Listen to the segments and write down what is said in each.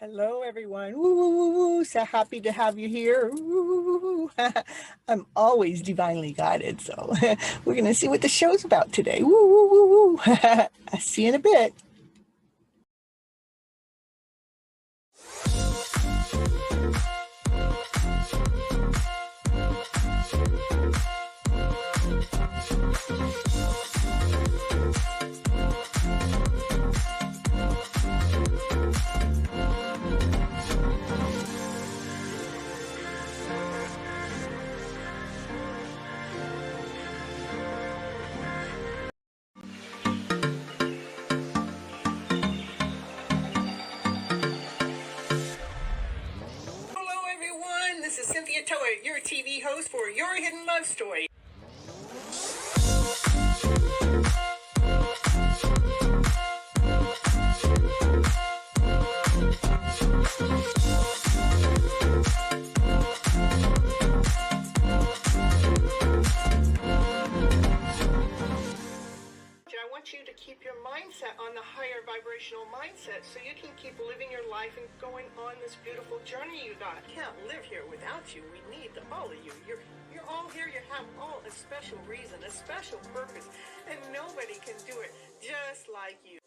Hello, everyone. Woo, woo, woo, woo. So happy to have you here. Woo. I'm always divinely guided. So we're going to see what the show's about today. Woo, woo, woo, woo. I'll see you in a bit. This is Cynthia Toet, your TV host for Your Hidden Love Story. I want you to keep your mindset on the higher vibrational mindset so you can keep living your life and going on this beautiful journey you got. I can't live here without you. We need all of you. You're all here. You have all a special reason, a special purpose, and nobody can do it just like you.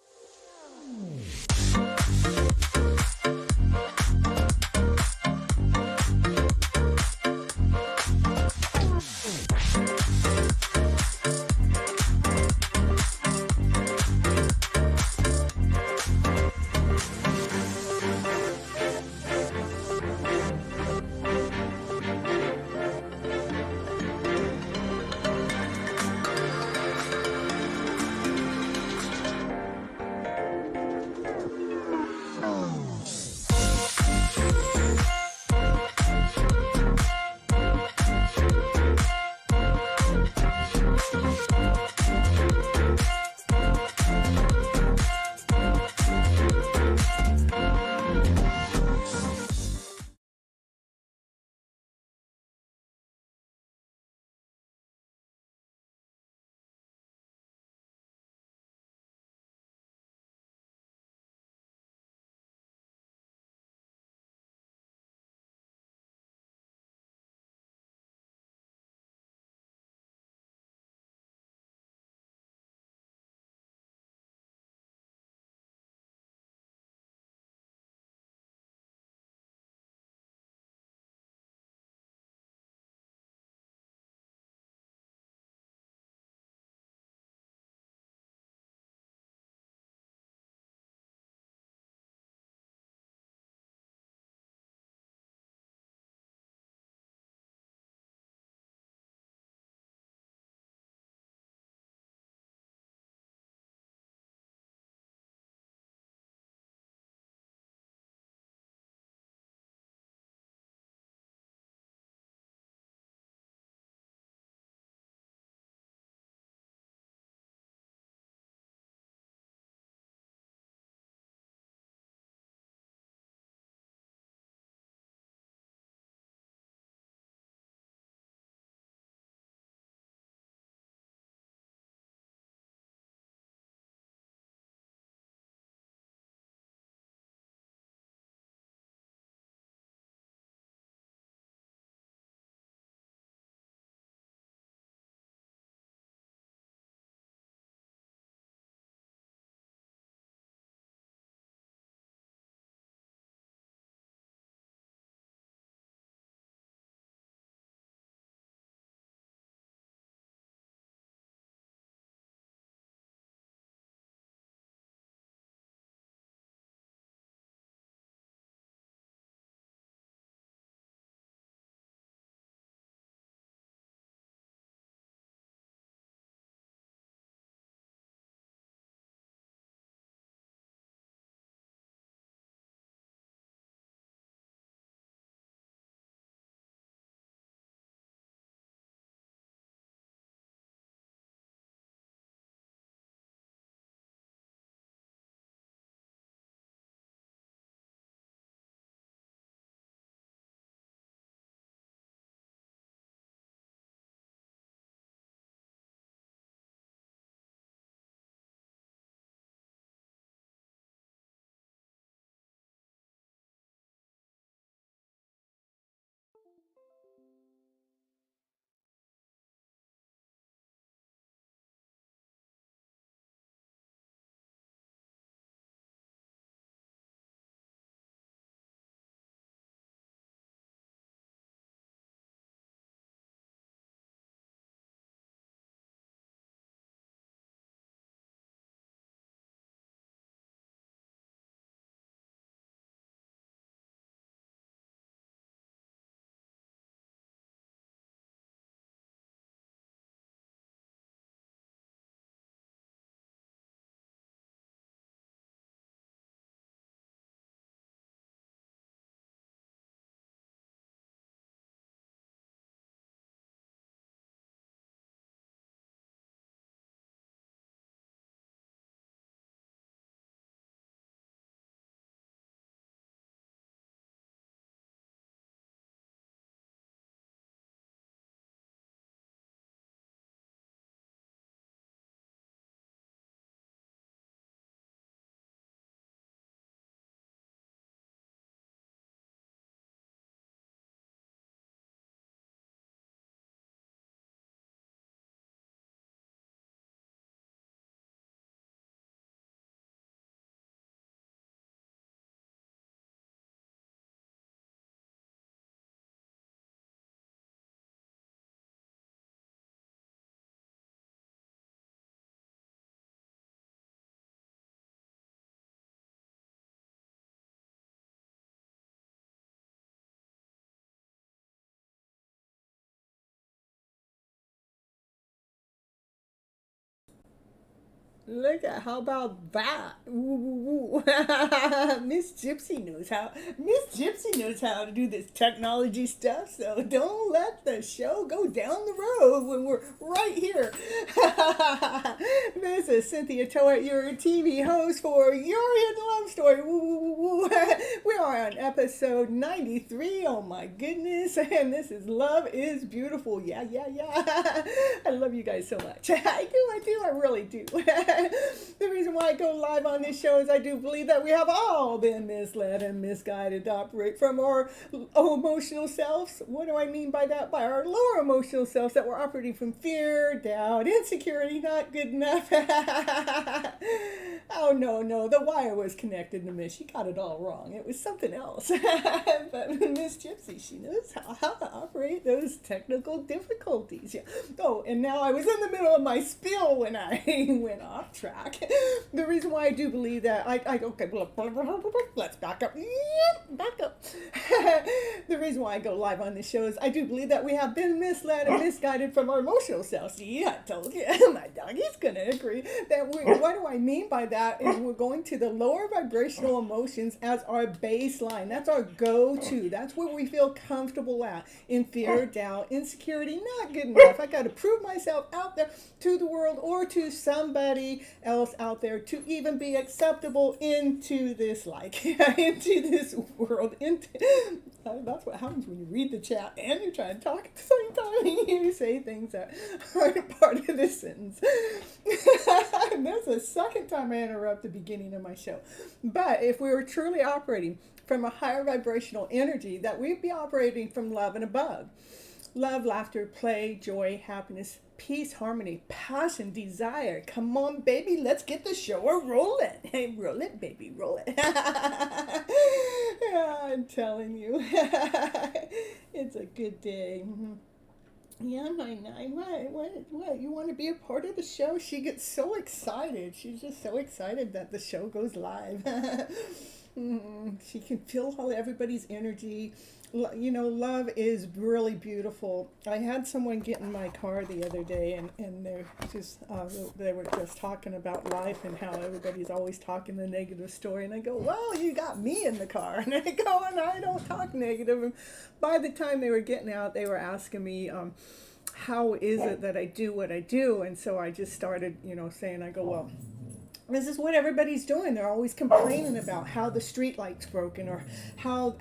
Look at how about that? Ooh. Miss Gypsy knows how. Miss Gypsy knows how to do this technology stuff. So don't let the show go down the road when we're right here. This is Cynthia Toet, your TV host for Your Hidden Love Story. We are on episode 93. Oh my goodness! And this is Love is Beautiful. Yeah, yeah, yeah. I love you guys so much. I do, I really do. The reason why I go live on this show is I do believe that we have all been misled and misguided to operate from our emotional selves. What do I mean by that? By our lower emotional selves, that we're operating from fear, doubt, insecurity, not good enough. Oh, no, no. The wire was connected to Miss. She got it all wrong. It was something else. But Miss Gypsy, she knows how to operate those technical difficulties. Yeah. Oh, and now I was in the middle of my spiel when I went off track. The reason why I do believe that, okay, let's back up. Back up. The reason why I go live on this show is I do believe that we have been misled and misguided from our emotional selves. See, I told you, my doggy's going to agree. What do I mean by that is we're going to the lower vibrational emotions as our baseline. That's our go-to. That's where we feel comfortable at. In fear, doubt, insecurity, not good enough. I got to prove myself out there to the world or to somebody else out there to even be acceptable into this, into this world. That's what happens when you read the chat and you're trying to talk at the same time. You say things that aren't part of the sentence. That's the second time I interrupt the beginning of my show. But if we were truly operating from a higher vibrational energy, that we'd be operating from love and above. Love, laughter, play, joy, happiness, peace, harmony, passion, desire. Come on, baby, let's get the show rolling. Hey, roll it, baby, roll it. Yeah, I'm telling you. It's a good day. Yeah, my nine. What? You want to be a part of the show? She gets so excited. She's just so excited that the show goes live. She can feel everybody's energy. Love is really beautiful. I had someone get in my car the other day, and they were just talking about life and how everybody's always talking the negative story. And I go, well, you got me in the car. And I go, and I don't talk negative. And by the time they were getting out, they were asking me, how is it that I do what I do? And so I just started, saying, I go, well, this is what everybody's doing. They're always complaining about how the street light's broken, or how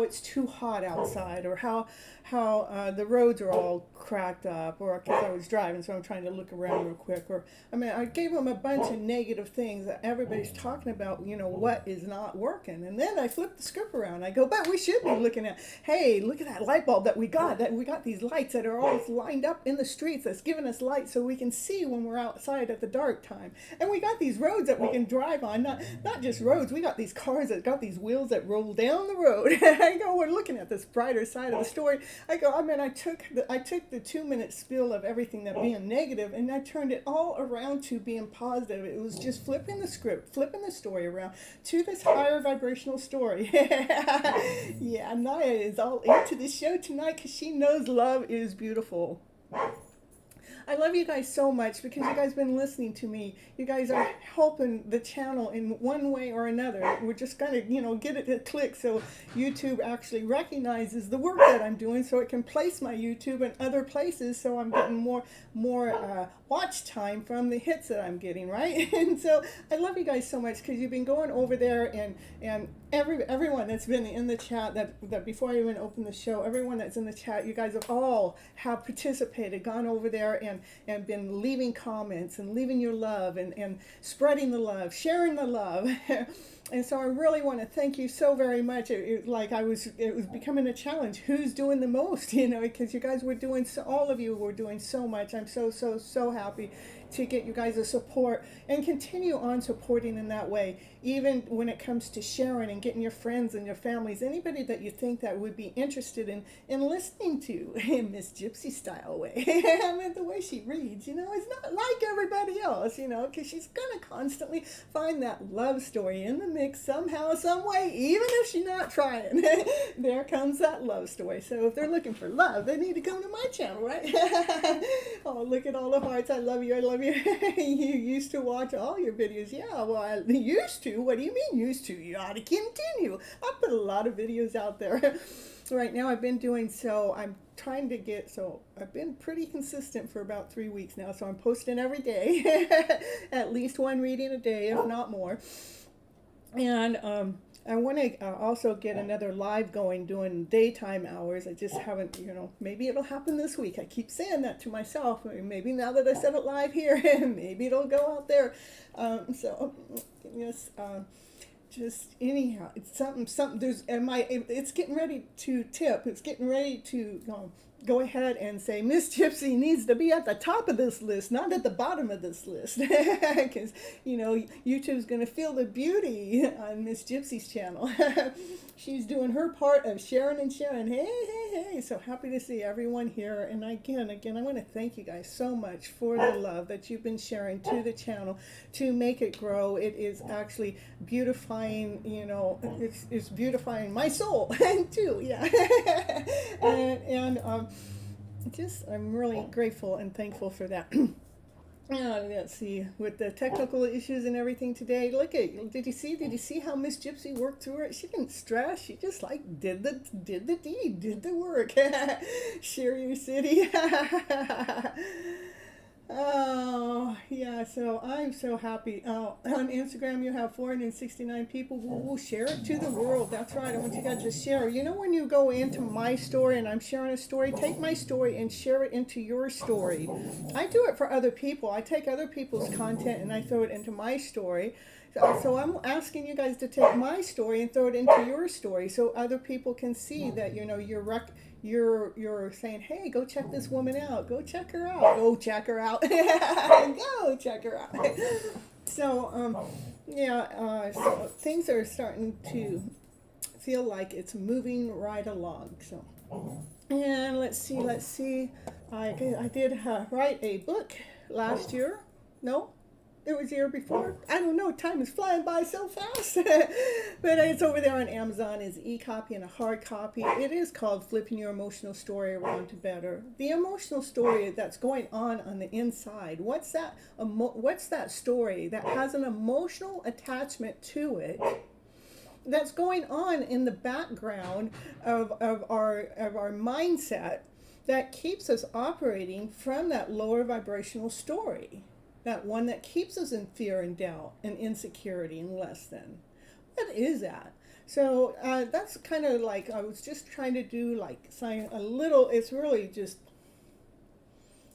it's too hot outside, or how the roads are all cracked up, or because I was driving, so I'm trying to look around real quick. Or I gave them a bunch of negative things that everybody's talking about. What is not working, and then I flipped the script around. I go, but we should be looking at, hey, look at that light bulb that we got. That we got these lights that are all lined up in the streets that's giving us light so we can see when we're outside at the dark time. And we got these roads that we can drive on, not just roads. We got these cars that got these wheels that roll down the road. I go, we're looking at this brighter side of the story. I go, I took the 2-minute spiel of everything that being negative, and I turned it all around to being positive. It was just flipping the script, flipping the story around to this higher vibrational story. Yeah, Naya is all into the show tonight because she knows love is beautiful. I love you guys so much because you guys have been listening to me. You guys are helping the channel in one way or another. We're just going to, get it to click so YouTube actually recognizes the work that I'm doing, so it can place my YouTube in other places, so I'm getting more watch time from the hits that I'm getting, right? And so I love you guys so much because you've been going over there, and everyone that's been in the chat, that before I even open the show, everyone that's in the chat, you guys have participated, gone over there and been leaving comments and leaving your love and spreading the love, sharing the love. And so I really want to thank you so very much. It was becoming a challenge. Who's doing the most? Because you guys were doing all of you were doing so much. I'm so happy to get you guys' support and continue on supporting in that way, even when it comes to sharing and getting your friends and your families, anybody that you think that would be interested in listening to Miss Gypsy style way. The way she reads, it's not like everybody else, because she's going to constantly find that love story in the mix somehow, some way, even if she's not trying. There comes that love story. So if they're looking for love, they need to come to my channel, right? Oh, look at all the hearts. I love you. I love you. You used to watch all your videos. Yeah, well, I used to. What do you mean used to? You ought to continue. I put a lot of videos out there. Right now I've been doing so. I'm trying to get, so I've been pretty consistent for about 3 weeks now. So I'm posting every day, at least one reading a day, if not more. And I want to also get another live going doing daytime hours. I just haven't, maybe it'll happen this week. I keep saying that to myself. Maybe now that I said it live here, maybe it'll go out there. So, yes, just anyhow, it's something, it's getting ready to tip. It's getting ready to go ahead and say, Miss Gypsy needs to be at the top of this list, not at the bottom of this list. Because, YouTube's going to feel the beauty on Miss Gypsy's channel. She's doing her part of sharing and sharing. Hey, hey, hey. So happy to see everyone here. And again, I want to thank you guys so much for the love that you've been sharing to the channel to make it grow. It is actually beautifying, it's beautifying my soul too. Yeah. and I'm really grateful and thankful for that. Let's see, with the technical issues and everything today, did you see how Miss Gypsy worked through it? She didn't stress. She just did the deed, did the work. Share your city. Oh, yeah, so I'm so happy. On Instagram, you have 469 people who will share it to the world. That's right. I want you guys to share. When you go into my story and I'm sharing a story, take my story and share it into your story. I do it for other people. I take other people's content and I throw it into my story. So I'm asking you guys to take my story and throw it into your story so other people can see that, you're saying, hey, go check this woman out. Go check her out. Go check her out. Go check her out. So, so things are starting to feel like it's moving right along. So, and let's see. I did write a book last year. No? It was the year before. I don't know. Time is flying by so fast. But it's over there on Amazon. It's e-copy and a hard copy. It is called Flipping Your Emotional Story Around to Better. The emotional story that's going on the inside. What's that story that has an emotional attachment to it? That's going on in the background of our mindset that keeps us operating from that lower vibrational story. That one that keeps us in fear and doubt and insecurity and less than. What is that? So that's kind of I was just trying to do a little, it's really just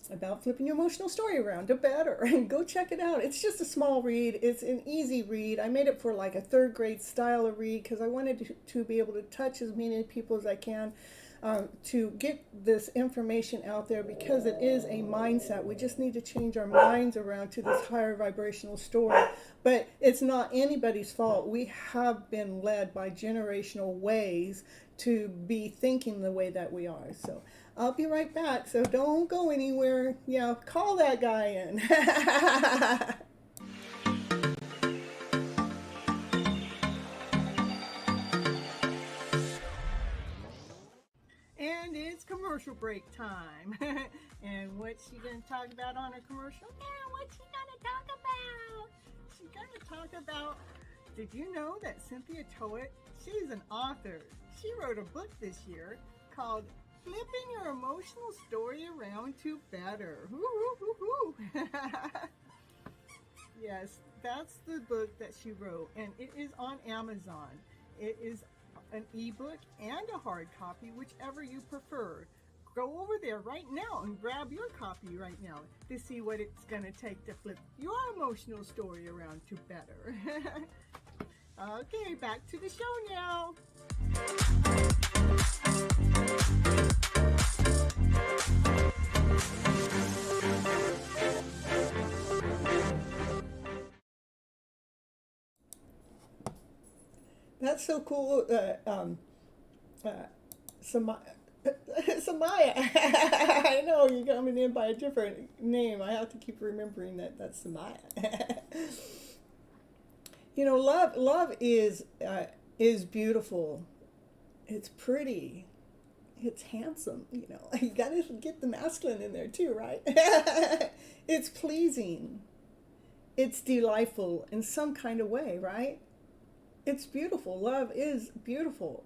about flipping your emotional story around to better. And go check it out. It's just a small read. It's an easy read. I made it for a third grade style of read because I wanted to be able to touch as many people as I can. To get this information out there because it is a mindset. We just need to change our minds around to this higher vibrational story. But it's not anybody's fault. We have been led by generational ways to be thinking the way that we are. So I'll be right back. So don't go anywhere. Call that guy in. And it's commercial break time. And what's she going to talk about on her commercial? Yeah, what's she going to talk about? She's going to talk about, did you know that Cynthia Toet, she's an author. She wrote a book this year called Flipping Your Emotional Story Around to Better. Yes, that's the book that she wrote. And it is on Amazon. It is an ebook and a hard copy, whichever you prefer. Go over there right now and grab your copy right now to see what it's going to take to flip your emotional story around to better. Okay, back to the show now. That's so cool. Samaya. I know you're coming in by a different name. I have to keep remembering that that's Samaya. You know, love is beautiful. It's pretty. It's handsome. You know, you gotta get the masculine in there too, right? It's pleasing. It's delightful in some kind of way, right? It's beautiful. Love is beautiful.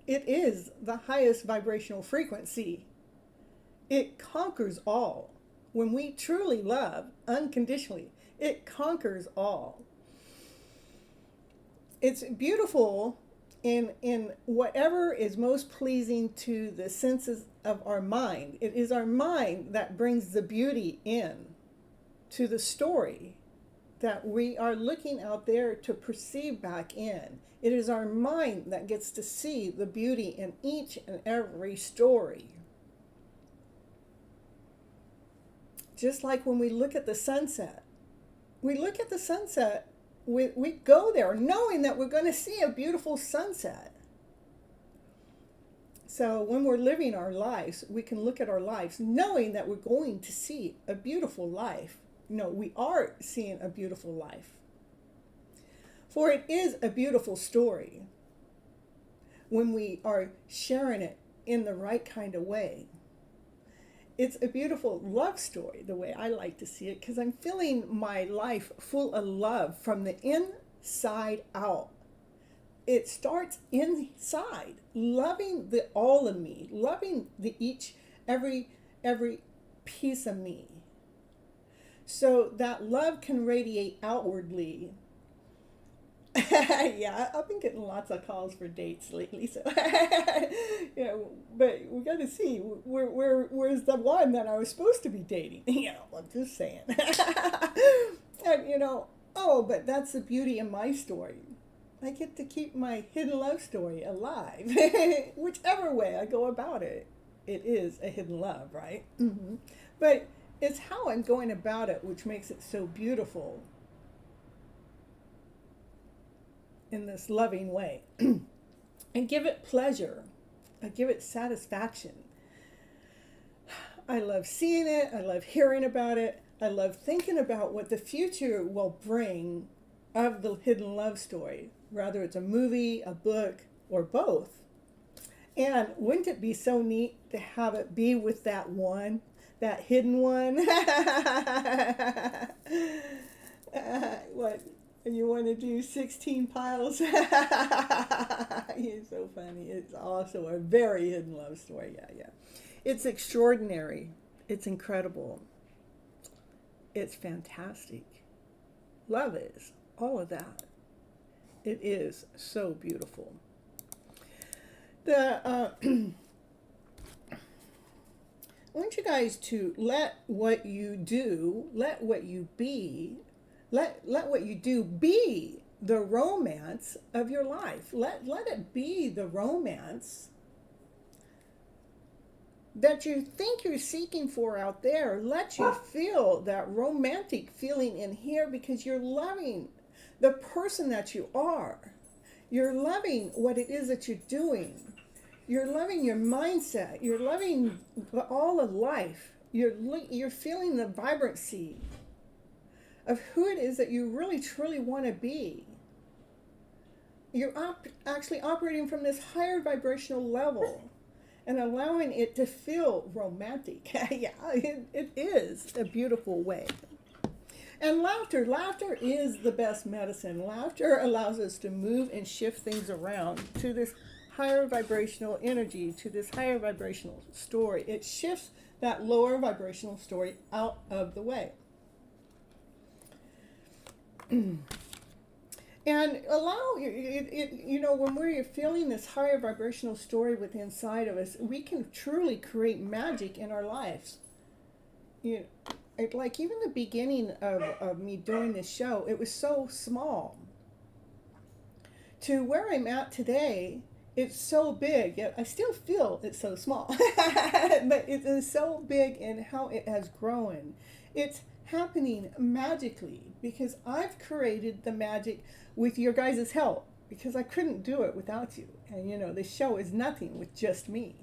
It is the highest vibrational frequency. It conquers all. When we truly love unconditionally, it conquers all. It's beautiful in whatever is most pleasing to the senses of our mind. It is our mind that brings the beauty in to the story that we are looking out there to perceive back in. It is our mind that gets to see the beauty in each and every story. Just like when we look at the sunset. We look at the sunset, we go there knowing that we're going to see a beautiful sunset. So when we're living our lives, we can look at our lives knowing that we're going to see a beautiful life. No, we are seeing a beautiful life. For it is a beautiful story when we are sharing it in the right kind of way. It's a beautiful love story, the way I like to see it, because I'm feeling my life full of love from the inside out. It starts inside, loving the all of me, loving the every piece of me. So that love can radiate outwardly. Yeah, I've been getting lots of calls for dates lately, so you know, but we got to see where's the one that I was supposed to be dating. You know, I'm just saying. And you know, oh, but that's the beauty of my story. I get to keep my hidden love story alive, whichever way I go about it. It is a hidden love, right? Mm-hmm. But it's how I'm going about it which makes it so beautiful. In this loving way, and give it pleasure. I give it satisfaction. I love seeing it. I love hearing about it. I love thinking about what the future will bring of the hidden love story, whether it's a movie, a book, or both. And wouldn't it be so neat to have it be with that one, that hidden one? What? And you want to do 16 piles? You're so funny. It's also a very hidden love story. Yeah. It's extraordinary. It's incredible. It's fantastic. Love is all of that. It is so beautiful. I want you guys to let what you do, let what you be, let what you do be the romance of your life. Let it be the romance that you think you're seeking for out there. Let you feel that romantic feeling in here because you're loving the person that you are. You're loving what it is that you're doing. You're loving your mindset. You're loving all of life. You're feeling the vibrancy of who it is that you really truly want to be. You're actually operating from this higher vibrational level and allowing it to feel romantic. Yeah, it is a beautiful way. And laughter is the best medicine. Laughter allows us to move and shift things around to this higher vibrational energy, to this higher vibrational story. It shifts that lower vibrational story out of the way. And allow, when we're feeling this higher vibrational story within inside of us, we can truly create magic in our lives. Like even the beginning of me doing this show, it was so small. To where I'm at today, it's so big, yet I still feel it's so small. But it is so big in how it has grown. It's happening magically because I've created the magic with your guys' help, because I couldn't do it without you. And the show is nothing with just me.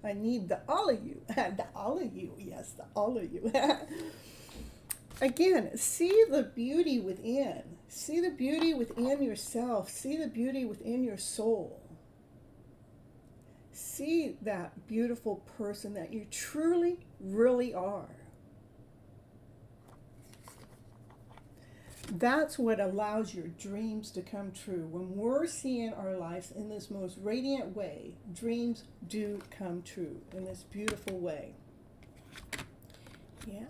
I need the all of you. The all of you. Yes, the all of you. Again, see the beauty within. See the beauty within yourself. See the beauty within your soul. See that beautiful person that you truly, really are. That's what allows your dreams to come true. When we're seeing our lives in this most radiant way, dreams do come true in this beautiful way. Yeah.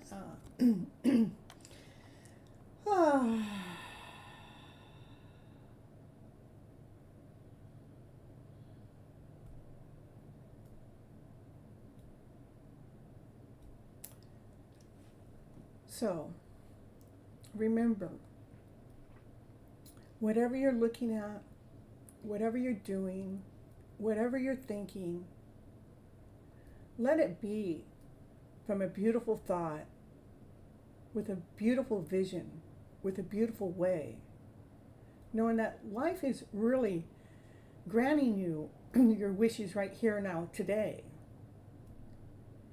So, remember, whatever you're looking at, whatever you're doing, whatever you're thinking, let it be from a beautiful thought, with a beautiful vision, with a beautiful way, knowing that life is really granting you your wishes right here now today.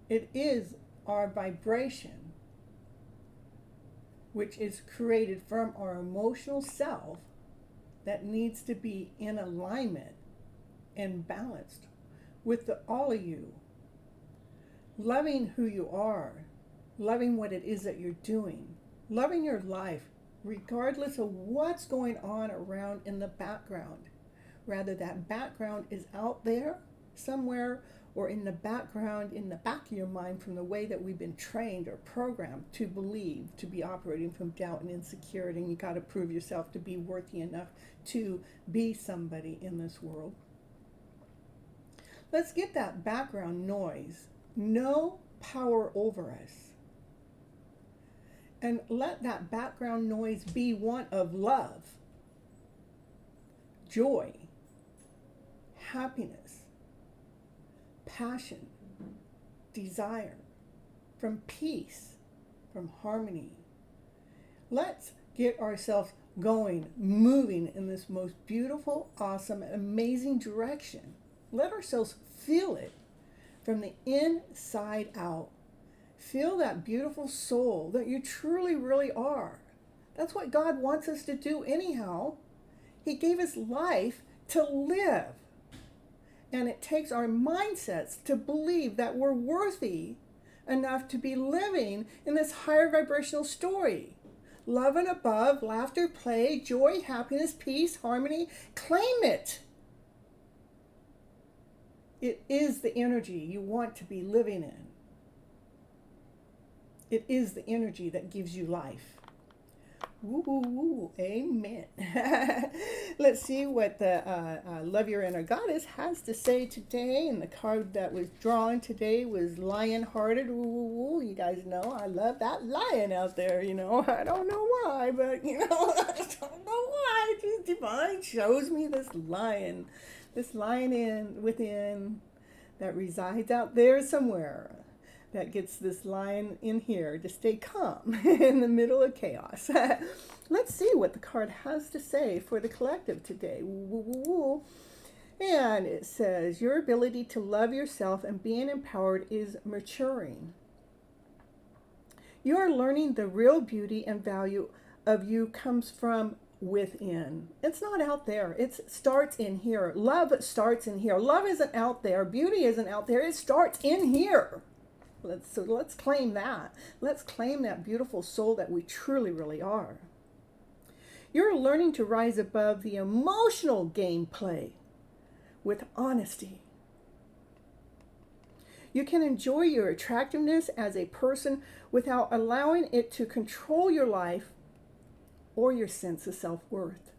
It is our vibration, which is created from our emotional self, that needs to be in alignment and balanced with all of you. Loving who you are, loving what it is that you're doing, loving your life, regardless of what's going on around in the background. Rather, that background is out there somewhere, or in the background, in the back of your mind, from the way that we've been trained or programmed to believe, to be operating from doubt and insecurity, and you got to prove yourself to be worthy enough to be somebody in this world. Let's get that background noise, no power over us. And let that background noise be one of love, joy, happiness, passion, desire, from peace, from harmony. Let's get ourselves going, moving in this most beautiful, awesome, amazing direction. Let ourselves feel it from the inside out. Feel that beautiful soul that you truly, really are. That's what God wants us to do anyhow. He gave us life to live. And it takes our mindsets to believe that we're worthy enough to be living in this higher vibrational story. Love and above, laughter, play, joy, happiness, peace, harmony. Claim it. It is the energy you want to be living in. It is the energy that gives you life. Woo, amen. Let's see what the Love Your Inner Goddess has to say today. And the card that was drawn today was Lion-Hearted. Woo, you guys know I love that lion out there, you know. I don't know why, but, you know, I don't know why. Just divine shows me this lion within that resides out there somewhere, that gets this lion in here to stay calm in the middle of chaos. Let's see what the card has to say for the collective today. And it says, your ability to love yourself and being empowered is maturing. You are learning the real beauty and value of you comes from within. It's not out there. It starts in here. Love starts in here. Love isn't out there. Beauty isn't out there. It starts in here. Let's claim that. Let's claim that beautiful soul that we truly, really are. You're learning to rise above the emotional gameplay with honesty. You can enjoy your attractiveness as a person without allowing it to control your life or your sense of self-worth.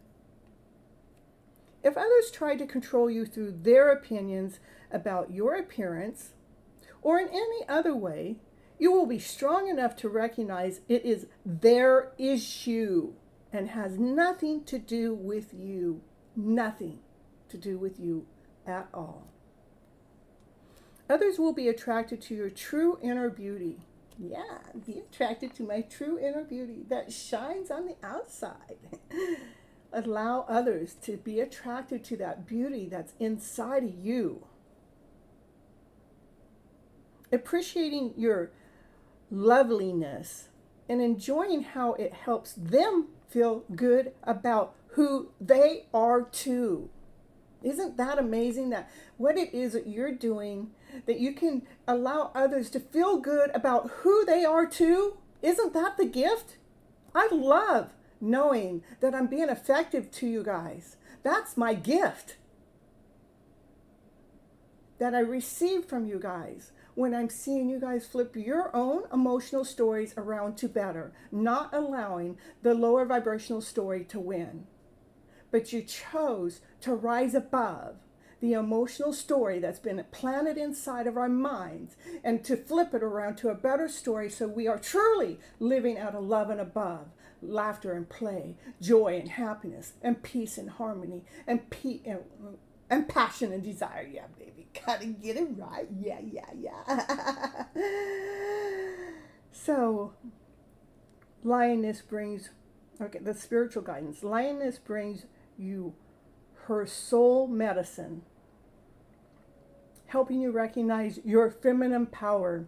If others try to control you through their opinions about your appearance, or in any other way, you will be strong enough to recognize it is their issue and has nothing to do with you. Nothing to do with you at all. Others will be attracted to your true inner beauty. Yeah, be attracted to my true inner beauty that shines on the outside. Allow others to be attracted to that beauty that's inside of you. Appreciating your loveliness and enjoying how it helps them feel good about who they are too. Isn't that amazing that what it is that you're doing, that you can allow others to feel good about who they are too? Isn't that the gift? I love knowing that I'm being effective to you guys. That's my gift that I receive from you guys when I'm seeing you guys flip your own emotional stories around to better, not allowing the lower vibrational story to win. But you chose to rise above the emotional story that's been planted inside of our minds and to flip it around to a better story so we are truly living out of love and above, laughter and play, joy and happiness, and peace and harmony, and passion and desire. Yeah, baby, gotta get it right. Yeah. So, lioness brings, the spiritual guidance. Lioness brings you her soul medicine, helping you recognize your feminine power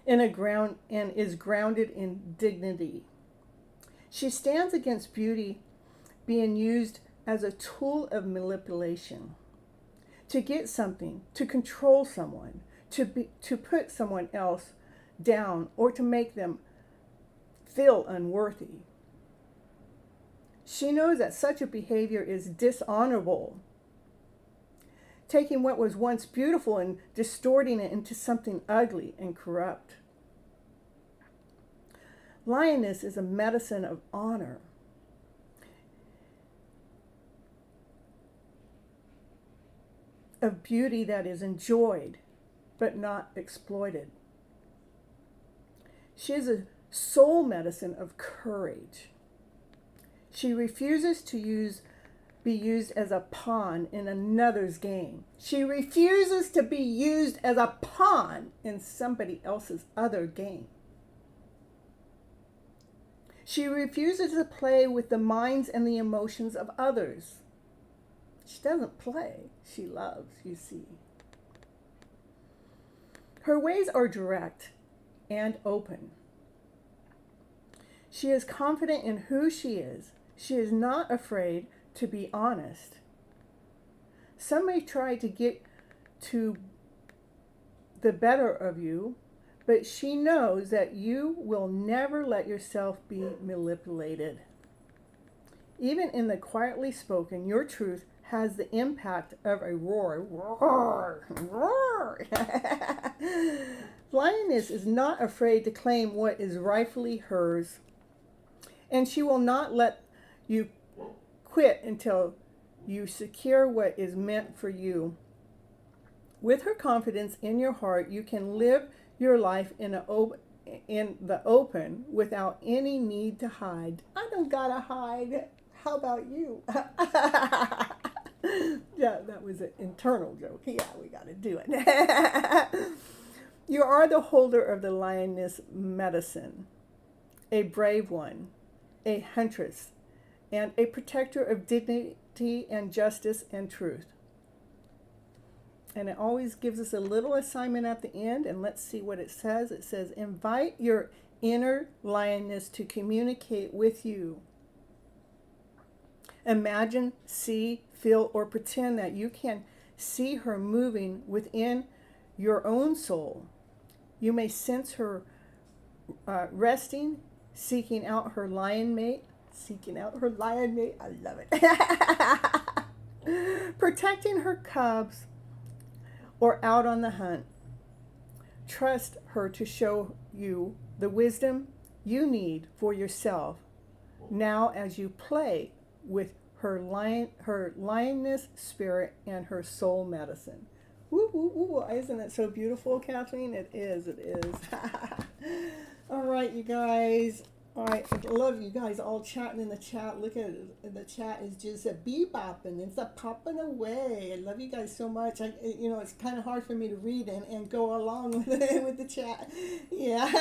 and is grounded in dignity. She stands against beauty being used as a tool of manipulation, to get something, to control someone, to put someone else down, or to make them feel unworthy. She knows that such a behavior is dishonorable, taking what was once beautiful and distorting it into something ugly and corrupt. Lioness is a medicine of honor. Of beauty that is enjoyed, but not exploited. She is a soul medicine of courage. She refuses to be used as a pawn in another's game. She refuses to be used as a pawn in somebody else's other game. She refuses to play with the minds and the emotions of others. She doesn't play, she loves, you see. Her ways are direct and open. She is confident in who she is. She is not afraid to be honest. Some may try to get to the better of you, but she knows that you will never let yourself be manipulated. Even in the quietly spoken, your truth has the impact of a roar. Roar, roar. Lioness is not afraid to claim what is rightfully hers, and she will not let you quit until you secure what is meant for you. With her confidence in your heart, you can live your life in the open without any need to hide. I don't gotta hide. How about you? Yeah, that was an internal joke. Yeah, we gotta do it. You are the holder of the lioness medicine, a brave one, a huntress, and a protector of dignity and justice and truth. And it always gives us a little assignment at the end, and let's see what it says. It says, invite your inner lioness to communicate with you. Imagine, see, feel, or pretend that you can see her moving within your own soul. You may sense her resting, seeking out her lion mate. Seeking out her lion mate. I love it. Protecting her cubs or out on the hunt. Trust her to show you the wisdom you need for yourself now as you play with her lioness spirit and her soul medicine. Woo, woo, woo. Isn't it so beautiful, Kathleen? It is. All right, you guys. All right, I love you guys all chatting in the chat. Look at it. The chat is just a bebopping. It's a popping away. I love you guys so much. It's kind of hard for me to read and go along with the chat. Yeah.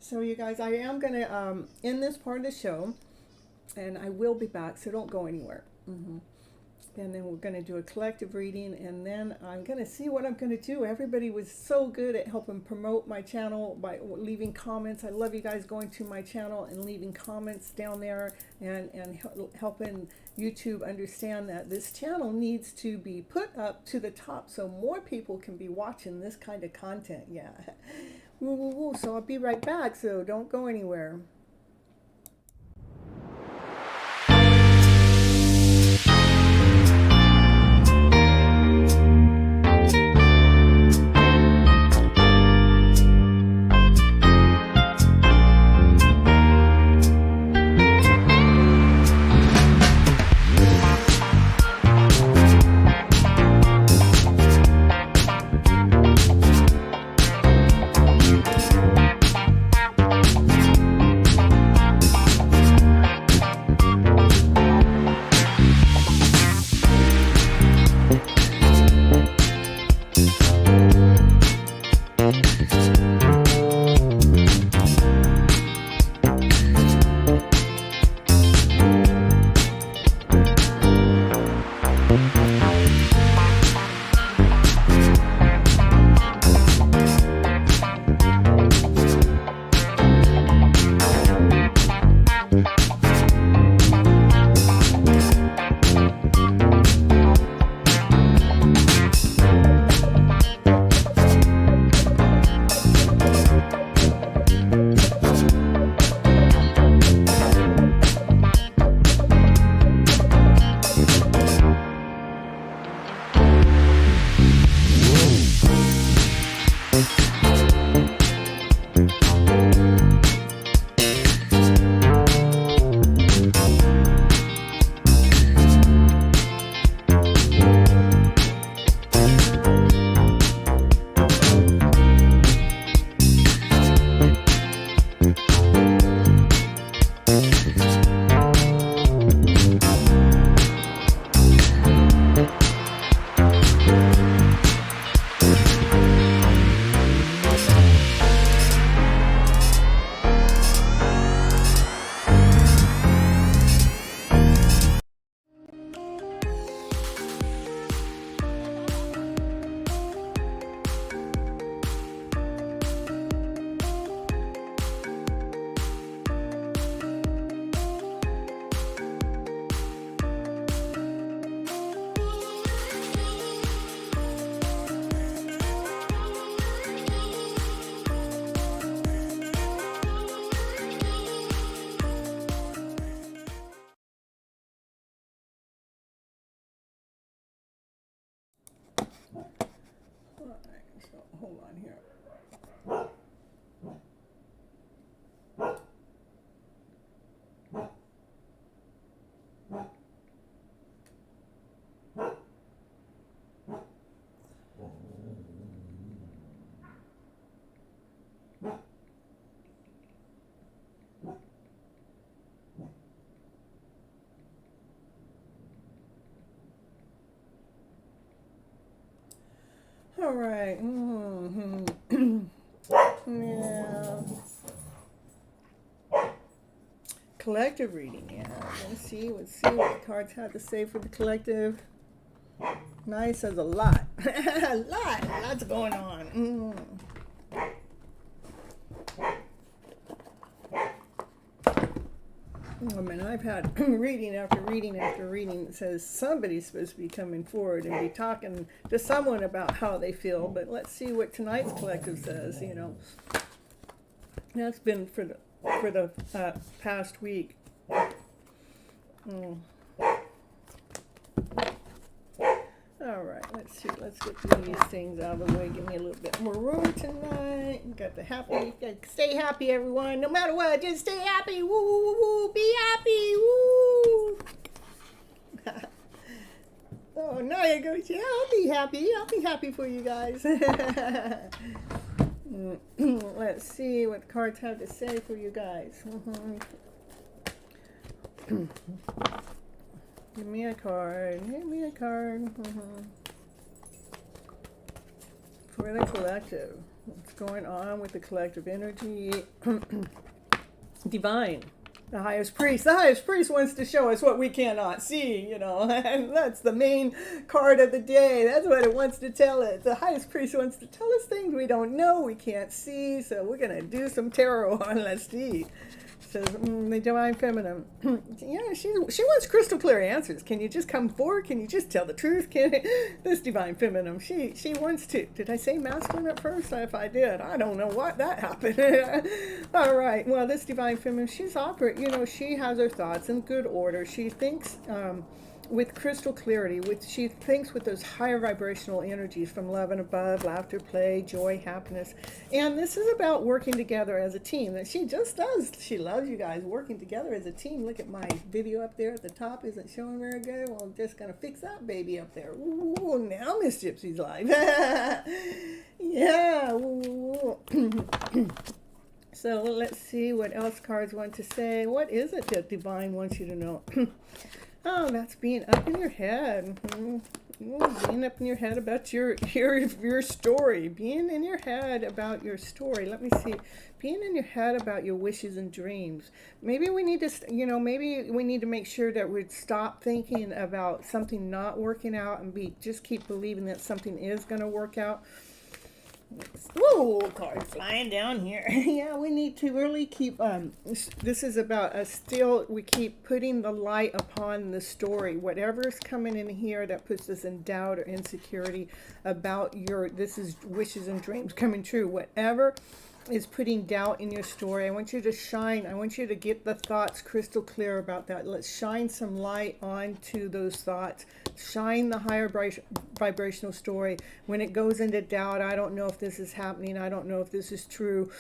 So you guys, I am going to end this part of the show, and I will be back, so don't go anywhere. and then we're going to do a collective reading, and then I'm going to see what I'm going to do. Everybody was so good at helping promote my channel by leaving comments. I love you guys going to my channel and leaving comments down there, and helping YouTube understand that this channel needs to be put up to the top so more people can be watching this kind of content. Yeah. Woo, woo, woo. So I'll be right back, so don't go anywhere. So hold on here. All right. Yeah. Collective reading. Yeah. Let's see what the cards have to say for the collective. Nice. There's a lot. Lots going on. I mean, I've had reading after reading after reading that says somebody's supposed to be coming forward and be talking to someone about how they feel. But let's see what tonight's collective says. You know, that's been for the past week. All right, let's see. Let's get these things out of the way. Give me a little bit more room tonight. Got the happy. Got to stay happy, everyone. No matter what, just stay happy. Woo, woo, woo, woo. Be happy. Woo. Oh, Naya goes, yeah, I'll be happy. I'll be happy for you guys. Let's see what the cards have to say for you guys. Give me a card. Give me a card. For the collective. What's going on with the collective energy? Divine. The highest priest. The highest priest wants to show us what we cannot see, you know. And that's the main card of the day. That's what it wants to tell us. The highest priest wants to tell us things we don't know, we can't see. So we're going to do some tarot on. Let's see. Says the divine feminine. Yeah, she wants crystal clear answers. Can you just come forward? Can you just tell the truth? This divine feminine, she wants to. Did I say masculine at first? If I did, I don't know what that happened. All right. Well, this divine feminine, she's operating. You know, she has her thoughts in good order. She thinks with crystal clarity. She thinks with those higher vibrational energies from love and above, laughter, play, joy, happiness. And this is about working together as a team. That she just does. She loves you guys working together as a team. Look at my video up there at the top. Isn't showing very good. Well, I'm just going to fix that baby up there. Ooh, now Miss Gypsy's live. Yeah. So let's see what else cards want to say. What is it that divine wants you to know? Oh, that's being up in your head. Being up in your head about your story. Being in your head about your story. Let me see. Being in your head about your wishes and dreams. Maybe we need to, maybe we need to make sure that we stop thinking about something not working out and just keep believing that something is going to work out. Whoa, card flying down here. Yeah, we need to really keep, this is about we keep putting the light upon the story. Whatever's coming in here that puts us in doubt or insecurity about this is wishes and dreams coming true. Whatever is putting doubt in your story, I want you to shine. I want you to get the thoughts crystal clear about that. Let's shine some light onto those thoughts. Shine the higher vibrational story. When it goes into doubt, I don't know if this is happening. I don't know if this is true.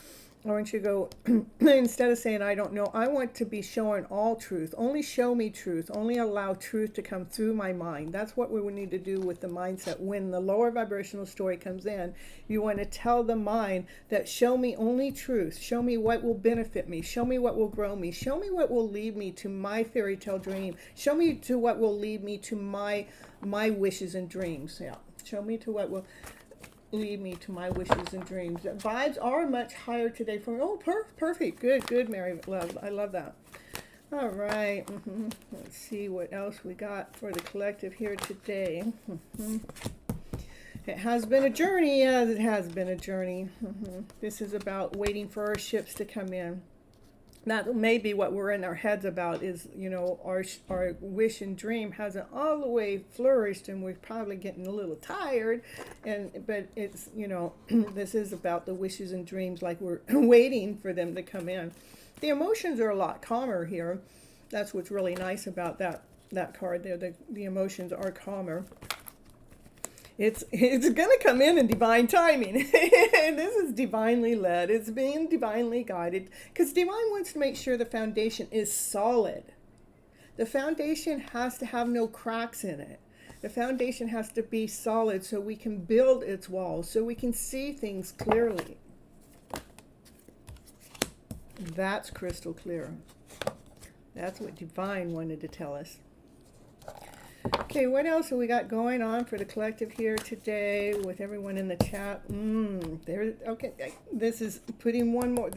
I want you to go, instead of saying, I don't know, I want to be showing all truth. Only show me truth. Only allow truth to come through my mind. That's what we would need to do with the mindset. When the lower vibrational story comes in, you want to tell the mind that show me only truth. Show me what will benefit me. Show me what will grow me. Show me what will lead me to my fairy tale dream. Show me to what will lead me to my wishes and dreams. Yeah. Show me to what will lead me to my wishes and dreams. The vibes are much higher today for me. Oh, perfect. Good, Mary Love. I love that. All right. Let's see what else we got for the collective here today. It has been a journey. Yes, it has been a journey. This is about waiting for our ships to come in. That may be what we're in our heads about is, our wish and dream hasn't all the way flourished and we're probably getting a little tired. But it's, this is about the wishes and dreams, like we're waiting for them to come in. The emotions are a lot calmer here. That's what's really nice about that card there. The emotions are calmer. It's going to come in divine timing. This is divinely led. It's being divinely guided because divine wants to make sure the foundation is solid. The foundation has to have no cracks in it. The foundation has to be solid so we can build its walls, so we can see things clearly. That's crystal clear. That's what divine wanted to tell us. Okay, what else have we got going on for the collective here today with everyone in the chat? Okay, this is putting one more.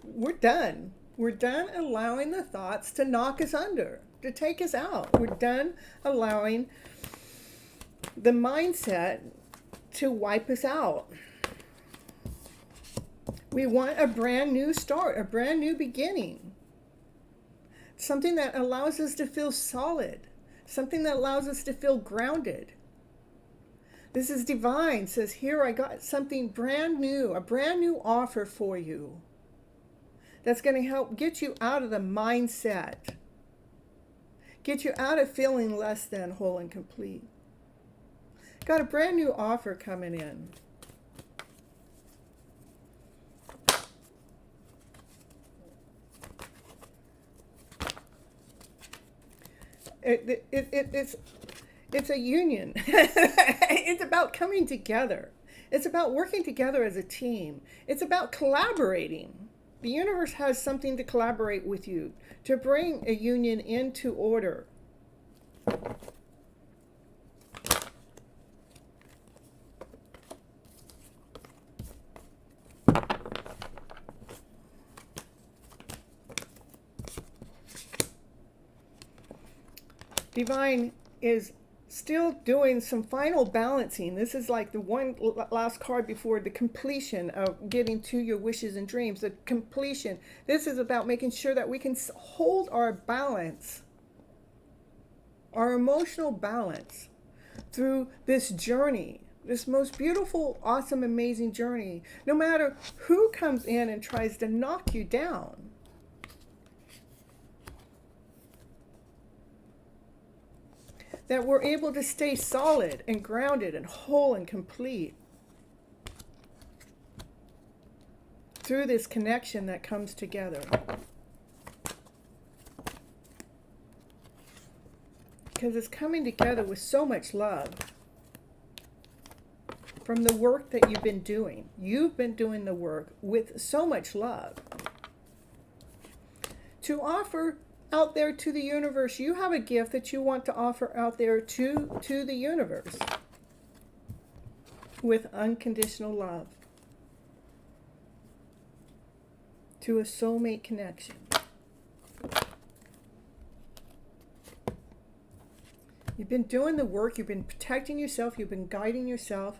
We're done. We're done allowing the thoughts to knock us under, to take us out. We're done allowing the mindset to wipe us out. We want a brand new start, a brand new beginning. Something that allows us to feel solid. Something that allows us to feel grounded. This is divine. Says, here I got something brand new, a brand new offer for you. That's going to help get you out of the mindset. Get you out of feeling less than whole and complete. Got a brand new offer coming in. It's a union. It's about coming together. It's about working together as a team. It's about collaborating. The universe has something to collaborate with you, to bring a union into order. Divine is still doing some final balancing. This is like the one last card before the completion of getting to your wishes and dreams. The completion. This is about making sure that we can hold our balance, our emotional balance through this journey, this most beautiful, awesome, amazing journey. No matter who comes in and tries to knock you down. That we're able to stay solid and grounded and whole and complete through this connection that comes together. Because it's coming together with so much love from the work that you've been doing. You've been doing the work with so much love to offer out there to the universe. You have a gift that you want to offer out there to the universe with unconditional love, to a soulmate connection. You've been doing the work, you've been protecting yourself, you've been guiding yourself,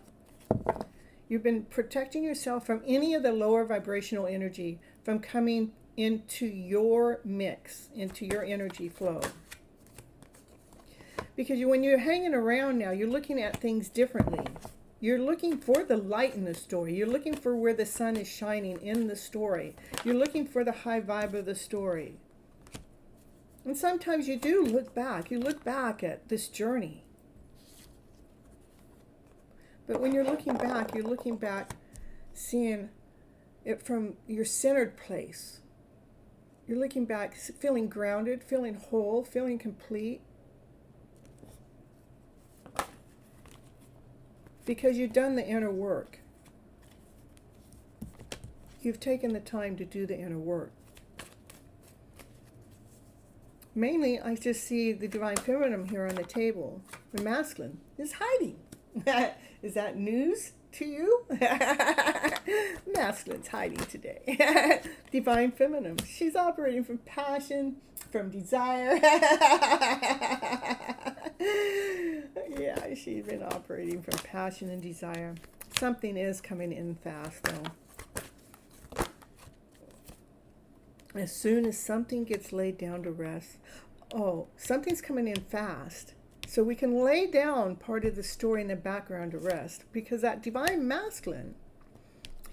you've been protecting yourself from any of the lower vibrational energy from coming into your mix, into your energy flow. Because when you're hanging around now, you're looking at things differently. You're looking for the light in the story. You're looking for where the sun is shining in the story. You're looking for the high vibe of the story. And sometimes you do look back. You look back at this journey. But when you're looking back seeing it from your centered place. You're looking back, feeling grounded, feeling whole, feeling complete. Because you've done the inner work. You've taken the time to do the inner work. Mainly, I just see the Divine Feminine here on the table. The masculine is hiding. Is that news to you? Masculine's hiding today. Divine Feminine. She's operating from passion, from desire. Yeah, she's been operating from passion and desire. Something is coming in fast, though. As soon as something gets laid down to rest, something's coming in fast. So we can lay down part of the story in the background to rest. Because that Divine Masculine,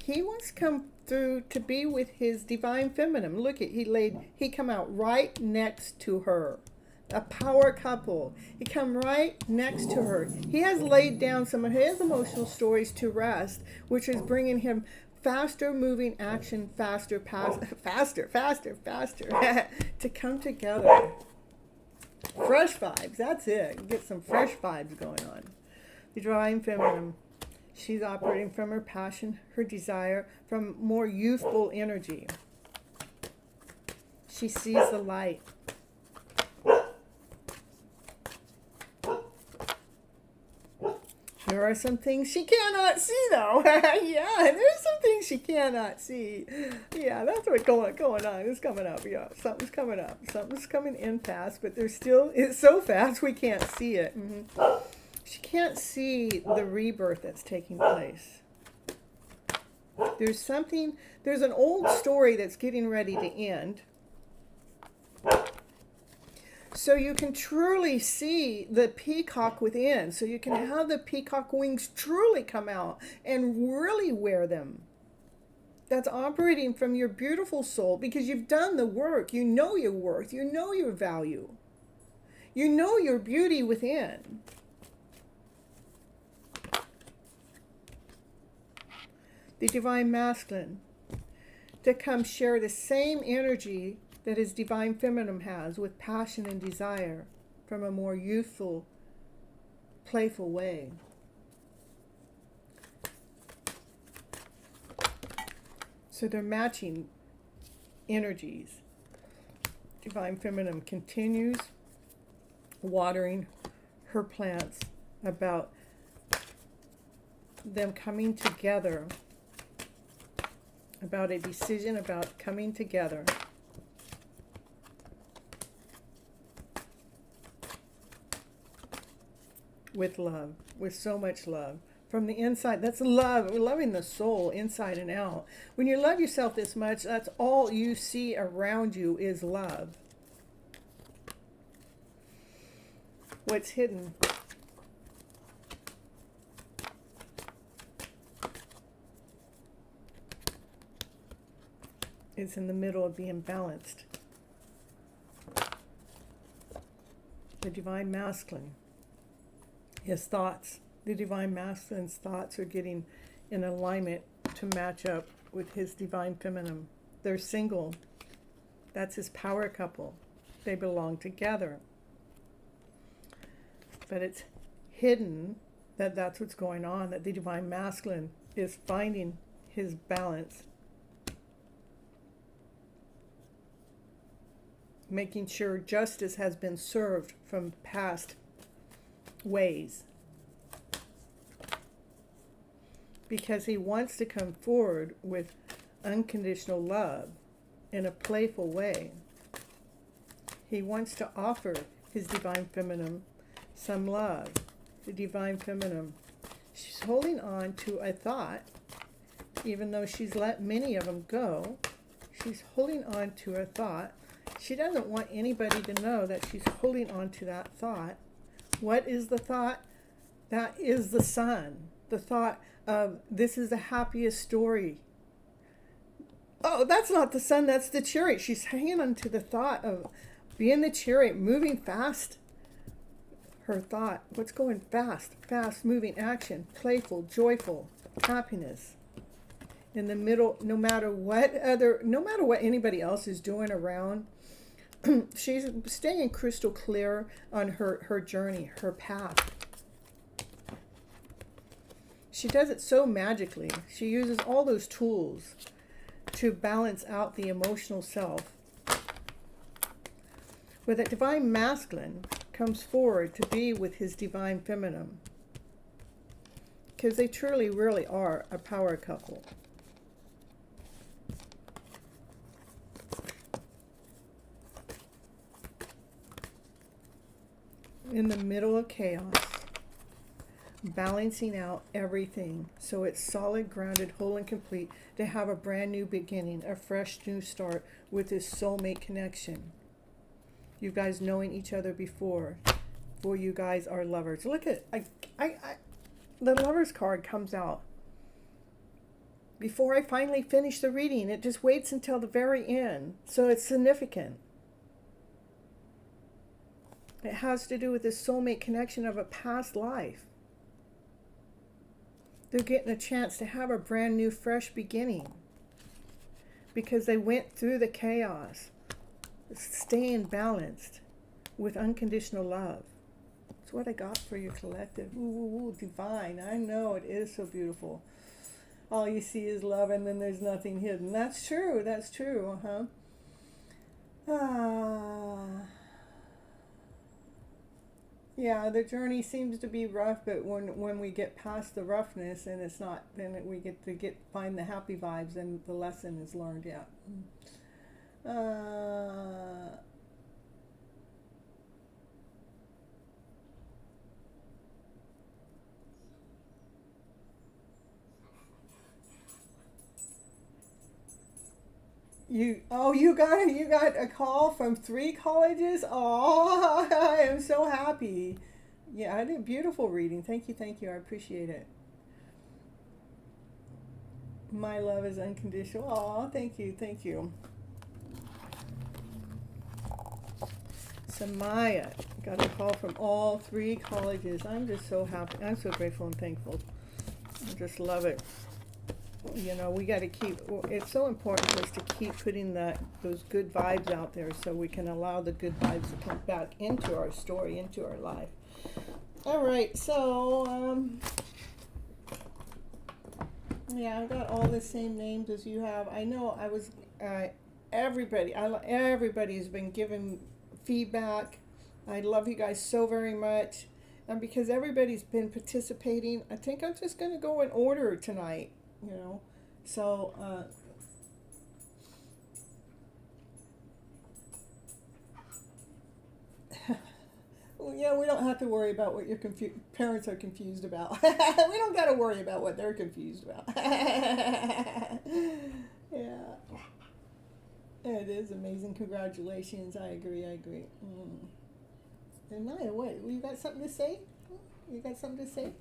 he wants to come through to be with his Divine Feminine. Look, he come out right next to her. A power couple. He come right next to her. He has laid down some of his emotional stories to rest, which is bringing him faster moving action, faster, to come together. Fresh vibes, that's it. Get some fresh vibes going on. The Divine Feminine, she's operating from her passion, her desire, from more youthful energy. She sees the light. There are some things she cannot see, though. Yeah, there's some things she cannot see. Yeah, that's what's going on. It's coming up. Yeah, something's coming up. Something's coming in fast, but it's so fast we can't see it. She can't see the rebirth that's taking place. There's an old story that's getting ready to end. So you can truly see the peacock within. So you can have the peacock wings truly come out and really wear them. That's operating from your beautiful soul because you've done the work. You know your worth. You know your value. You know your beauty within. The Divine Masculine to come share the same energy that his Divine Feminine has with passion and desire from a more youthful, playful way. So they're matching energies. Divine Feminine continues watering her plants, about them coming together, about a decision about coming together. with love, with so much love. From the inside, that's love. We're loving the soul inside and out. When you love yourself this much, that's all you see around you is love. What's hidden? It's in the middle of being balanced. The divine masculine, his thoughts, the divine masculine's thoughts are getting in alignment to match up with his divine feminine. They're single. That's his power couple. They belong together. But it's hidden that that's what's going on, that the divine masculine is finding his balance, making sure justice has been served from past ways. Because he wants to come forward with unconditional love in a playful way. He wants to offer his divine feminine some love. The divine feminine, she's holding on to a thought, even though she's let many of them go. She's holding on to a thought. She doesn't want anybody to know that she's holding on to that thought. What is the thought? That is the sun. The thought of, this is the happiest story. Oh, that's not the sun, that's the chariot. She's hanging on to the thought of being the chariot, moving fast. Her thought, what's going fast? Fast moving action, playful, joyful, happiness. In the middle, no matter what anybody else is doing around, she's staying crystal clear on her journey, her path. She does it so magically. She uses all those tools to balance out the emotional self. Where that divine masculine comes forward to be with his divine feminine. Because they truly, really are a power couple. In the middle of chaos, balancing out everything so it's solid, grounded, whole, and complete, to have a brand new beginning, a fresh new start with this soulmate connection. You guys knowing each other before you guys are lovers. Look at, the Lovers card comes out. Before I finally finish the reading, it just waits until the very end. So it's significant. It has to do with this soulmate connection of a past life. They're getting a chance to have a brand new, fresh beginning. Because they went through the chaos. Staying balanced with unconditional love. That's what I got for your collective. Ooh, divine. I know, it is so beautiful. All you see is love and then there's nothing hidden. That's true. That's true. Yeah, the journey seems to be rough, but when we get past the roughness and it's not, then we get to find the happy vibes and the lesson is learned. Yeah. You got a call from 3 colleges? Oh, I am so happy. Yeah, I did beautiful reading. Thank you. I appreciate it. My love is unconditional. Oh, thank you. Samaya got a call from all 3 colleges. I'm just so happy. I'm so grateful and thankful. I just love it. You know, we got to keep, it's so important for us to keep putting those good vibes out there so we can allow the good vibes to come back into our story, into our life. All right, so, yeah, I've got all the same names as you have. I know everybody's been giving feedback. I love you guys so very much. And because everybody's been participating, I think I'm just going to go in order tonight. You know, so Well, yeah, we don't have to worry about what your parents are confused about. We don't got to worry about what they're confused about. Yeah. It is amazing. Congratulations. I agree. I agree. And Naya, what? You got something to say? You got something to say?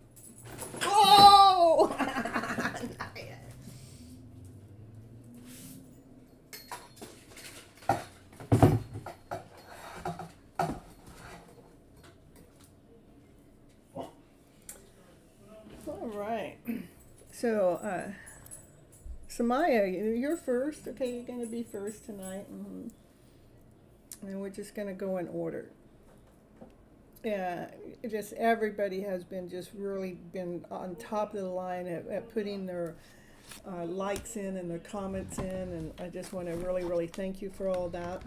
Oh! Naya. All right. So, Samaya, you're first. Okay, you're going to be first tonight. And we're just going to go in order. Yeah, just everybody has been just really been on top of the line at putting their likes in and their comments in. And I just want to really, really thank you for all that.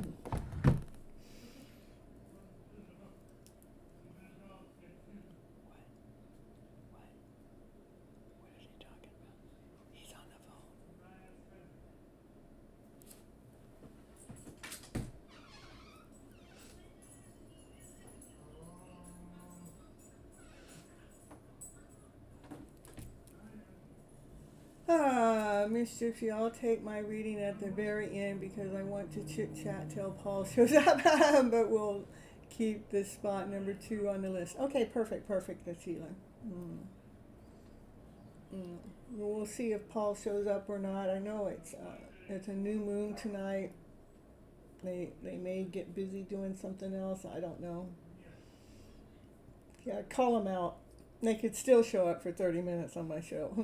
Miss Gypsy, I'll take my reading at the very end because I want to chit chat till Paul shows up. But we'll keep this spot number 2 on the list. Okay, perfect, that's Sheila. We'll see if Paul shows up or not. I know it's a new moon tonight. They may get busy doing something else. I don't know. Yeah, call them out. They could still show up for 30 minutes on my show.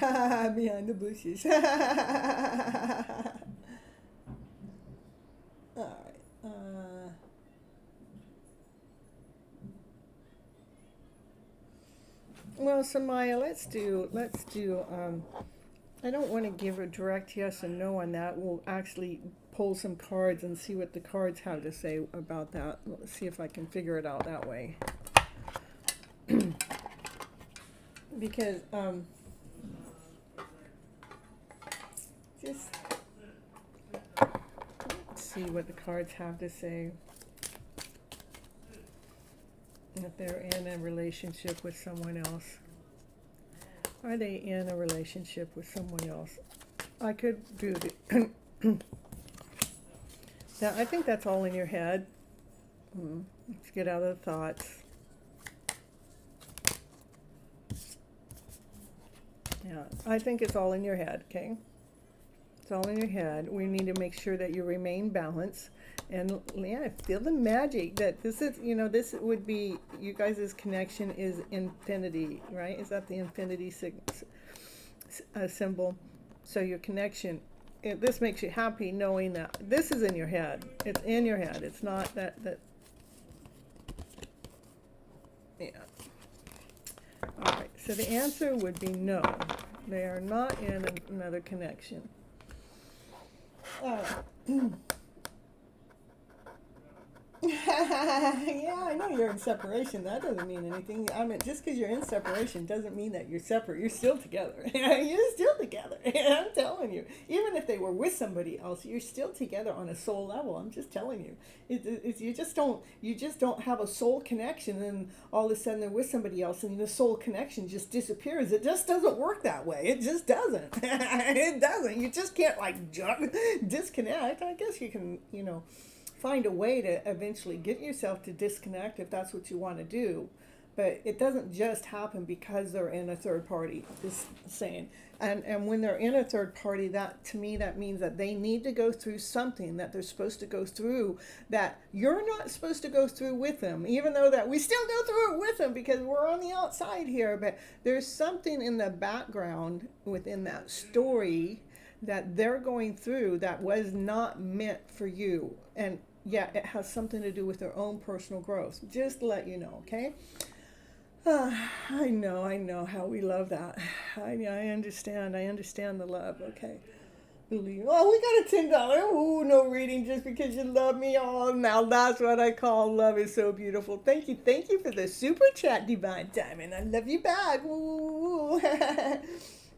Behind the bushes. All right. Well, Samaya, let's do. I don't want to give a direct yes and no on that. We'll actually pull some cards and see what the cards have to say about that. Let's see if I can figure it out that way. Because just let's see what the cards have to say. If they're in a relationship with someone else. Are they in a relationship with someone else? I could do the... Now, I think that's all in your head. Let's get out of the thoughts. Yeah, I think it's all in your head, okay? It's all in your head. We need to make sure that you remain balanced. And yeah, feel the magic that this is, this would be, you guys' connection is infinity, right? Is that the infinity symbol? So your connection, this makes you happy knowing that this is in your head. It's in your head. It's not that yeah. All right, so the answer would be no. They are not in another connection. Yeah, I know you're in separation. That doesn't mean anything. I mean, just because you're in separation doesn't mean that you're separate. You're still together. You're still together. I'm telling you. Even if they were with somebody else, you're still together on a soul level. I'm just telling you. You just don't have a soul connection, and all of a sudden they're with somebody else, and the soul connection just disappears. It just doesn't work that way. It just doesn't. It doesn't. You just can't disconnect. I guess you can, find a way to eventually get yourself to disconnect if that's what you want to do. But it doesn't just happen because they're in a third party, just saying. And when they're in a third party, that to me, that means that they need to go through something that they're supposed to go through that you're not supposed to go through with them, even though that we still go through it with them because we're on the outside here. But there's something in the background within that story that they're going through that was not meant for you. And yeah, it has something to do with their own personal growth. Just to let you know, okay? I know how we love that. I understand the love, okay? Believe. Oh, we got a $10. Ooh, no reading just because you love me. Oh, now that's what I call love is so beautiful. Thank you for the super chat, Divine Diamond. I love you back. Ooh.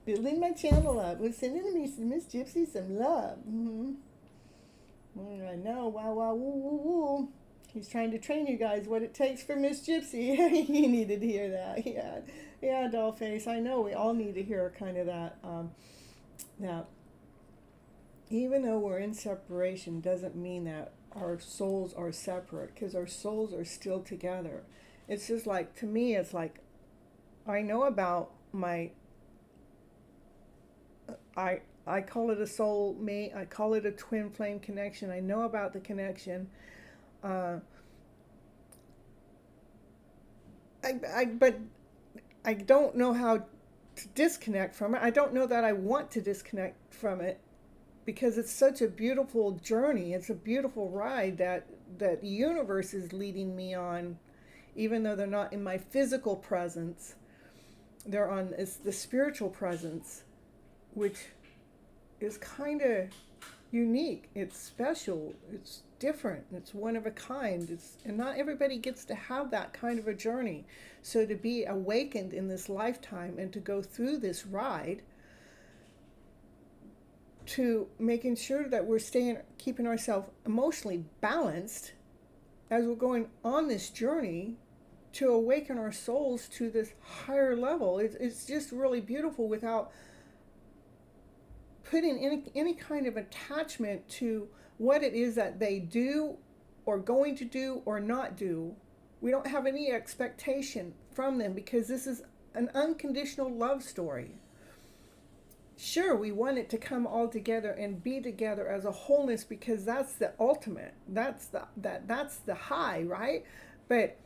Building my channel up. We're sending me Miss Gypsy some love. I know. Wow, wow, woo, woo, woo. He's trying to train you guys what it takes for Miss Gypsy. You needed to hear that. Yeah, Dollface. I know we all need to hear kind of that. That even though we're in separation, doesn't mean that our souls are separate, because our souls are still together. It's just like, to me, it's like, I know about my, I call it a soul mate. I call it a twin flame connection. I know about the connection. But I don't know how to disconnect from it. I don't know that I want to disconnect from it, because it's such a beautiful journey. It's a beautiful ride that the universe is leading me on, even though they're not in my physical presence. They're on it's the spiritual presence, which is kind of unique. It's special. It's different. It's one of a kind. And not everybody gets to have that kind of a journey. So to be awakened in this lifetime and to go through this ride, to making sure that we're keeping ourselves emotionally balanced as we're going on this journey to awaken our souls to this higher level. It's just really beautiful, without putting any kind of attachment to what it is that they do or going to do or not do. We don't have any expectation from them, because this is an unconditional love story. Sure, we want it to come all together and be together as a wholeness, because that's the ultimate. That's the high, right? But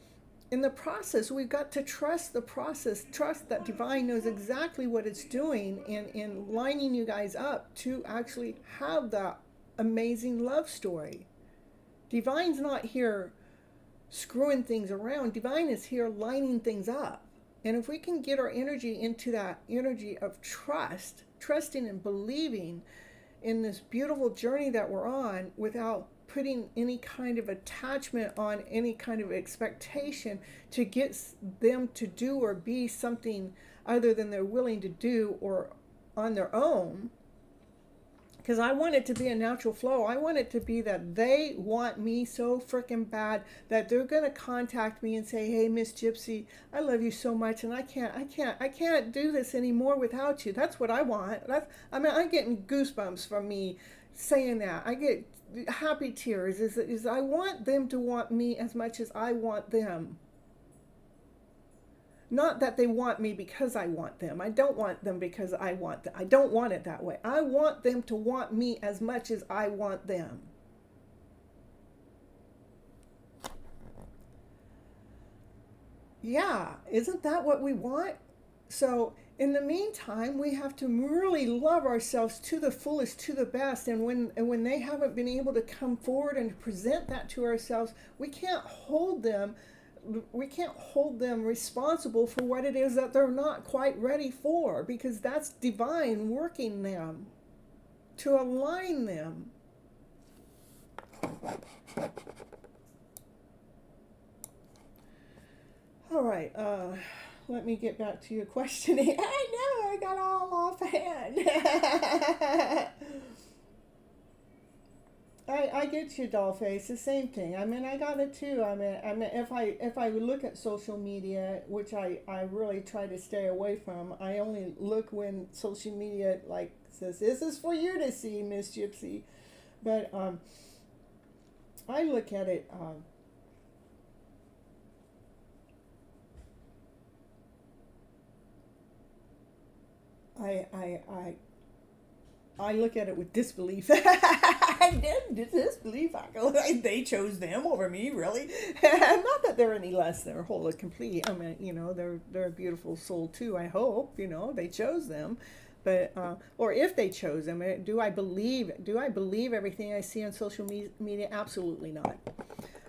in the process, we've got to trust the process, trust that Divine knows exactly what it's doing in lining you guys up to actually have that amazing love story. Divine's not here screwing things around. Divine is here lining things up. And if we can get our energy into that energy of trusting and believing in this beautiful journey that we're on, without putting any kind of attachment on any kind of expectation to get them to do or be something other than they're willing to do or on their own. Because I want it to be a natural flow. I want it to be that they want me so freaking bad that they're going to contact me and say, hey, Miss Gypsy, I love you so much, and I can't do this anymore without you. That's what I want. I'm getting goosebumps from me saying that. I get happy tears. Is I want them to want me as much as I want them. Not that they want me because I want them. I don't want them because I want them. I don't want it that way. I want them to want me as much as I want them. Yeah, isn't that what we want? So in the meantime, we have to really love ourselves to the fullest, to the best. And when they haven't been able to come forward and present that to ourselves, we can't hold them responsible for what it is that they're not quite ready for, because that's Divine working them to align them. All right, let me get back to your questioning. I know, I got all offhand. I get you, Dollface. The same thing. I mean, I got it too. I mean, if I look at social media, which I really try to stay away from. I only look when social media like says this is for you to see, Miss Gypsy. But I look at it. I look at it with disbelief. Disbelief. I go, they chose them over me, really. Not that they're any less. They're whole and complete. I mean, they're a beautiful soul too. I hope they chose them, but or if they chose them, do I believe everything I see on social media? Absolutely not.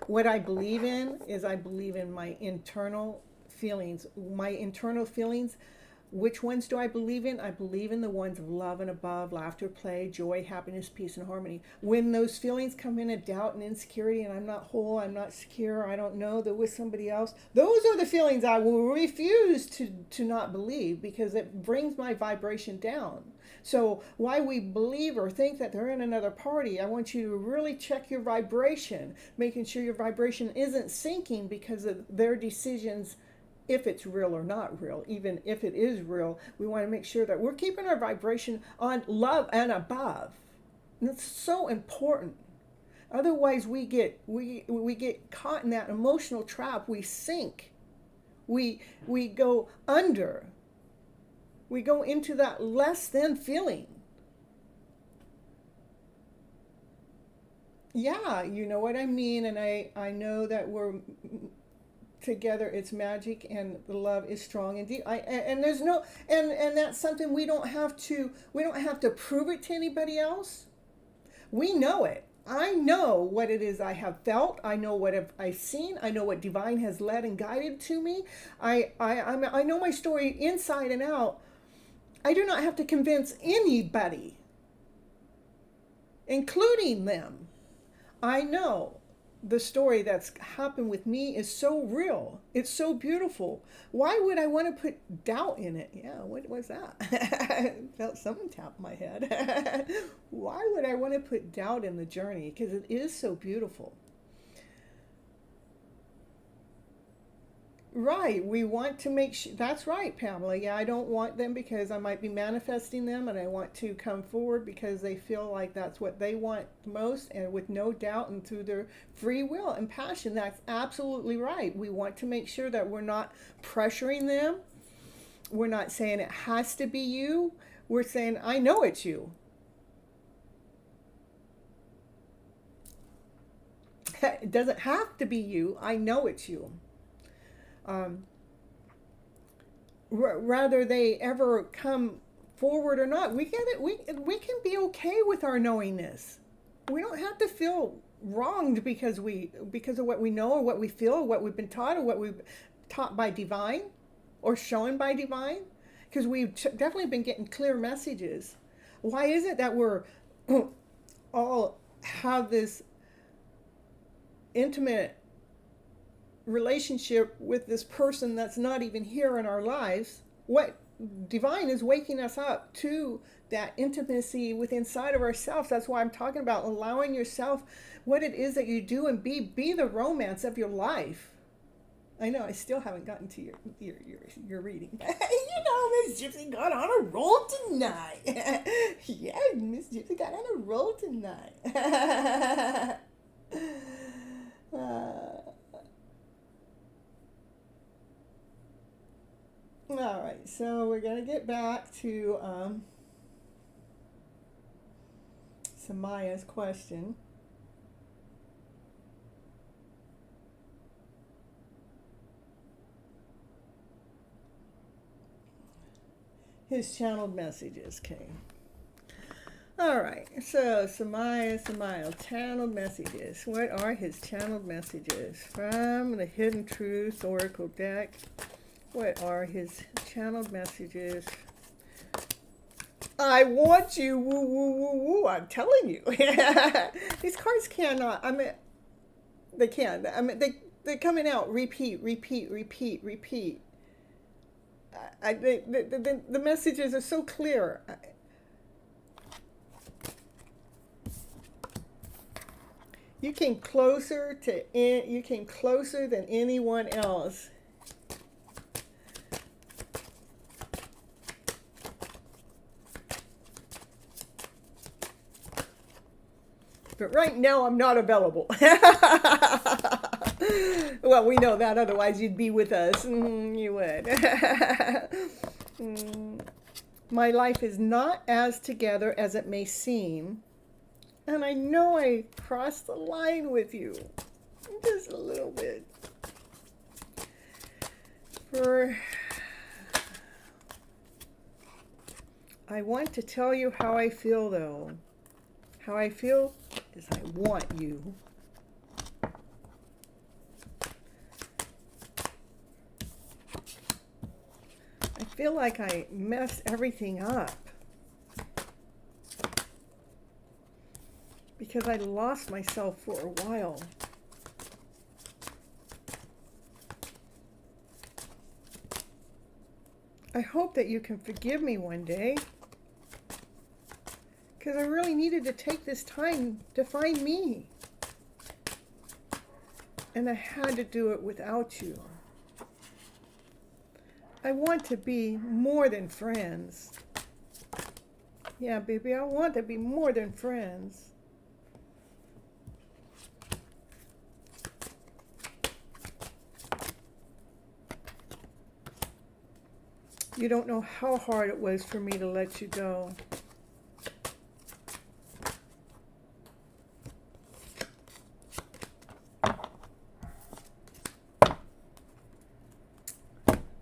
What I believe in is I believe in my internal feelings. My internal feelings Which ones do I believe in? I believe in the ones of love and above, laughter, play, joy, happiness, peace, and harmony. When those feelings come in of doubt and insecurity, and I'm not whole, I'm not secure, I don't know, they're with somebody else, those are the feelings I will refuse to not believe, because it brings my vibration down. So why we believe or think that they're in another party, I want you to really check your vibration, making sure your vibration isn't sinking because of their decisions. If it's real or not real, even if it is real, we want to make sure that we're keeping our vibration on love and above. And it's so important. Otherwise, we get caught in that emotional trap. We sink. We go under. We go into that less than feeling. Yeah, you know what I mean, and I know that we're together, it's magic, and the love is strong and deep. And there's no, and that's something we don't have to prove it to anybody else. We know it. I know what it is I have felt. I know what I've seen. I know what divine has led and guided to me. I know my story inside and out. I do not have to convince anybody, including them. I know the story that's happened with me is so real. It's so beautiful. Why would I want to put doubt in it? Yeah, what was that? I felt something tap my head. Why would I want to put doubt in the journey? Because it is so beautiful. Right, we want to make sure, that's right, Pamela. Yeah, I don't want them because I might be manifesting them, and I want to come forward because they feel like that's what they want most, and with no doubt and through their free will and passion. That's absolutely right. We want to make sure that we're not pressuring them. We're not saying it has to be you. We're saying, I know it's you. It doesn't have to be you. I know it's you. Rather they ever come forward or not, we get it. We can be okay with our knowingness. We don't have to feel wronged because of what we know or what we feel or what we've been taught or what we've taught by divine or shown by divine, because we've definitely been getting clear messages. Why is it that we're all have this intimate relationship with this person that's not even here in our lives? What divine is waking us up to that intimacy with inside of ourselves. That's why I'm talking about allowing yourself what it is that you do, and be the romance of your life. I know I still haven't gotten to your reading. You know, Miss Gypsy got on a roll tonight. Yeah, Miss Gypsy got on a roll tonight. All right, so we're going to get back to Samaya's question. His channeled messages came. All right, so Samaya, channeled messages. What are his channeled messages from the Hidden Truth Oracle deck? What are his channeled messages? I want you, woo, woo, woo, woo. I'm telling you. These cards cannot, they can. They're coming out, repeat. The messages are so clear. You came closer than anyone else. But right now, I'm not available. Well, we know that. Otherwise, you'd be with us. You would. My life is not as together as it may seem. And I know I crossed the line with you. Just a little bit. I want to tell you how I feel, though. How I feel is I want you. I feel like I messed everything up because I lost myself for a while. I hope that you can forgive me one day, because I really needed to take this time to find me. And I had to do it without you. I want to be more than friends. Yeah, baby, I want to be more than friends. You don't know how hard it was for me to let you go.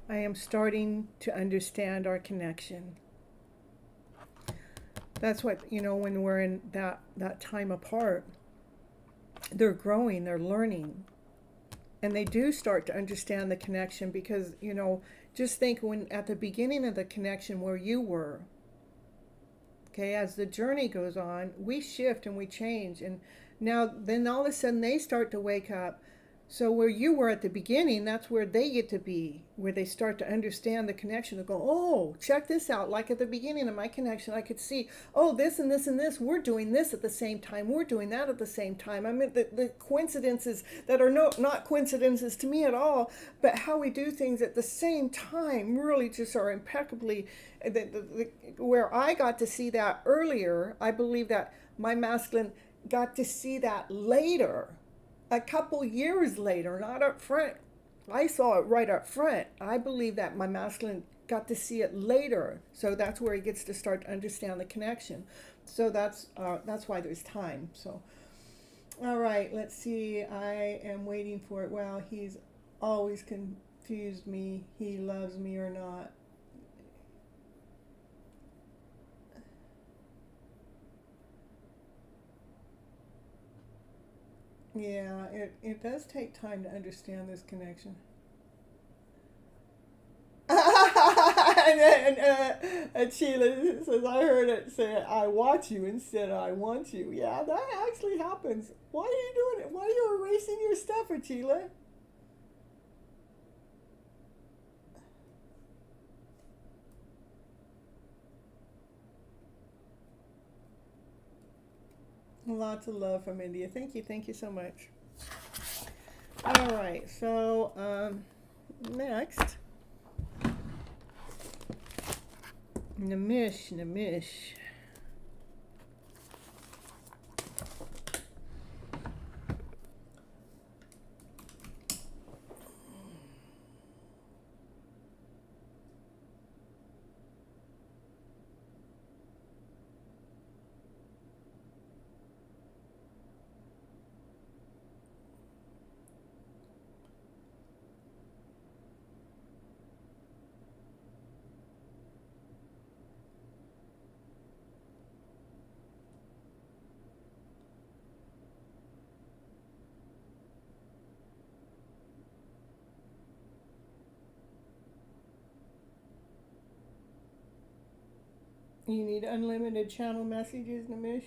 I am starting to understand our connection. That's what, when we're in that time apart, they're growing, they're learning. And they do start to understand the connection because, just think when at the beginning of the connection where you were, okay, as the journey goes on, we shift and we change. And now, then all of a sudden they start to wake up. So where you were at the beginning, that's where they get to be, where they start to understand the connection. They go, oh, check this out. Like at the beginning of my connection, I could see, oh, this and this and this. We're doing this at the same time. We're doing that at the same time. I mean, the coincidences that are not coincidences to me at all, but how we do things at the same time really just are impeccably, where I got to see that earlier. I believe that my masculine got to see that later. A couple years later, not up front. I saw it right up front. I believe that my masculine got to see it later. So that's where he gets to start to understand the connection. So that's why there's time. So, all right, let's see. I am waiting for it. Well, he's always confused me. He loves me or not. Yeah, it does take time to understand this connection. And Sheila says, I heard it say, I want you instead of I want you. Yeah, that actually happens. Why are you doing it? Why are you erasing your stuff, Sheila? Lots of love from India. Thank you so much. All right, so next, Namish. You need unlimited channel messages, Namish?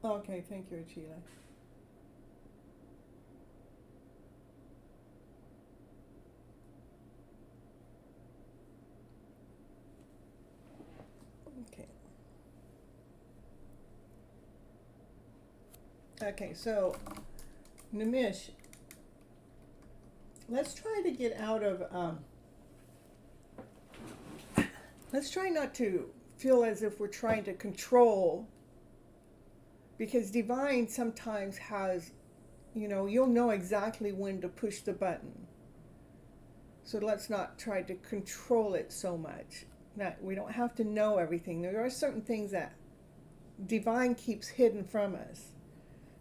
Okay, thank you, Sheila. Okay. Okay, so Namish, let's try to get out of, let's try not to feel as if we're trying to control, because divine sometimes has, you'll know exactly when to push the button. So let's not try to control it so much. That we don't have to know everything. There are certain things that divine keeps hidden from us.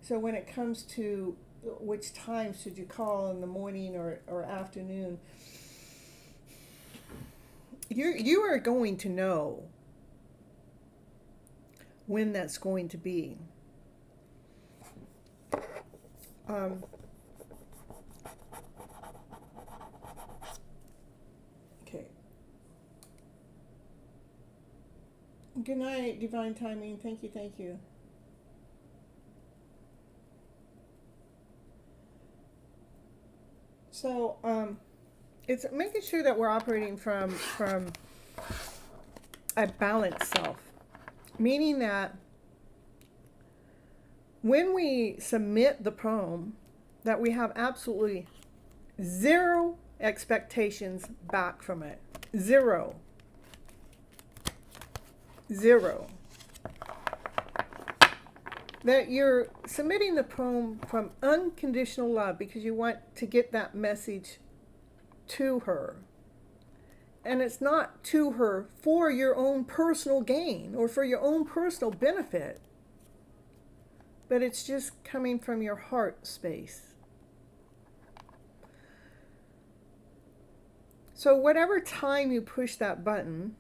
So when it comes to which time should you call, in the morning or afternoon, you are going to know when that's going to be. Okay. Good night, divine timing. Thank you, thank you. So, it's making sure that we're operating from a balanced self, meaning that when we submit the poem, that we have absolutely zero expectations back from it. Zero. That you're submitting the poem from unconditional love because you want to get that message to her. And it's not to her for your own personal gain or for your own personal benefit, but it's just coming from your heart space. So whatever time you push that button,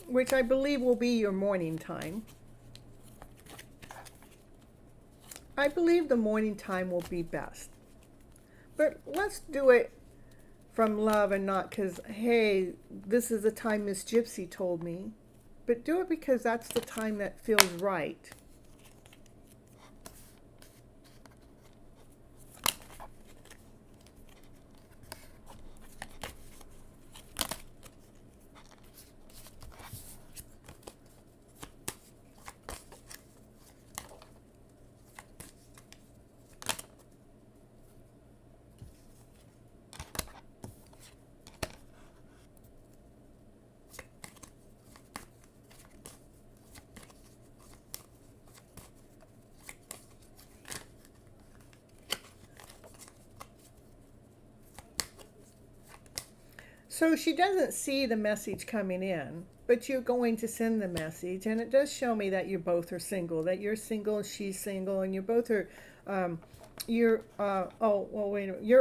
which I believe will be your morning time, I believe the morning time will be best. But let's do it from love and not because, hey, this is the time Miss Gypsy told me. But do it because that's the time that feels right. So she doesn't see the message coming in, but you're going to send the message. And it does show me that you both are single, that you're single, she's single, and you both are, you're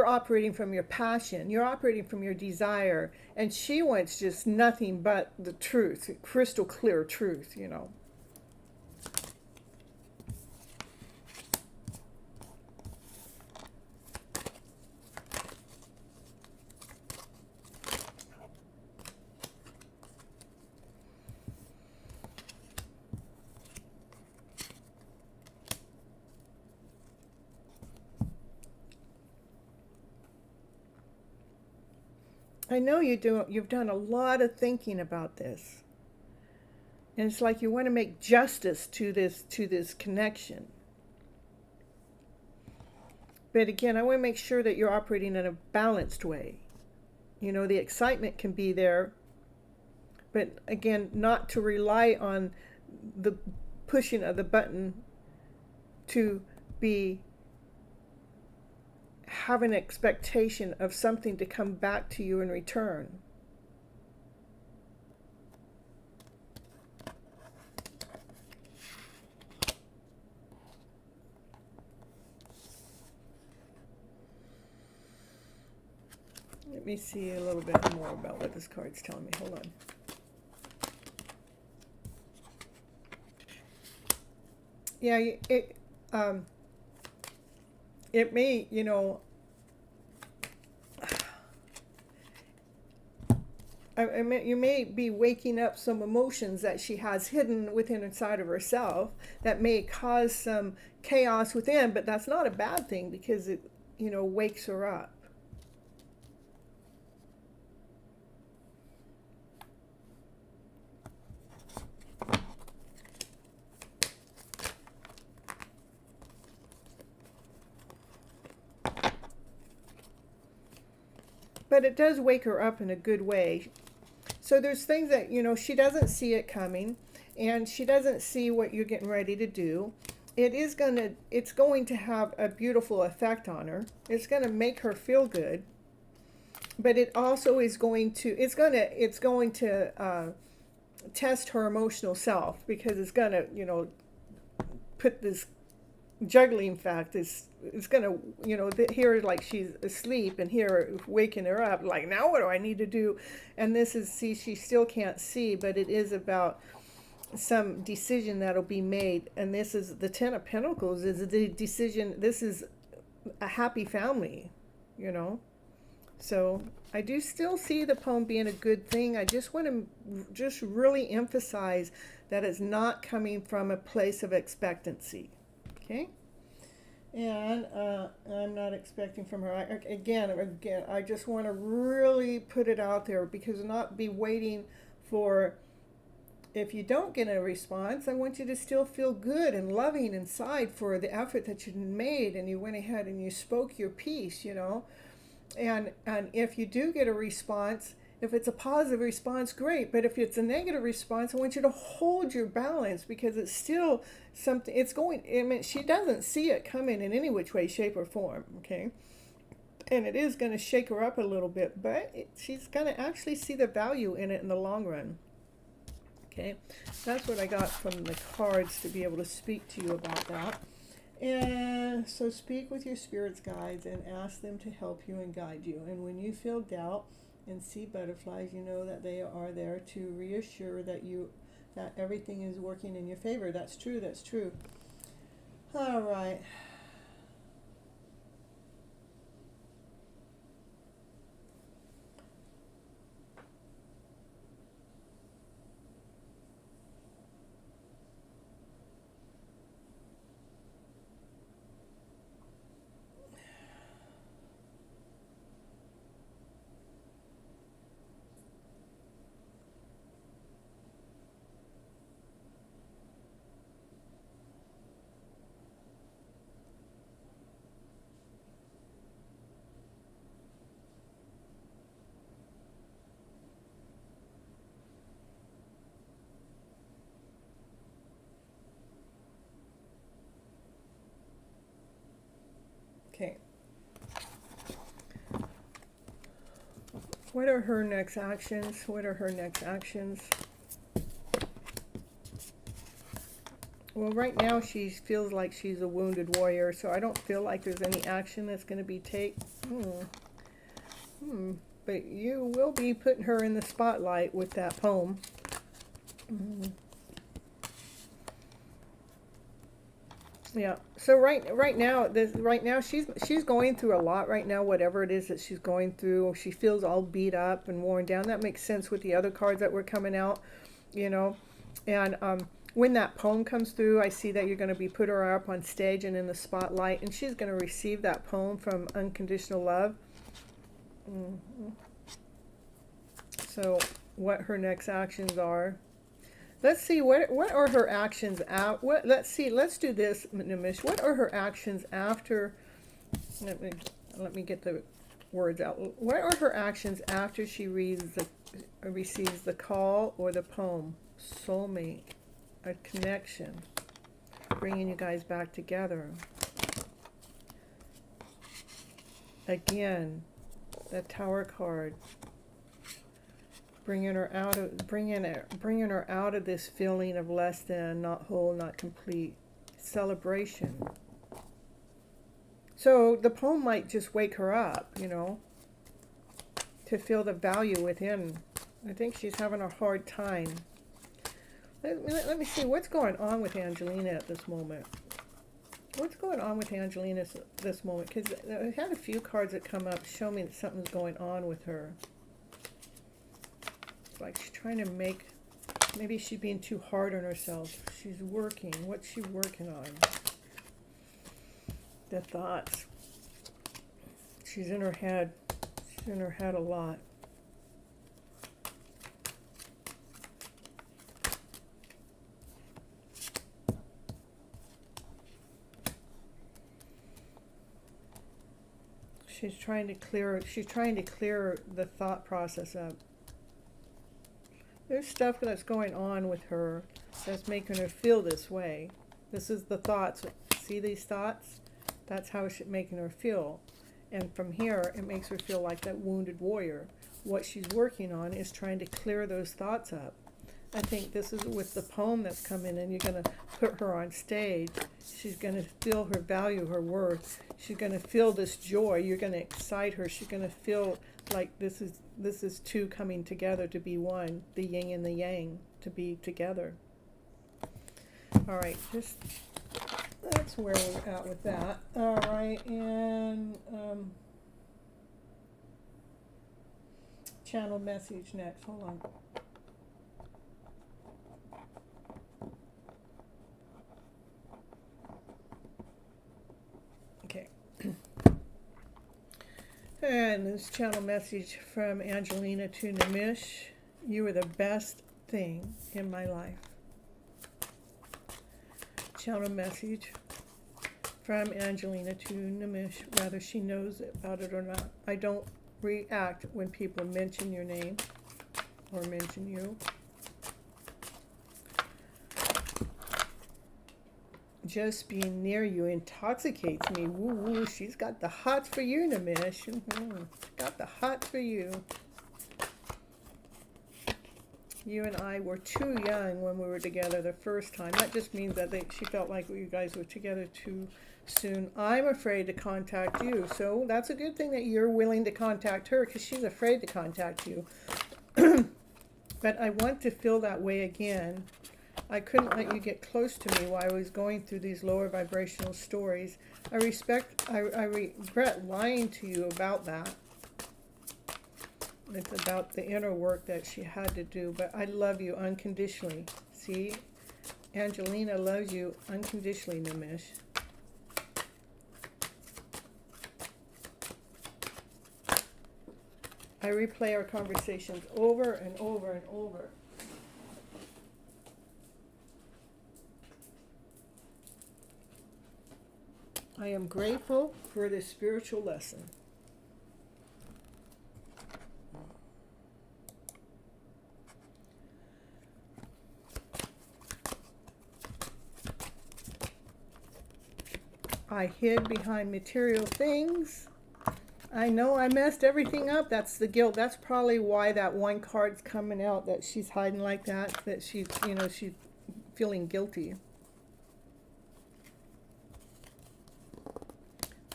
operating from your passion. You're operating from your desire. And she wants just nothing but the truth, crystal clear truth, you know. I know you've done a lot of thinking about this. And it's like you want to make justice to this connection. But again, I want to make sure that you're operating in a balanced way. You know, the excitement can be there, but again, not to rely on the pushing of the button to have an expectation of something to come back to you in return. Let me see a little bit more about what this card's telling me. Hold on. Yeah, it may, you know, you may be waking up some emotions that she has hidden within inside of herself that may cause some chaos within, but that's not a bad thing because it, you know, wakes her up. But it does wake her up in a good way. So there's things that, you know, she doesn't see it coming, and she doesn't see what you're getting ready to do. it's going to have a beautiful effect on her. It's going to make her feel good, but it also is going to, test her emotional self, because it's going to, put this juggling fact is, it's going to, here like she's asleep, and here waking her up, like, now what do I need to do? And this is, see, she still can't see, but it is about some decision that'll be made. And this is the Ten of Pentacles, is the decision. This is a happy family, so I do still see the poem being a good thing. I just want to just really emphasize that it's not coming from a place of expectancy. Okay. And I'm not expecting from her. Again, I just want to really put it out there, because not be waiting for, if you don't get a response, I want you to still feel good and loving inside for the effort that you made, and you went ahead and you spoke your piece, And if you do get a response, if it's a positive response, great. But if it's a negative response, I want you to hold your balance, because it's still something, she doesn't see it coming in any which way, shape, or form, okay? And it is going to shake her up a little bit, but she's going to actually see the value in it in the long run. Okay, that's what I got from the cards to be able to speak to you about that. And so speak with your spirits guides and ask them to help you and guide you. And when you feel doubt and see butterflies, you know that they are there to reassure that everything is working in your favor. That's true, that's true. All right. Okay. What are her next actions? What are her next actions? Well, right now she feels like she's a wounded warrior, so I don't feel like there's any action that's going to be taken. But you will be putting her in the spotlight with that poem. Yeah. So right now she's going through a lot right now. Whatever it is that she's going through, she feels all beat up and worn down. That makes sense with the other cards that were coming out, And when that poem comes through, I see that you're going to be put her up on stage and in the spotlight, and she's going to receive that poem from Unconditional Love. So what her next actions are. Let's see, what are her actions out? Let's see, let's do this, Nimish. What are her actions after? Let me get the words out. What are her actions after she receives the call or the poem? Soulmate, a connection, bringing you guys back together. Again, the Tower card. Bringing her out of this feeling of less than, not whole, not complete. Celebration. So the poem might just wake her up, to feel the value within. I think she's having a hard time. Let me see what's going on with Angelina at this moment. What's going on with Angelina at this moment? Because I had a few cards that come up show me that something's going on with her. Like she's trying to maybe she's being too hard on herself. She's working. What's she working on? The thoughts. She's in her head. She's in her head a lot. She's trying to clear the thought process up. There's stuff that's going on with her that's making her feel this way. This is the thoughts. See these thoughts? That's how it's making her feel. And from here, it makes her feel like that wounded warrior. What she's working on is trying to clear those thoughts up. I think this is with the poem that's coming in. You're going to put her on stage. She's going to feel her value, her worth. She's going to feel this joy. You're going to excite her. She's going to feel like this is two coming together to be one, the yin and the yang, to be together. All right, that's where we're at with that. All right, and channel message next. Hold on. Okay. And this channel message from Angelina to Nimish. You are the best thing in my life. Channel message from Angelina to Nimish, whether she knows about it or not. I don't react when people mention your name or mention you. Just being near you intoxicates me. Woo woo, she's got the hots for you, Nimish. Got the hots for you. You and I were too young when we were together the first time. That just means that she felt like you guys were together too soon. I'm afraid to contact you. So that's a good thing that you're willing to contact her, because she's afraid to contact you. But I want to feel that way again. I couldn't let you get close to me while I was going through these lower vibrational stories. I regret lying to you about that. It's about the inner work that she had to do, but I love you unconditionally. See? Angelina loves you unconditionally, Nimish. I replay our conversations over and over and over. I am grateful for this spiritual lesson. I hid behind material things. I know I messed everything up. That's the guilt. That's probably why that one card's coming out, that she's hiding like that, that she's feeling guilty.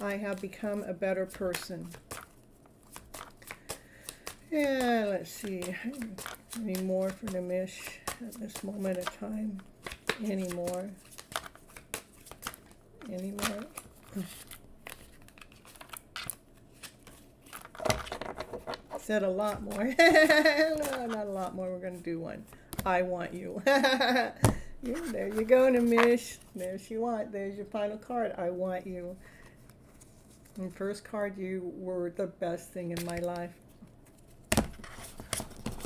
I have become a better person. Yeah, let's see. Any more for Nimish at this moment of time? Any more? Any more? Said a lot more. No, not a lot more. We're going to do one. I want you. Yeah, there you go, Nimish. There's you want. There's your final card. I want you. And first card, you were the best thing in my life.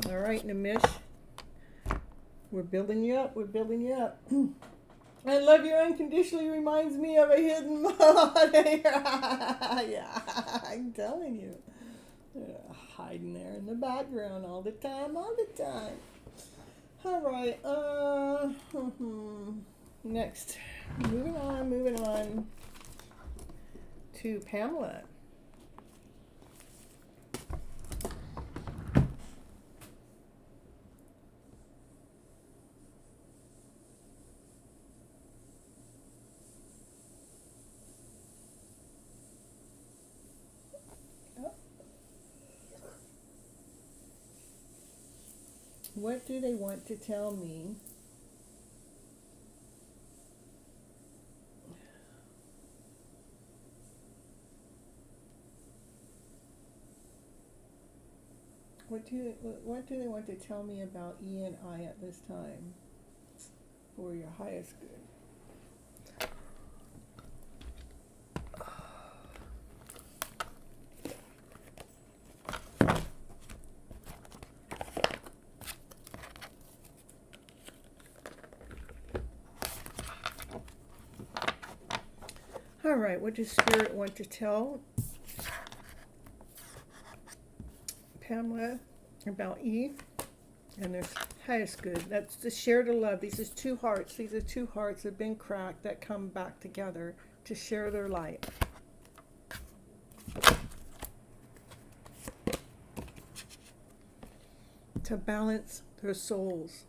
All right, Nimish. We're building you up. We're building you up. I love you unconditionally reminds me of a hidden mother. Yeah, I'm telling you. Hiding there in the background all the time, all the time. All right. Next. Moving on to Pamela. What do they want to tell me? What do they want to tell me about E and I at this time for your highest good? All right, what does Spirit want to tell Pamela about E and this That's good. That's the share the love. These are two hearts. These are two hearts that have been cracked that come back together to share their light. To balance their souls.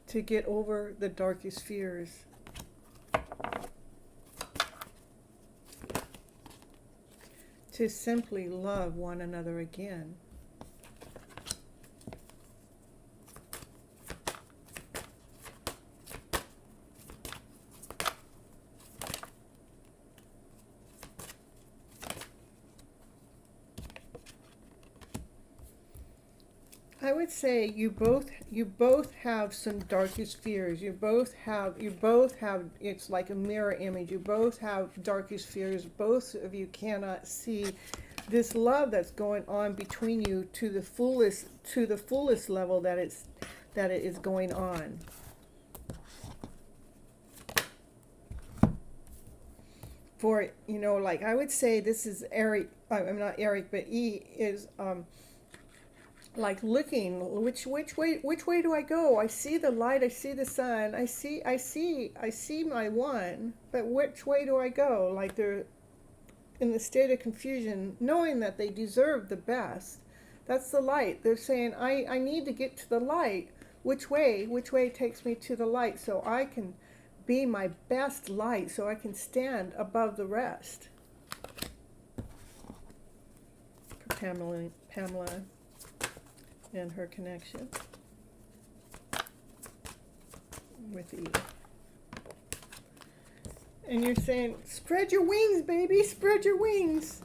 To get over the darkest fears. To simply love one another again. I would say you both have some darkest fears. You both have, it's like a mirror image. You both have darkest fears. Both of you cannot see this love that's going on between you to the fullest level that it is going on. For, you know, like I would say this is Eric, I'm not Eric, but E is like looking, which way do I go? I see the light, I see the sun, I see my one, but which way do I go? Like they're in the state of confusion, knowing that they deserve the best. That's the light. They're saying, I need to get to the light. Which way takes me to the light so I can be my best light, so I can stand above the rest. For Pamela and her connection with Eve. And you're saying, spread your wings, baby, spread your wings.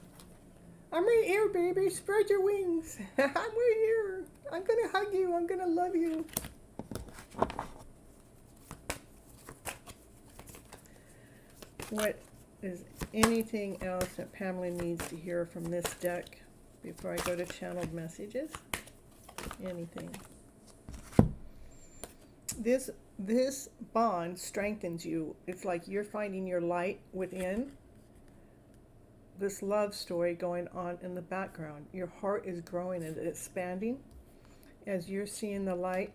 I'm right here, baby, spread your wings. I'm right here. I'm gonna hug you, I'm gonna love you. What is anything else that Pamela needs to hear from this deck before I go to channeled messages? Anything. This bond strengthens you. It's like you're finding your light within. This love story going on in the background. Your heart is growing and expanding as you're seeing the light.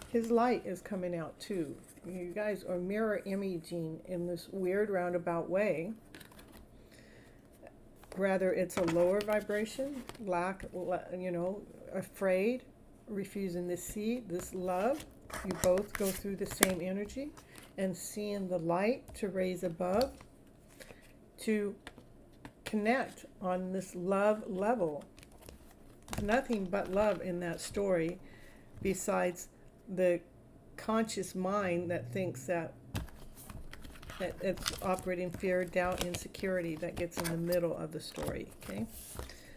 His light is coming out too. You guys are mirror imaging in this weird roundabout way. Rather it's a lower vibration, afraid, refusing to see this love. You both go through the same energy and seeing the light to raise above, to connect on this love level. Nothing but love in that story besides the conscious mind that thinks that it's operating fear, doubt, insecurity that gets in the middle of the story. Okay,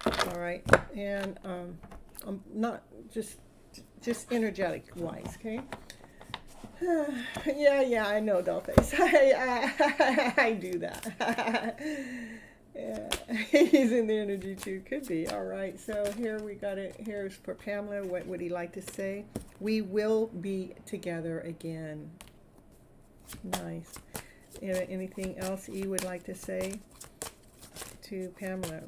all right, and I'm not just energetic wise. Okay. Yeah, I know, Dollface. I do that. Yeah, he's in the energy too. Could be. All right. So here we got it. Here's for Pamela. What would he like to say? We will be together again. Nice. Anything else E would like to say to Pamela?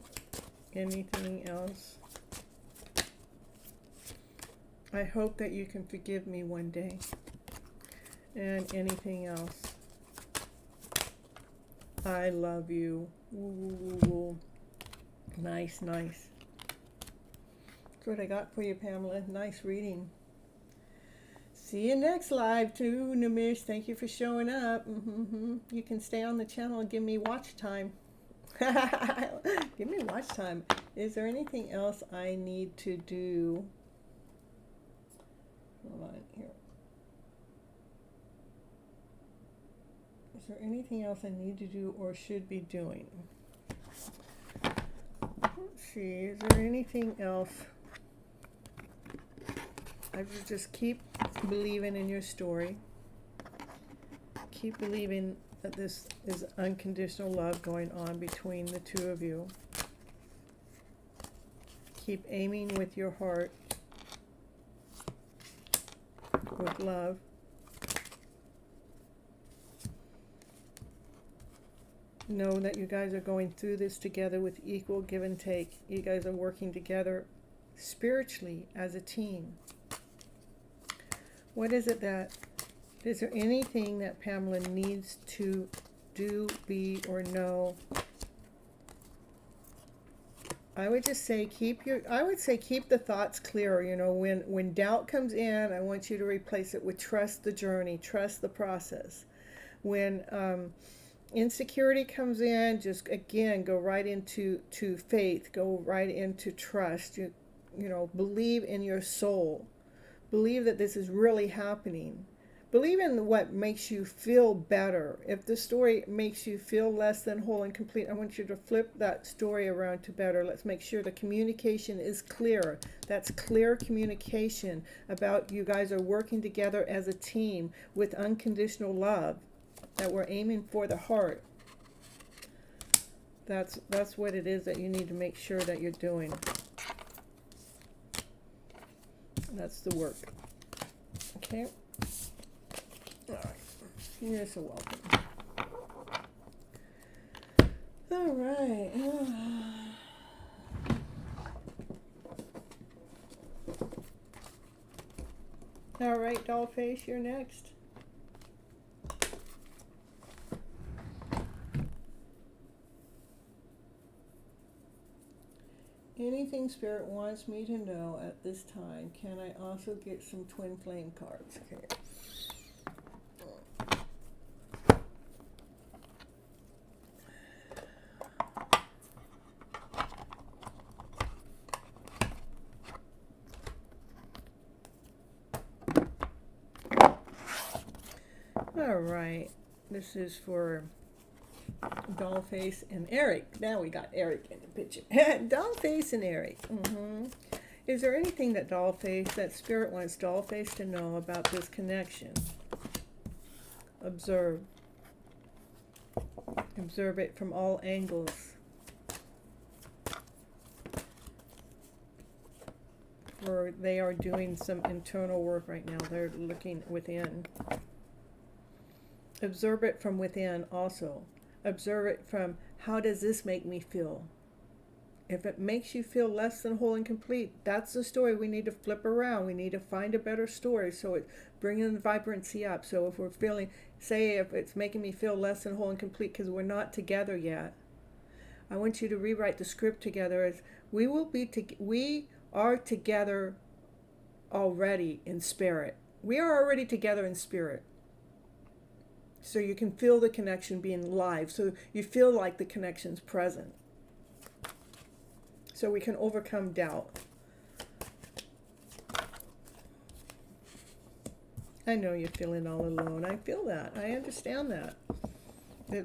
Anything else? I hope that you can forgive me one day. And anything else? I love you. Ooh. Nice. That's what I got for you, Pamela. Nice reading. See you next live too, Namish. Thank you for showing up. You can stay on the channel and give me watch time. Give me watch time. Is there anything else I need to do? Hold on here. Is there anything else I need to do or should be doing? Let's see. Is there anything else? I would just keep believing in your story. Keep believing that this is unconditional love going on between the two of you. Keep aiming with your heart with love. Know that you guys are going through this together with equal give and take. You guys are working together spiritually as a team. What is it that, is there anything that Pamela needs to do, be, or know? I would just say keep the thoughts clear. You know, when doubt comes in, I want you to replace it with trust the journey, trust the process. When insecurity comes in, just again go right into faith, go right into trust. You know, believe in your soul. Believe that this is really happening. Believe in what makes you feel better. If the story makes you feel less than whole and complete, I want you to flip that story around to better. Let's make sure the communication is clear. That's clear communication about you guys are working together as a team with unconditional love, that we're aiming for the heart. That's what it is that you need to make sure that you're doing. That's the work. Okay? All right. You're so welcome. All right. All right, Dollface, you're next. Anything Spirit wants me to know at this time. Can I also get some twin flame cards? Okay. All right. This is for Dollface and Eric. Now we got Eric in the picture. Dollface and Eric. Is there anything that that Spirit wants Dollface to know about this connection? Observe. Observe it from all angles. For they are doing some internal work right now. They're looking within. Observe it from within also. Observe it from, how does this make me feel? If it makes you feel less than whole and complete, that's the story we need to flip around. We need to find a better story, so it's bringing the vibrancy up. So if we're feeling, say if it's making me feel less than whole and complete because we're not together yet, I want you to rewrite the script together as, we are together already in spirit. We are already together in spirit. So you can feel the connection being live. So you feel like the connection's present. So we can overcome doubt. I know you're feeling all alone. I feel that. I understand that.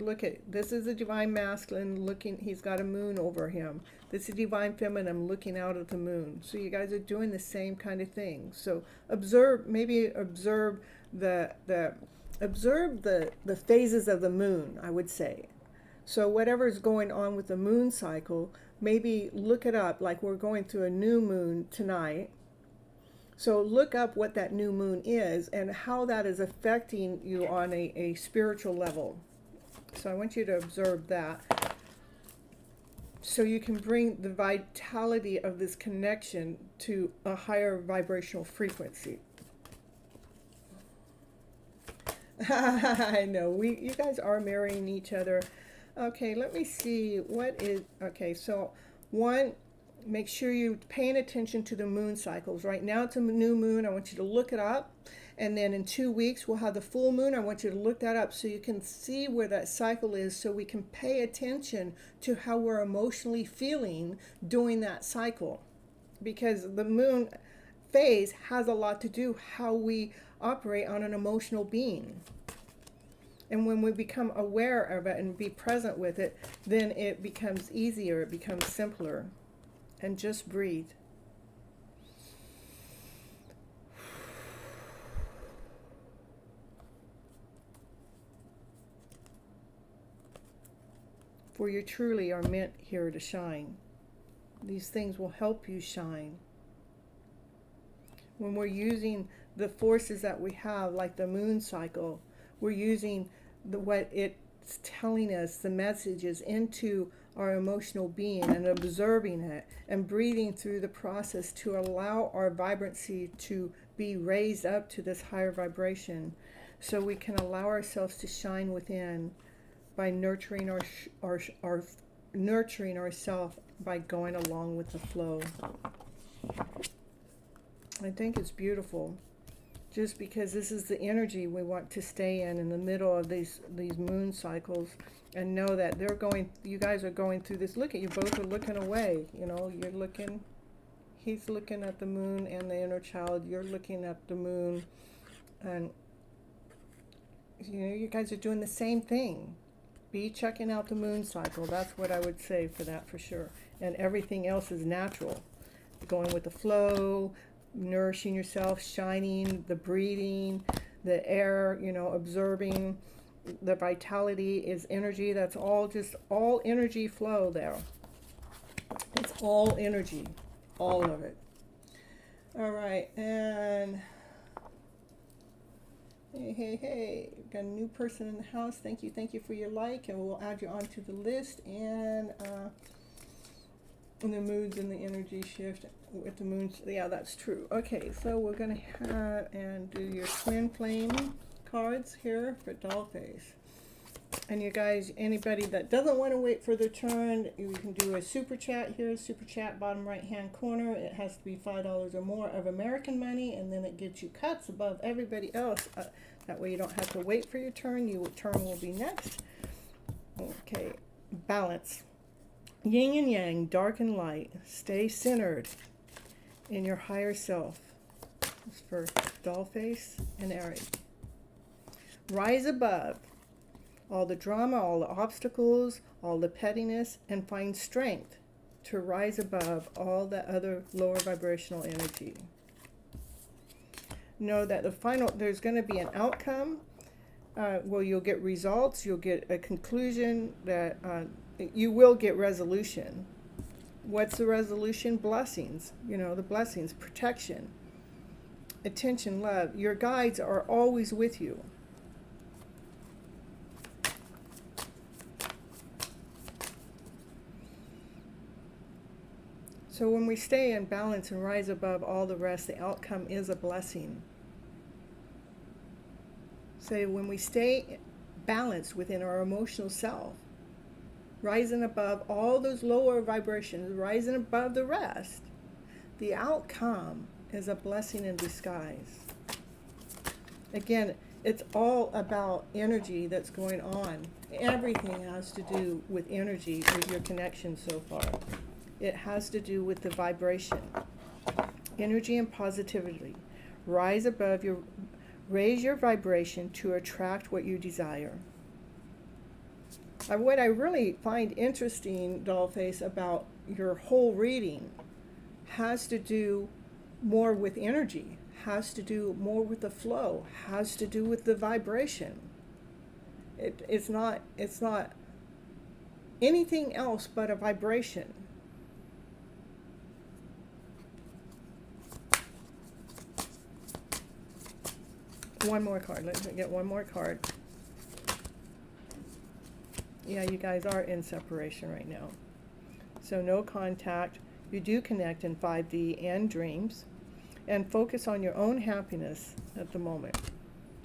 Look at, this is a divine masculine looking, he's got a moon over him. This is divine feminine looking out at the moon. So you guys are doing the same kind of thing. So observe the phases of the moon, I would say. So whatever's going on with the moon cycle, maybe look it up, like we're going through a new moon tonight. So look up what that new moon is and how that is affecting you on a spiritual level. So I want you to observe that. So you can bring the vitality of this connection to a higher vibrational frequency. I know, you guys are marrying each other. Okay, let me see, okay, so one, make sure you're paying attention to the moon cycles. Right now it's a new moon, I want you to look it up. And then in 2 weeks we'll have the full moon. I want you to look that up so you can see where that cycle is, so we can pay attention to how we're emotionally feeling during that cycle. Because the moon phase has a lot to do how we operate on an emotional being. And when we become aware of it and be present with it, then it becomes easier, it becomes simpler. And just breathe. For you truly are meant here to shine. These things will help you shine. When we're using the forces that we have, like the moon cycle, we're using what it telling us the messages into our emotional being, and observing it and breathing through the process to allow our vibrancy to be raised up to this higher vibration, so we can allow ourselves to shine within by nurturing our nurturing ourselves by going along with the flow. I think it's beautiful, just because this is the energy we want to stay in the middle of these moon cycles, and know that you guys are going through this. Look at you, both are looking away. You know, you're looking, he's looking at the moon and the inner child, you're looking at the moon, and you know, you guys are doing the same thing. Be checking out the moon cycle. That's what I would say for that, for sure. And everything else is natural. Going with the flow, nourishing yourself, shining, the breathing, the air, you know, observing. The vitality is energy. That's all just all energy flow there. It's all energy, all of it. All right, and hey, got a new person in the house. Thank you for your like, and we'll add you onto the list. And the moods and the energy shift with the moons. Yeah, that's true. Okay, so we're gonna have and do your twin flame cards here for Dollface. And you guys, anybody that doesn't want to wait for the turn, you can do a super chat here. Super chat, bottom right hand corner. It has to be $5 or more of American money, and then it gets you cuts above everybody else. That way you don't have to wait for your turn. Your turn will be next. Okay, balance. Yin and yang, dark and light. Stay centered in your higher self. That's for Dollface and Eric. Rise above all the drama, all the obstacles, all the pettiness, and find strength to rise above all the other lower vibrational energy. Know that there's going to be an outcome. Well, you'll get results, you'll get a conclusion, that you will get resolution. What's the resolution? Blessings. You know, the blessings, protection, attention, love. Your guides are always with you. So when we stay in balance and rise above all the rest, the outcome is a blessing. So when we stay balanced within our emotional self, rising above all those lower vibrations, rising above the rest, the outcome is a blessing in disguise. Again, it's all about energy that's going on. Everything has to do with energy, with your connection so far. It has to do with the vibration, energy and positivity. Raise your vibration to attract what you desire. What I really find interesting, Dollface, about your whole reading has to do more with energy, has to do more with the flow, has to do with the vibration. It's not anything else but a vibration. One more card. Let's get one more card. Yeah, you guys are in separation right now. So no contact. You do connect in 5D and dreams. And focus on your own happiness at the moment.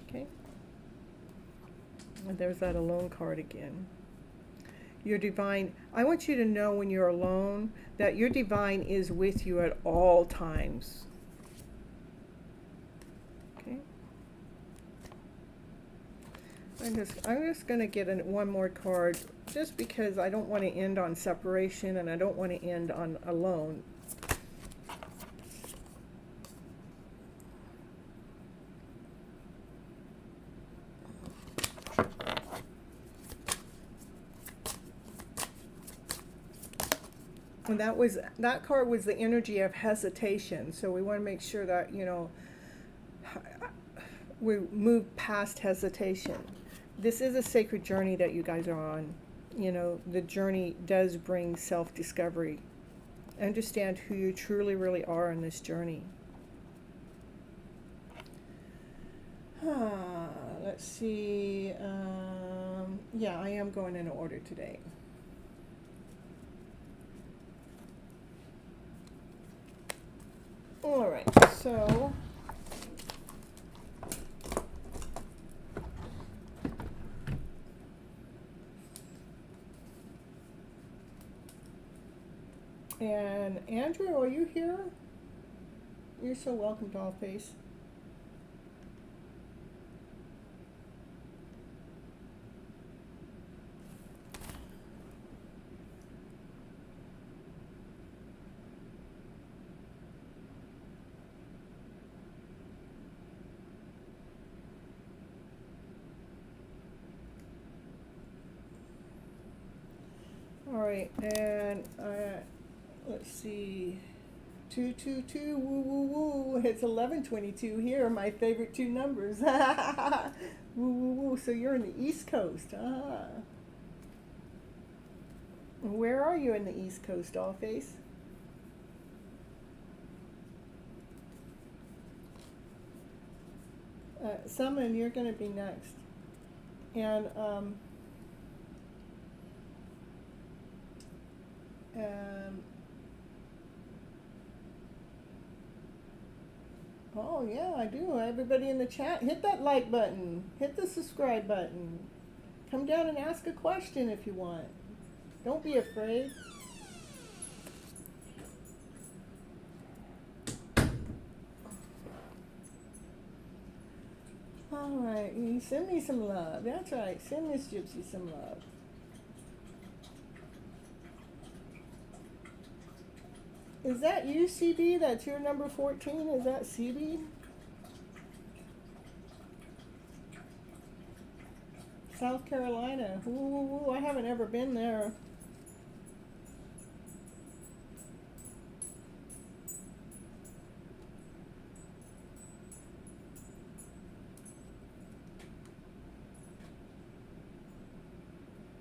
Okay? And there's that alone card again. Your divine, I want you to know when you're alone that your divine is with you at all times. I'm just going to get one more card, just because I don't want to end on separation and I don't want to end on alone. And that card was the energy of hesitation. So we want to make sure that, you know, we move past hesitation. This is a sacred journey that you guys are on. You know, the journey does bring self-discovery. Understand who you truly, really are in this journey. Let's see. Yeah, I am going in order today. All right, so and Andrew, are you here? You're so welcome, Dollface. All right, and let's see, 222, woo woo woo. It's 11:22 here. My favorite two numbers. Woo woo woo. So you're in the East Coast. Where are you in the East Coast, Dollface? Summon, you're going to be next. And oh yeah, I do. Everybody in the chat, hit that like button. Hit the subscribe button. Come down and ask a question if you want. Don't be afraid. All right, you send me some love. That's right. Send Miss Gypsy some love. Is that you, CB? That's your number 14? Is that CB? South Carolina. Ooh, I haven't ever been there.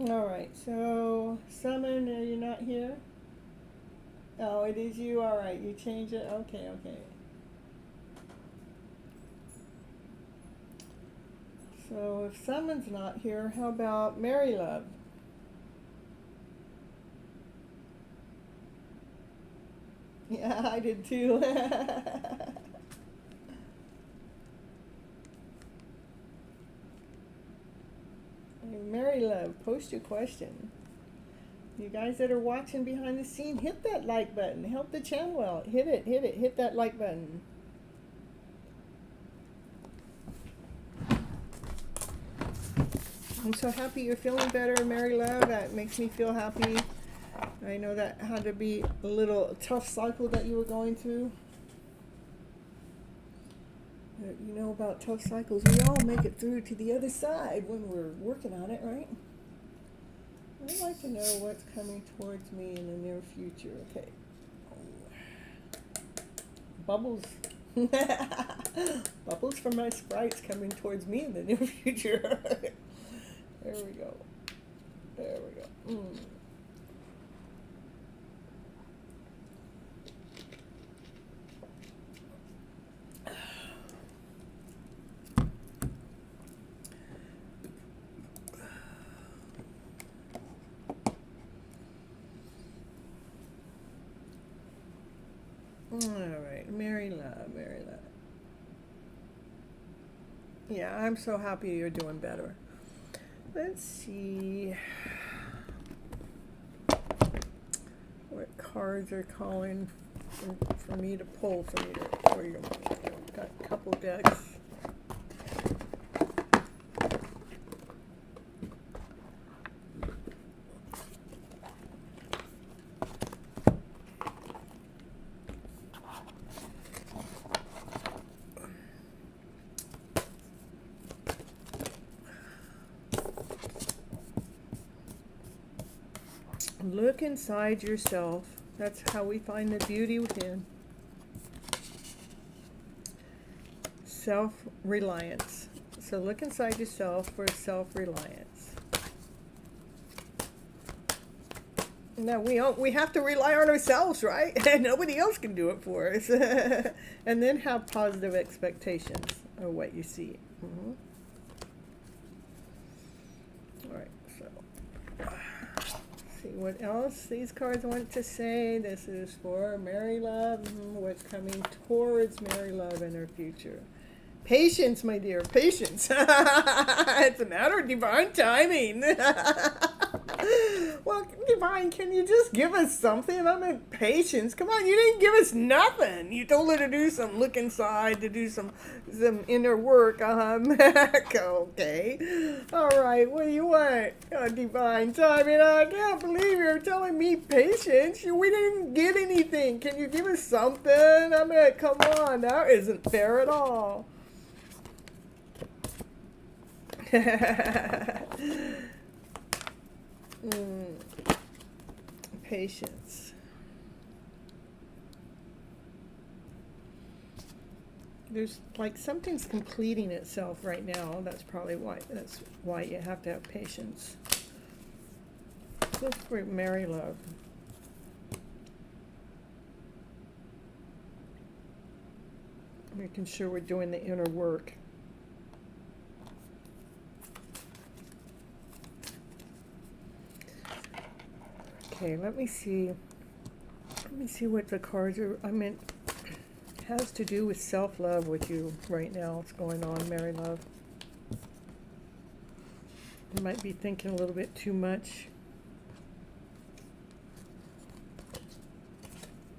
All right, so Summon, you're not here? Oh, it is you. All right, you change it. Okay, okay. So if Summon's not here, how about Mary Love? Yeah, I did too. Mary Love, post your question. You guys that are watching behind the scene, hit that like button. Help the channel out. Hit it, hit that like button. I'm so happy you're feeling better, Mary Love. That makes me feel happy. I know that had to be a little tough cycle that you were going through. You know about tough cycles. We all make it through to the other side when we're working on it, right? I'd like to know what's coming towards me in the near future. Okay. Bubbles. Bubbles from my sprites coming towards me in the near future. There we go. There we go. All right, Mary Love, Mary Love. Yeah, I'm so happy you're doing better. Let's see what cards are calling for me to pull for you. Got a couple decks. Look inside yourself. That's how we find the beauty within. Self-reliance. So look inside yourself for self-reliance. Now we have to rely on ourselves, right? Nobody else can do it for us. And then have positive expectations of what you see. All right. see what else these cards want to say. This is for Mary Love. What's coming towards Mary Love in her future? Patience, my dear, patience. It's a matter of divine timing. Well, divine, can you just give us something? I mean, patience. Come on, you didn't give us nothing. You told her to do some look inside, to do some inner work. Okay. All right, what do you want? Divine timing. I can't believe you're telling me patience. We didn't get anything. Can you give us something? I mean, come on. That isn't fair at all. Patience. There's like something's completing itself right now. That's probably why. That's why you have to have patience. Look for Mary Love. Making sure we're doing the inner work. Okay, let me see what the cards are. I mean, it has to do with self-love with you right now. What's going on, Mary Love? You might be thinking a little bit too much.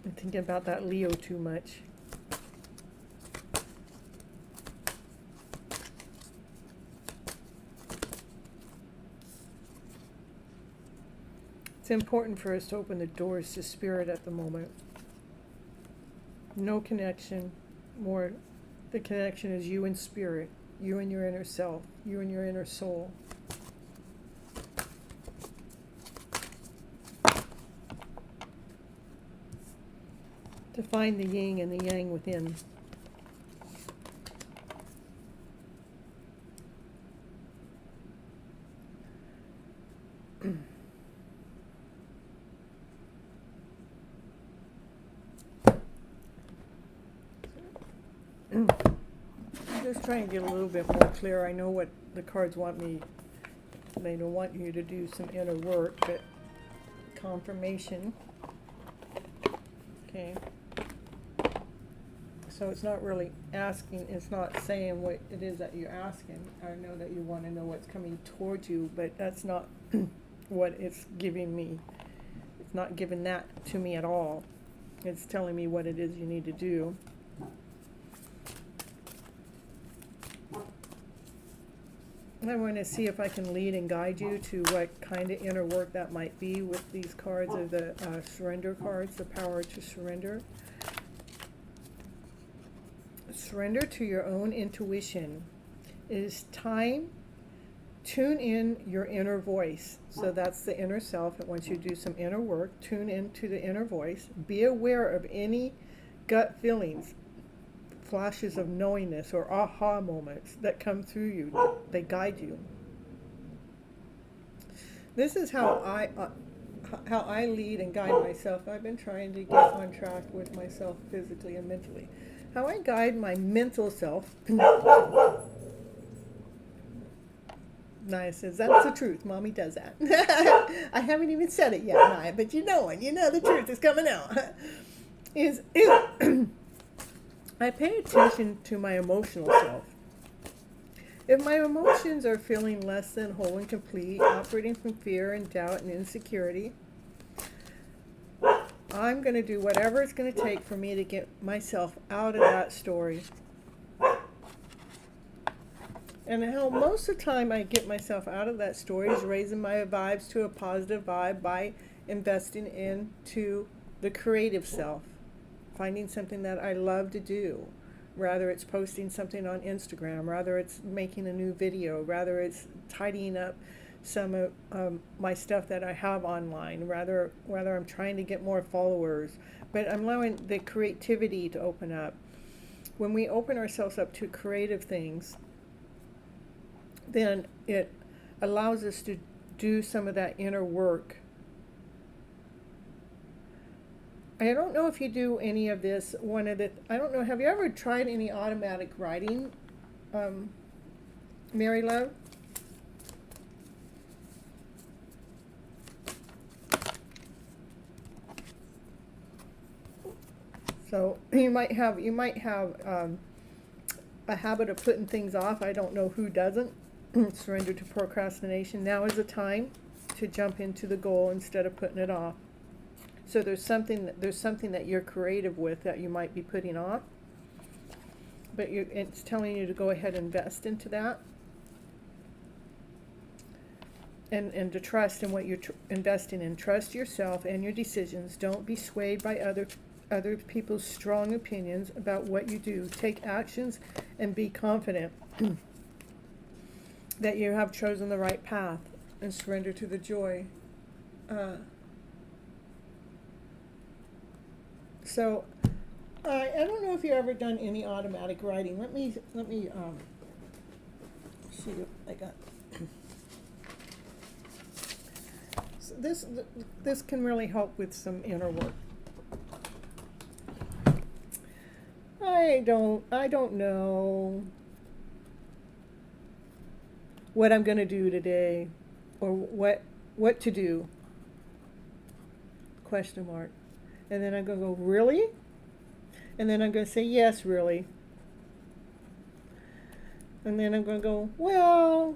I'm thinking about that Leo too much. It's important for us to open the doors to spirit at the moment. No connection, more the connection is you and spirit, you and your inner self, you and your inner soul. To find the yin and the yang within. I'm just trying to get a little bit more clear. I know what the cards want me. They don't want you to do some inner work, but confirmation. Okay. So it's not really asking, it's not saying what it is that you're asking. I know that you want to know what's coming towards you, but that's not what it's giving me. It's not giving that to me at all. It's telling me what it is you need to do. I want to see if I can lead and guide you to what kind of inner work that might be with these cards, or the surrender cards, the power to surrender. Surrender to your own intuition. It is time. Tune in your inner voice. So that's the inner self. It wants you to do some inner work. Tune into the inner voice. Be aware of any gut feelings, flashes of knowingness or aha moments that come through you. They guide you. This is how I lead and guide myself. I've been trying to get on track with myself physically and mentally. How I guide my mental self. Naya says, that's the truth. Mommy does that. I haven't even said it yet, Naya, but you know it. You know the truth is coming out. I pay attention to my emotional self. If my emotions are feeling less than whole and complete, operating from fear and doubt and insecurity, I'm going to do whatever it's going to take for me to get myself out of that story. And how most of the time I get myself out of that story is raising my vibes to a positive vibe by investing into the creative self. Finding something that I love to do. Rather it's posting something on Instagram, rather it's making a new video, rather it's tidying up some of my stuff that I have online, rather I'm trying to get more followers. But I'm allowing the creativity to open up. When we open ourselves up to creative things, then it allows us to do some of that inner work. I don't know if you do any of this. I don't know, have you ever tried any automatic writing, Mary Love? So you might have a habit of putting things off. I don't know who doesn't. Surrender to procrastination. Now is the time to jump into the goal instead of putting it off. So there's something that you're creative with that you might be putting off, but it's telling you to go ahead and invest into that, and to trust in what you're investing in. Trust yourself and your decisions. Don't be swayed by other people's strong opinions about what you do. Take actions and be confident that you have chosen the right path, and surrender to the joy. So I don't know if you've ever done any automatic writing. Let me see what I got. So this can really help with some inner work. I don't know what I'm going to do today, or what to do, question mark. And then I'm going to go, really? And then I'm going to say, yes, really. And then I'm going to go, well,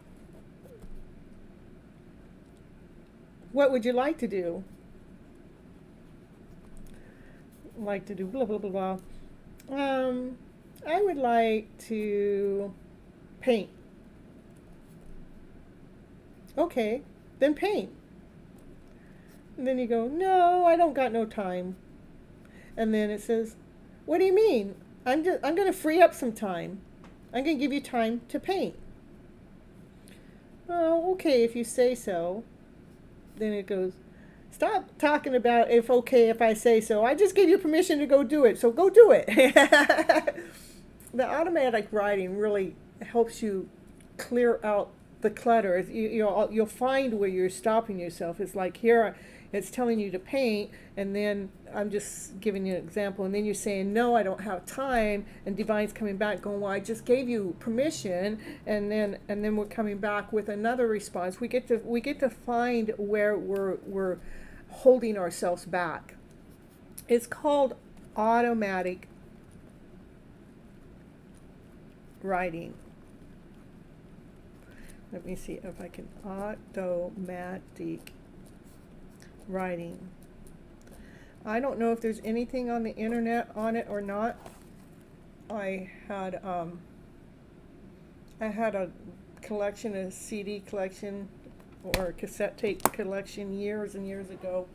what would you like to do? Like to do blah, blah, blah, blah. I would like to paint. Okay, then paint. And then you go, no, I don't got no time. And then it says, what do you mean? I'm going to free up some time. I'm going to give you time to paint. Oh, okay, if you say so. Then it goes, stop talking about if okay if I say so. I just gave you permission to go do it, so go do it. The automatic writing really helps you clear out the clutter. You'll find where you're stopping yourself. It's like here, it's telling you to paint, and then I'm just giving you an example, and then you're saying, no, I don't have time, and Divine's coming back going, well, I just gave you permission, and then we're coming back with another response. We get to find where we're holding ourselves back. It's called automatic writing. Let me see if I can. Automatic writing. I don't know if there's anything on the internet on it or not. I had a collection, a CD collection or a cassette tape collection years and years ago,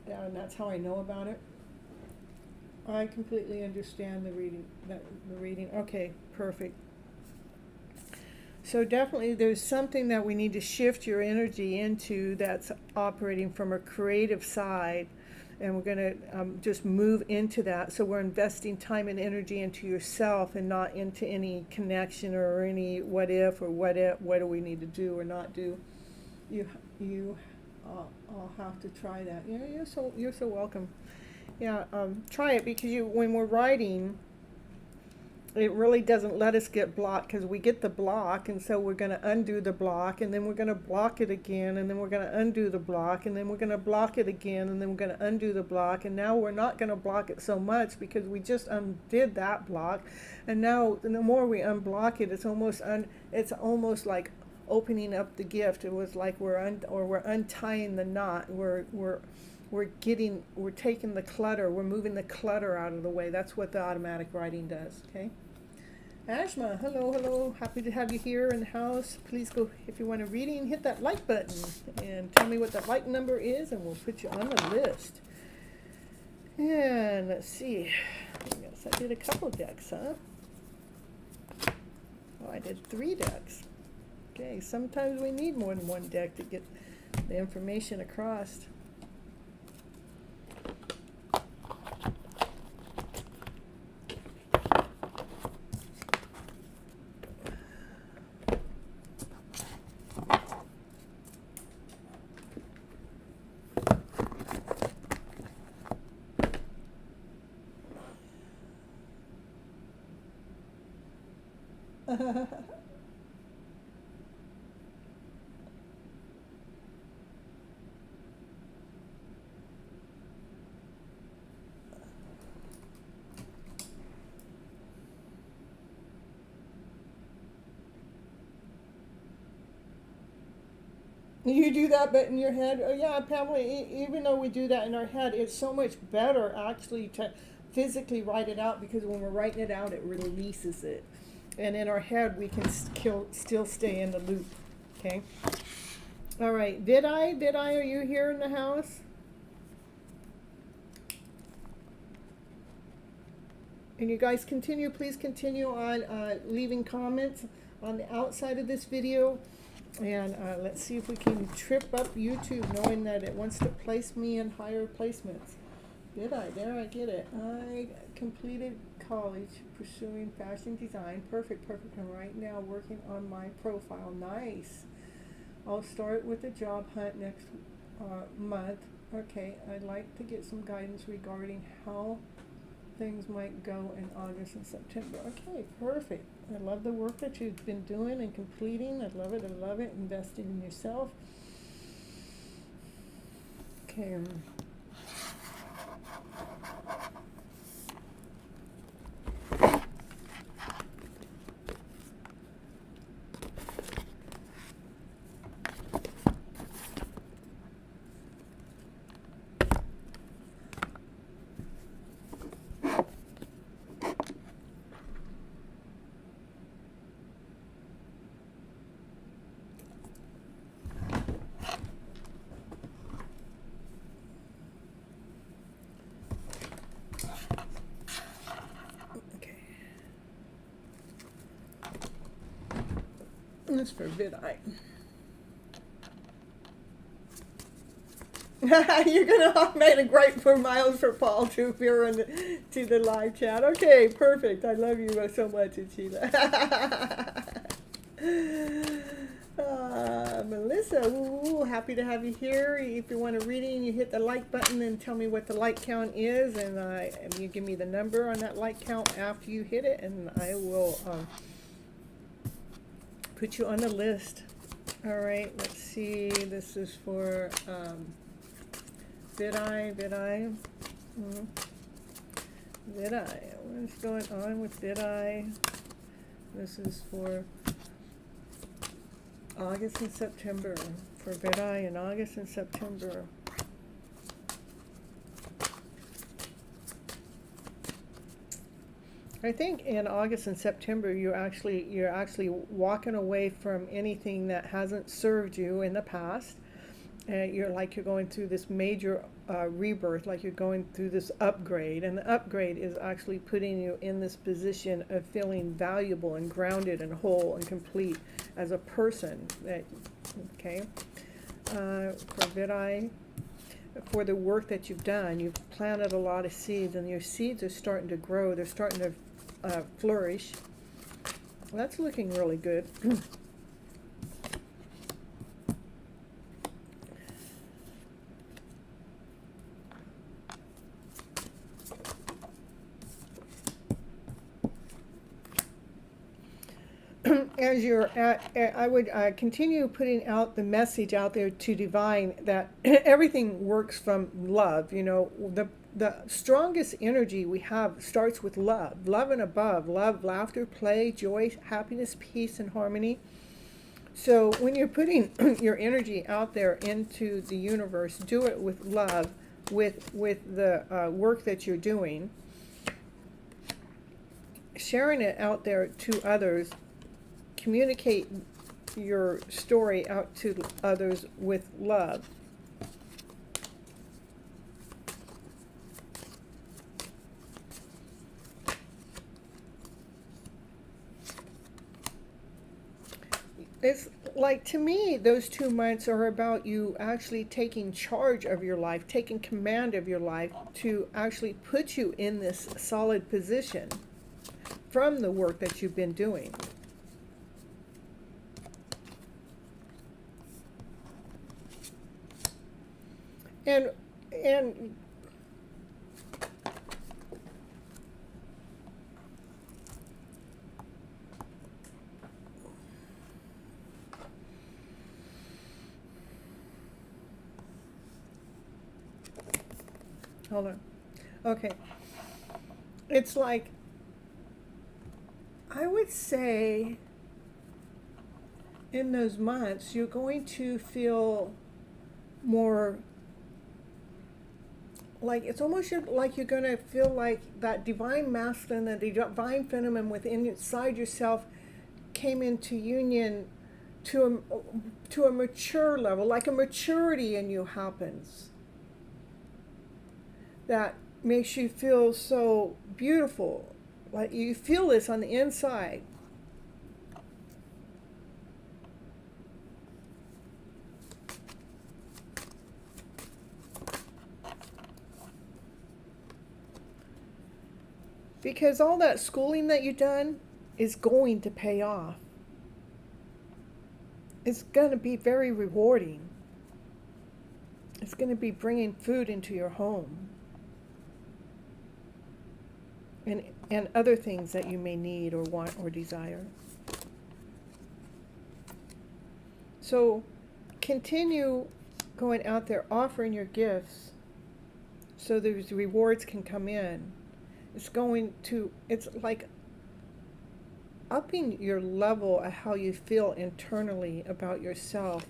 and that's how I know about it. I completely understand the reading. Okay, perfect. So definitely there's something that we need to shift your energy into that's operating from a creative side, and we're going to just move into that. So we're investing time and energy into yourself and not into any connection or any what if or what do we need to do or not do. You I'll have to try that. Yeah, you're so welcome. Yeah, try it, because when we're writing, it really doesn't let us get blocked, because we get the block, and so we're going to undo the block, and then we're going to block it again, and then we're going to undo the block, and then we're going to block it again, and then we're going to undo the block, and now we're not going to block it so much because we just undid that block, and now the more we unblock it, it's almost like opening up the gift. It was like we're untying the knot. We're taking the clutter, we're moving the clutter out of the way. That's what the automatic writing does, okay? Ashma, hello. Happy to have you here in the house. Please go, if you want a reading, hit that like button and tell me what the like number is, and we'll put you on the list. And let's see. Yes, I did a couple decks, huh? Oh, I did 3 decks. Okay, sometimes we need more than one deck to get the information across. You do that, but in your head, oh yeah, Pamela. Even though we do that in our head, it's so much better actually to physically write it out, because when we're writing it out, it releases it, and in our head, we can still stay in the loop. Okay. All right. Did I? Are you here in the house? And you guys continue. Please continue on leaving comments on the outside of this video. And let's see if we can trip up YouTube, knowing that it wants to place me in higher placements. Did I? There, I get it. I completed college pursuing fashion design. Perfect, perfect. I'm right now working on my profile. Nice. I'll start with a job hunt next month. Okay, I'd like to get some guidance regarding how things might go in August and September. Okay, perfect. I love the work that you've been doing and completing. I love it. I love it. Investing in yourself. Okay. That's for Vidite. You're gonna make a great for Miles for Paul to appear in to the live chat. Okay, perfect. I love you so much, Achila. Melissa, ooh, happy to have you here. If you want a reading, you hit the like button and tell me what the like count is, and you give me the number on that like count after you hit it, and I will put you on the list. All right, let's see. This is for Vidite. Vidite. What's going on with Vidite? This is for August and September. For Vidite in August and September. I think in August and September you're actually walking away from anything that hasn't served you in the past. You're going through this major rebirth, like you're going through this upgrade, and the upgrade is actually putting you in this position of feeling valuable and grounded and whole and complete as a person. Okay, for Vidite, for the work that you've done, you've planted a lot of seeds, and your seeds are starting to grow. They're starting to flourish. That's looking really good. As you're I would continue putting out the message out there to divine that everything works from love. You know, the strongest energy we have starts with love. Love and above. Love, laughter, play, joy, happiness, peace, and harmony. So when you're putting your energy out there into the universe, do it with love, with the work that you're doing. Sharing it out there to others. Communicate your story out to others with love. It's like, to me, those 2 months are about you actually taking charge of your life, taking command of your life to actually put you in this solid position from the work that you've been doing. And hold on. Okay. It's like, I would say in those months, you're going to feel more like, it's almost like you're going to feel like that divine masculine and the divine feminine within inside yourself came into union to a mature level, like a maturity in you happens that makes you feel so beautiful, like you feel this on the inside. Because all that schooling that you've done is going to pay off. It's going to be very rewarding. It's going to be bringing food into your home. And other things that you may need or want or desire. So continue going out there offering your gifts so those rewards can come in. It's like upping your level of how you feel internally about yourself,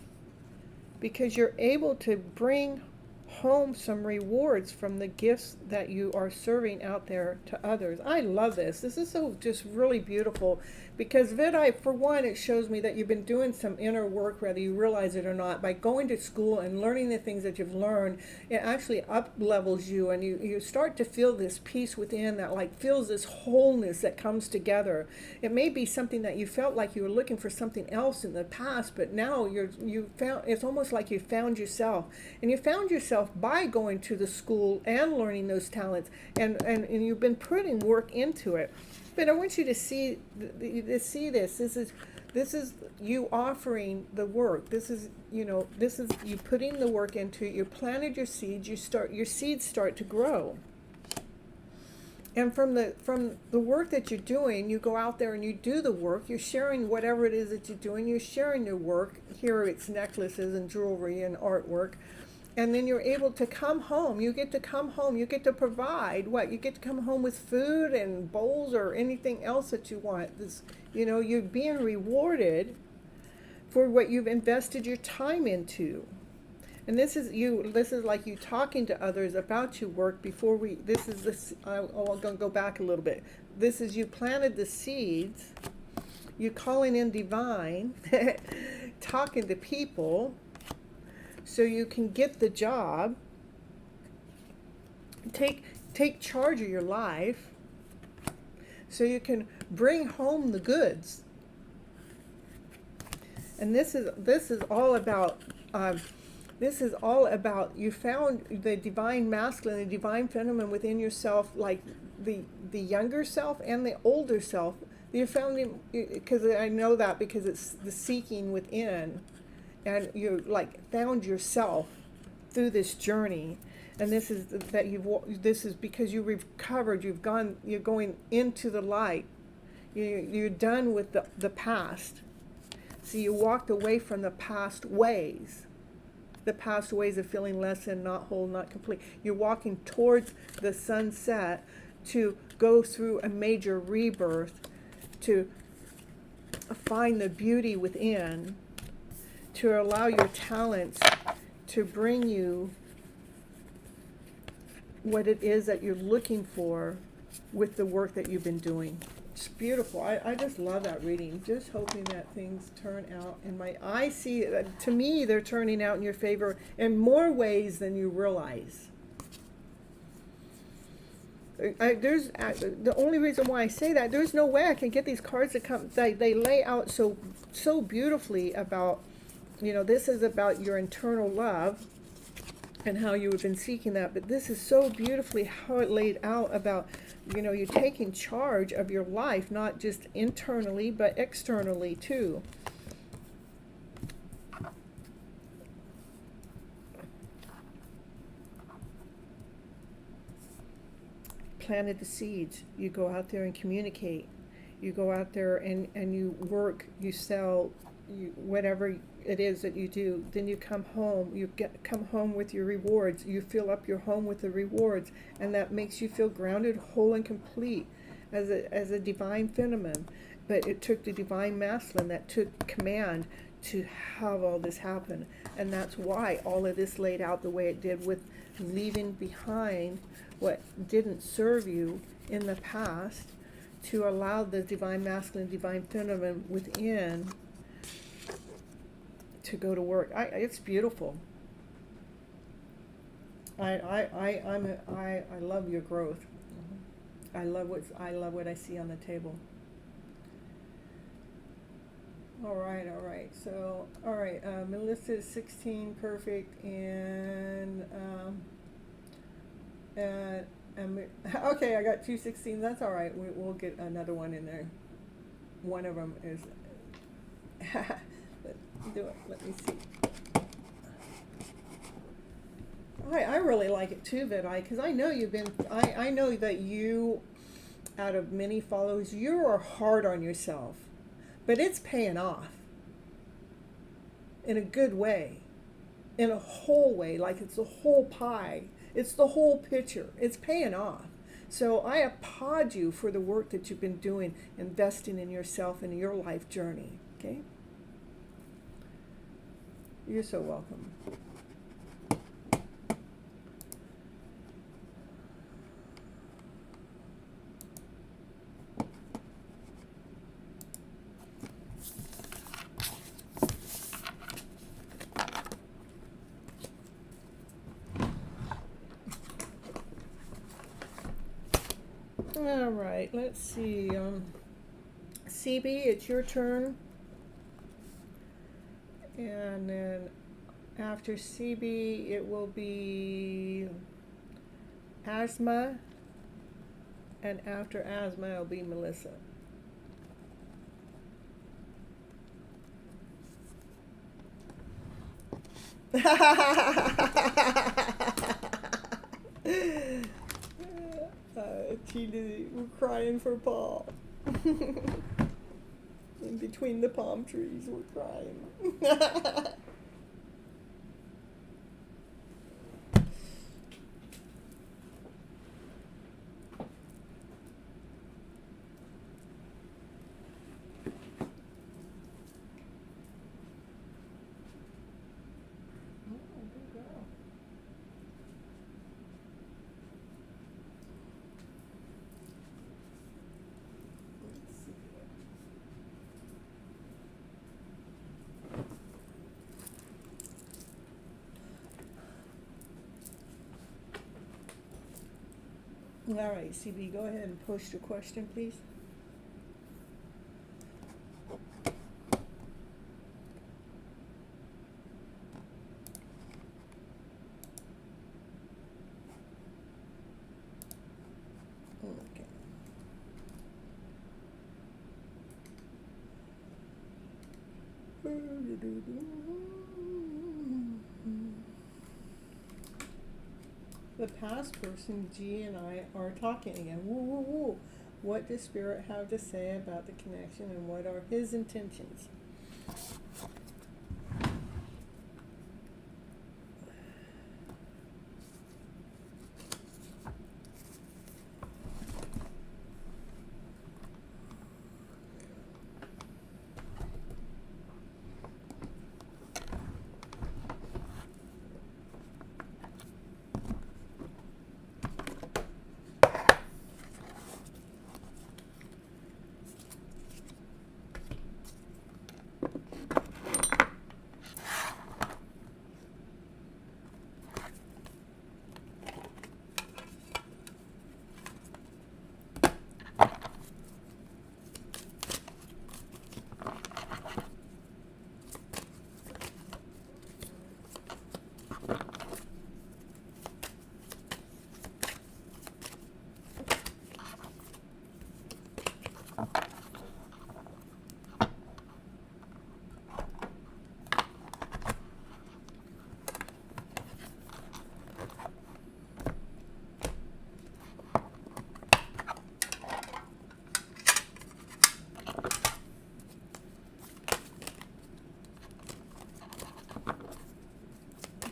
because you're able to bring home some rewards from the gifts that you are serving out there to others. I love this. This is so just really beautiful, because Vidai, for one, it shows me that you've been doing some inner work, whether you realize it or not. By going to school and learning the things that you've learned, it actually up levels you, and you start to feel this peace within that like feels this wholeness that comes together. It may be something that you felt like you were looking for something else in the past, but now you found, it's almost like you found yourself. And you found yourself by going to the school and learning those talents, and you've been putting work into it. But I want you to see this. This is you offering the work. This is you putting the work into it. You planted your seeds. Your seeds start to grow. And from the work that you're doing, you go out there and you do the work. You're sharing whatever it is that you're doing. You're sharing your work. Here it's necklaces and jewelry and artwork. And then you're able to come home. You get to come home. You get to provide what? You get to come home with food and bowls or anything else that you want. You're being rewarded for what you've invested your time into. And this is like you talking to others about your work before I'm going to go back a little bit. This is you planted the seeds. You calling in divine, talking to people, so you can get the job, take charge of your life, so you can bring home the goods. And this is all about you found the divine masculine, the divine feminine within yourself, like the younger self and the older self. You found him, because I know that because it's the seeking within. And you found yourself through this journey, and this is because you recovered. You're going into the light. You're done with the past. So you walked away from the past ways of feeling less than, not whole, not complete. You're walking towards the sunset to go through a major rebirth, to find the beauty within, to allow your talents to bring you what it is that you're looking for with the work that you've been doing. It's beautiful. I just love that reading. Just hoping that things turn out. And I see, to me, they're turning out in your favor in more ways than you realize. The only reason why I say that, there's no way I can get these cards to come. They lay out so beautifully about, this is about your internal love and how you have been seeking that. But this is so beautifully how it laid out about, you're taking charge of your life, not just internally, but externally too. Planted the seeds. You go out there and communicate. You go out there and you work, you sell, whatever it is that you do. Then you come home. Come home with your rewards. You fill up your home with the rewards, and that makes you feel grounded, whole, and complete as a divine feminine. But it took the divine masculine that took command to have all this happen. And that's why all of this laid out the way it did, with leaving behind what didn't serve you in the past, to allow the divine masculine, divine feminine within to go to work. It's beautiful. I love your growth. I love what I see on the table. All right. So, all right, Melissa is 16, perfect, and okay, I got 2 16. That's all right. We'll get another one in there. One of them is. Let's do it. Let me see. I really like it too, Vidai, because I know you've been. I know that you, out of many followers, you are hard on yourself. But it's paying off in a good way, in a whole way, like it's the whole pie. It's the whole picture. It's paying off. So I applaud you for the work that you've been doing, investing in yourself and your life journey. Okay? You're so welcome. All right, let's see. CB, it's your turn. And then after CB, it will be Asthma. And after Asthma, it'll be Melissa. We're crying for Paul. In between the palm trees, we're crying. All right, CB, go ahead and post your question, please. Okay. The past person, G and I, are talking again. Woo, woo, woo. What does Spirit have to say about the connection, and what are his intentions?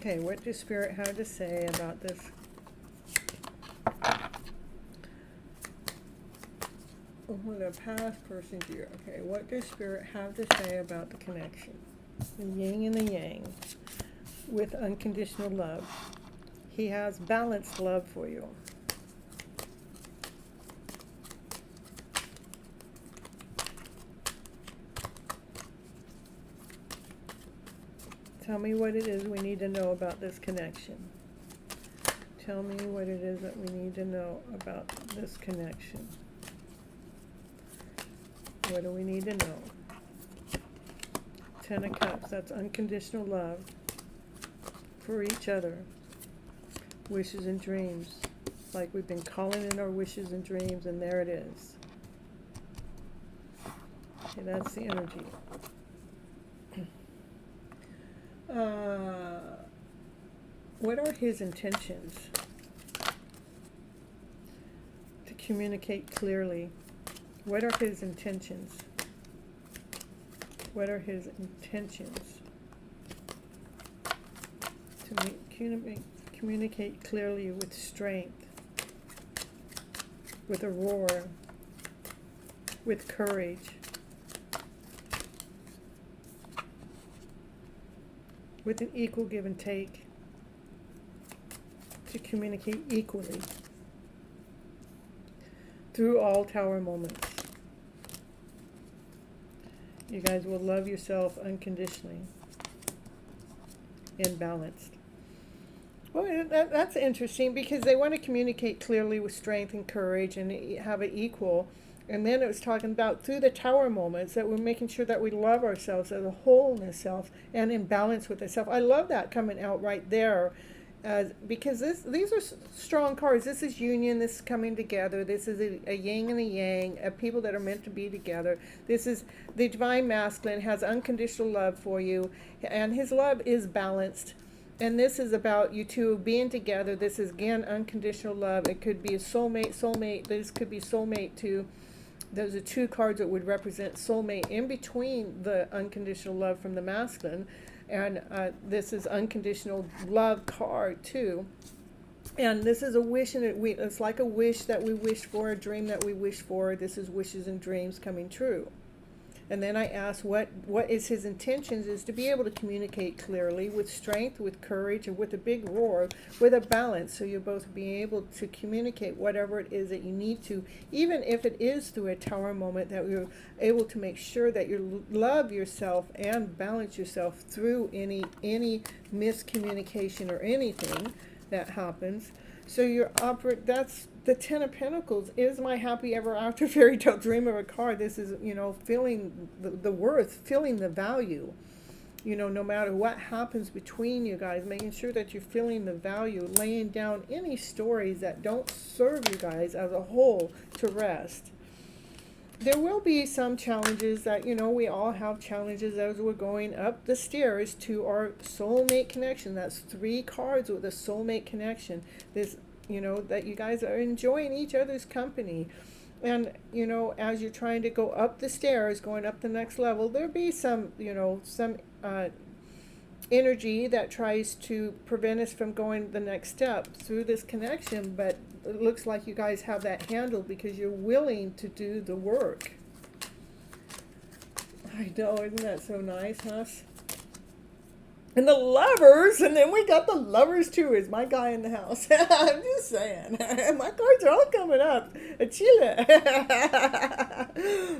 Okay, what does Spirit have to say about this? The past person's year. Okay, what does Spirit have to say about the connection? The yin and the yang with unconditional love. He has balanced love for you. Tell me what it is we need to know about this connection. Tell me what it is that we need to know about this connection. What do we need to know? Ten of Cups, that's unconditional love for each other. Wishes and dreams. Like we've been calling in our wishes and dreams, and there it is. Okay, that's the energy. What are his intentions? To communicate clearly. What are his intentions? What are his intentions? To communicate clearly with strength, with a roar, with courage, with an equal give and take, to communicate equally through all tower moments. You guys will love yourself unconditionally and balanced. Well, that's interesting because they want to communicate clearly with strength and courage and have it equal. And then it was talking about through the tower moments that we're making sure that we love ourselves as a whole in the self and in balance with the self. I love that coming out right there. Because these are strong cards. This is union. This is coming together. This is a yin and a yang, of people that are meant to be together. This is the divine masculine, has unconditional love for you, and his love is balanced. And this is about you two being together. This is, again, unconditional love. It could be a soulmate. This could be soulmate too. Those are two cards that would represent soulmate in between the unconditional love from the masculine. And this is unconditional love card too. And this is a wish, and it's like a wish that we wish for, a dream that we wish for. This is wishes and dreams coming true. And then I asked what is his intentions, is to be able to communicate clearly with strength, with courage, and with a big roar, with a balance, so you'll both be able to communicate whatever it is that you need to, even if it is through a tower moment, that you're able to make sure that you love yourself and balance yourself through any miscommunication or anything that happens. So that's the Ten of Pentacles is my happy ever after fairytale dream of a card. This is, feeling the worth, feeling the value, no matter what happens between you guys, making sure that you're feeling the value, laying down any stories that don't serve you guys as a whole to rest. There will be some challenges that, we all have challenges as we're going up the stairs to our soulmate connection. That's 3 cards with a soulmate connection. This, that you guys are enjoying each other's company. And, as you're trying to go up the stairs, going up the next level, there'll be some, some energy that tries to prevent us from going the next step through this connection. But it looks like you guys have that handled because you're willing to do the work. I know, isn't that so nice, huh? And the Lovers, and then we got the Lovers too, is my guy in the house. I'm just saying. My cards are all coming up. Chile. I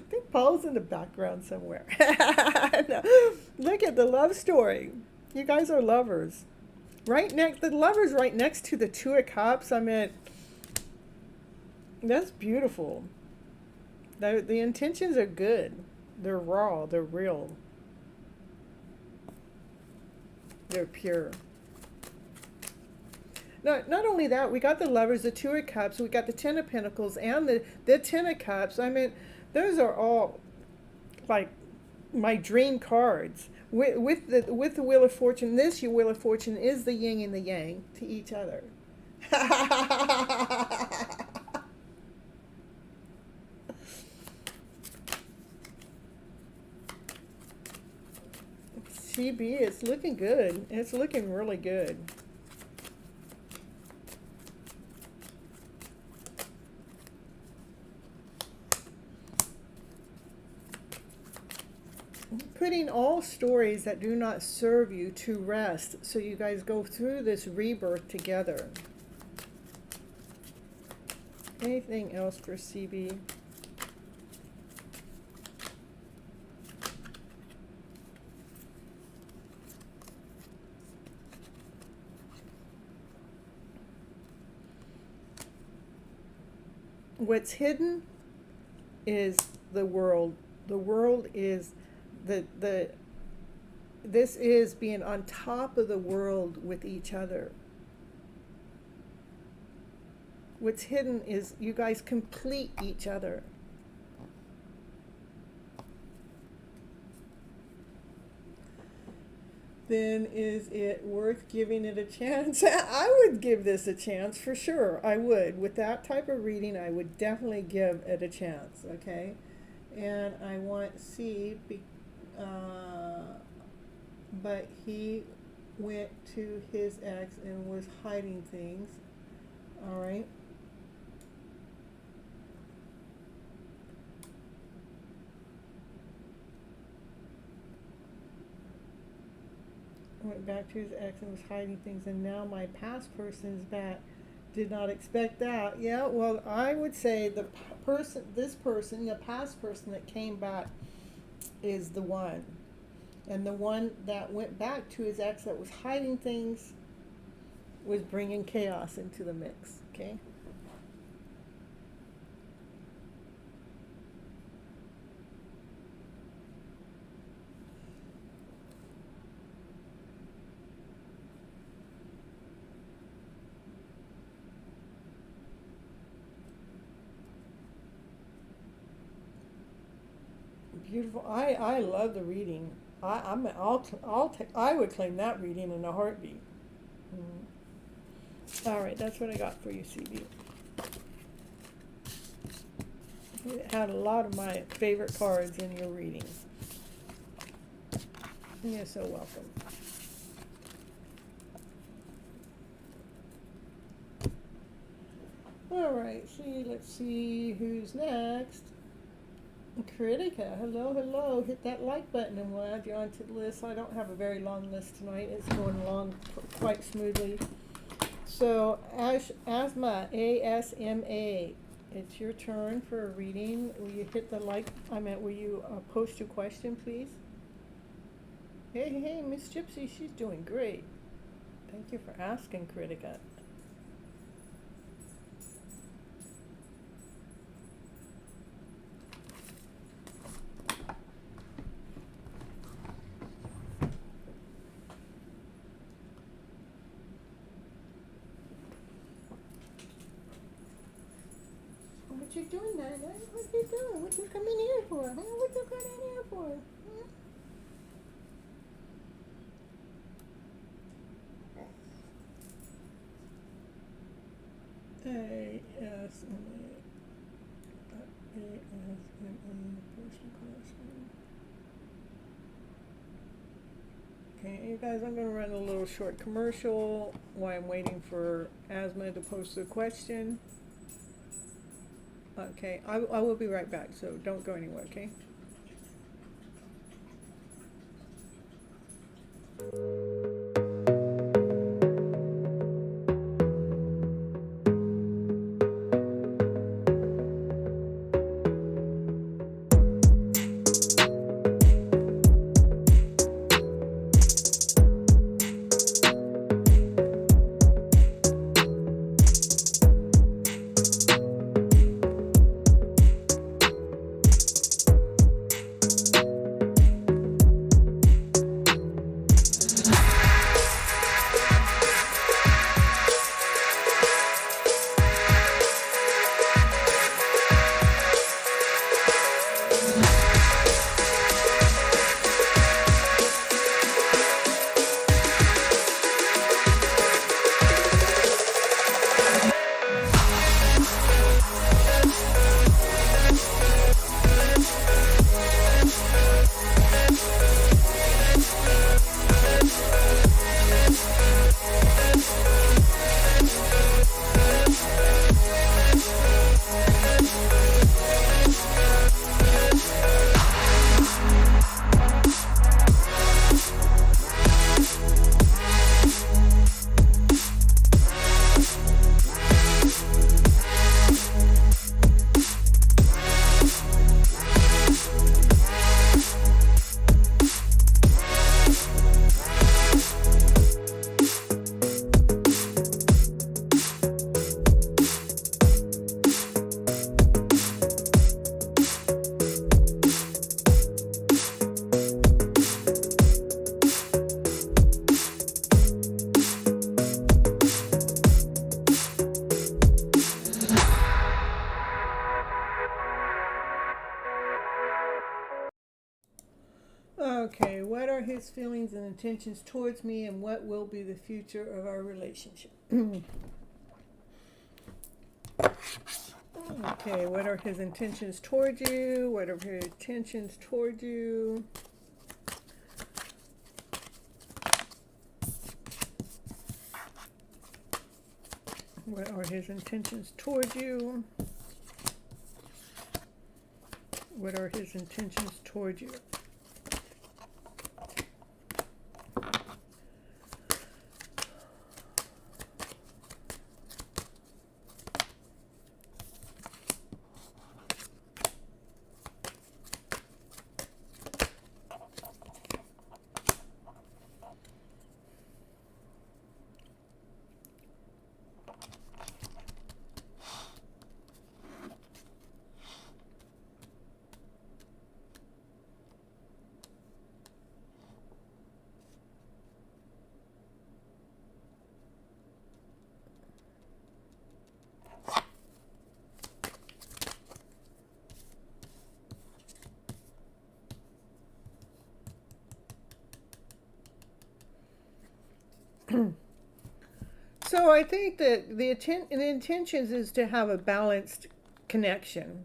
think Paul's in the background somewhere. No. Look at the love story. You guys are lovers. The Lovers right next to the Two of Cups. I mean, that's beautiful. The intentions are good. They're raw. They're real. They're pure. Not only that, we got the Lovers, the Two of Cups, we got the Ten of Pentacles, and the Ten of Cups. I mean, those are all like my dream cards. With the Wheel of Fortune, your Wheel of Fortune is the yin and the yang to each other. CB, it's looking good. It's looking really good. putting all stories that do not serve you to rest, so you guys go through this rebirth together. Anything else for CB? What's hidden is the world. The world is this is being on top of the world with each other. What's hidden is you guys complete each other. Then is it worth giving it a chance? I would give this a chance for sure. I would. With that type of reading, I would definitely give it a chance, okay? And I want C, but he went to his ex and was hiding things. All right. Went back to his ex and was hiding things, and now my past person is back. Did not expect that. Yeah, well, I would say the past person that came back is the one. And the one that went back to his ex that was hiding things was bringing chaos into the mix, okay? Beautiful. I love the reading. I would claim that reading in a heartbeat. All right, that's what I got for you, CB. It had a lot of my favorite cards in your reading. You're so welcome. All right, let's see who's next. Critica, hello. Hit that like button and we'll add you onto the list. I don't have a very long list tonight. It's going along quite smoothly. So, Asma, ASMA, it's your turn for a reading. Will you hit the will you post your question, please? Hey, Miss Gypsy, she's doing great. Thank you for asking, Critica. What you doing, Nana? What you doing? What you come in here for? Huh? What you got in here for? Huh? Okay, you guys, I'm going to run a little short commercial while I'm waiting for Asma to post the question. Okay, I will be right back, so don't go anywhere, okay? Okay, what are his feelings and intentions towards me, and what will be the future of our relationship? Okay, what are his intentions towards you? What are his intentions towards you? What are his intentions towards you? What are his intentions towards you? So I think that the intentions is to have a balanced connection.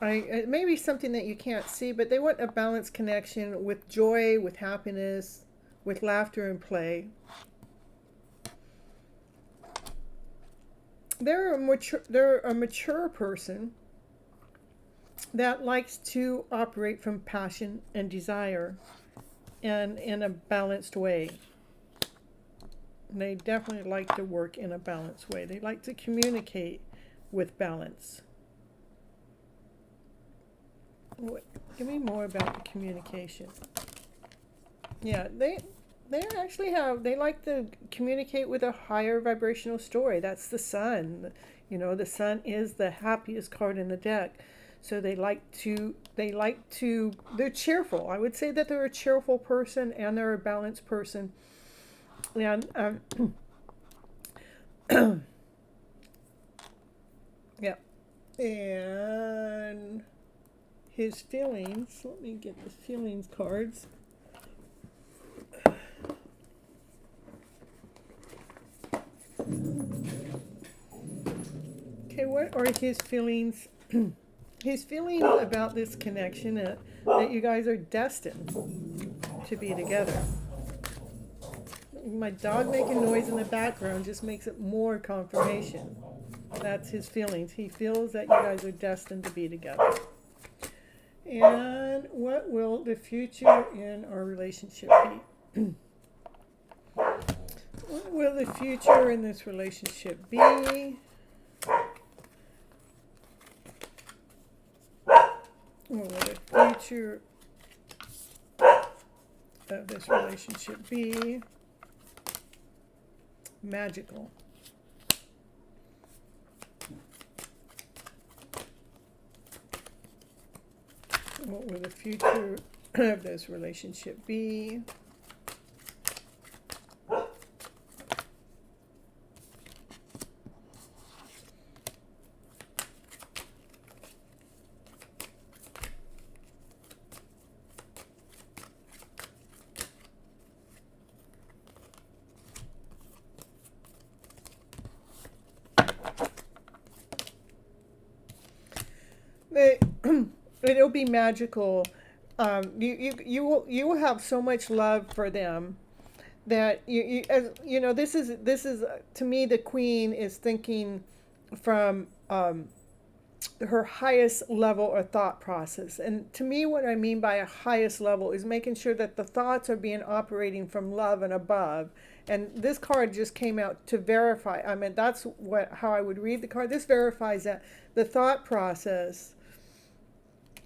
It may be something that you can't see, but they want a balanced connection with joy, with happiness, with laughter and play. They're a mature person that likes to operate from passion and desire and in a balanced way. They definitely like to work in a balanced way. They like to communicate with balance. Give me more about the communication. Yeah, they like to communicate with a higher vibrational story. That's the sun. You know, the sun is the happiest card in the deck. So they're cheerful. I would say that they're a cheerful person and they're a balanced person. And yeah, and his feelings. Let me get the feelings cards. Okay, what are his feelings? His feelings about this connection that you guys are destined to be together. My dog making noise in the background just makes it more confirmation. That's his feelings. He feels that you guys are destined to be together. And what will the future in our relationship be? What will the future in this relationship be? What will the future of this relationship be? Magical. What will the future of this relationship be? It'll be magical. You will have so much love for them that you know, this is to me, the Queen is thinking from her highest level of thought process. And to me, what I mean by a highest level is making sure that the thoughts are being operating from love and above. And this card just came out to verify. I mean, that's how I would read the card. This verifies that the thought process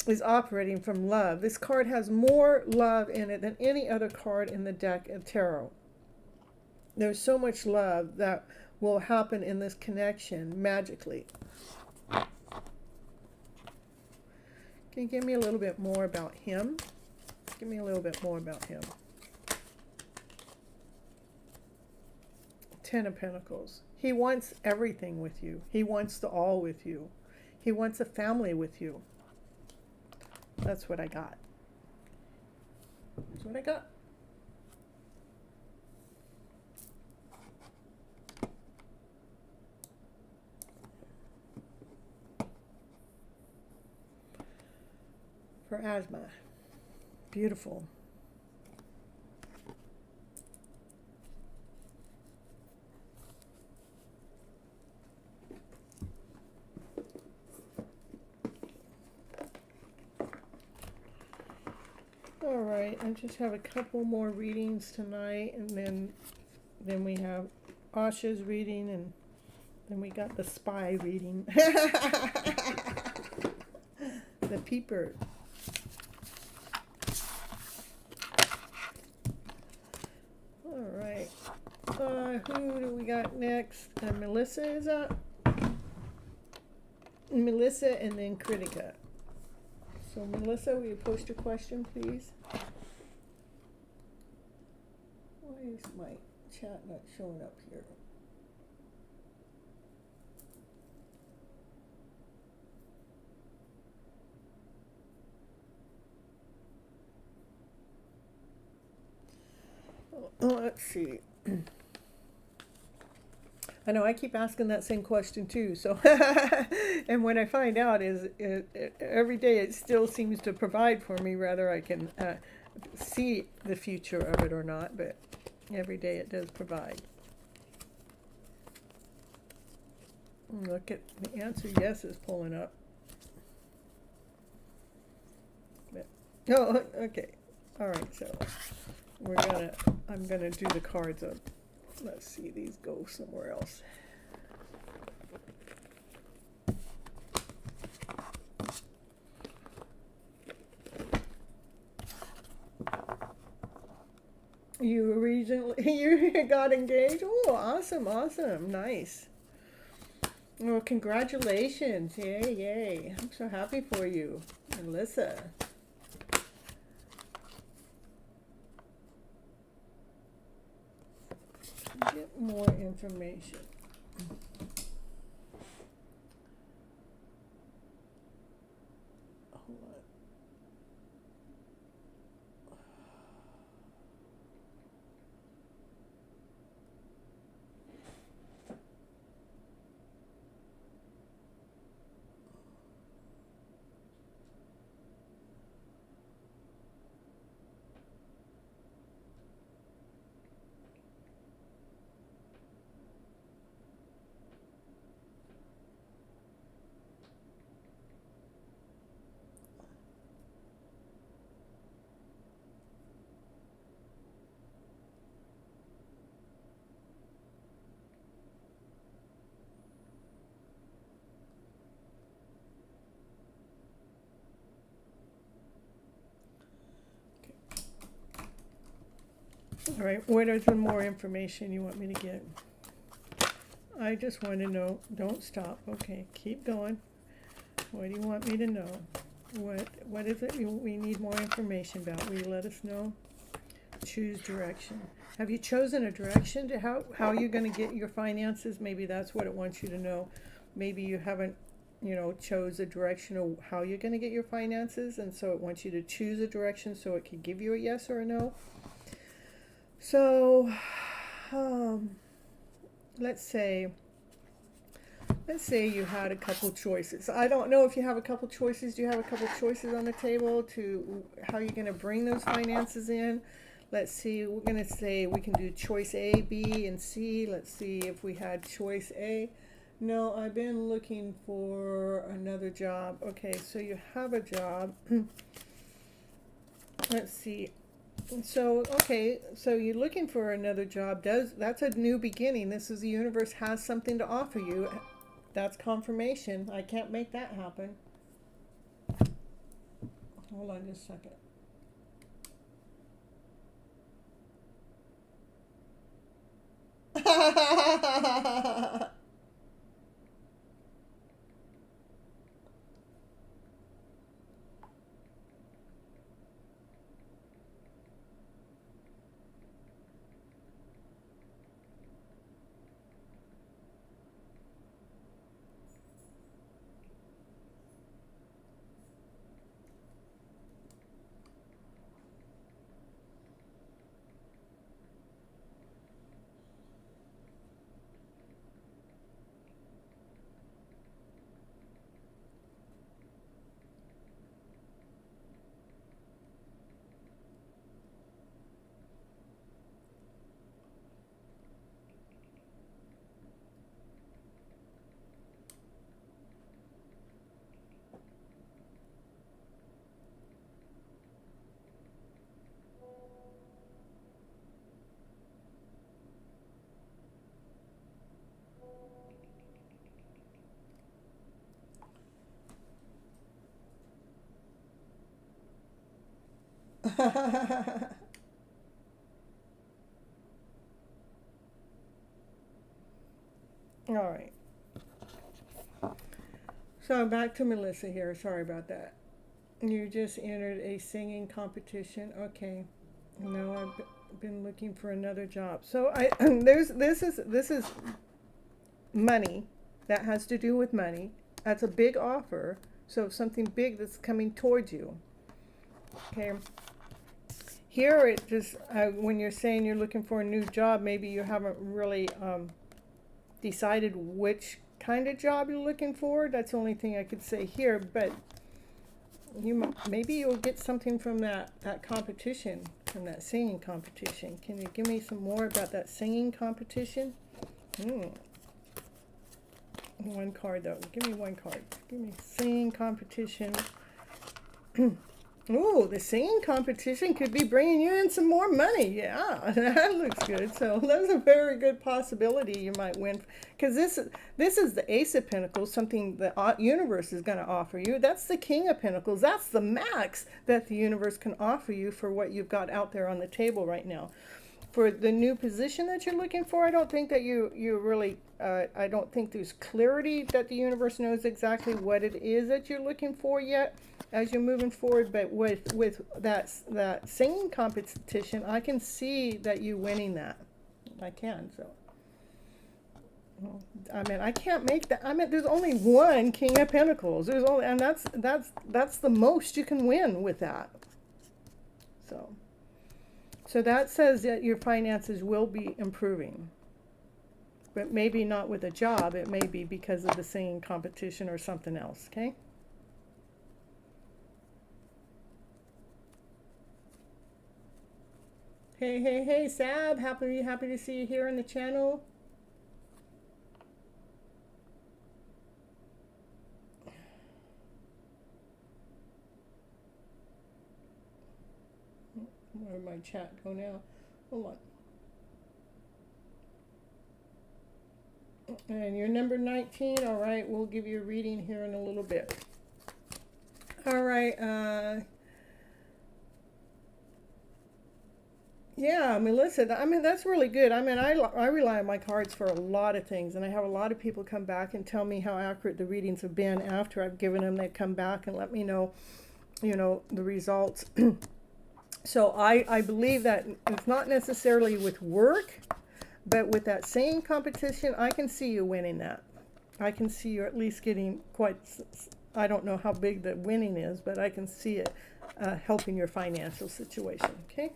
is operating from love. This card has more love in it than any other card in the deck of tarot. There's so much love that will happen in this connection magically. Can you give me a little bit more about him? Give me a little bit more about him. Ten of Pentacles. He wants everything with you. He wants the all with you. He wants a family with you. That's what I got. That's what I got. For asthma. Beautiful. All right, I just have a couple more readings tonight, and then we have Asha's reading, and then we got the spy reading. The peeper. All right. Who do we got next? Melissa is up. Melissa and then Kritika. So Melissa, will you post your question, please? Why is my chat not showing up here? Oh, let's see. I know I keep asking that same question too. So, and what I find out is every day it still seems to provide for me, whether I can see the future of it or not. But every day it does provide. Look at the answer. Yes is pulling up. But, oh, okay. All right. So I'm gonna do the cards up. Let's see, these go somewhere else. You got engaged? Oh, awesome, awesome, nice. Well, congratulations, yay, yay. I'm so happy for you, Melissa. Get more information. Hold on. All right, what is the more information you want me to get? I just want to know. Don't stop. Okay, keep going. What do you want me to know? What is it we need more information about? Will you let us know? Choose direction. Have you chosen a direction to how you're going to get your finances? Maybe that's what it wants you to know. Maybe you haven't, chose a direction of how you're going to get your finances, and so it wants you to choose a direction so it can give you a yes or a no. So, let's say you had a couple choices. I don't know if you have a couple choices. Do you have a couple choices on the table to how you're going to bring those finances in? Let's see. We're going to say we can do choice A, B, and C. Let's see if we had choice A. No, I've been looking for another job. Okay, so you have a job. Let's see. So, okay, so you're looking for another job. That's a new beginning. This is the universe has something to offer you. That's confirmation. I can't make that happen. Hold on just a second. All right. So back to Melissa here. Sorry about that. You just entered a singing competition. Okay. No, I've been looking for another job. So I this is money. That has to do with money. That's a big offer. So something big that's coming towards you. Okay. Here it just when you're saying you're looking for a new job, maybe you haven't really decided which kind of job you're looking for. That's the only thing I could say here. But maybe you'll get something from that competition, from that singing competition. Can you give me some more about that singing competition? One card though. Give me one card. Give me singing competition. Oh, the singing competition could be bringing you in some more money. Yeah, that looks good. So that's a very good possibility you might win. Because this is the Ace of Pentacles, something the universe is going to offer you. That's the King of Pentacles. That's the max that the universe can offer you for what you've got out there on the table right now. For the new position that you're looking for, I don't think that you really, I don't think there's clarity that the universe knows exactly what it is that you're looking for yet as you're moving forward. But with that singing competition, I can see that you winning that. I can. So, I mean, I can't make that. I mean, there's only one King of Pentacles. There's only, and that's the most you can win with that. So that says that your finances will be improving. But maybe not with a job. It may be because of the singing competition or something else, okay? Hey, Sab. Happy to see you here on the channel. Where did my chat go now? Hold on. And you're number 19. All right, we'll give you a reading here in a little bit. All right. Yeah, Melissa, I mean, that's really good. I mean, I rely on my cards for a lot of things, and I have a lot of people come back and tell me how accurate the readings have been after I've given them. They come back and let me know, the results. So I believe that it's not necessarily with work, but with that same competition, I can see you winning that. I can see you at least getting quite, I don't know how big the winning is, but I can see it helping your financial situation, okay?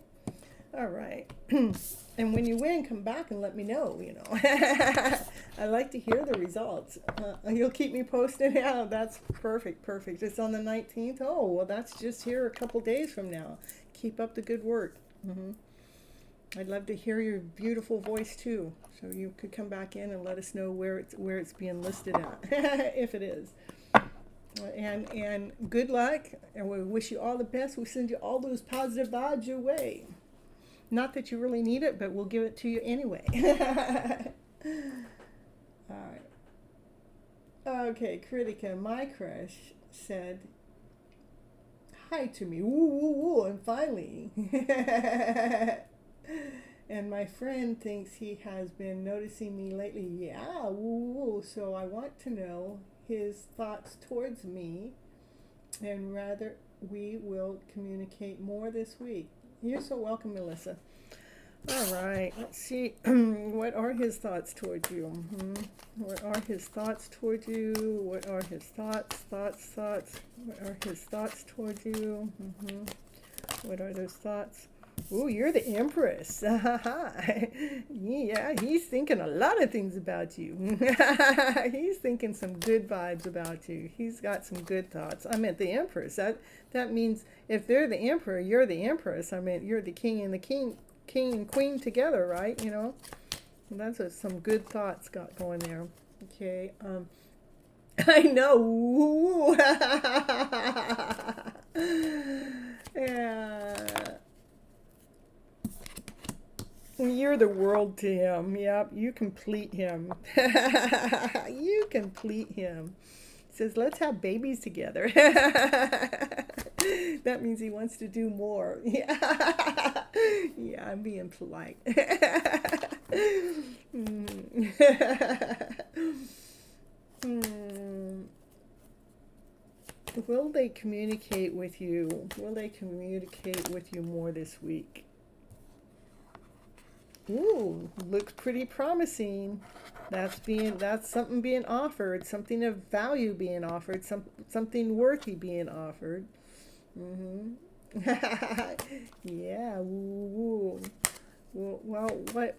All right. And when you win, come back and let me know, I like to hear the results. You'll keep me posted? Yeah, that's perfect. It's on the 19th. Oh, well, that's just here a couple days from now. Keep up the good work. I'd love to hear your beautiful voice too. So you could come back in and let us know where it's being listed at, if it is. And good luck, and we wish you all the best. We send you all those positive vibes your way. Not that you really need it, but we'll give it to you anyway. All right. Okay, Kritika, my crush, said hi to me. Woo, woo, woo, and finally. And my friend thinks he has been noticing me lately. Yeah, woo, woo. So I want to know his thoughts towards me, and rather we will communicate more this week. You're so welcome, Melissa. All right, let's see. What are his thoughts towards you? What are his thoughts towards you? What are his thoughts? What are his thoughts towards you? What are those thoughts? Ooh, you're the Empress. Yeah, he's thinking a lot of things about you. He's thinking some good vibes about you. He's got some good thoughts. I meant the Empress. That means if they're the Emperor, you're the Empress. I mean, you're the King and the King and Queen together, right? And that's what some good thoughts got going there. Okay. I know. Yeah. You're the world to him. Yep, you complete him. You complete him. He says, let's have babies together. That means he wants to do more. Yeah, yeah, I'm being polite. Will they communicate with you? Will they communicate with you more this week? Ooh, looks pretty promising. That's something being offered, something of value being offered, something worthy being offered. Mm-hmm. Yeah. Woo, woo. Well, what?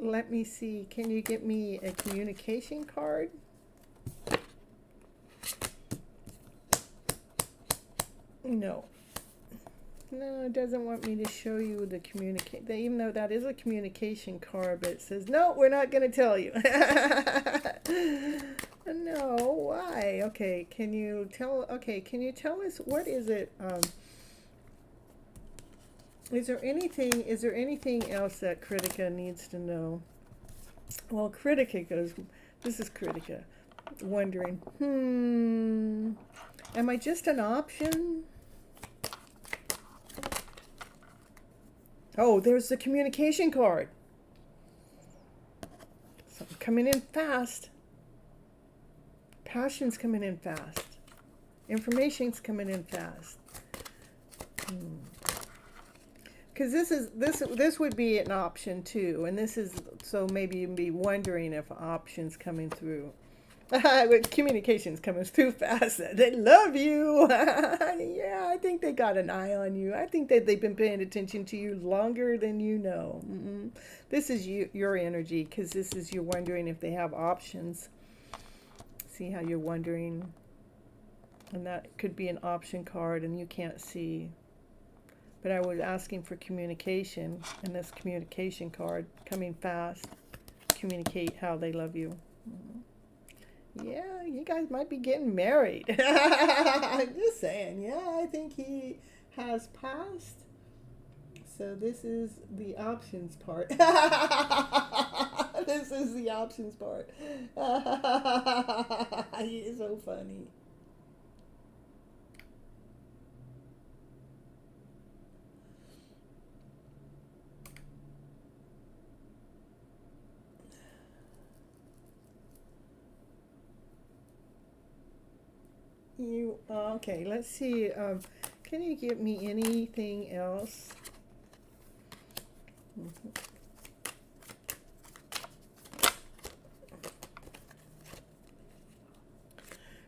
Let me see. Can you get me a communication card? No. No, it doesn't want me to show you the communicate. Even though that is a communication card, but it says, no, we're not going to tell you. No, why? Okay, can you tell us, what is it? Is there anything else that Critica needs to know? Well, Critica goes, this is Critica, wondering, am I just an option? Oh, there's the communication card. Something coming in fast. Passion's coming in fast. Information's coming in fast. Because this would be an option too, and this is, so maybe you'd be wondering if options coming through. With communications coming through fast. They love you. Yeah, I think they got an eye on you. I think that they've been paying attention to you longer than you know. This is your energy, because this is you wondering if they have options. See how you're wondering? And that could be an option card and you can't see. But I was asking for communication, and this communication card coming fast. Communicate how they love you. Yeah, you guys might be getting married. I'm just saying. Yeah, I think he has passed. So this is the options part. This is the options part. You're so funny. Okay, let's see. Can you give me anything else?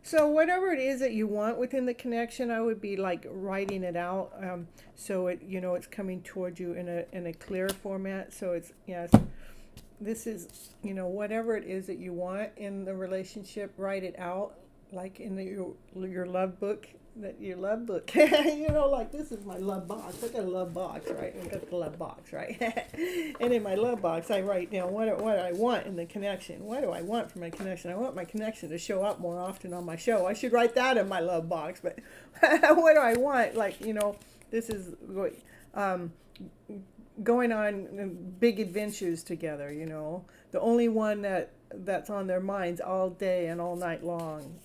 So whatever it is that you want within the connection, I would be like writing it out, so it, it's coming towards you in a clear format. So it's, yes, this is, whatever it is that you want in the relationship, write it out. Like in your love book, like this is my love box. I got a love box, right? I got the love box, right? And in my love box, I write down what I want in the connection. What do I want for my connection? I want my connection to show up more often on my show. I should write that in my love box. But what do I want? Like, this is going on big adventures together. The only one that's on their minds all day and all night long.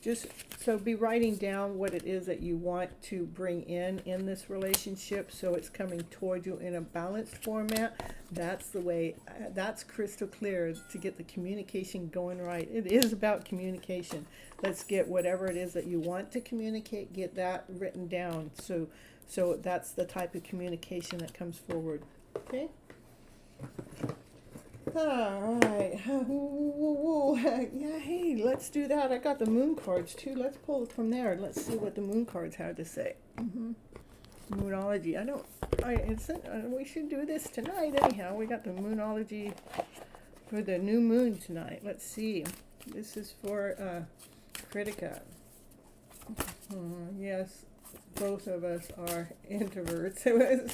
Just so be writing down what it is that you want to bring in this relationship, so it's coming toward you in a balanced format. That's the way, that's crystal clear to get the communication going right. It is about communication. Let's get whatever it is that you want to communicate, get that written down. So that's the type of communication that comes forward. Okay? All right. Yeah, hey, let's do that. I got the moon cards too. Let's pull it from there. Let's see what the moon cards have to say. Moonology. We should do this tonight anyhow. We got the moonology for the new moon tonight. Let's see. This is for Critica. Yes, both of us are introverts.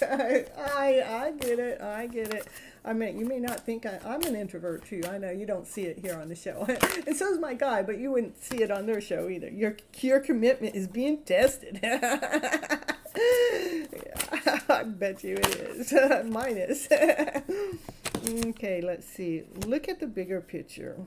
I get it. I mean, you may not think I'm an introvert too. I know you don't see it here on the show. And so is my guy, but you wouldn't see it on their show either. Your commitment is being tested. I bet you it is. Mine is. Okay, let's see. Look at the bigger picture.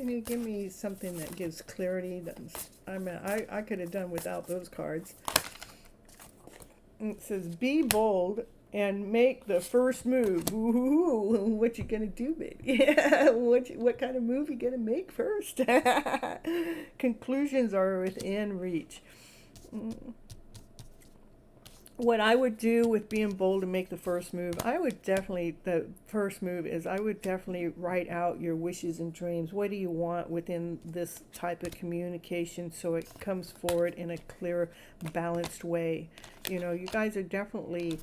Can you give me something that gives clarity? I mean, I could have done without those cards. It says, be bold and make the first move. Ooh, what you gonna do, baby? What kind of move you gonna make first? Conclusions are within reach. What I would do with being bold to make the first move, the first move is I would definitely write out your wishes and dreams. What do you want within this type of communication so it comes forward in a clear, balanced way? You know, you guys are definitely,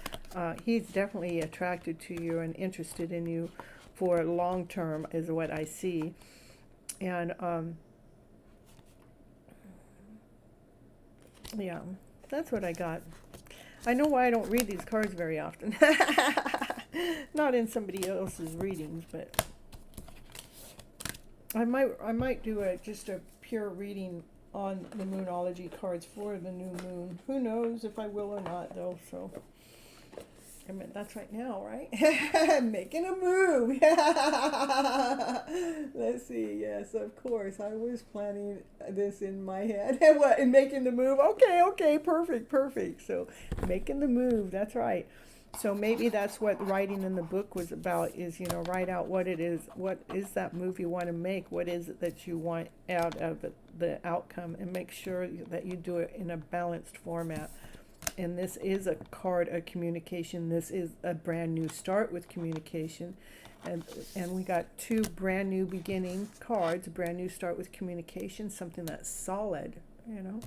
he's definitely attracted to you and interested in you for long term is what I see. And, yeah, that's what I got. I know why I don't read these cards very often. Not in somebody else's readings, but I might do just a pure reading on the Moonology cards for the new moon. Who knows if I will or not, though. So, I mean, that's right now, right? Making a move. Let's see. Yes, of course. I was planning this in my head. What? And making the move. Okay. Perfect. So, making the move. That's right. So maybe that's what writing in the book was about, is, you know, write out what it is. What is that move you want to make? What is it that you want out of the outcome? And make sure that you do it in a balanced format. And this is a card of communication. This is a brand new start with communication. And we got two brand new beginning cards, a brand new start with communication, something that's solid, you know.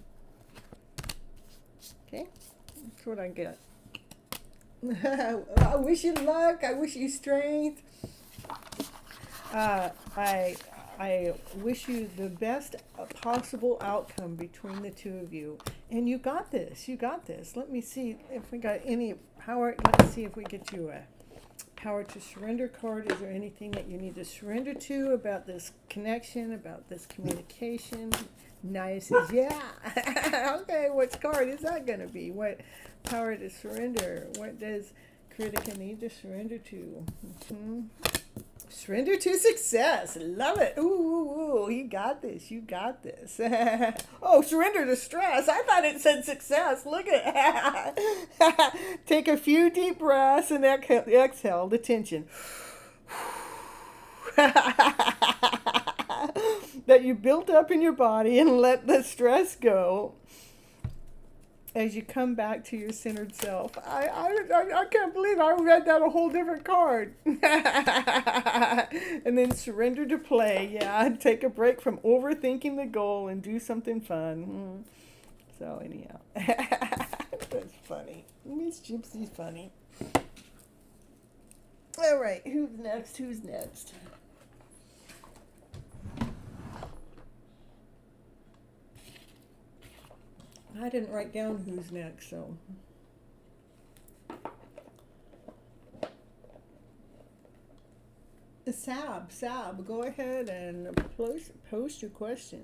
Okay, that's what I get. I wish you luck. I wish you strength. I wish you the best possible outcome between the two of you. And you got this. Let me see if we got any power. Let's see if we get you a power to surrender card. Is there anything that you need to surrender to about this connection, about this communication? Nice says, yeah. Okay, what card is that going to be? What power to surrender? What does Critica need to surrender to? Surrender to success. Love it. Ooh, you got this. Oh, surrender to stress. I thought it said success. Look at it. Take a few deep breaths and exhale the tension that you built up in your body, and let the stress go as you come back to your centered self. I can't believe I read that a whole different card. And then surrender to play. Yeah, take a break from overthinking the goal and do something fun. So anyhow, that's funny. Miss Gypsy's funny. All right, who's next? I didn't write down who's next, so. Sab, go ahead and post your question.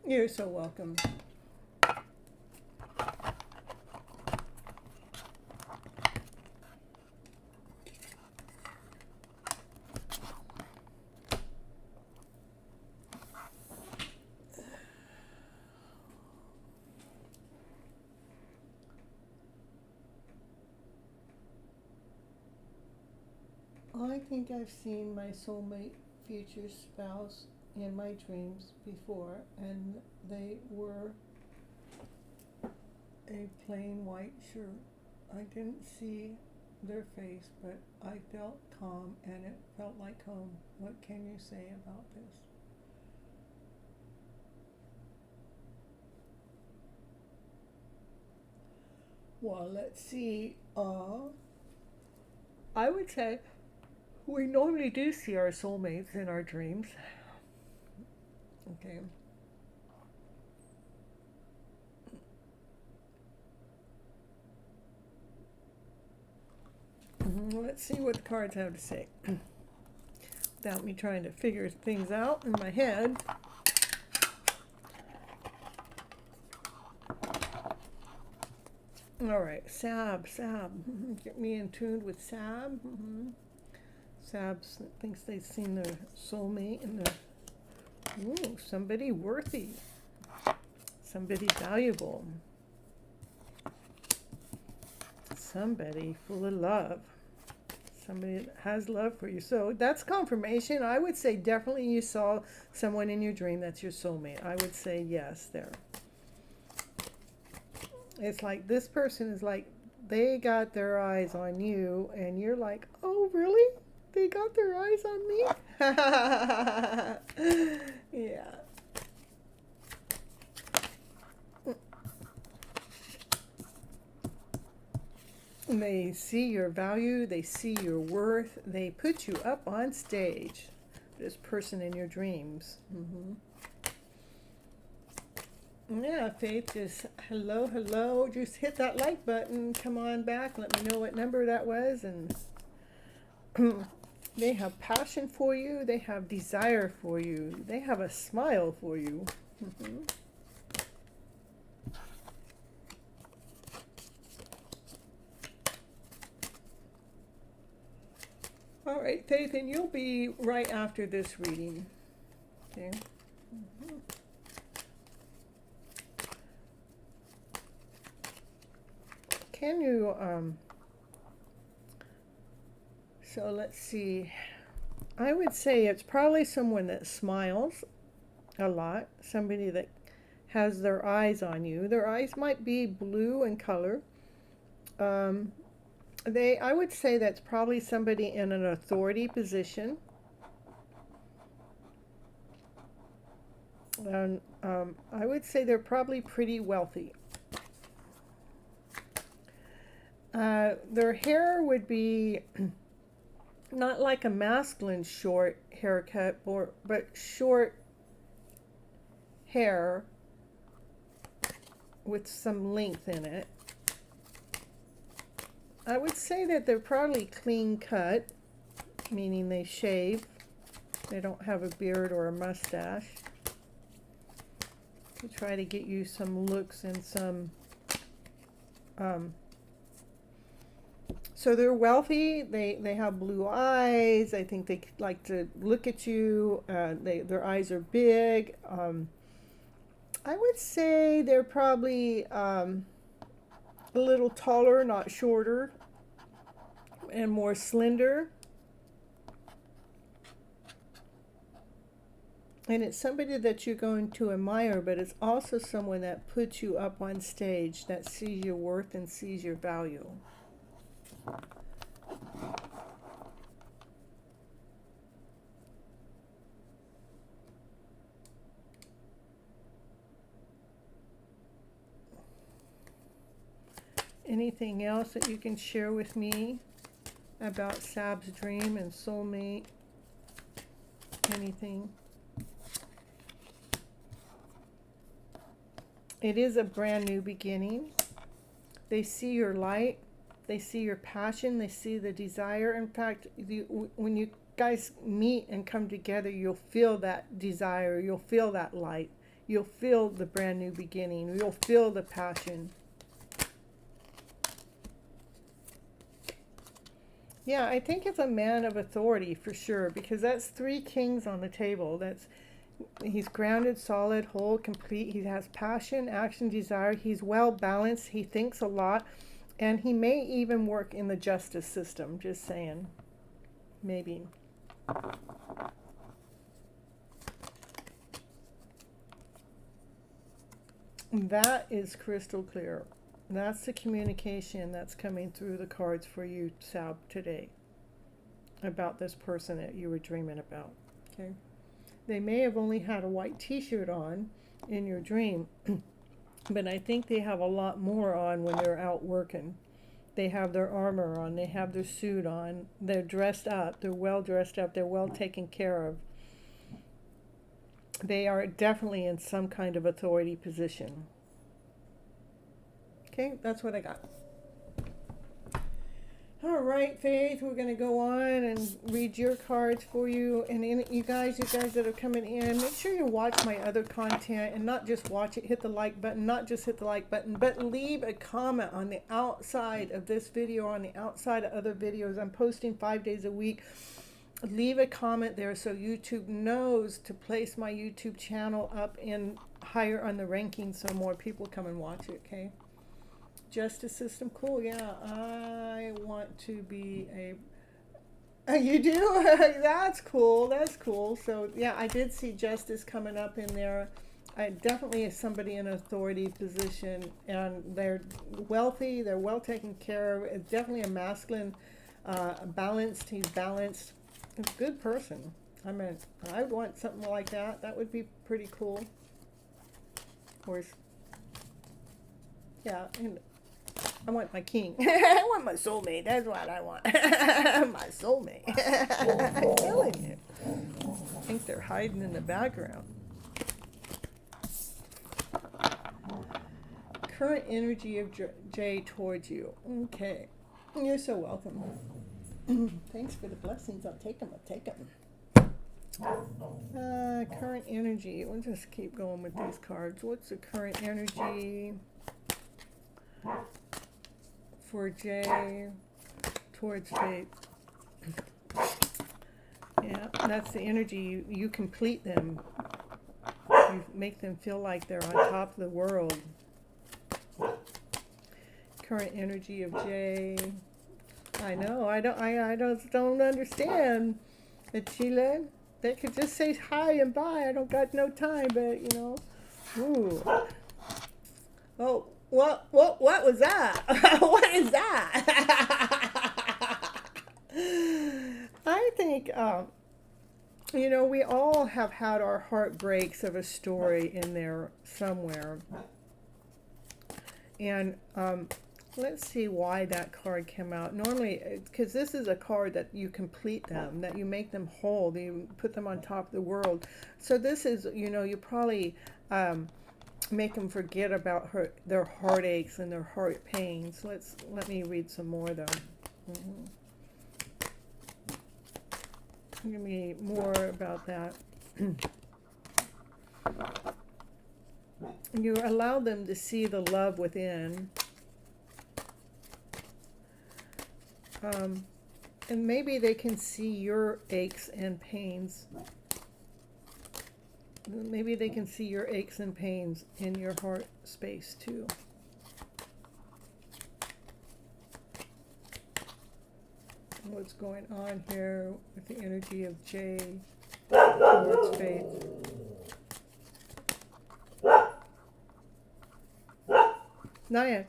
You're so welcome. I think I've seen my soulmate future spouse in my dreams before, and they were a plain white shirt. I didn't see their face, but I felt calm and it felt like home. What can you say about this? Well, let's see. I would say we normally do see our soulmates in our dreams. Okay. Let's see what the cards have to say. without me trying to figure things out in my head. All right, Sab. Get me in tune with Sab. Sab thinks they've seen their soulmate and somebody worthy, somebody valuable, somebody full of love, somebody that has love for you. So that's confirmation. I would say definitely you saw someone in your dream that's your soulmate. I would say yes there. It's like this person is like, they got their eyes on you, and you're like, oh, really? They got their eyes on me? Yeah. They see your value, they see your worth, they put you up on stage. This person in your dreams. Yeah, Faith, just hello. Just hit that like button. Come on back. Let me know what number that was. And they have passion for you. They have desire for you. They have a smile for you. All right, Faith, and you'll be right after this reading. Okay. Can you, so let's see, I would say it's probably someone that smiles a lot, somebody that has their eyes on you. Their eyes might be blue in color. I would say that's probably somebody in an authority position. And I would say they're probably pretty wealthy. Their hair would be not like a masculine short haircut, but short hair with some length in it. I would say that they're probably clean cut, meaning they shave. They don't have a beard or a mustache. To try to get you some looks and some so they're wealthy, they have blue eyes. I think they like to look at you. Their eyes are big. I would say they're probably a little taller, not shorter, and more slender. And it's somebody that you're going to admire, but it's also someone that puts you up on stage, that sees your worth and sees your value. Anything else that you can share with me about Sab's dream and soulmate? Anything? It is a brand new beginning. They see your light. They see your passion. They see the desire. In fact, when you guys meet and come together, you'll feel that desire. You'll feel that light. You'll feel the brand new beginning. You'll feel the passion. Yeah, I think it's a man of authority for sure, because that's 3 kings on the table. He's grounded, solid, whole, complete. He has passion, action, desire. He's well balanced. He thinks a lot. And he may even work in the justice system, just saying. Maybe. That is crystal clear. That's the communication that's coming through the cards for you, Sab, today. About this person that you were dreaming about. Okay. They may have only had a white t-shirt on in your dream. But I think they have a lot more on when they're out working. They have their armor on. They have their suit on. They're dressed up. They're well dressed up. They're well taken care of. They are definitely in some kind of authority position. Okay, that's what I got. All right, Faith, we're going to go on and read your cards for you. And you guys that are coming in, make sure you watch my other content and not just watch it, hit the like button, not just hit the like button, but leave a comment on the outside of this video, on the outside of other videos. I'm posting 5 days a week. Leave a comment there so YouTube knows to place my YouTube channel up in higher on the rankings so more people come and watch it, okay? Justice system, cool. Yeah, I want to be a you do. That's cool. That's cool. So yeah, I did see justice coming up in there. I definitely is somebody in an authority position, and they're wealthy, they're well taken care of. It's definitely a masculine, balanced. He's balanced. It's a good person. I mean, I would want something like that. That would be pretty cool. Of course. Yeah, and I want my king. I want my soulmate. That's what I want. My soulmate. I'm telling you. I think they're hiding in the background. Current energy of Jay towards you. Okay. You're so welcome. Thanks for the blessings. I'll take them. I'll take them. Current energy. We'll just keep going with these cards. What's the current energy for Jay towards Faith? Yeah, that's the energy. You complete them. You make them feel like they're on top of the world. Current energy of Jay. I know. I don't understand. But Sheila, they could just say hi and bye. I don't got no time, but you know. Ooh. Oh. What was that? What is that? I think, you know, we all have had our heartbreaks of a story in there somewhere. And let's see why that card came out. Normally, because this is a card that you complete them, that you make them whole, that you put them on top of the world. So this is, you know, you probably... make them forget about their heartaches and their heart pains. Let me read some more though. Give me more about that. You allow them to see the love within, and maybe they can see your aches and pains. Maybe they can see your aches and pains in your heart space too. What's going on here with the energy of Jay towards Faith? Naya.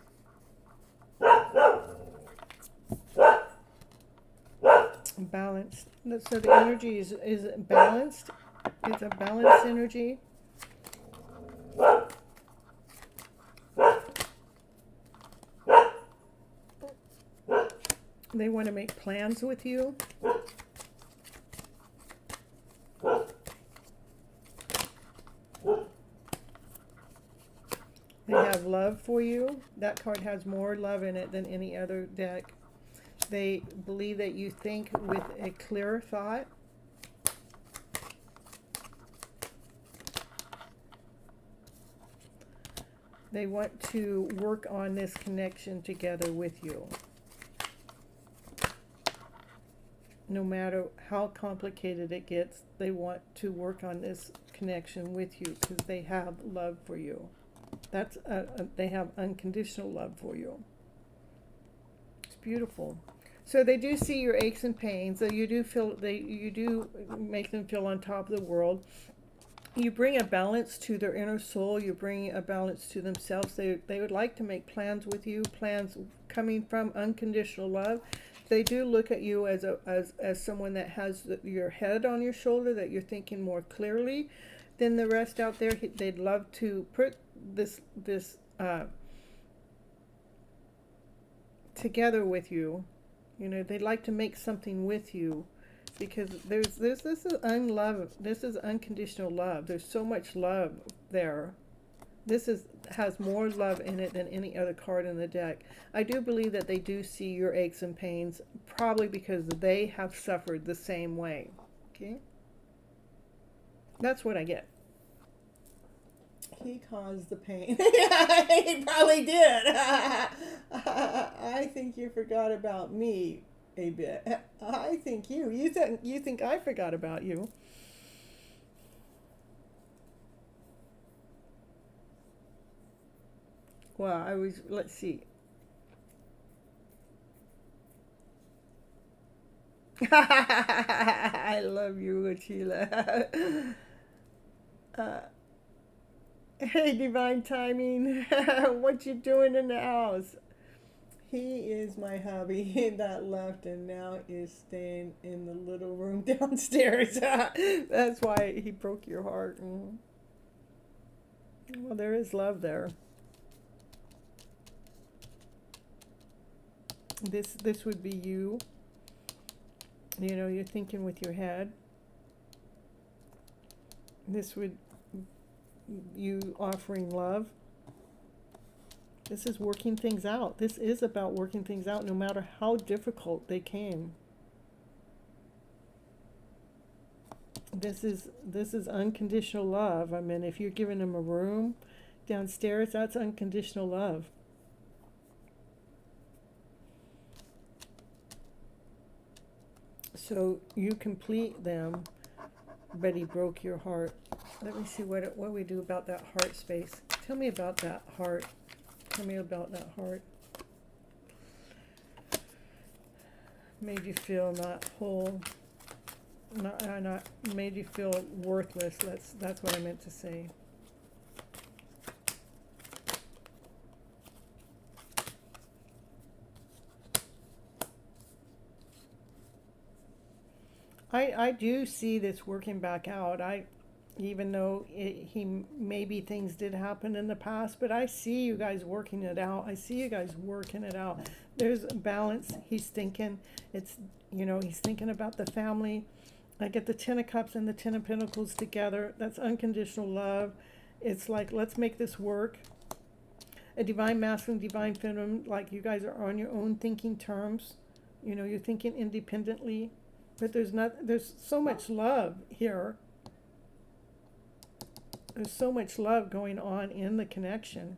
Balanced. So the energy is balanced. It's a balanced energy. They want to make plans with you. They have love for you. That card has more love in it than any other deck. They believe that you think with a clear thought. They want to work on this connection together with you. No matter how complicated it gets, they want to work on this connection with you because they have love for you. That's they have unconditional love for you. It's beautiful. So they do see your aches and pains. So you do make them feel on top of the world. You bring a balance to their inner soul. You bring a balance to themselves. They would like to make plans with you, plans coming from unconditional love. They do look at you as someone that has your head on your shoulder, that you're thinking more clearly than the rest out there. They'd love to put this together with you. You know, they'd like to make something with you. Because this is unconditional love. There's so much love there This has more love in it than any other card in the deck. I do believe that they do see your aches and pains, probably because they have suffered the same way. Okay? That's what I get. He caused the pain. He probably did. I think you forgot about me a bit. I think you think I forgot about you. Well, let's see. I love you, Sheila. uh, hey, divine timing. What you doing in the house? He is my hubby that left and now is staying in the little room downstairs. That's why he broke your heart. Well, there is love there. This would be you. You know, you're thinking with your head. This would you offering love. This is working things out. This is about working things out no matter how difficult they came. This is unconditional love. I mean, if you're giving them a room downstairs, that's unconditional love. So you complete them, but he broke your heart. Let me see what we do about that heart space. Tell me about that heart. Tell me about that heart. Made you feel not whole. Not made you feel worthless. That's what I meant to say. I do see this working back out. Even though maybe things did happen in the past, but I see you guys working it out. I see you guys working it out. There's a balance. He's thinking. He's thinking about the family. I get the Ten of Cups and the Ten of Pentacles together. That's unconditional love. It's like, let's make this work. A divine masculine, divine feminine, like you guys are on your own thinking terms. You're thinking independently. But there's so much love here. There's so much love going on in the connection.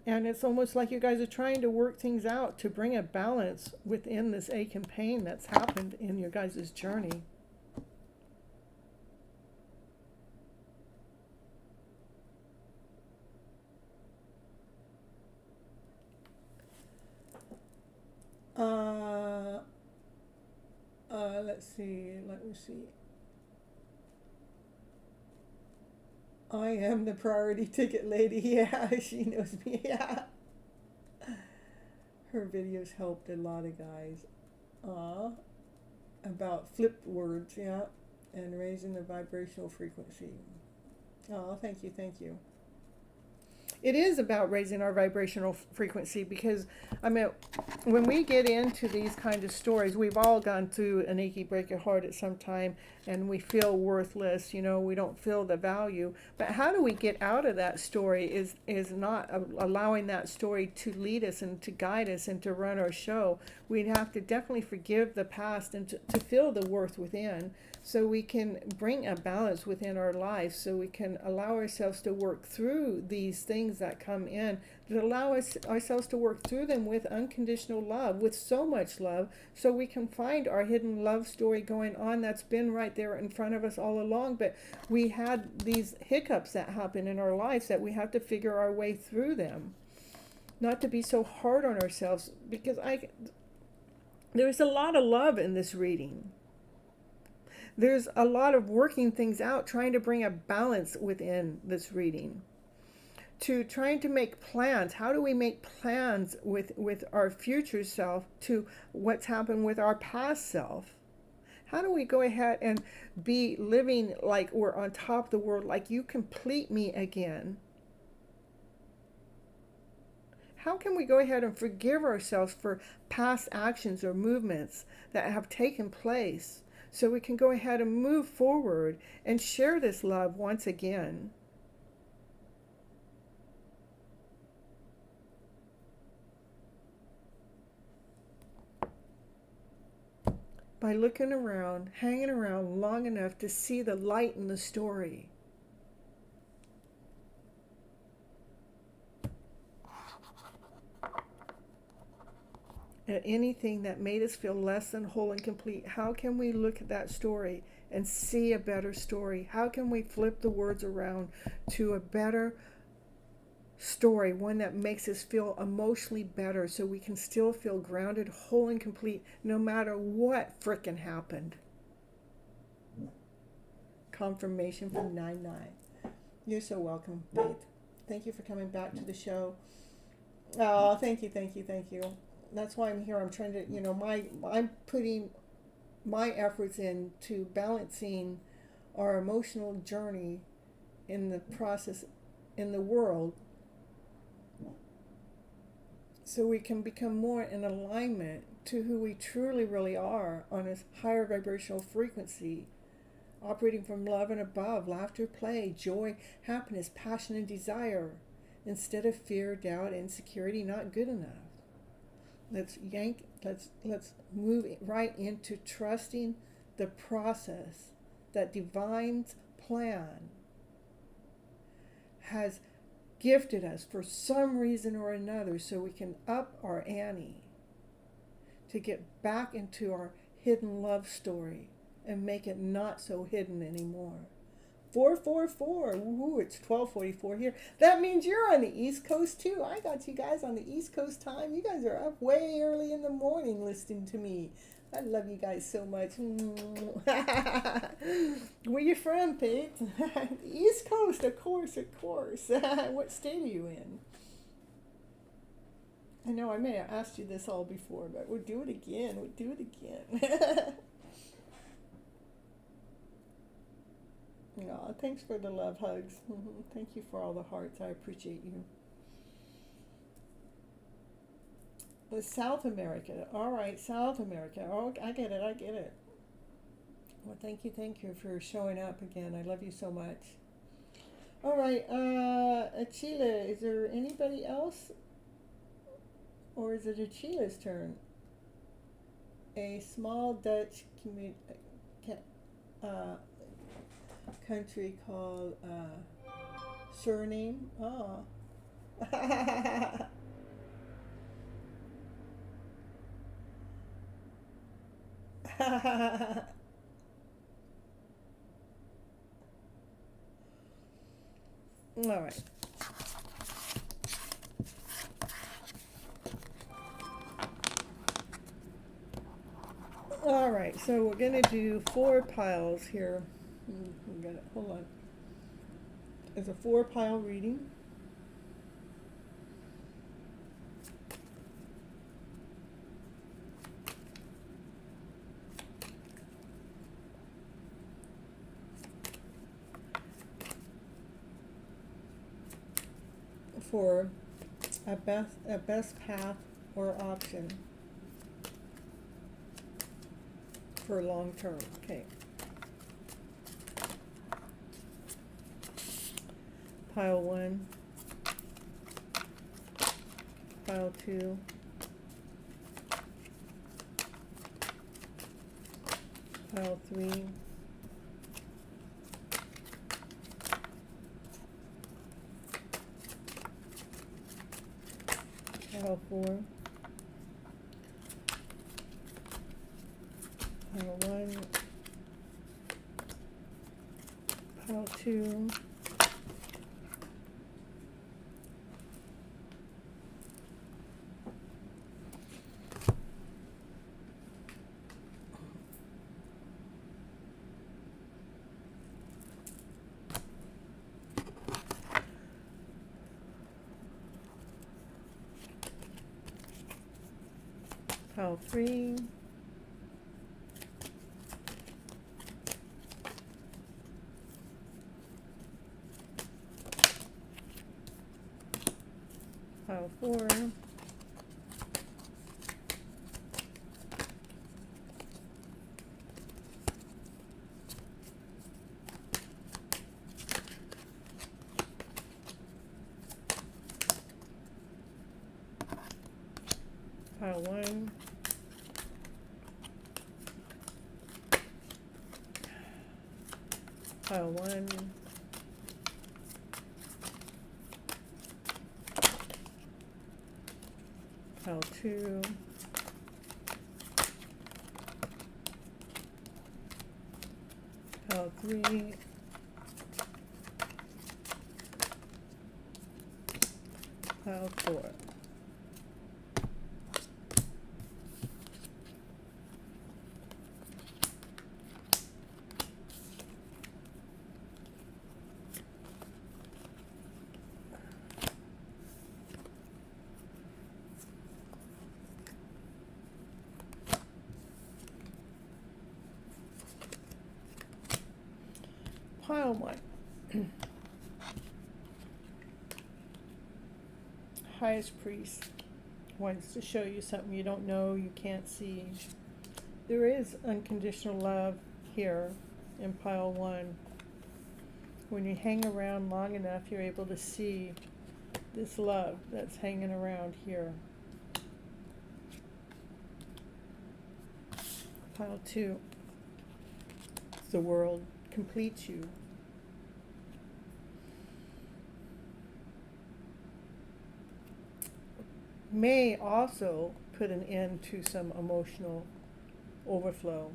And it's almost like you guys are trying to work things out to bring a balance within this ache and pain that's happened in your guys' journey. Let me see. I am the priority ticket lady. Yeah, she knows me. Yeah. Her videos helped a lot of guys. About flipped words, yeah, and raising the vibrational frequency. Thank you. It is about raising our vibrational frequency because, I mean, when we get into these kind of stories, we've all gone through an achy break your heart at some time and we feel worthless, we don't feel the value. But how do we get out of that story is not allowing that story to lead us and to guide us and to run our show. We'd have to definitely forgive the past and to feel the worth within, so we can bring a balance within our lives, so we can allow ourselves to work through these things that come in, that allow ourselves to work through them with unconditional love, with so much love, so we can find our hidden love story going on that's been right there in front of us all along. But we had these hiccups that happen in our lives that we have to figure our way through them. Not to be so hard on ourselves, because there's a lot of love in this reading. There's a lot of working things out, trying to bring a balance within this reading. To trying to make plans. How do we make plans with our future self to what's happened with our past self? How do we go ahead and be living like we're on top of the world, like you complete me again? How can we go ahead and forgive ourselves for past actions or movements that have taken place, so we can go ahead and move forward and share this love once again? by looking around, hanging around long enough to see the light in the story. At anything that made us feel less than whole and complete, how can we look at that story and see a better story? How can we flip the words around to a better story, one that makes us feel emotionally better so we can still feel grounded, whole, and complete no matter what frickin' happened? Confirmation from 99. You're so welcome, Faith. Thank you for coming back to the show. Oh, thank you. That's why I'm here. I'm trying to, I'm putting my efforts into balancing our emotional journey in the process in the world so we can become more in alignment to who we truly really are on a higher vibrational frequency, operating from love and above, laughter, play, joy, happiness, passion, and desire, instead of fear, doubt, insecurity, not good enough. Let's move right into trusting the process that Divine's plan has gifted us for some reason or another, so we can up our ante to get back into our hidden love story and make it not so hidden anymore. 444. Woohoo, it's 12:44 here. That means you're on the East Coast too. I got you guys on the East Coast time. You guys are up way early in the morning listening to me. I love you guys so much. Where you from, Pete? East Coast, of course. What state are you in? I know I may have asked you this all before, but we'll do it again. Aw, thanks for the love hugs. Thank you for all the hearts. I appreciate you. South America. All right, South America. Oh, I get it. Well, thank you for showing up again. I love you so much. All right, Chile. Is there anybody else? Or is it Chile's turn? A small Dutch country called Suriname. Oh. All right. All right, so we're going to do 4 piles here. Hold on. It's a 4-pile reading. For a best path or option for long term. Okay. Pile 1, pile 2, pile 3, pile 4, pile 1, pile 2, pile 3, pile 4, pile 1, Pile 1, pile 2, pile 3, pile 4. Pile 1. Highest Priest wants to show you something you don't know, you can't see. There is unconditional love here in pile 1. When you hang around long enough, you're able to see this love that's hanging around here. Pile 2. The world completes you. May also put an end to some emotional overflow.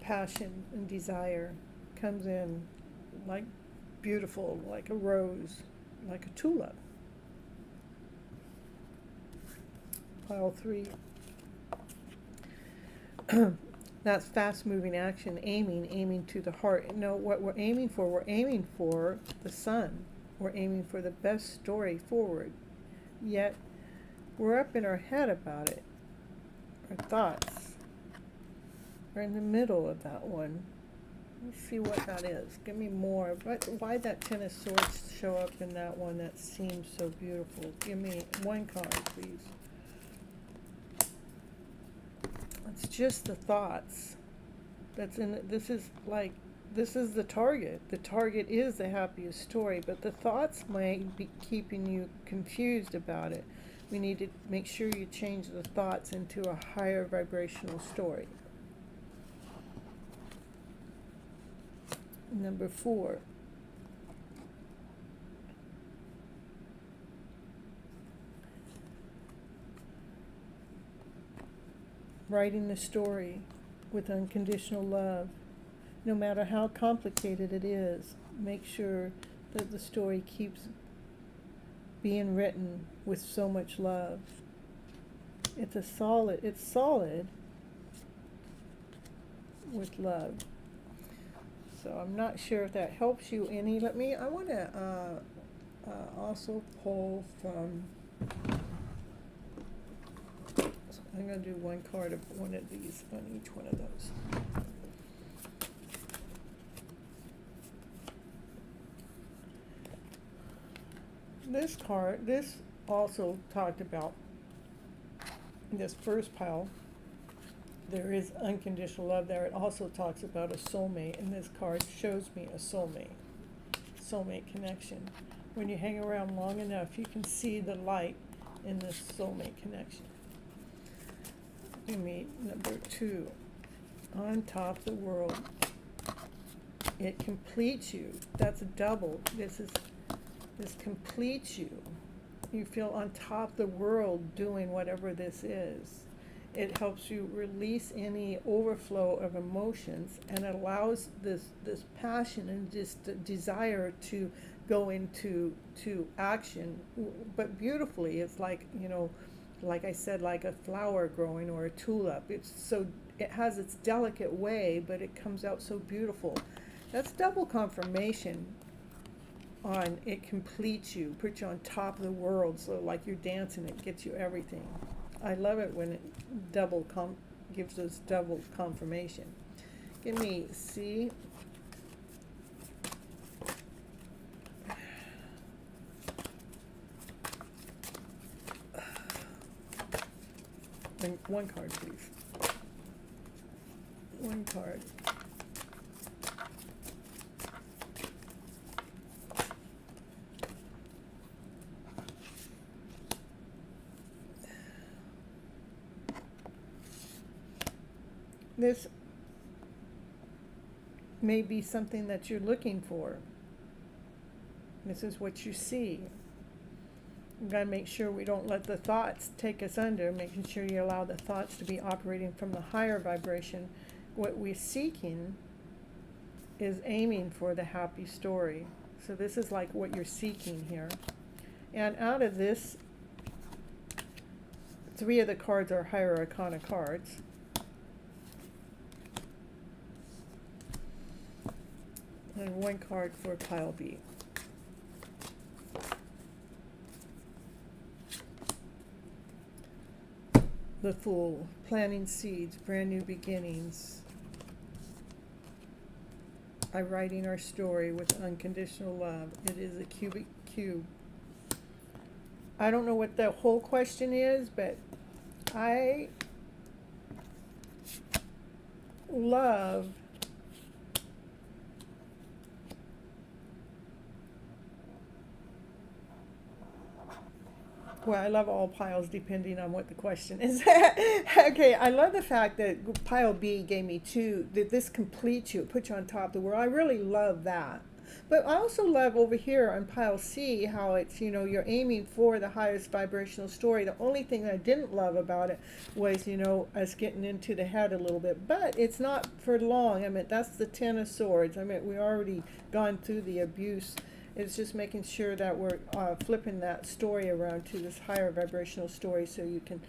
Passion and desire comes in like beautiful, like a rose, like a tulip. Pile 3. That's fast-moving action, aiming to the heart. No, what we're aiming for the sun. We're aiming for the best story forward. Yet, we're up in our head about it. Our thoughts are in the middle of that one. Let's see what that is. Give me more. Why that Ten of Swords show up in that one that seems so beautiful? Give me one card, please. It's just the thoughts that's in it. This is the target. The target is the happiest story, but the thoughts might be keeping you confused about it. We need to make sure you change the thoughts into a higher vibrational story. Number 4. Writing the story with unconditional love. No matter how complicated it is, make sure that the story keeps being written with so much love. It's solid with love. So I'm not sure if that helps you any. I want to also pull from, I'm going to do one card of one of these on each one of those. This card, this also talked about this first pile. There is unconditional love there. It also talks about a soulmate, and this card shows me a soulmate connection. When you hang around long enough, you can see the light in this soulmate connection. Give me number 2. On top of the world. It completes you. That's a double. This completes you. You feel on top of the world doing whatever this is. It helps you release any overflow of emotions, and it allows this passion and just desire to go into action, but beautifully. It's like, like I said, like a flower growing or a tulip. It has its delicate way, but it comes out so beautiful. That's double confirmation on it completes you, puts you on top of the world, so like you're dancing, it gets you everything. I love it when it gives us double confirmation. Give me C. And one card, please. One card. This may be something that you're looking for. This is what you see. We've got to make sure we don't let the thoughts take us under, making sure you allow the thoughts to be operating from the higher vibration. What we're seeking is aiming for the happy story. So this is like what you're seeking here. And out of this, 3 of the cards are higher arcana cards. And 1 card for pile B. The Fool, planting seeds, brand new beginnings. By writing our story with unconditional love. It is a cubic cube. I don't know what the whole question is, but I love well, I love all piles depending on what the question is. Okay, I love the fact that pile B gave me 2, that this completes you, it puts you on top of the world. I really love that. But I also love over here on pile C how it's, you know, you're aiming for the highest vibrational story. The only thing I didn't love about it was, you know, us getting into the head a little bit. But it's not for long. I mean, that's the 10 of Swords. I mean, we already gone through the abuse. It's just making sure that we're flipping that story around to this higher vibrational story so you can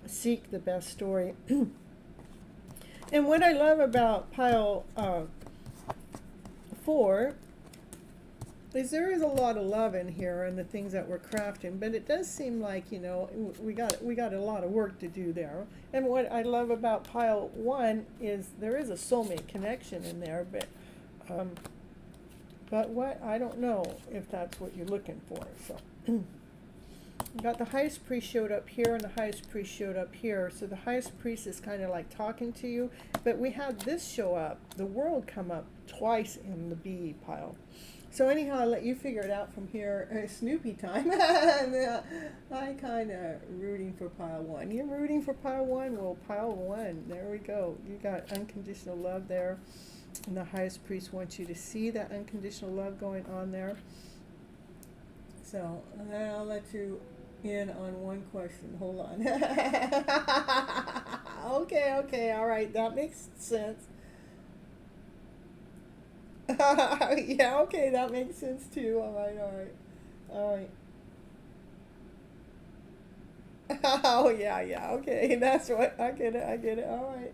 seek the best story. And what I love about pile 4 is there is a lot of love in here and the things that we're crafting, but it does seem like, you know, we got a lot of work to do there. And what I love about pile 1 is there is a soulmate connection in there, but what, I don't know if that's what you're looking for. So you got the highest priest showed up here and the highest priest showed up here. So the highest priest is kind of like talking to you, but we had this show up, the world come up twice in the B pile. So anyhow, I'll let you figure it out from here. Snoopy time. I kind of rooting for pile 1. You're rooting for pile 1? Well, pile 1, there we go. You got unconditional love there. And the highest priest wants you to see that unconditional love going on there. So, and then I'll let you in on one question. Hold on. Okay, all right, that makes sense. Yeah, okay, that makes sense too. All right. Oh, yeah, okay, that's what, I get it, all right.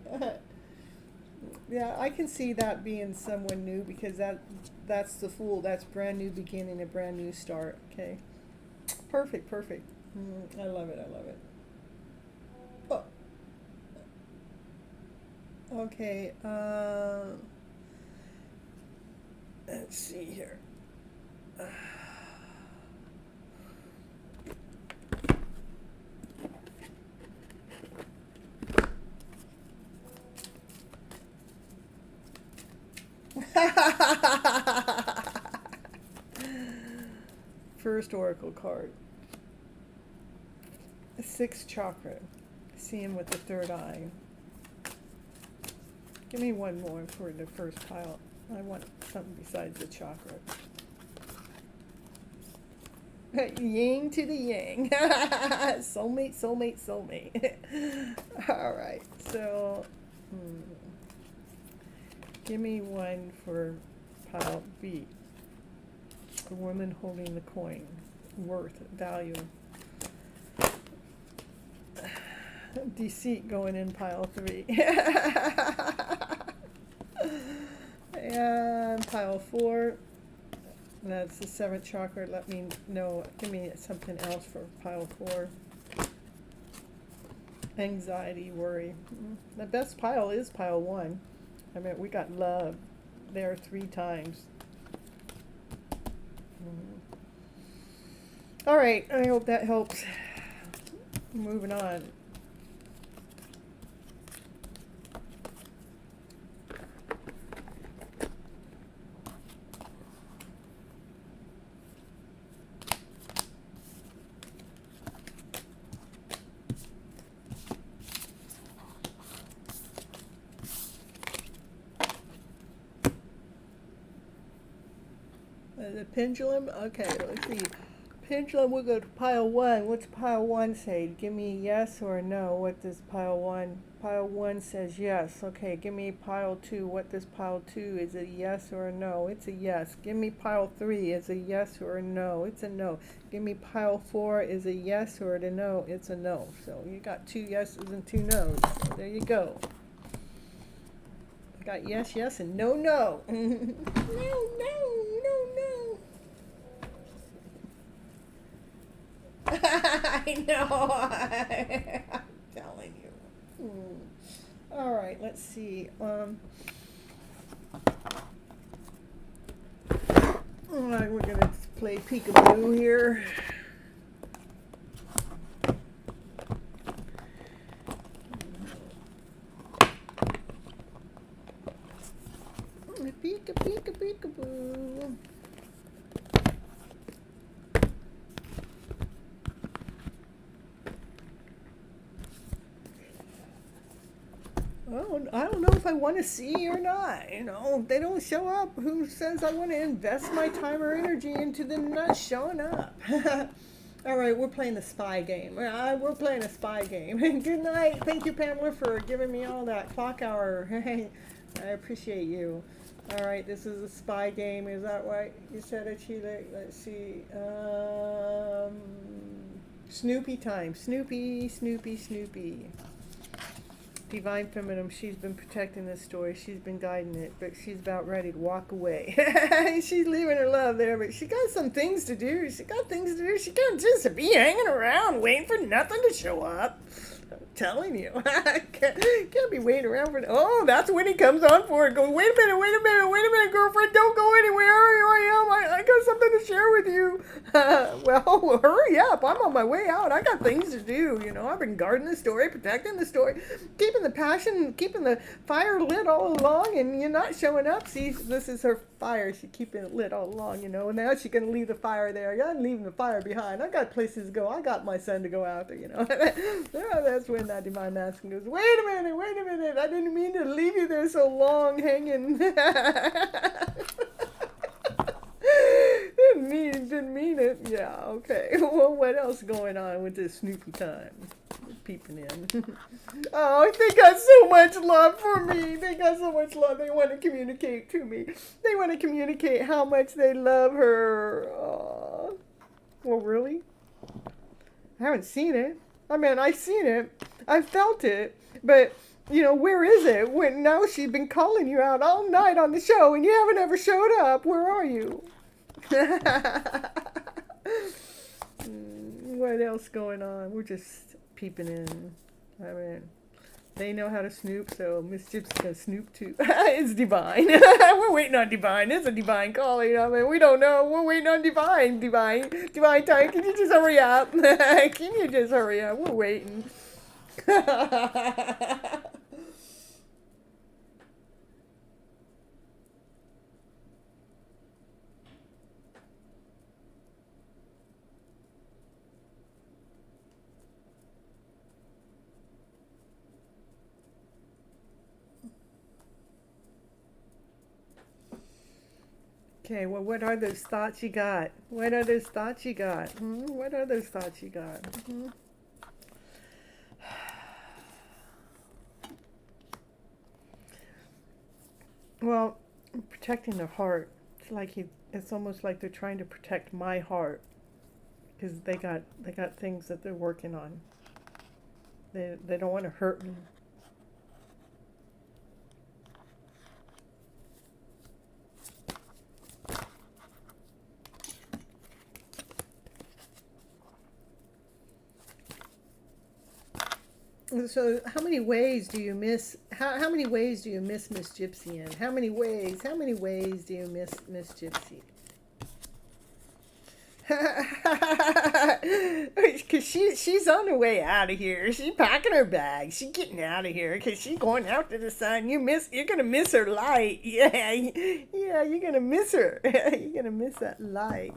Yeah, I can see that being someone new because that's the Fool. That's brand new beginning, a brand new start. Okay, perfect. I love it. Oh. Okay. Let's see here. First oracle card. 6th chakra. Seeing with the 3rd eye. Give me one more for the first pile. I want something besides the chakra. Yin to the yang. Soulmate. All right. So, give me one for pile B. The woman holding the coin. Worth, value. Deceit going in pile 3. And pile 4. That's the 7th chakra. Let me know. Give me something else for pile 4. Anxiety, worry. The best pile is pile 1. I mean, we got love there 3 times. All right, I hope that helps. Moving on. The pendulum? Okay, let's see. Pendulum, we'll go to pile 1. What's pile 1 say? Give me yes or no. What does pile 1? Pile 1 says yes. Okay, give me pile 2. What does pile 2? Is it yes or a no? It's a yes. Give me pile 3. Is it yes or a no? It's a no. Give me pile 4. Is it yes or a no? It's a no. So you got 2 yeses and 2 nos. So there you go. I got yes, yes, and no, no. No, no, no, no. I know. I'm telling you. All right, let's see. All right, we're gonna play peekaboo here. Peeka, peeka, peekaboo. Well, I don't know if I want to see or not. You know, they don't show up. Who says I want to invest my time or energy into them not showing up? All right, we're playing the spy game. We're playing a spy game. Good night. Thank you, Pamela, for giving me all that clock hour. I appreciate you. All right, this is a spy game. Is that right? You said it, Sheila. Let's see. Snoopy time. Snoopy, Snoopy, Snoopy. Divine Feminine, she's been protecting this story. She's been guiding it, but she's about ready to walk away. She's leaving her love there, but she got some things to do. She got things to do. She can't just be hanging around waiting for nothing to show up. I'm telling you. can't be waiting around for... Oh, that's when he comes on for it. Go, wait a minute, girlfriend. Don't go anywhere. Here I am. I got something to share with you. Well, hurry up. I'm on my way out. I got things to do. You know, I've been guarding the story, protecting the story, keeping the passion, keeping the fire lit all along, and you're not showing up. See, this is her fire. She's keeping it lit all along, you know. And now she's going to leave the fire there. I'm leaving the fire behind. I got places to go. I got my son to go after, you know. That's when that divine masculine goes, wait a minute. I didn't mean to leave you there so long hanging. Didn't mean it. Yeah, okay. Well, what else going on with this Snoopy time? Peeping in. Oh, they got so much love for me. They got so much love. They want to communicate to me. They want to communicate how much they love her. Oh. Well, really? I haven't seen it. I mean, I've seen it. I've felt it. But, you know, where is it? When now she's been calling you out all night on the show and you haven't ever showed up. Where are you? What else going on? We're just peeping in. I mean, they know how to snoop, so Miss Gypsy's gonna snoop too. It's divine. We're waiting on divine. It's a divine calling. I mean, we don't know. We're waiting on divine time. Can you just hurry up? Can you just hurry up? We're waiting. Okay, well, what are those thoughts you got? What are those thoughts you got? What are those thoughts you got? Well, protecting their heart. It's almost like they're trying to protect my heart because they got things that they're working on. They don't want to hurt me. So how many ways do you miss? How many ways do you miss Miss Gypsy in? How many ways? How many ways do you miss Miss Gypsy? Because she's on her way out of here. She's packing her bag. She's getting out of here because she's going out to the sun. You're gonna miss her light. Yeah, you're gonna miss her. You're gonna miss that light.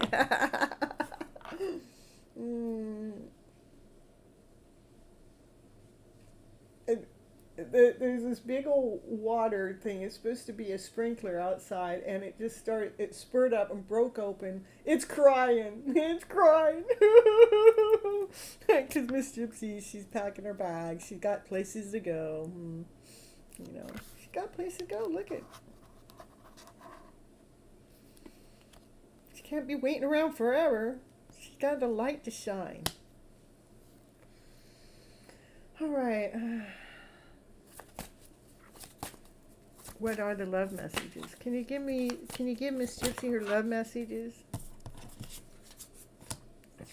there's this big old water thing. It's supposed to be a sprinkler outside, and it just started. It spurred up and broke open. It's crying. It's crying. Because Miss Gypsy, she's packing her bag. She's got places to go. You know, she's got places to go. Look at. She can't be waiting around forever. She's got a light to shine. All right. What are the love messages? Can you give Miss Gypsy her love messages?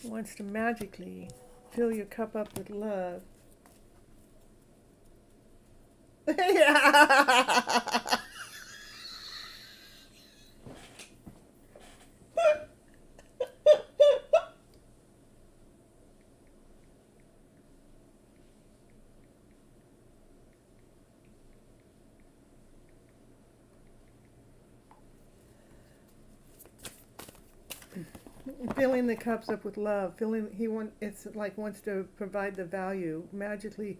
She wants to magically fill your cup up with love. Filling the cups up with love. It's like wants to provide the value. Magically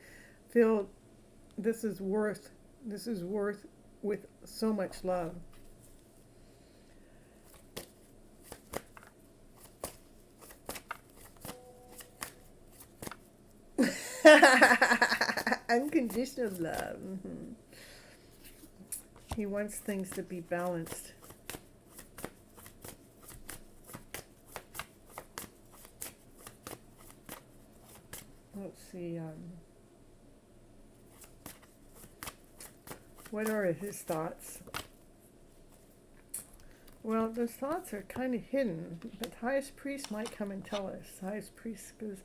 fill. This is worth with so much love. Unconditional love. He wants things to be balanced. Let's see. What are his thoughts? Well, those thoughts are kind of hidden, but Highest Priest might come and tell us. Highest Priest, because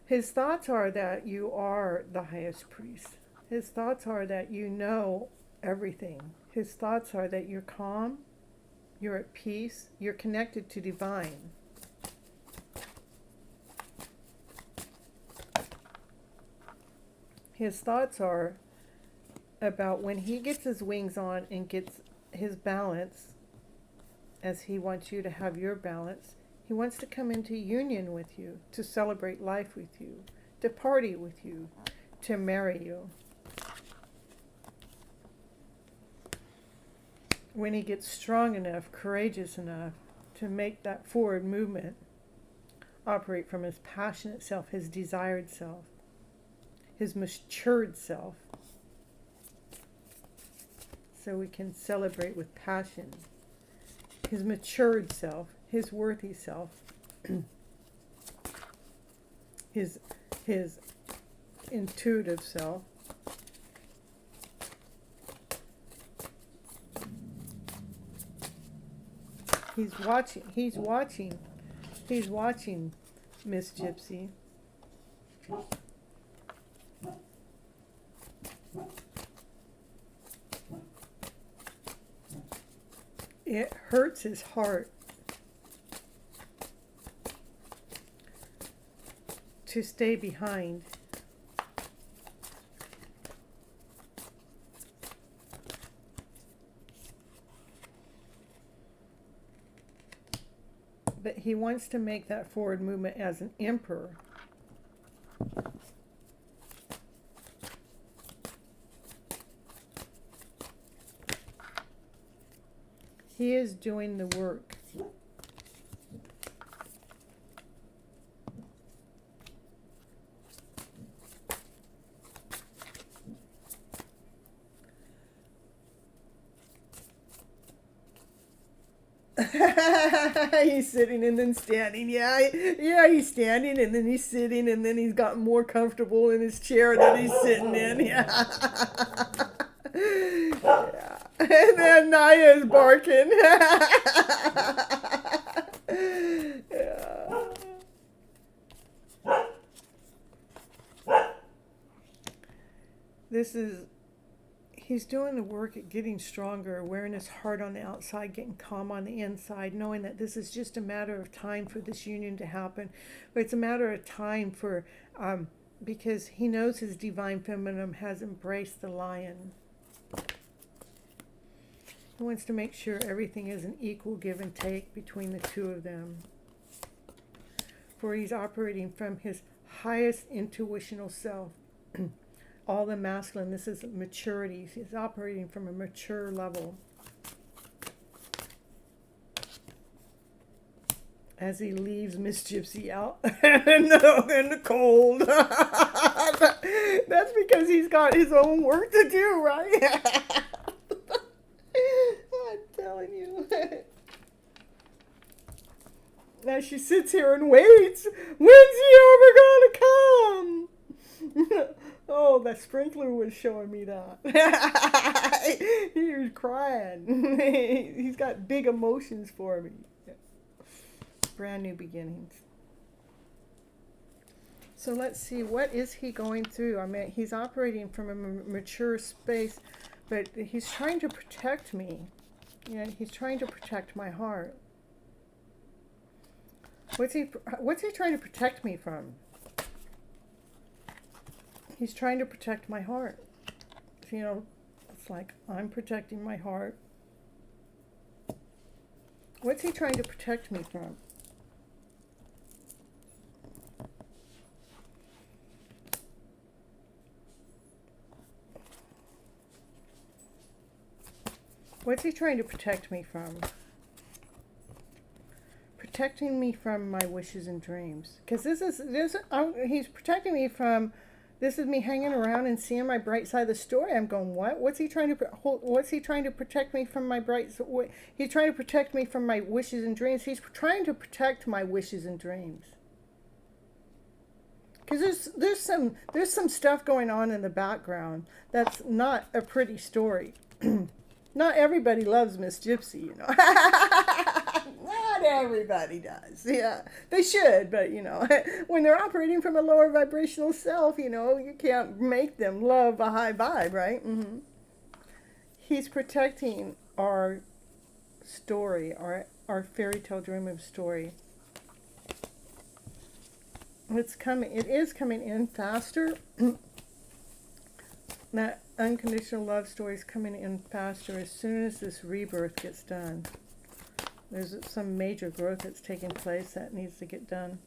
his thoughts are that you are the Highest Priest. His thoughts are that you know everything. His thoughts are that you're calm, you're at peace, you're connected to divine. His thoughts are about when he gets his wings on and gets his balance, as he wants you to have your balance, he wants to come into union with you, to celebrate life with you, to party with you, to marry you. When he gets strong enough, courageous enough to make that forward movement, operate from his passionate self, his desired self, his matured self, so we can celebrate with passion his matured self, his worthy self, his intuitive self, he's watching Miss Gypsy. It hurts his heart to stay behind. But he wants to make that forward movement as an emperor. He is doing the work. He's sitting and then standing. Yeah, he's standing and then he's sitting and then he's gotten more comfortable in his chair that he's sitting in. Yeah. Yeah. And then Naya's barking. Yeah. He's doing the work at getting stronger, wearing his heart on the outside, getting calm on the inside, knowing that this is just a matter of time for this union to happen. But it's a matter of time for, because he knows his divine feminine has embraced the lion. He wants to make sure everything is an equal give and take between the two of them. For he's operating from his highest intuitional self, all the masculine. This is maturity. He's operating from a mature level. As he leaves Miss Gypsy out in the cold. That's because he's got his own work to do, right? I'm telling you. Now she sits here and waits. When's he ever gonna come? Oh, the sprinkler was showing me that. He was crying. He's got big emotions for me. Brand new beginnings. So let's see, what is he going through? I mean, he's operating from a mature space, but he's trying to protect me. You know, he's trying to protect my heart. What's he trying to protect me from? He's trying to protect my heart. You know, it's like I'm protecting my heart. What's he trying to protect me from? What's he trying to protect me from? Protecting me from my wishes and dreams. Because he's protecting me from, this is me hanging around and seeing my bright side of the story. I'm going, what? What's he trying to protect me from my he's trying to protect me from my wishes and dreams. He's trying to protect my wishes and dreams. Because there's some stuff going on in the background that's not a pretty story. Not everybody loves Miss Gypsy, you know. Not everybody does. Yeah, they should, but, you know, when they're operating from a lower vibrational self, you know, you can't make them love a high vibe, right? Mm-hmm. He's protecting our story, our fairytale dream of story. It is coming in faster. That unconditional love story is coming in faster as soon as this rebirth gets done. There's some major growth that's taking place that needs to get done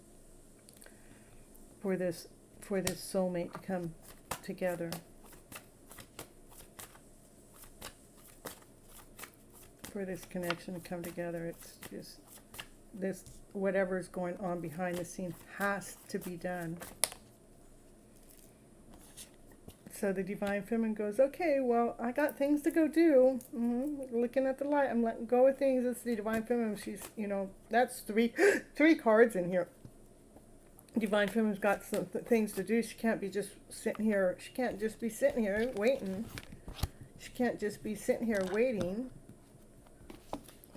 for this soulmate to come together. For this connection to come together. It's just this, whatever's going on behind the scenes has to be done. So the Divine Feminine goes, okay, well, I got things to go do. Looking at the light, I'm letting go of things. It's the Divine Feminine. She's, you know, that's three cards in here. Divine Feminine's got some things to do. She can't be just sitting here. She can't just be sitting here waiting. She can't just be sitting here waiting.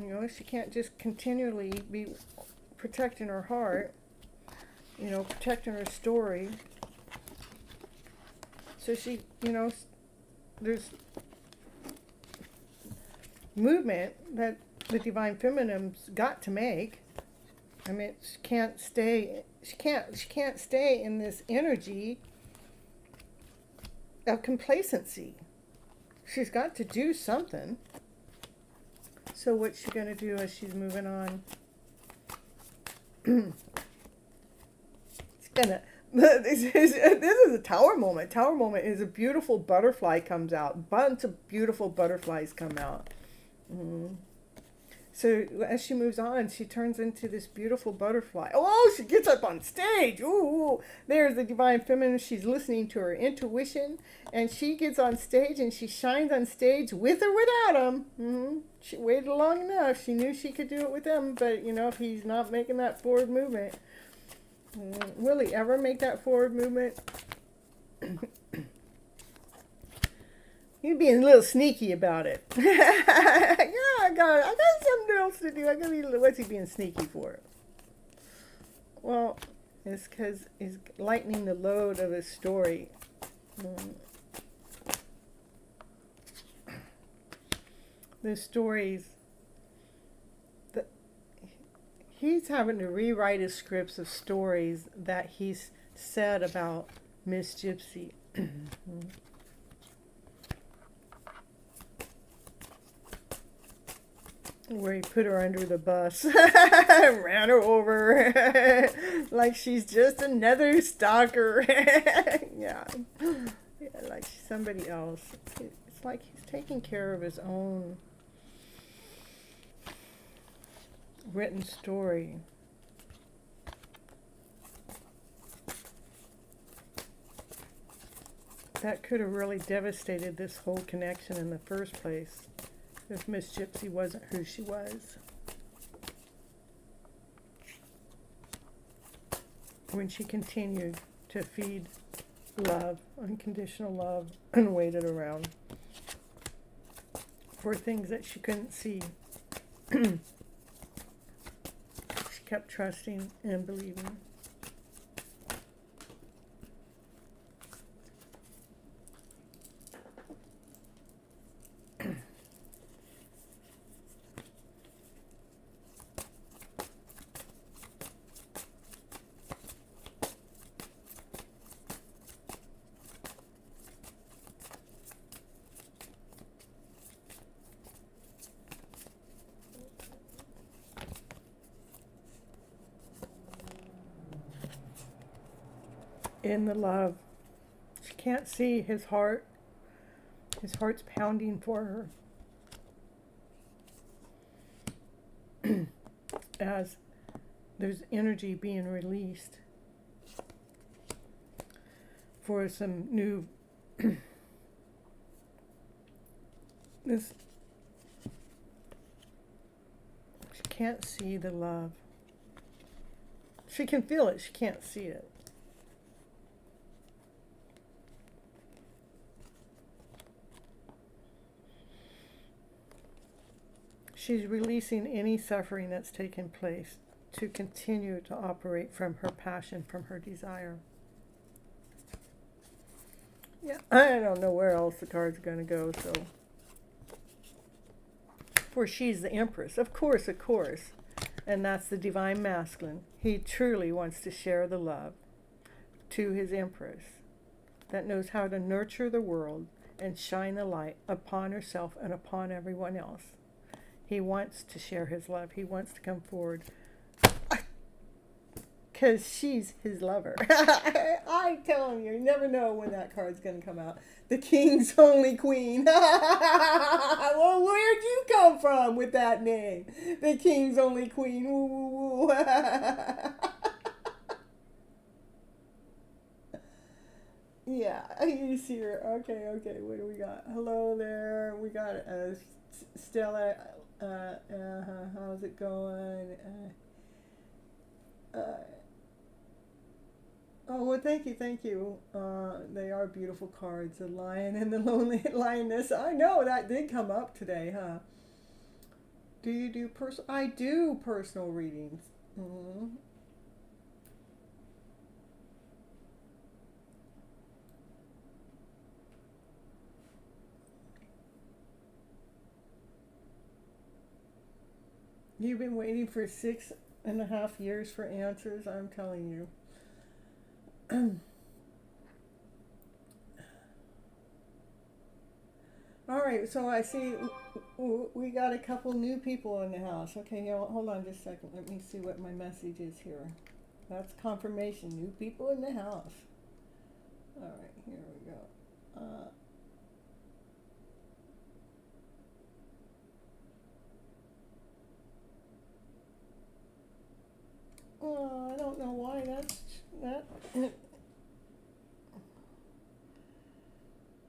You know, she can't just continually be protecting her heart. You know, protecting her story. So she, you know, there's movement that the Divine Feminine's got to make. I mean, she can't stay in this energy of complacency. She's got to do something. So what's she going to do as she's moving on? It's gonna... This is a tower moment. Tower moment is a beautiful butterfly comes out. Bunch of beautiful butterflies come out. So as she moves on, she turns into this beautiful butterfly. Oh, she gets up on stage. Ooh, there's the Divine Feminine. She's listening to her intuition, and she gets on stage and she shines on stage with or without him. She waited long enough. She knew she could do it with him, but you know, if he's not making that forward movement. Will he ever make that forward movement? He's being a little sneaky about it. Yeah, I got something else to do. What's he being sneaky for? Well, it's because he's lightening the load of his story. The stories. He's having to rewrite his scripts of stories that he's said about Miss Gypsy. Where he put her under the bus. Ran her over. Like she's just another stalker. Yeah. like somebody else. It's like he's taking care of his own written story. That could have really devastated this whole connection in the first place if Miss Gypsy wasn't who she was. When she continued to feed love, unconditional love, and waited around for things that she couldn't see. She kept trusting and believing. In the love. She can't see his heart. His heart's pounding for her. As there's energy being released for some new this she can't see the love. She can feel it, she can't see it. She's releasing any suffering that's taken place to continue to operate from her passion, from her desire. Yeah, I don't know where else the card's going to go, so. For she's the Empress. Of course. And that's the Divine Masculine. He truly wants to share the love to his Empress that knows how to nurture the world and shine the light upon herself and upon everyone else. He wants to share his love. He wants to come forward. Because she's his lover. I tell him, you never know when that card's going to come out. The King's only queen. Well, where'd you come from with that name? The King's only queen. Woo, woo, woo. Yeah, you see her. Okay, what do we got? Hello there. We got Stella. How's it going? Oh, well, thank you. They are beautiful cards. The Lion and the Lonely Lioness. I know, that did come up today, huh? Do you do personal? I do personal readings. Mm-hmm. You've been waiting for 6.5 years for answers, I'm telling you. All right, so I see we got a couple new people in the house. Okay, hold on just a second. Let me see what my message is here. That's confirmation. New people in the house. All right, here we go. Oh, I don't know why that.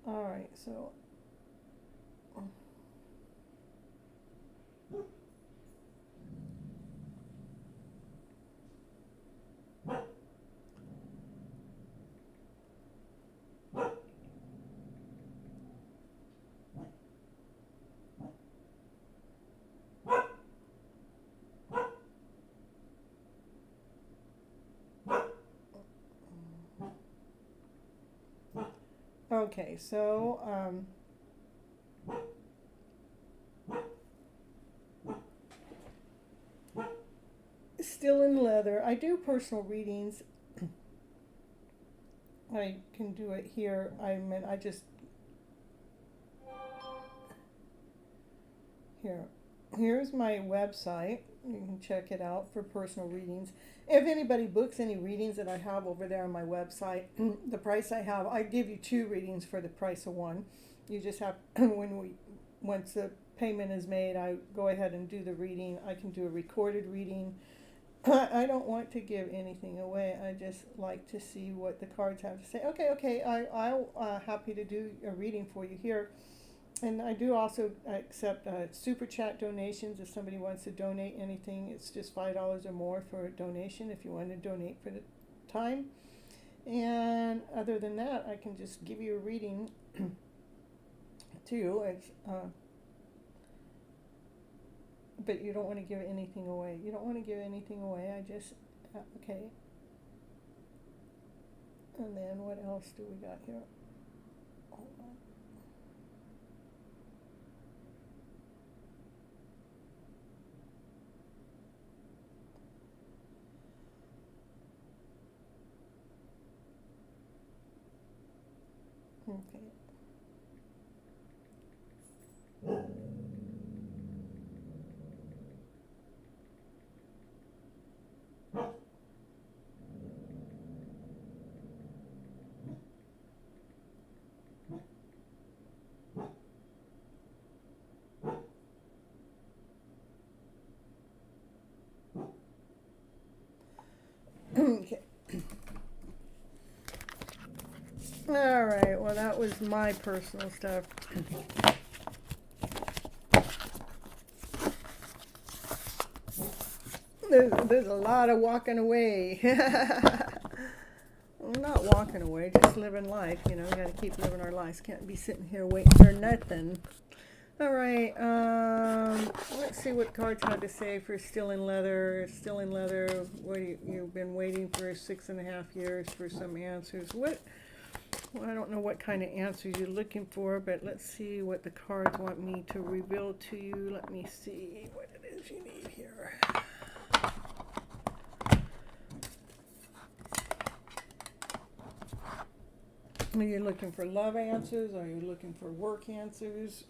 All right, so. Okay, so still in leather. I do personal readings. I can do it here. I just here. here's my website. You can check it out for personal readings. If anybody books any readings that I have over there on my website, the price I have, I give you 2 readings for the price of 1. You just have, once the payment is made, I go ahead and do the reading. I can do a recorded reading. I don't want to give anything away. I just like to see what the cards have to say. Okay, I'll happy to do a reading for you here. And I do also accept super chat donations. If somebody wants to donate anything, it's just $5 or more for a donation if you want to donate for the time. And other than that, I can just give you a reading too. It's but you don't want to give anything away. You don't want to give anything away. I just okay. And then what else do we got here? Hold on. Okay. Okay. All right. Well, that was my personal stuff. There's a lot of walking away. Well, not walking away, just living life. You know, we got to keep living our lives. Can't be sitting here waiting for nothing. All right. Let's see what cards had to say for Still in Leather. Still in Leather. What you've been waiting for 6.5 years for some answers. What? Well, I don't know what kind of answers you're looking for, but let's see what the cards want me to reveal to you. Let me see what it is you need here. Are you looking for love answers? Are you looking for work answers?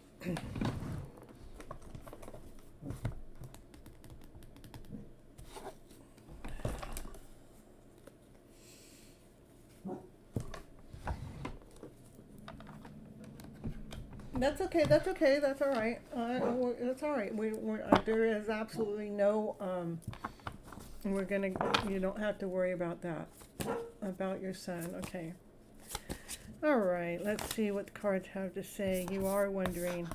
That's okay. That's okay. That's all right. That's all right. There is absolutely no. You don't have to worry about that. About your son. Okay. All right. Let's see what the cards have to say. You are wondering.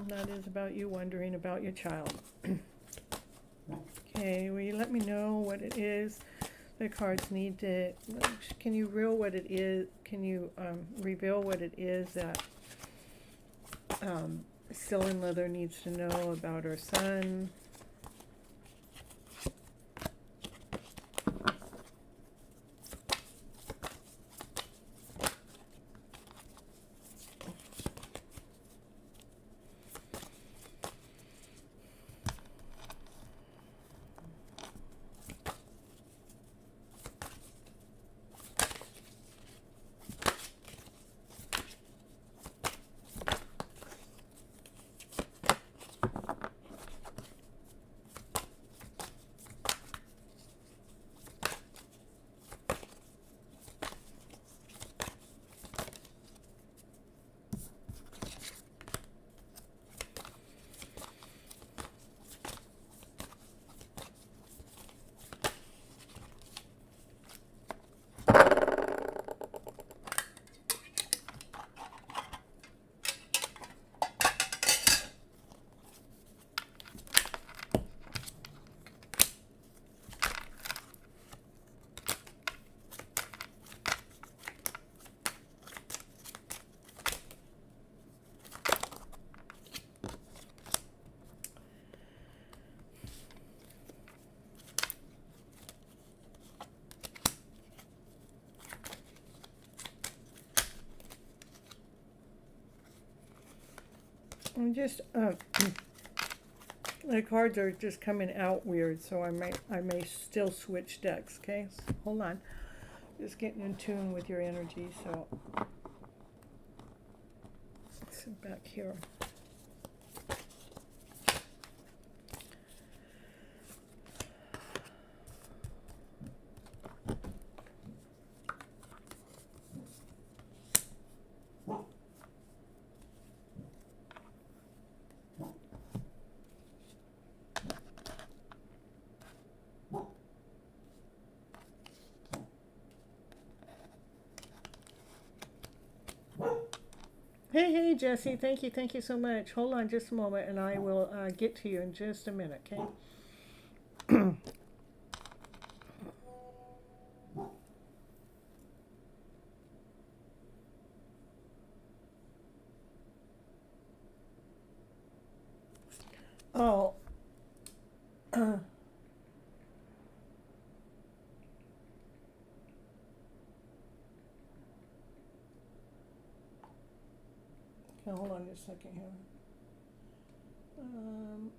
That is about you wondering about your child. Okay. Will you let me know what it is? The cards need to. Can you reveal what it is? Can you reveal what it is that? Still in Leather needs to know about her son. I'm just the cards are just coming out weird, so I may still switch decks. Okay, so hold on. Just getting in tune with your energy. So let's sit back here. Hey, hey, Jesse. Thank you so much. Hold on just a moment, and I will get to you in just a minute, okay? Oh, okay, hold on just a second here. Um,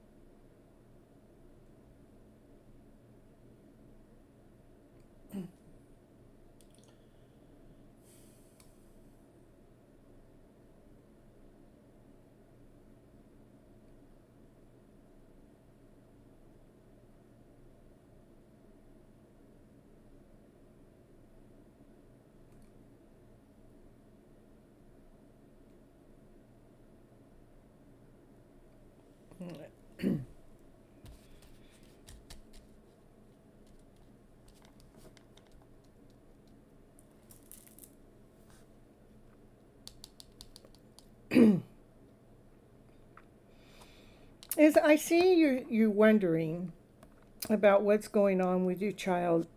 As I see you wondering about what's going on with your child,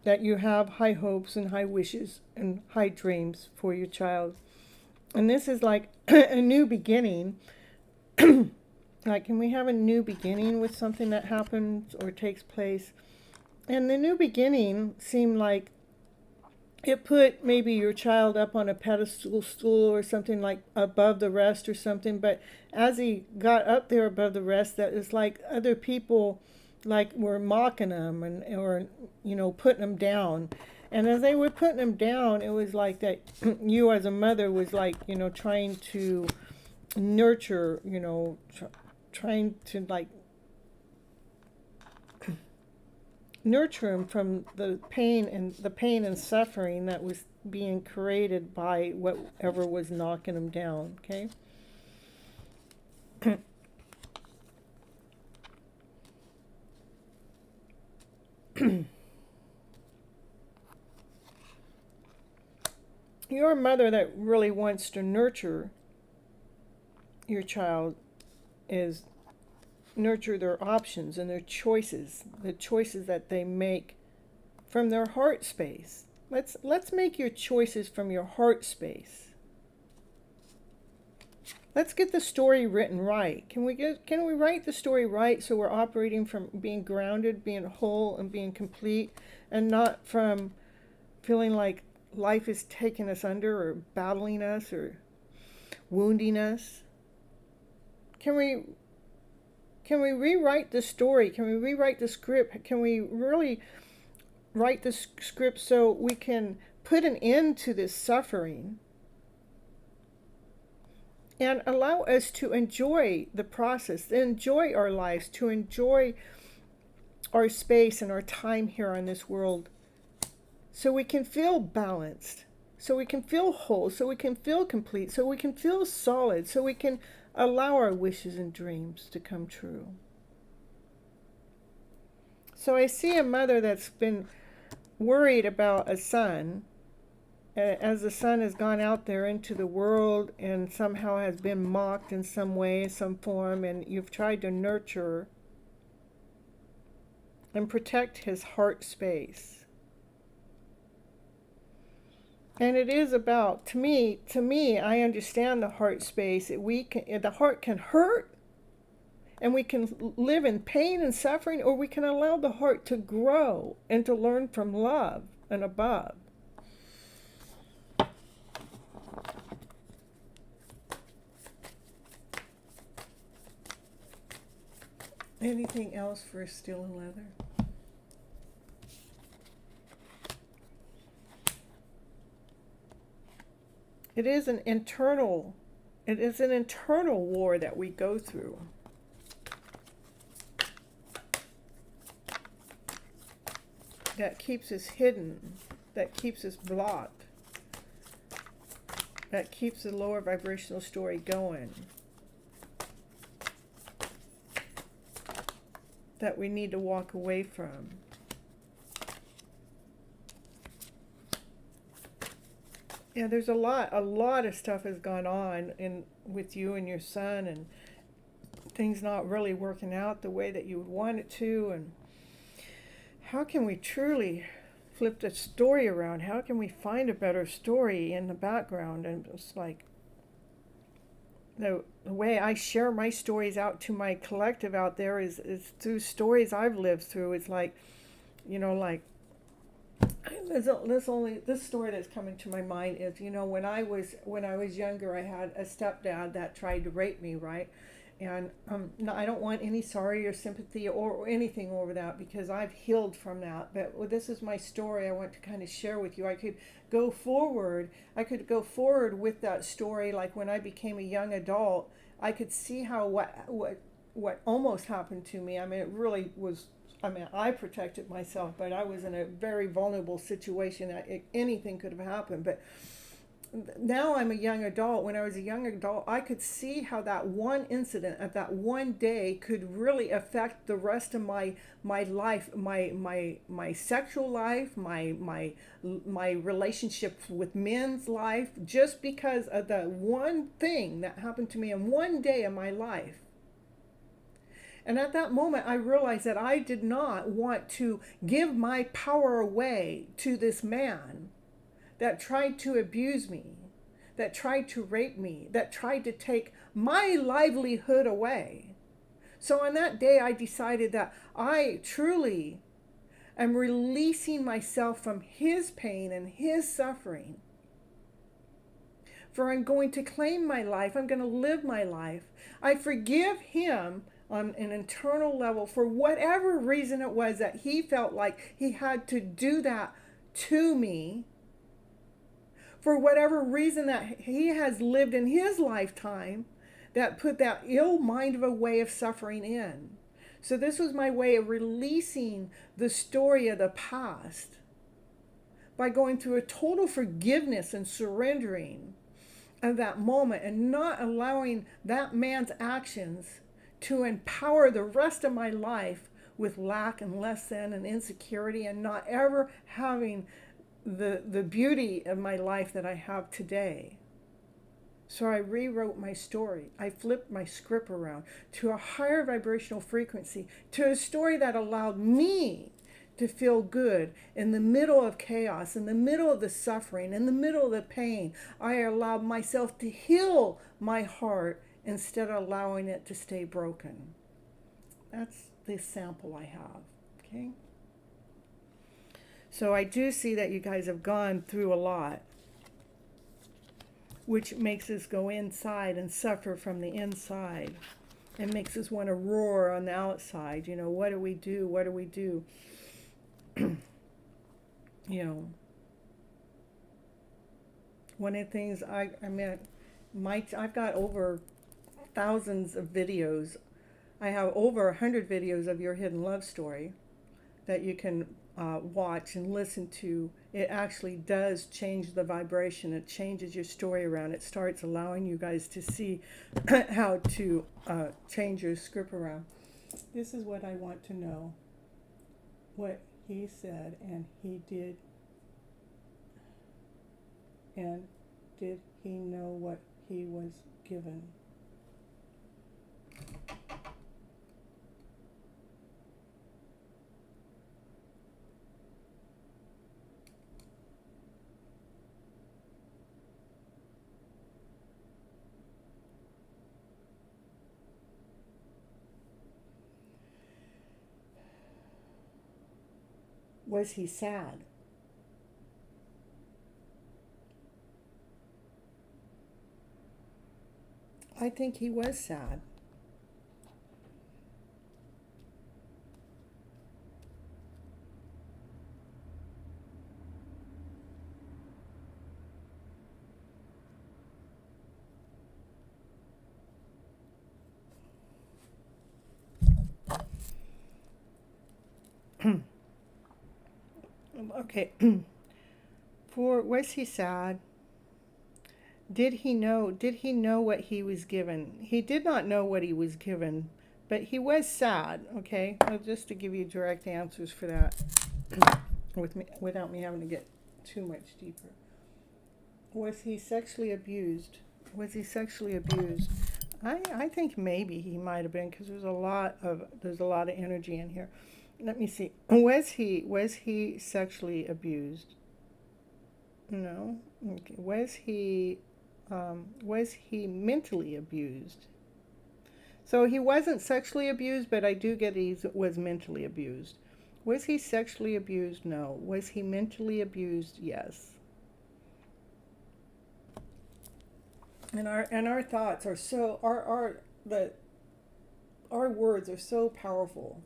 that you have high hopes and high wishes and high dreams for your child. And this is like a new beginning. Like, can we have a new beginning with something that happens or takes place? And the new beginning seemed like it put maybe your child up on a pedestal stool or something, like above the rest or something. But as he got up there above the rest, that is like other people like were mocking him and or putting him down. And as they were putting him down, it was like that you as a mother was like trying to nurture, trying to like nurture him from the pain and suffering that was being created by whatever was knocking him down. Okay. You're a mother that really wants to nurture your child, is nurture their options and their choices, the choices that they make from their heart space. Let's make your choices from your heart space. Let's get the story written right. Can we write the story right so we're operating from being grounded, being whole, and being complete, and not from feeling like life is taking us under or battling us or wounding us? Can we rewrite the story? Can we rewrite the script? Can we really write the script so we can put an end to this suffering and allow us to enjoy the process, to enjoy our lives, to enjoy our space and our time here on this world, so we can feel balanced, so we can feel whole, so we can feel complete, so we can feel solid, so we can allow our wishes and dreams to come true. So I see a mother that's been worried about a son, as the son has gone out there into the world and somehow has been mocked in some way, some form, and you've tried to nurture and protect his heart space. And it is about, to me, I understand the heart space. The heart can hurt, and we can live in pain and suffering, or we can allow the heart to grow and to learn from love and above. Anything else for steel and leather? It is an internal war that we go through. That keeps us hidden, that keeps us blocked, that keeps the lower vibrational story going, that we need to walk away from. Yeah, there's a lot of stuff has gone on in with you and your son, and things not really working out the way that you would want it to. And how can we truly flip the story around? How can we find a better story in the background? And it's like the way I share my stories out to my collective out there is through stories I've lived through. It's like, like this story that's coming to my mind is, when I was younger, I had a stepdad that tried to rape me, right? And no, I don't want any sorry or sympathy or anything over that, because I've healed from that. But this is my story I want to kind of share with you. I could go forward with that story. Like when I became a young adult, I could see how what almost happened to me. I mean, it really was. I mean, I protected myself, but I was in a very vulnerable situation. Anything could have happened. But now I'm a young adult. When I was a young adult, I could see how that one incident of that one day could really affect the rest of my life, my sexual life, my relationship with men's life, just because of the one thing that happened to me in one day of my life. And at that moment, I realized that I did not want to give my power away to this man that tried to abuse me, that tried to rape me, that tried to take my livelihood away. So on that day, I decided that I truly am releasing myself from his pain and his suffering. For I'm going to claim my life. I'm going to live my life. I forgive him on an internal level for whatever reason it was that he felt like he had to do that to me, for whatever reason that he has lived in his lifetime that put that ill mind of a way of suffering in. So this was my way of releasing the story of the past by going through a total forgiveness and surrendering of that moment, and not allowing that man's actions to empower the rest of my life with lack and less than and insecurity, and not ever having the beauty of my life that I have today. So I rewrote my story. I flipped my script around to a higher vibrational frequency, to a story that allowed me to feel good in the middle of chaos, in the middle of the suffering, in the middle of the pain. I allowed myself to heal my heart instead of allowing it to stay broken. That's the sample I have, okay? So I do see that you guys have gone through a lot, which makes us go inside and suffer from the inside. It makes us want to roar on the outside. What do we do? What do we do? One of the things I've got over thousands of videos. I have over 100 videos of your hidden love story that you can watch and listen to. It actually does change the vibration. It changes your story around. It starts allowing you guys to see how to change your script around. This is what I want to know. What he said and he did. And did he know what he was given? Was he sad? I think he was sad. Okay. Was he sad? Did he know what he was given? He did not know what he was given, but he was sad, okay? Well, just to give you direct answers for that without me having to get too much deeper. Was he sexually abused? Was he sexually abused? I think maybe he might have been, because there's a lot of energy in here. Let me see. Was he sexually abused? No. Okay. Was he mentally abused? So he wasn't sexually abused, but I do get he was mentally abused. Was he sexually abused? No. Was he mentally abused? Yes. And our thoughts are so our words are so powerful.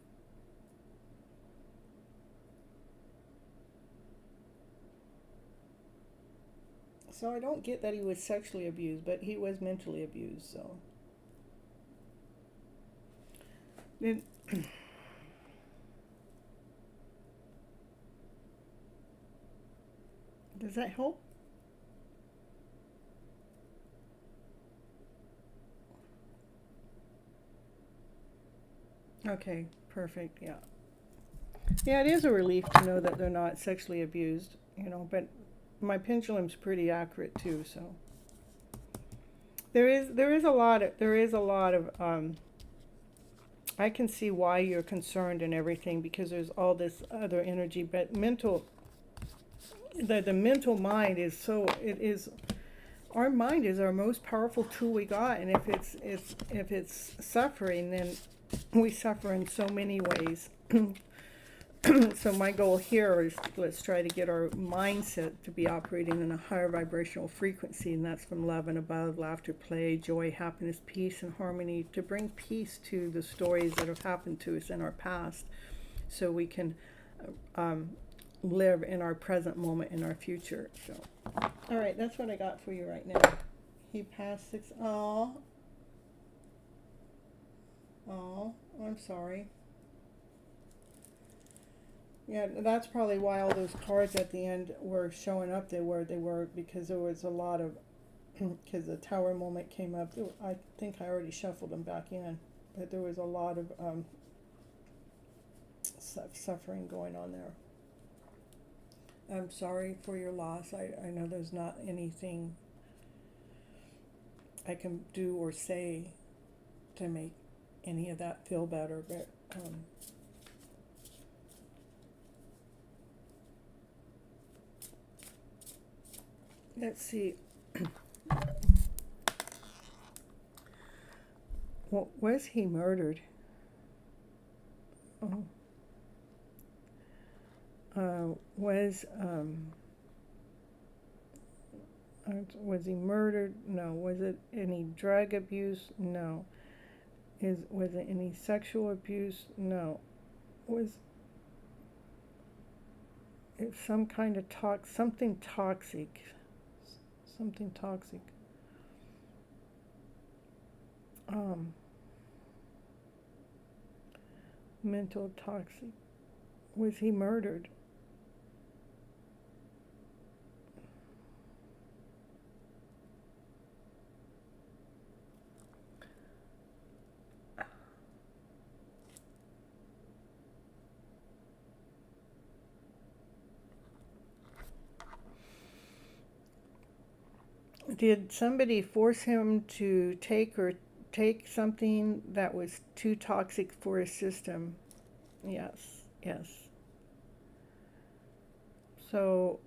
So I don't get that he was sexually abused, but he was mentally abused. So Did, does that help? Okay, perfect. Yeah. Yeah, it is a relief to know that they're not sexually abused, but my pendulum's pretty accurate too, so there is a lot of I can see why you're concerned and everything, because there's all this other energy, but the mental mind is our mind is our most powerful tool we got, and if it's suffering, then we suffer in so many ways. So my goal here is, let's try to get our mindset to be operating in a higher vibrational frequency, and that's from love and above, laughter, play, joy, happiness, peace, and harmony, to bring peace to the stories that have happened to us in our past, so we can live in our present moment, in our future. So, all right, that's what I got for you right now. He passed 6. Oh, I'm sorry. Yeah, that's probably why all those cards at the end were showing up. They were because there was a lot of, because the tower moment came up. I think I already shuffled them back in, but there was a lot of suffering going on there. I'm sorry for your loss. I know there's not anything I can do or say to make any of that feel better, but let's see. Well, was he murdered? Oh. Was he murdered? No. Was it any drug abuse? No. Was it any sexual abuse? No. Was it some kind of something toxic? Something toxic. Mental toxic. Was he murdered? Did somebody force him to take something that was too toxic for his system? Yes, yes. So,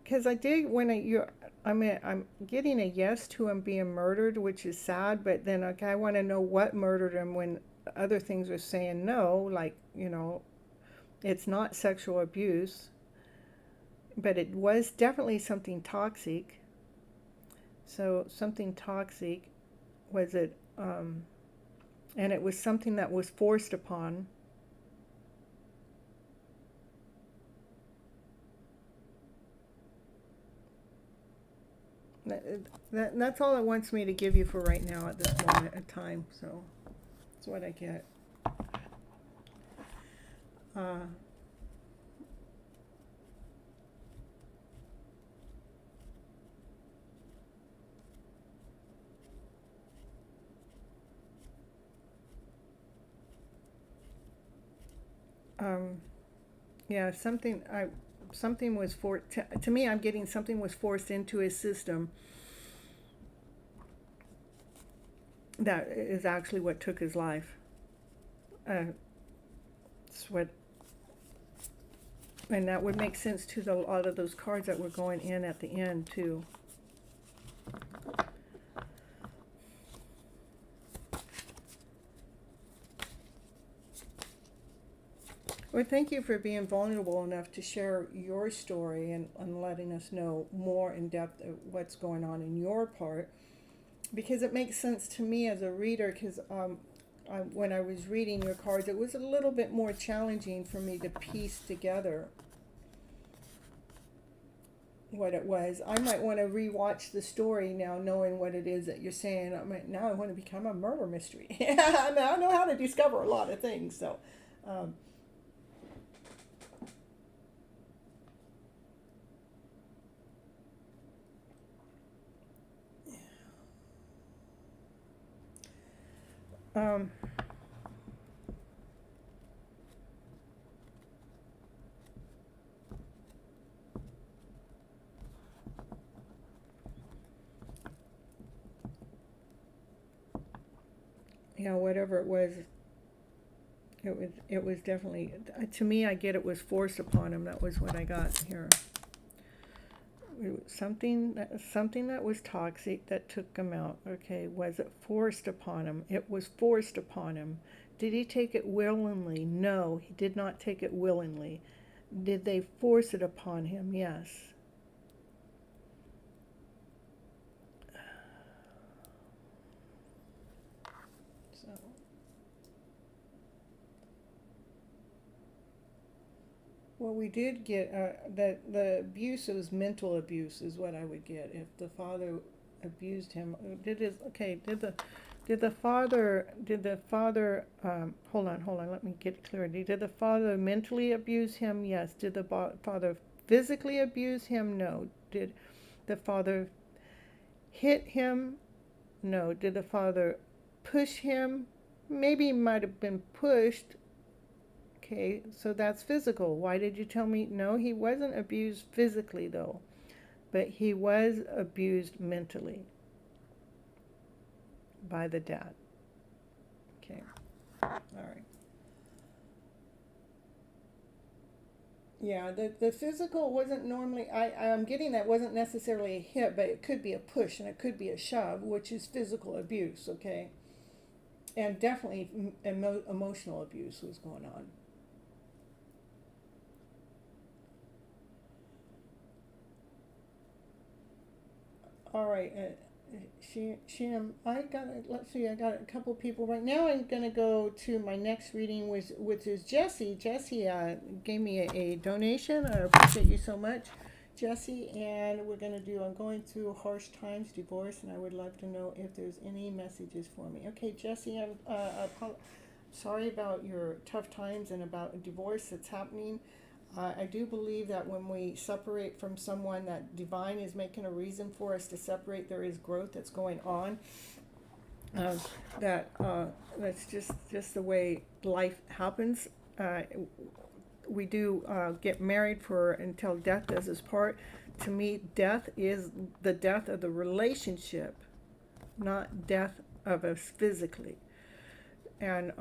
because I'm getting a yes to him being murdered, which is sad, but then I want to know what murdered him, when other things are saying no, like, it's not sexual abuse, but it was definitely something toxic. So something toxic, was it, and it was something that was forced upon. That's all it wants me to give you for right now at this moment in time. So that's what I get. Yeah, something something was to me, I'm getting something was forced into his system that is actually what took his life. It's what, and that would make sense to a lot of those cards that were going in at the end too. Well, thank you for being vulnerable enough to share your story and letting us know more in depth of what's going on in your part, because it makes sense to me as a reader, because when I was reading your cards, it was a little bit more challenging for me to piece together what it was. I might want to rewatch the story now, knowing what it is that you're saying. Now I want to become a murder mystery. I mean, I know how to discover a lot of things, so... yeah, whatever it was definitely, to me, I get it was forced upon him. That was what I got here. It was something that was toxic that took him out. Okay, was it forced upon him? It was forced upon him. Did he take it willingly? No, he did not take it willingly. Did they force it upon him? Yes. So, well, we did get that the abuse was mental abuse is what I would get if the father abused him. Did the father hold on, let me get clarity. Did the father mentally abuse him? Yes. Did the father physically abuse him? No. Did the father hit him? No. Did the father push him? Maybe he might have been pushed. Okay, so that's physical. Why did you tell me? No, he wasn't abused physically though, but he was abused mentally by the dad. Okay, all right. Yeah, the physical wasn't normally, I'm getting that wasn't necessarily a hit, but it could be a push and it could be a shove, which is physical abuse, okay? And definitely emotional abuse was going on. All right, let's see, I got a couple people right now. I'm gonna go to my next reading, which is Jessie. Jessie gave me a donation. I appreciate you so much, Jessie. And we're gonna do, I'm going through harsh times, divorce, and I would love to know if there's any messages for me. Okay, Jessie, I'm sorry about your tough times and about a divorce that's happening. I do believe that when we separate from someone, that divine is making a reason for us to separate. There is growth that's going on. That's just the way life happens. We do get married for until death does us part. To me, death is the death of the relationship, not death of us physically. And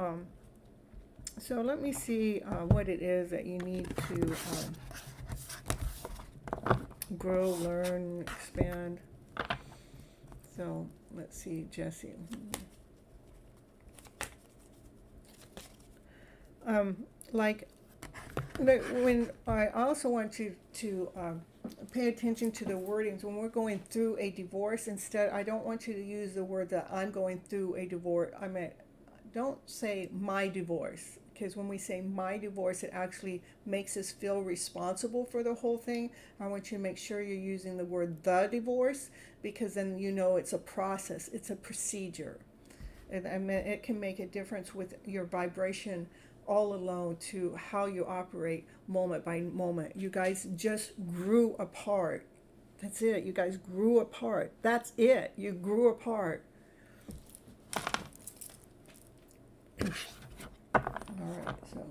so let me see what it is that you need to grow, learn, expand. So let's see, Jessie. When I also want you to pay attention to the wordings when we're going through a divorce. Instead, I don't want you to use the word that I'm going through a divorce. I mean, don't say my divorce, because when we say my divorce, it actually makes us feel responsible for the whole thing. I want you to make sure you're using the word the divorce, because then you know it's a process, it's a procedure. And I mean, it can make a difference with your vibration all alone to how you operate moment by moment. You guys just grew apart. That's it. You guys grew apart. That's it. You grew apart. All right, so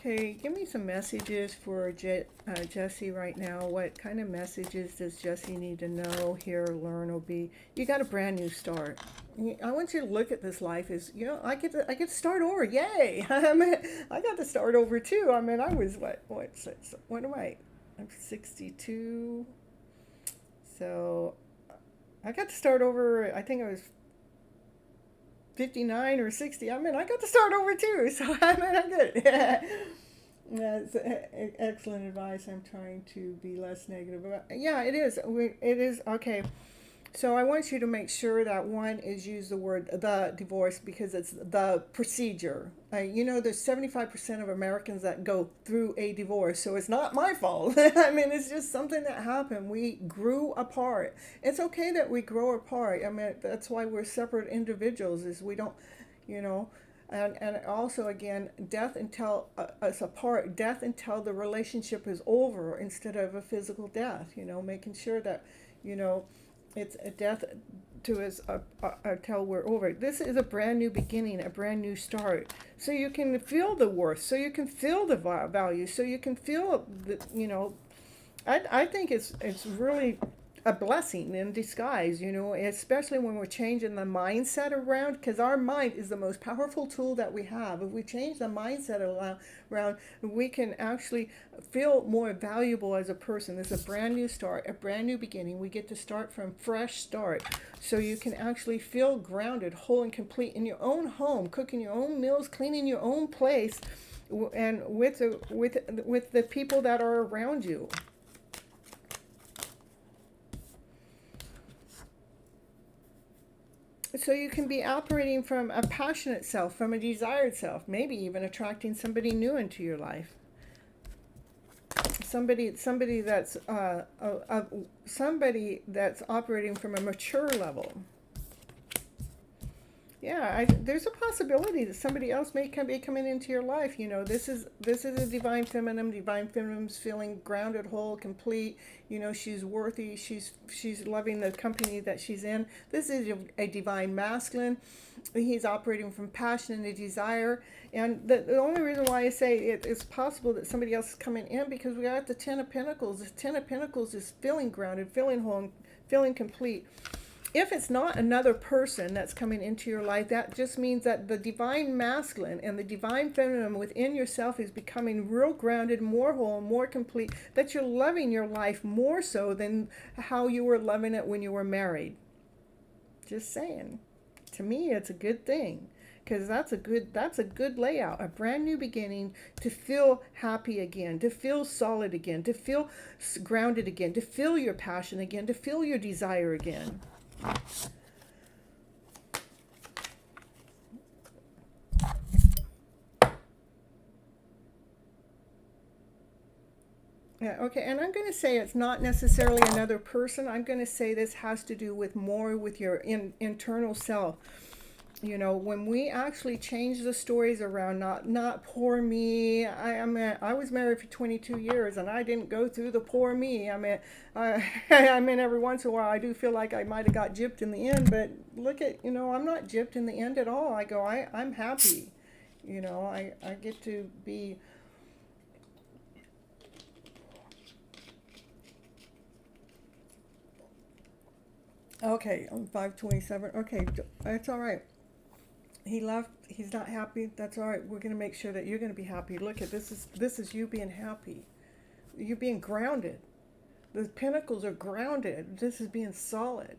Okay, give me some messages for Jessie right now. What kind of messages does Jessie need to know, hear, learn, or be? You got a brand new start. I want you to look at this life as, I get to start over. Yay! I mean, I got to start over too. I mean, I was what am I? I'm 62. So I got to start over. I think I was 59 or 60. I mean, I got to start over too. So I mean, I'm good. That's excellent advice. I'm trying to be less negative about. Yeah, it is. It is okay. So I want you to make sure that one is use the word the divorce because it's the procedure. There's 75% of Americans that go through a divorce, so it's not my fault. I mean, it's just something that happened. We grew apart. It's okay that we grow apart. I mean, that's why we're separate individuals. Is we don't, you know. And also, again, death until us apart, death until the relationship is over instead of a physical death, making sure that, it's a death to us until we're over. This is a brand new beginning, a brand new start. So you can feel the worth, so you can feel the value, so you can feel I think it's really a blessing in disguise, especially when we're changing the mindset around, because our mind is the most powerful tool that we have. If we change the mindset around, we can actually feel more valuable as a person. There's a brand new start, a brand new beginning. We get to start from fresh start. So you can actually feel grounded, whole, and complete in your own home, cooking your own meals, cleaning your own place, and with the people that are around you. So you can be operating from a passionate self, from a desired self, maybe even attracting somebody new into your life. Somebody that's somebody that's operating from a mature level. Yeah, there's a possibility that somebody else may be coming into your life. This is a divine feminine. Divine feminine's feeling grounded, whole, complete. She's worthy. She's loving the company that she's in. This is a divine masculine. He's operating from passion and a desire. And the only reason why I say it's possible that somebody else is coming in because we are at the Ten of Pentacles. The Ten of Pentacles is feeling grounded, feeling whole, feeling complete. If it's not another person that's coming into your life, that just means that the divine masculine and the divine feminine within yourself is becoming real grounded, more whole, more complete, that you're loving your life more so than how you were loving it when you were married. Just saying. To me, it's a good thing. Because that's a good layout, a brand new beginning, to feel happy again, to feel solid again, to feel grounded again, to feel your passion again, to feel your desire again. Yeah, okay, and I'm going to say it's not necessarily another person. I'm going to say this has to do with more with your internal self. When we actually change the stories around, not poor me. I was married for 22 years and I didn't go through the poor me. Every once in a while I do feel like I might have got gypped in the end, but look at, I'm not gypped in the end at all. I'm happy. I get to be. Okay, I'm 527. Okay, that's all right. He left. He's not happy. That's all right. We're going to make sure that you're going to be happy. Look at this is you being happy. You're being grounded. The pentacles are grounded. This is being solid.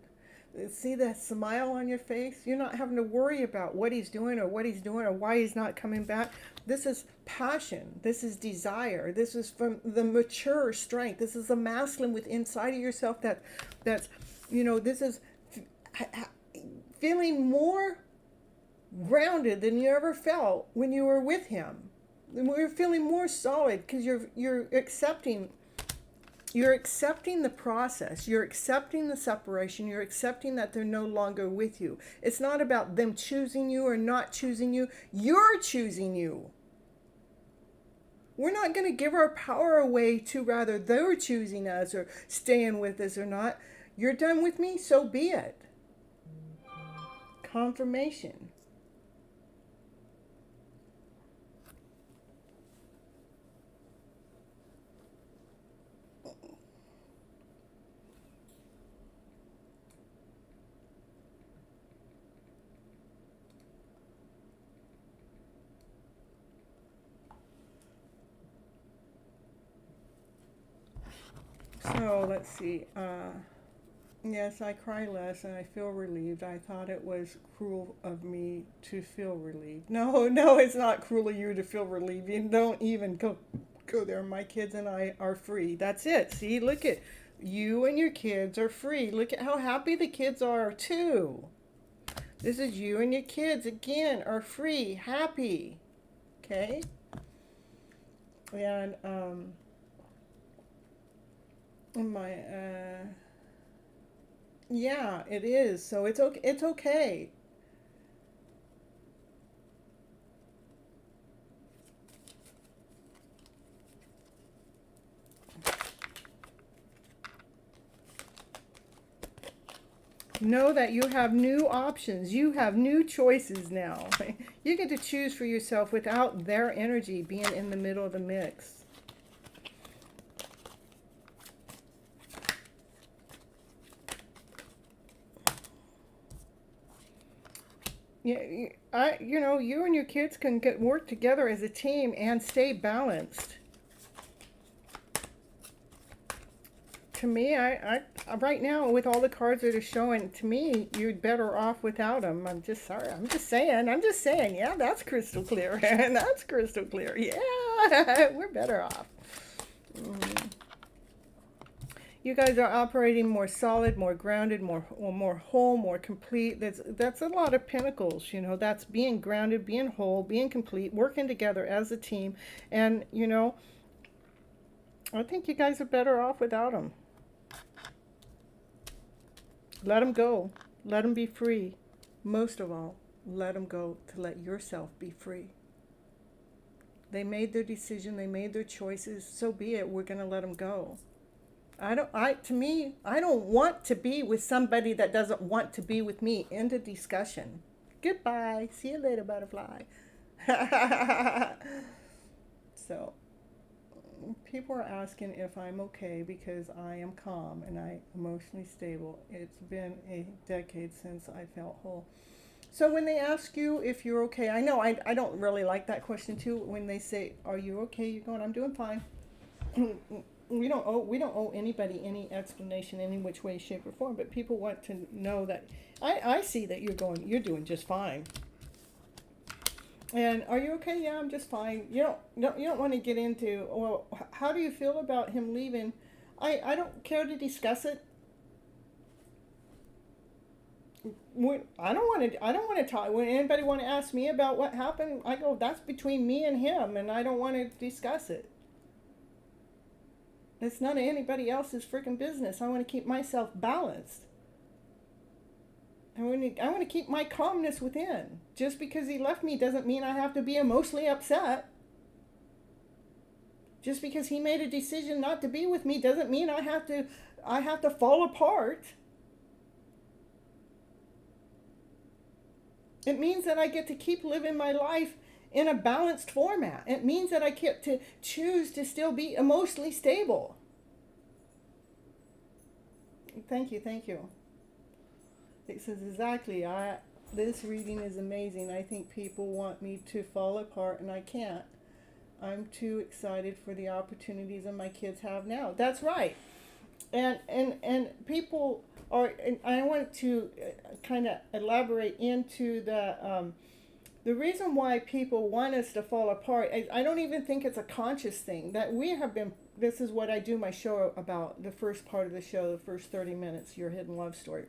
See that smile on your face? You're not having to worry about what he's doing or why he's not coming back. This is passion. This is desire. This is from the mature strength. This is the masculine within inside of yourself that's this is feeling more grounded than you ever felt when you were with him. And we're feeling more solid because you're accepting the process. You're accepting the separation. You're accepting that they're no longer with you. It's not about them choosing you or not choosing you. You're choosing you. We're not going to give our power away to rather they're choosing us or staying with us or not. You're done with me, so be it. Confirmation. So let's see. Yes, I cry less and I feel relieved. I thought it was cruel of me to feel relieved. No, no, it's not cruel of you to feel relieved. You don't even go there. My kids and I are free. That's it. See, look at you and your kids are free. Look at how happy the kids are too. This is you and your kids again are free, happy. Okay? And my yeah, it is. So it's okay. It's okay. Know that you have new options. You have new choices now. You get to choose for yourself without their energy being in the middle of the mix. Yeah, you and your kids can work together as a team and stay balanced. To me, I right now with all the cards that are showing, to me, you're better off without them. I'm just sorry. I'm just saying. Yeah, that's crystal clear. And that's crystal clear. Yeah, we're better off. You guys are operating more solid, more grounded, more whole, more complete. That's a lot of pentacles, that's being grounded, being whole, being complete, working together as a team. And, I think you guys are better off without them. Let them go. Let them be free. Most of all, let them go to let yourself be free. They made their decision. They made their choices. So be it. We're going to let them go. I don't want to be with somebody that doesn't want to be with me. End of discussion. Goodbye. See you later, butterfly. So, people are asking if I'm okay because I am calm and I emotionally stable. It's been a decade since I felt whole. So when they ask you if you're okay, I know I don't really like that question too. When they say, "Are you okay?" You're going, "I'm doing fine." We don't owe anybody any explanation any which way, shape, or form. But people want to know that I see that you're doing just fine. And are you okay? Yeah, I'm just fine. You don't want to get into, well, how do you feel about him leaving? I don't care to discuss it. I don't want to talk. When anybody want to ask me about what happened, I go, that's between me and him, and I don't want to discuss it. It's none of anybody else's freaking business. I want to keep myself balanced. I want to keep my calmness within. Just because he left me doesn't mean I have to be emotionally upset. Just because he made a decision not to be with me doesn't mean I have to fall apart. It means that I get to keep living my life in a balanced format. It means that I get to choose to still be emotionally stable. Thank you. It says exactly, this reading is amazing. I think people want me to fall apart and I can't. I'm too excited for the opportunities that my kids have now. That's right. And people are, and I want to kind of elaborate into the reason why people want us to fall apart. I don't even think it's a conscious thing. That we have been, this is what I do my show about, the first part of the show, the first 30 minutes, your hidden love story.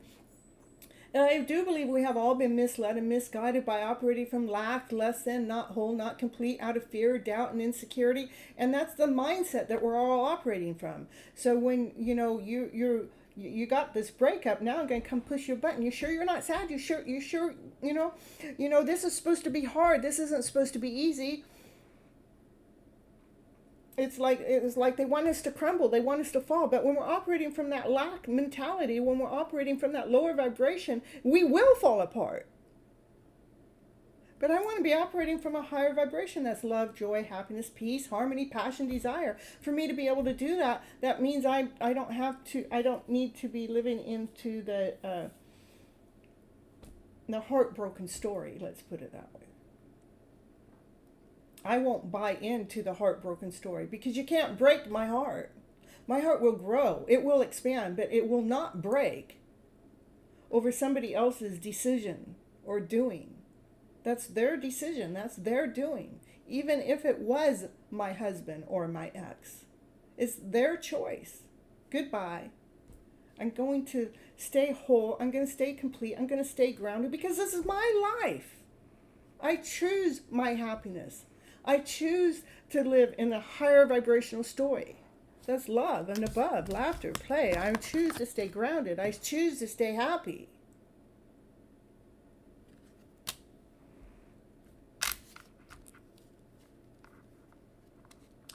And I do believe we have all been misled and misguided by operating from lack, less than, not whole, not complete, out of fear, doubt, and insecurity. And that's the mindset that we're all operating from. So when, you got this breakup, now I'm going to come push your button. You sure you're not sad? You sure, this is supposed to be hard. This isn't supposed to be easy. It's like they want us to crumble. They want us to fall. But when we're operating from that lack mentality, when we're operating from that lower vibration, we will fall apart. But I want to be operating from a higher vibration. That's love, joy, happiness, peace, harmony, passion, desire. For me to be able to do that, that means I don't need to be living into the heartbroken story. Let's put it that way. I won't buy into the heartbroken story because you can't break my heart. My heart will grow. It will expand, but it will not break over somebody else's decision or doing. That's their decision. That's their doing. Even if it was my husband or my ex, it's their choice. Goodbye. I'm going to stay whole. I'm going to stay complete. I'm going to stay grounded because this is my life. I choose my happiness. I choose to live in a higher vibrational story. That's love and above, laughter, play. I choose to stay grounded. I choose to stay happy.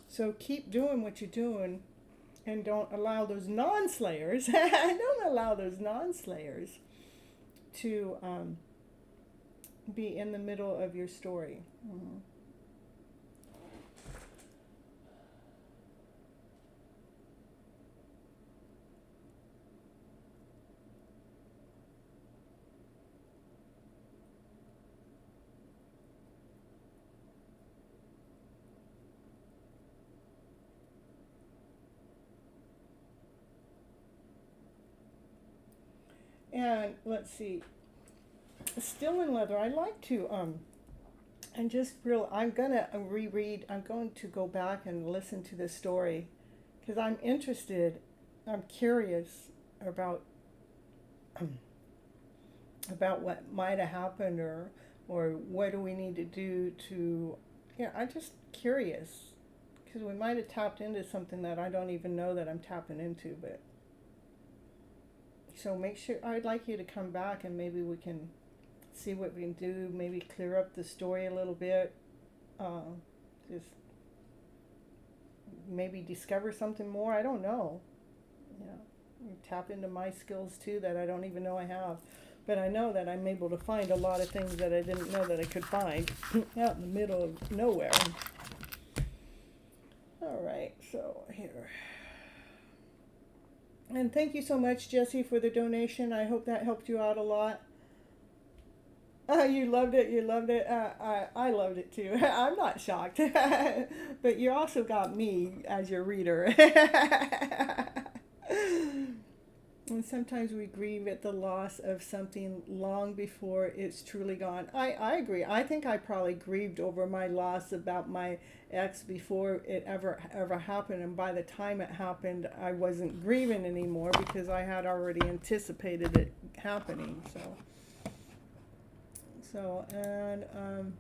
So keep doing what you're doing and don't allow those non-slayers, don't allow those non-slayers to be in the middle of your story. Mm-hmm. And let's see, still in leather, I like to and just real, I'm gonna reread, I'm going to go back and listen to this story because I'm interested, I'm curious about what might have happened, or what do we need to do to, I'm just curious because we might have tapped into something that I don't even know that I'm tapping into. But so make sure, I'd like you to come back and maybe we can see what we can do, maybe clear up the story a little bit, just maybe discover something more. I don't know. Tap into my skills too that I don't even know I have. But I know that I'm able to find a lot of things that I didn't know that I could find out in the middle of nowhere. All right, so here. And thank you so much, Jessie, for the donation. I hope that helped you out a lot. You loved it. You loved it. I loved it too. I'm not shocked. But you also got me as your reader. And sometimes we grieve at the loss of something long before it's truly gone. I agree. I think I probably grieved over my loss about my ex before it ever happened. And by the time it happened, I wasn't grieving anymore because I had already anticipated it happening. And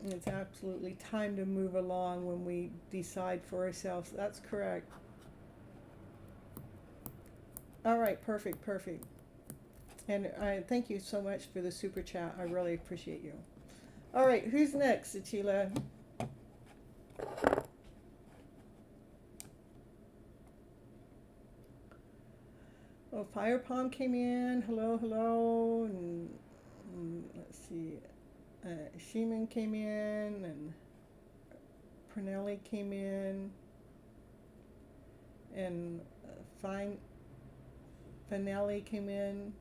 it's absolutely time to move along when we decide for ourselves. That's correct. All right, perfect. And I thank you so much for the super chat. I really appreciate you. All right, who's next, Achila? Oh, Fire Palm came in. Hello. And let's see. Sheeman came in, and Pernelli came in, and Finelli came in.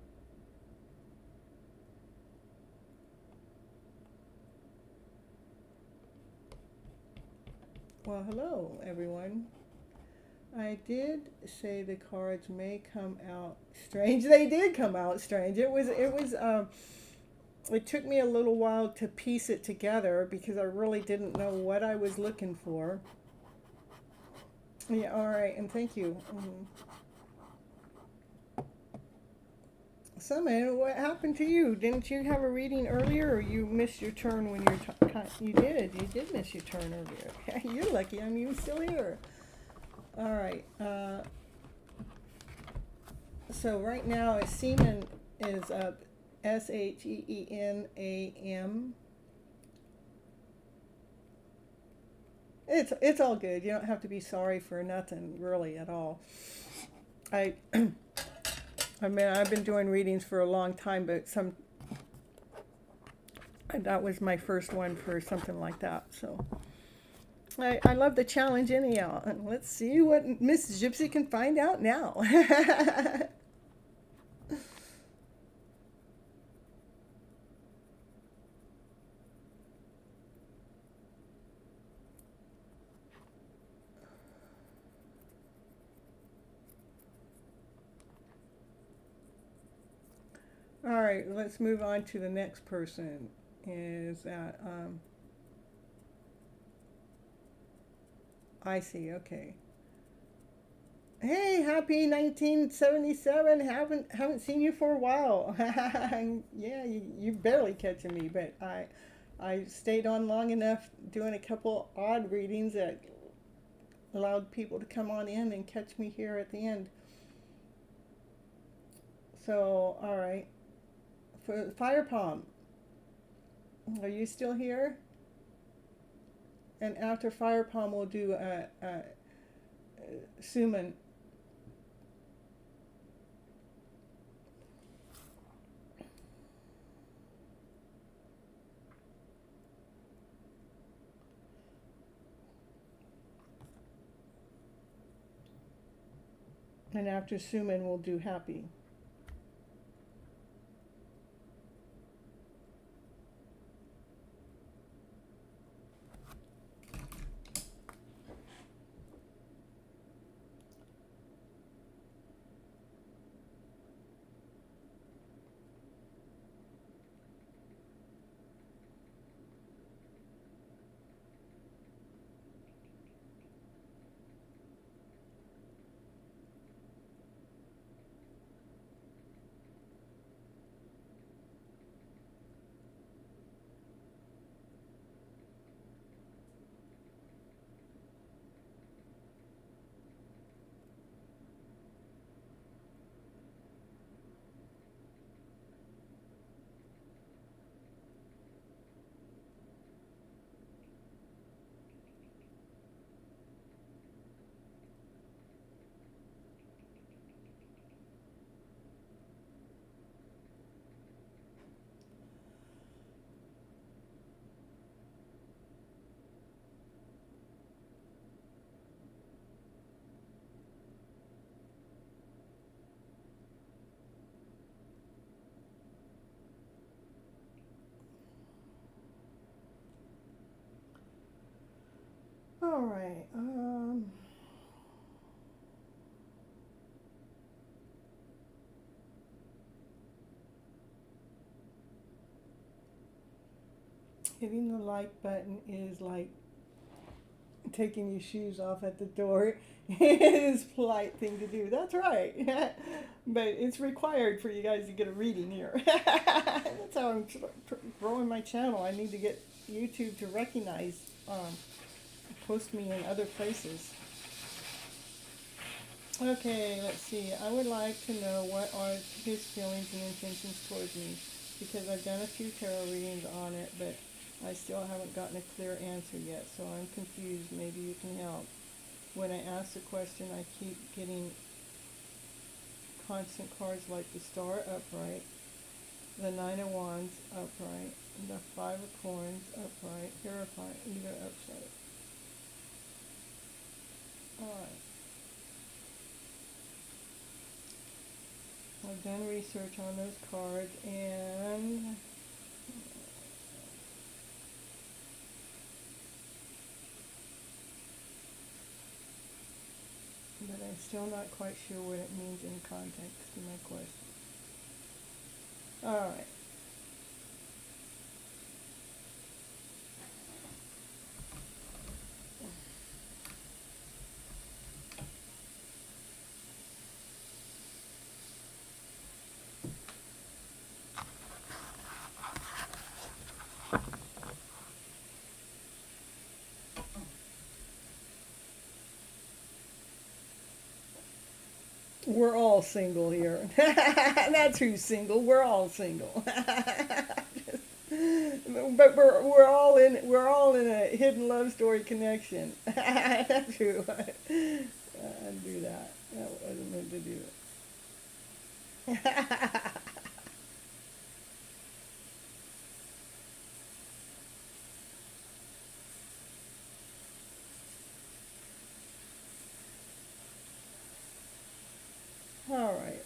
Well, hello, everyone. I did say the cards may come out strange. They did come out strange. It took me a little while to piece it together because I really didn't know what I was looking for. Yeah, all right, and thank you. Summon, what happened to you? Didn't you have a reading earlier, or you missed your turn when you did miss your turn earlier. You're lucky I'm even still here. All right. So right now, Seaman is up. Sheenam. It's all good. You don't have to be sorry for nothing, really, at all. I mean, I've been doing readings for a long time, but that was my first one for something like that. So I love the challenge anyhow. And let's see what Miss Gypsy can find out now. All right, let's move on to the next person. Is that I see? Okay. Hey, happy 1977. Haven't seen you for a while. Yeah, you barely catching me, but I stayed on long enough doing a couple odd readings that allowed people to come on in and catch me here at the end. So, all right. For Fire Palm, are you still here? And after Fire Palm, we'll do Suman. And after Suman, we'll do Happy. All right. Hitting the like button is like taking your shoes off at the door. It is a polite thing to do. That's right. But it's required for you guys to get a reading here. That's how I'm growing my channel. I need to get YouTube to recognize, post me in other places. Okay, let's see. I would like to know what are his feelings and intentions towards me, because I've done a few tarot readings on it, but I still haven't gotten a clear answer yet, so I'm confused. Maybe you can help. When I ask the question, I keep getting constant cards like the Star upright, the Nine of Wands upright, the Five of Coins upright, Hierophant either upside. Alright. I've done research on those cards, and but I'm still not quite sure what it means in context to my question. Alright. We're all single here. That's who's single. We're all single. But we're all in a hidden love story connection. That's who. Undo that. That wasn't meant to do it. All right.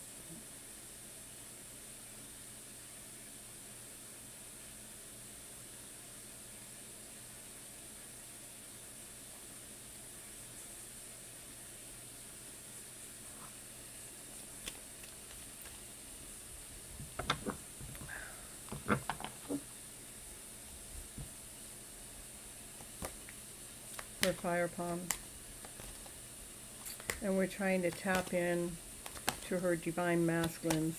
her fire palm. And we're trying to tap in to her divine masculines,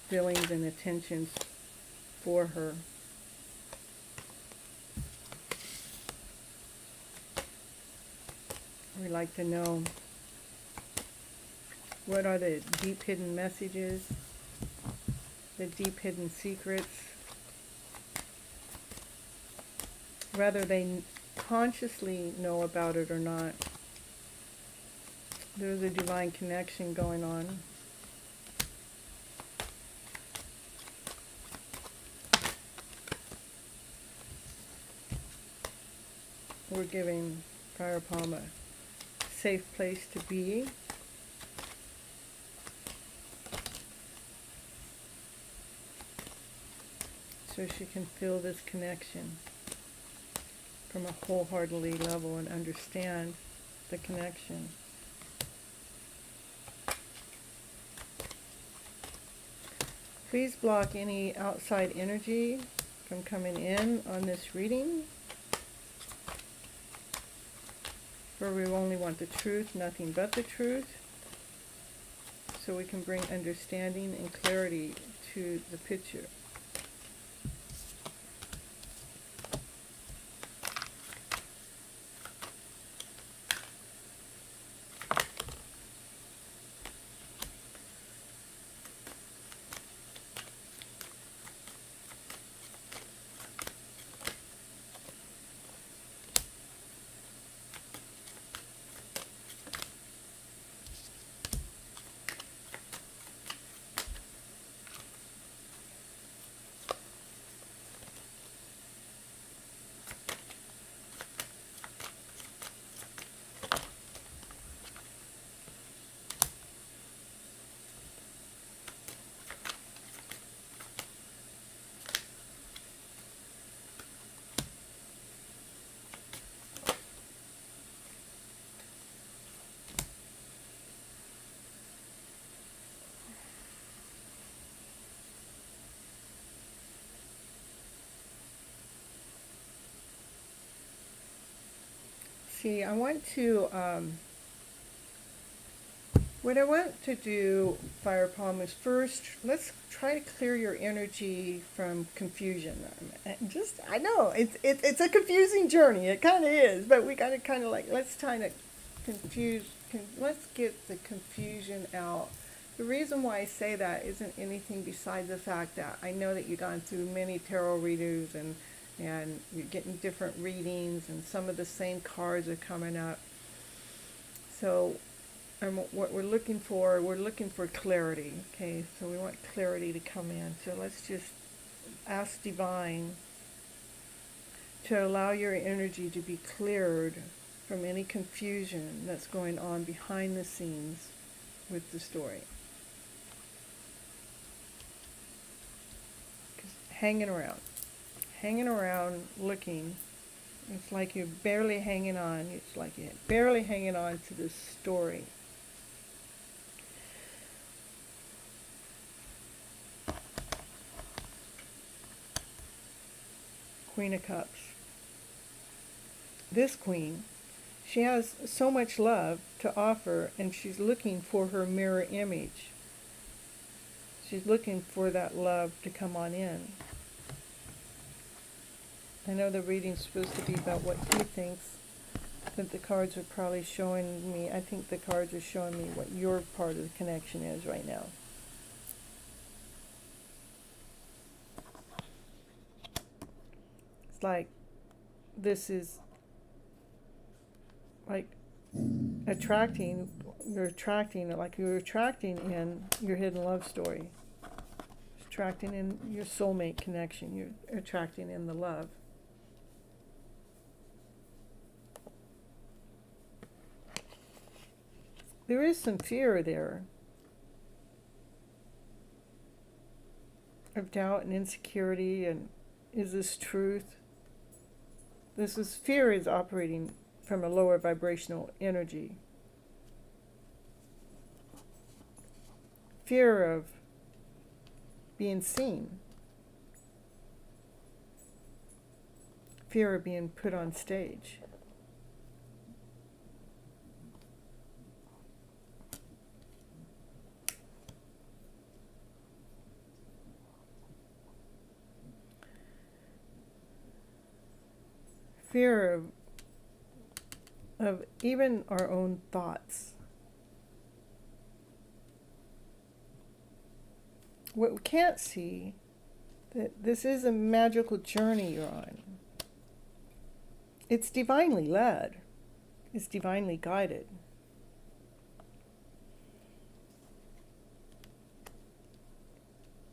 feelings and intentions for her. We'd like to know what are the deep hidden messages, the deep hidden secrets, whether they consciously know about it or not. There's a divine connection going on. We're giving Fire Palm a safe place to be. So she can feel this connection from a wholeheartedly level and understand the connection. Please block any outside energy from coming in on this reading. For we only want the truth, nothing but the truth. So we can bring understanding and clarity to the picture. See, I want to, what I want to do, Fire Palm, is first, let's try to clear your energy from confusion. I know, it's a confusing journey, it kind of is, but we got to kind of like, let's try to let's get the confusion out. The reason why I say that isn't anything besides the fact that I know that you've gone through many tarot readers and you're getting different readings, and some of the same cards are coming up. So what we're looking for clarity, okay? So we want clarity to come in. So let's just ask Divine to allow your energy to be cleared from any confusion that's going on behind the scenes with the story. 'Cause hanging around looking, it's like you're barely hanging on. It's like you're barely hanging on to this story. Queen of Cups. This queen, she has so much love to offer, and she's looking for her mirror image. She's looking for that love to come on in. I know the reading's supposed to be about what he thinks, but the cards are probably showing me, I think the cards are showing me what your part of the connection is right now. It's like, this is like you're attracting in your hidden love story. Attracting in your soulmate connection. You're attracting in the love. There is some fear there of doubt and insecurity, and is this truth? Fear is operating from a lower vibrational energy. Fear of being seen. Fear of being put on stage. fear of even our own thoughts. What we can't see, that this is a magical journey you're on. It's divinely led. It's divinely guided.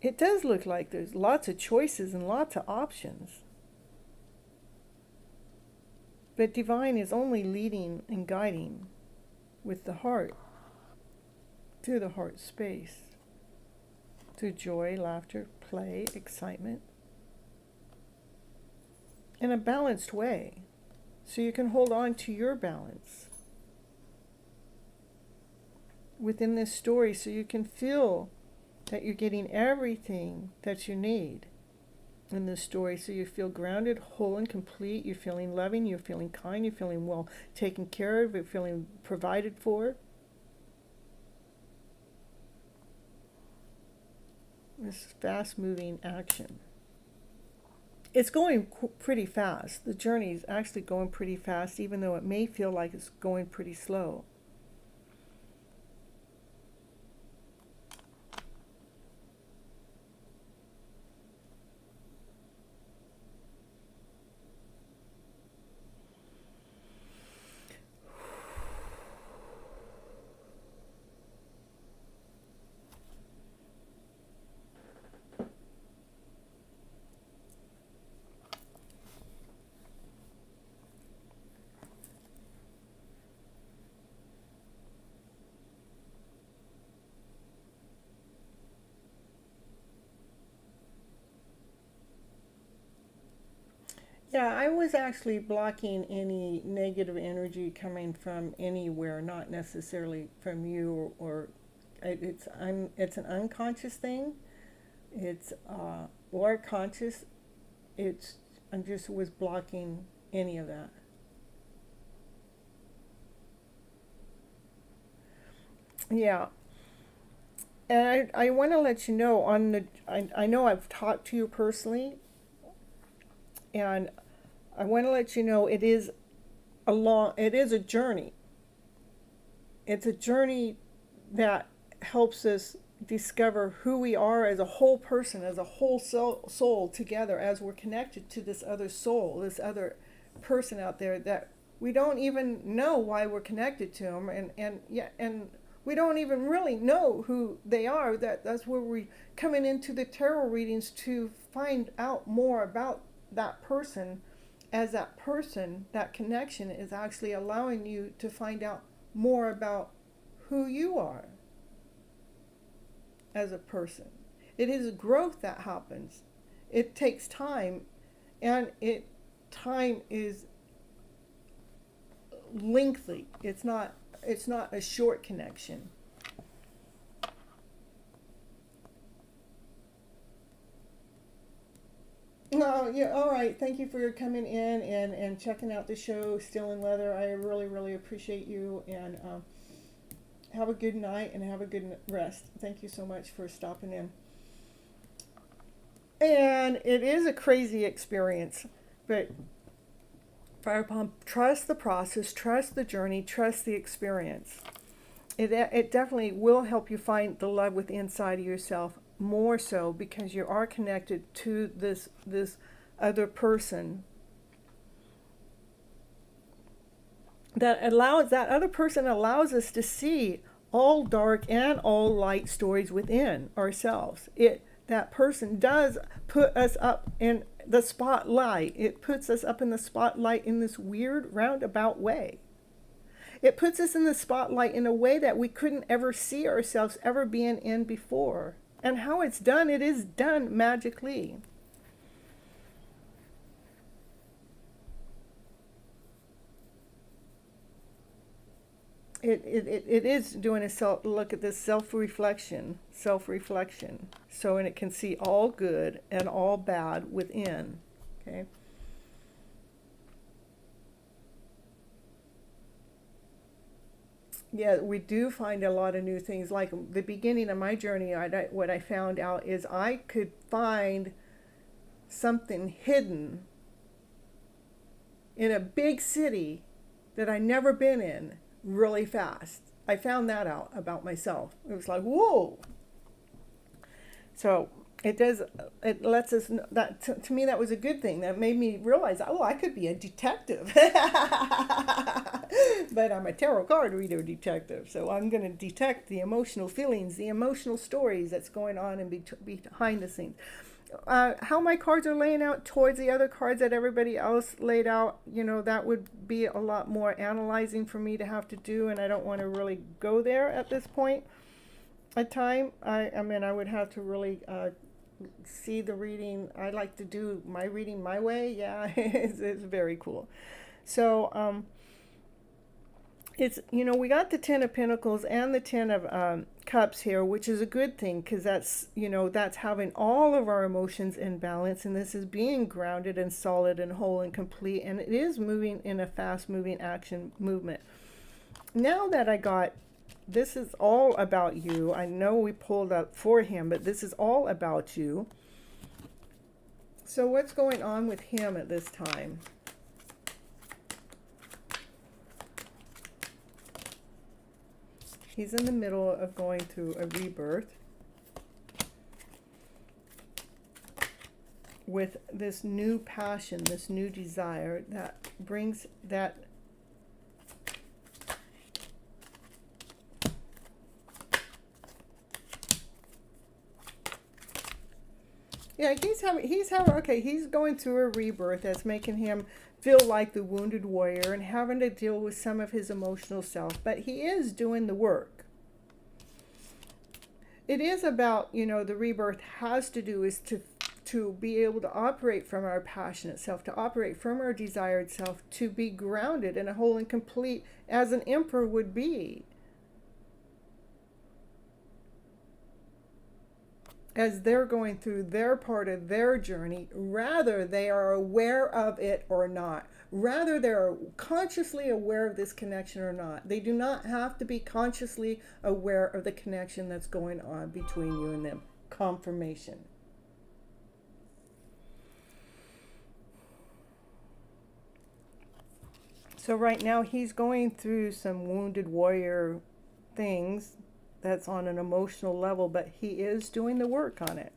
It does look like there's lots of choices and lots of options. But divine is only leading and guiding with the heart, through the heart space, through joy, laughter, play, excitement, in a balanced way, so you can hold on to your balance within this story, so you can feel that you're getting everything that you need in this story, so you feel grounded, whole, and complete. You're feeling loving, you're feeling kind, you're feeling well taken care of, you're feeling provided for. This fast-moving action. It's going pretty fast. The journey is actually going pretty fast, even though it may feel like it's going pretty slow. Yeah, I was actually blocking any negative energy coming from anywhere, not necessarily from you, or it's an unconscious thing. It's or conscious. I just was blocking any of that. Yeah, and I want to let you know I know I've talked to you personally, and I want to let you know it is a journey. It's a journey that helps us discover who we are as a whole person, as a whole soul together, as we're connected to this other soul, this other person out there that we don't even know why we're connected to them, and we don't even really know who they are. That's where we coming into the tarot readings to find out more about that person. As that person, that connection is actually allowing you to find out more about who you are as a person. It is a growth that happens. It takes time, and time is lengthy. It's not a short connection. Oh, yeah, all right. Thank you for coming in and checking out the show, Still in Leather. I really, really appreciate you, and have a good night and have a good rest. Thank you so much for stopping in. And it is a crazy experience, but Fire Palm, trust the process, trust the journey, trust the experience. It definitely will help you find the love within inside of yourself, more so because you are connected to this other person that other person allows us to see all dark and all light stories within ourselves. That person does put us up in the spotlight. It puts us up in the spotlight in this weird roundabout way. It puts us in the spotlight in a way that we couldn't ever see ourselves ever being in before. And how it's done, it is done magically. It is doing a look at this self-reflection, so, and it can see all good and all bad within, okay? Yeah, we do find a lot of new things. Like the beginning of my journey, what I found out is I could find something hidden in a big city that I never been in really fast. I found that out about myself. It was like, whoa. So it lets us know that to me that was a good thing. That made me realize, oh, I could be a detective. But I'm a tarot card reader detective, so I'm going to detect the emotional feelings, the emotional stories that's going on behind the scenes. How my cards are laying out towards the other cards that everybody else laid out, that would be a lot more analyzing for me to have to do, and I don't want to really go there at this point in time. I mean, I would have to really see the reading. I like to do my reading my way. Yeah, it's very cool. So, it's, we got the Ten of Pentacles and the Ten of Cups here, which is a good thing, because that's, that's having all of our emotions in balance, and this is being grounded and solid and whole and complete, and it is moving in a fast-moving action movement. Now that I got, this is all about you. I know we pulled up for him, but this is all about you. So what's going on with him at this time? He's in the middle of going through a rebirth with this new passion, this new desire that brings that he's going through a rebirth that's making him feel like the wounded warrior and having to deal with some of his emotional self, but he is doing the work. It is about, the rebirth has to do is to be able to operate from our passionate self, to operate from our desired self, to be grounded and whole and complete as an emperor would be. As they're going through their part of their journey, rather they are aware of it or not. Rather they're consciously aware of this connection or not. They do not have to be consciously aware of the connection that's going on between you and them. Confirmation. So right now he's going through some wounded warrior things. That's on an emotional level, but he is doing the work on it.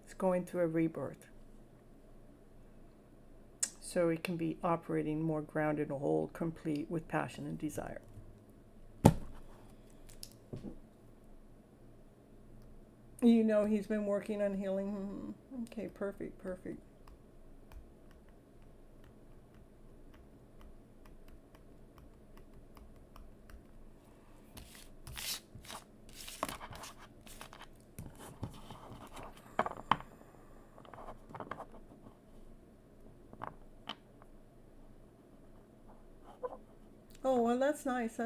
He's going through a rebirth. So he can be operating more grounded and whole, complete with passion and desire. He's been working on healing. Okay, perfect. Oh, well, that's nice.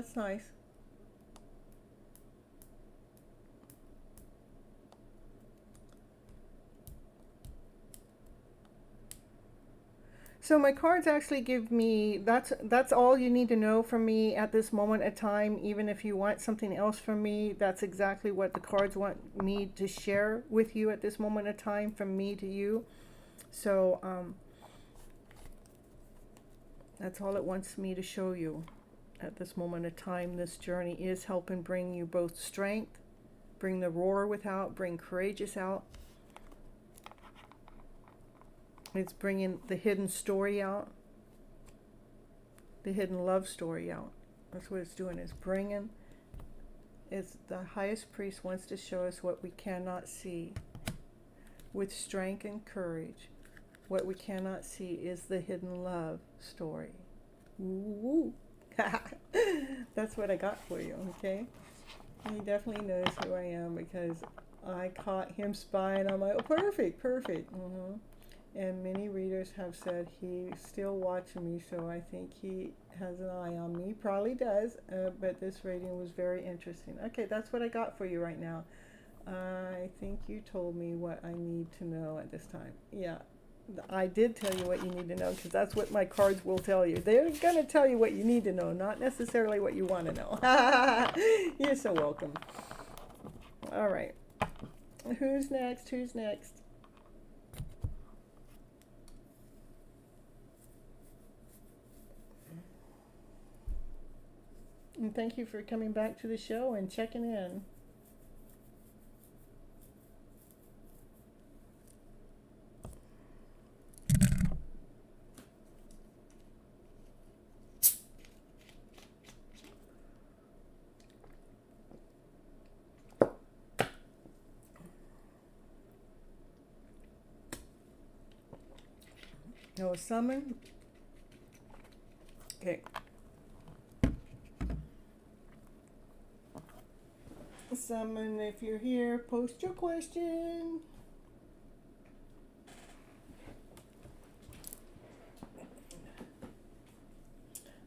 So my cards actually give me, that's all you need to know from me at this moment in time. Even if you want something else from me, that's exactly what the cards want me to share with you at this moment in time, from me to you. So that's all it wants me to show you at this moment in time. This journey is helping bring you both strength, bring the roar without, bring courageous out. It's bringing the hidden story out, the hidden love story out. That's what it's doing. It's bringing, it's the highest priest wants to show us what we cannot see with strength and courage. What we cannot see is the hidden love story. Ooh. That's what I got for you, okay? He definitely knows who I am because I caught him spying on my... Oh, perfect. And many readers have said he's still watching me, so I think he has an eye on me. Probably does, but this reading was very interesting. Okay, that's what I got for you right now. I think you told me what I need to know at this time. Yeah, I did tell you what you need to know, because that's what my cards will tell you. They're going to tell you what you need to know, not necessarily what you want to know. You're so welcome. All right. Who's next? Thank you for coming back to the show and checking in. No summon. Okay. Summon, if you're here, post your question.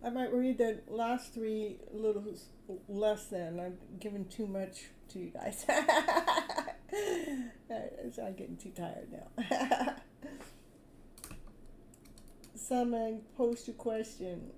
I might read the last three a little less than. I'm giving too much to you guys. I'm getting too tired now. Summon, post your question.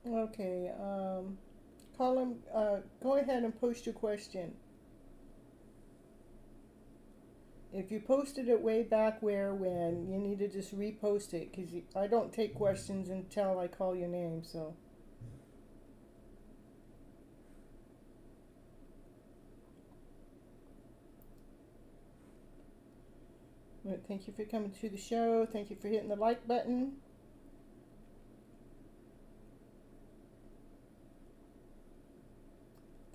Okay, Colin, go ahead and post your question. If you posted it way back when, you need to just repost it, because I don't take questions until I call your name, so. Right, thank you for coming to the show. Thank you for hitting the like button.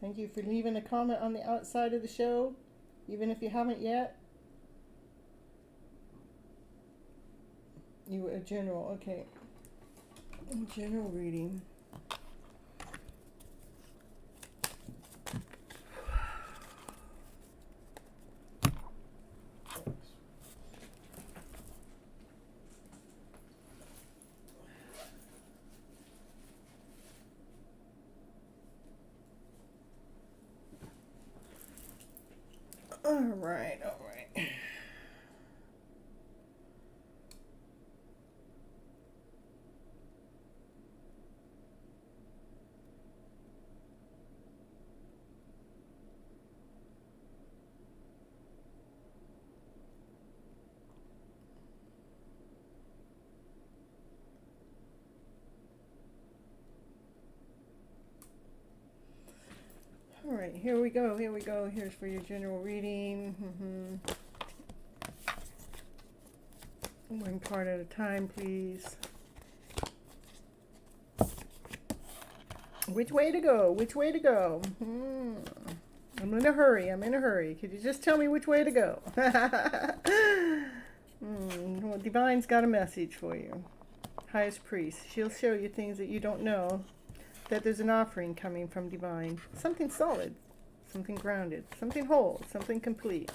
Thank you for leaving a comment on the outside of the show, even if you haven't yet. You were a general, okay. General reading. All right. All right, here we go. Here's for your general reading. One card at a time, please. Which way to go? I'm in a hurry. Could you just tell me which way to go? Well, Divine's got a message for you. Highest Priest. She'll show you things that you don't know. That there's an offering coming from Divine. Something solid, something grounded, something whole, something complete.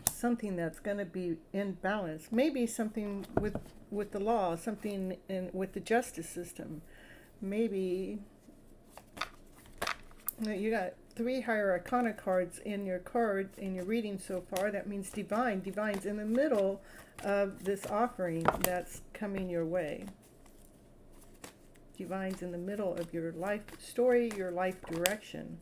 Something that's going to be in balance. Maybe something with the law, something with the justice system. Maybe you got 3 higher arcana cards in your reading so far. That means Divine's in the middle of this offering that's coming your way. Divine's in the middle of your life story, your life direction.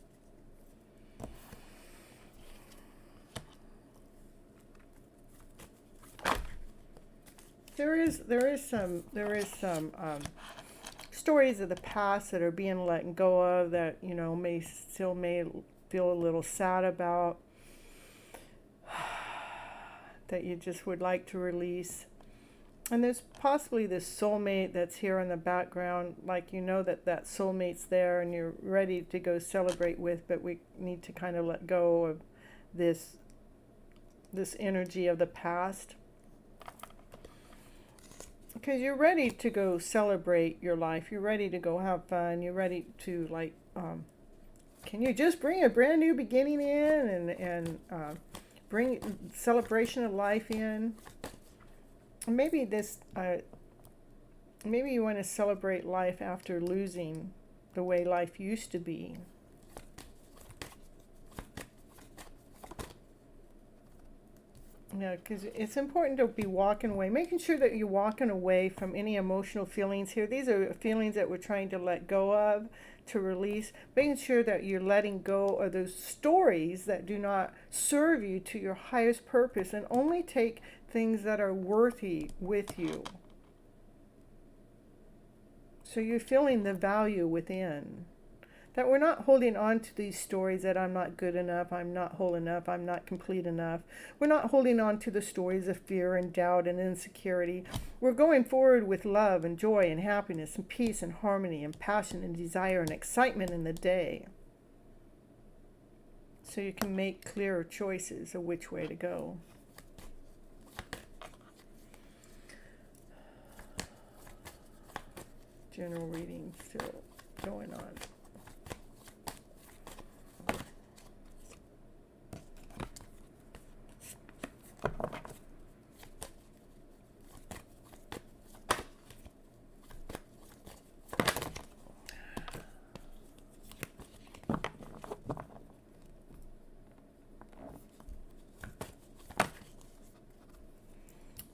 There is some stories of the past that are being let go of that, may feel a little sad about, that you just would like to release. And there's possibly this soulmate that's here in the background, like you know that that soulmate's there and you're ready to go celebrate with, but we need to kind of let go of this energy of the past. Because you're ready to go celebrate your life. You're ready to go have fun. You're ready to can you just bring a brand new beginning in and bring celebration of life in? Maybe maybe you want to celebrate life after losing the way life used to be. Yeah, because it's important to be walking away, making sure that you're walking away from any emotional feelings here. These are feelings that we're trying to let go of, to release, making sure that you're letting go of those stories that do not serve you to your highest purpose, and only take things that are worthy with you. So you're feeling the value within. That we're not holding on to these stories that I'm not good enough, I'm not whole enough, I'm not complete enough. We're not holding on to the stories of fear and doubt and insecurity. We're going forward with love and joy and happiness and peace and harmony and passion and desire and excitement in the day. So you can make clearer choices of which way to go. General reading still going on.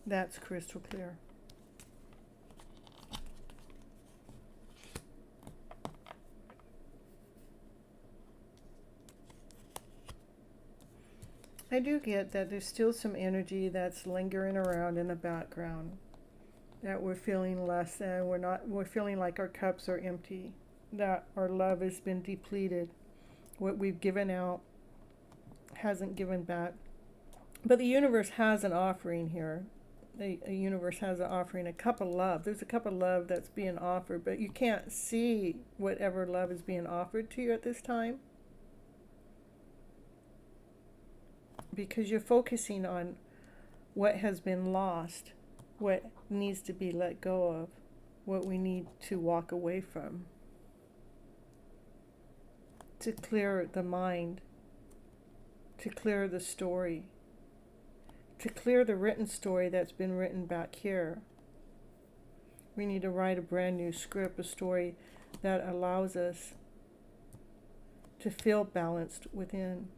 That's crystal clear. I do get that there's still some energy that's lingering around in the background, that we're feeling less than, we're feeling like our cups are empty, that our love has been depleted, what we've given out hasn't given back. But the universe has an offering here. The universe has an offering, a cup of love. There's a cup of love that's being offered, but you can't see whatever love is being offered to you at this time, because you're focusing on what has been lost, what needs to be let go of, what we need to walk away from, to clear the mind, to clear the story, to clear the written story that's been written back here. We need to write a brand new script, a story that allows us to feel balanced within.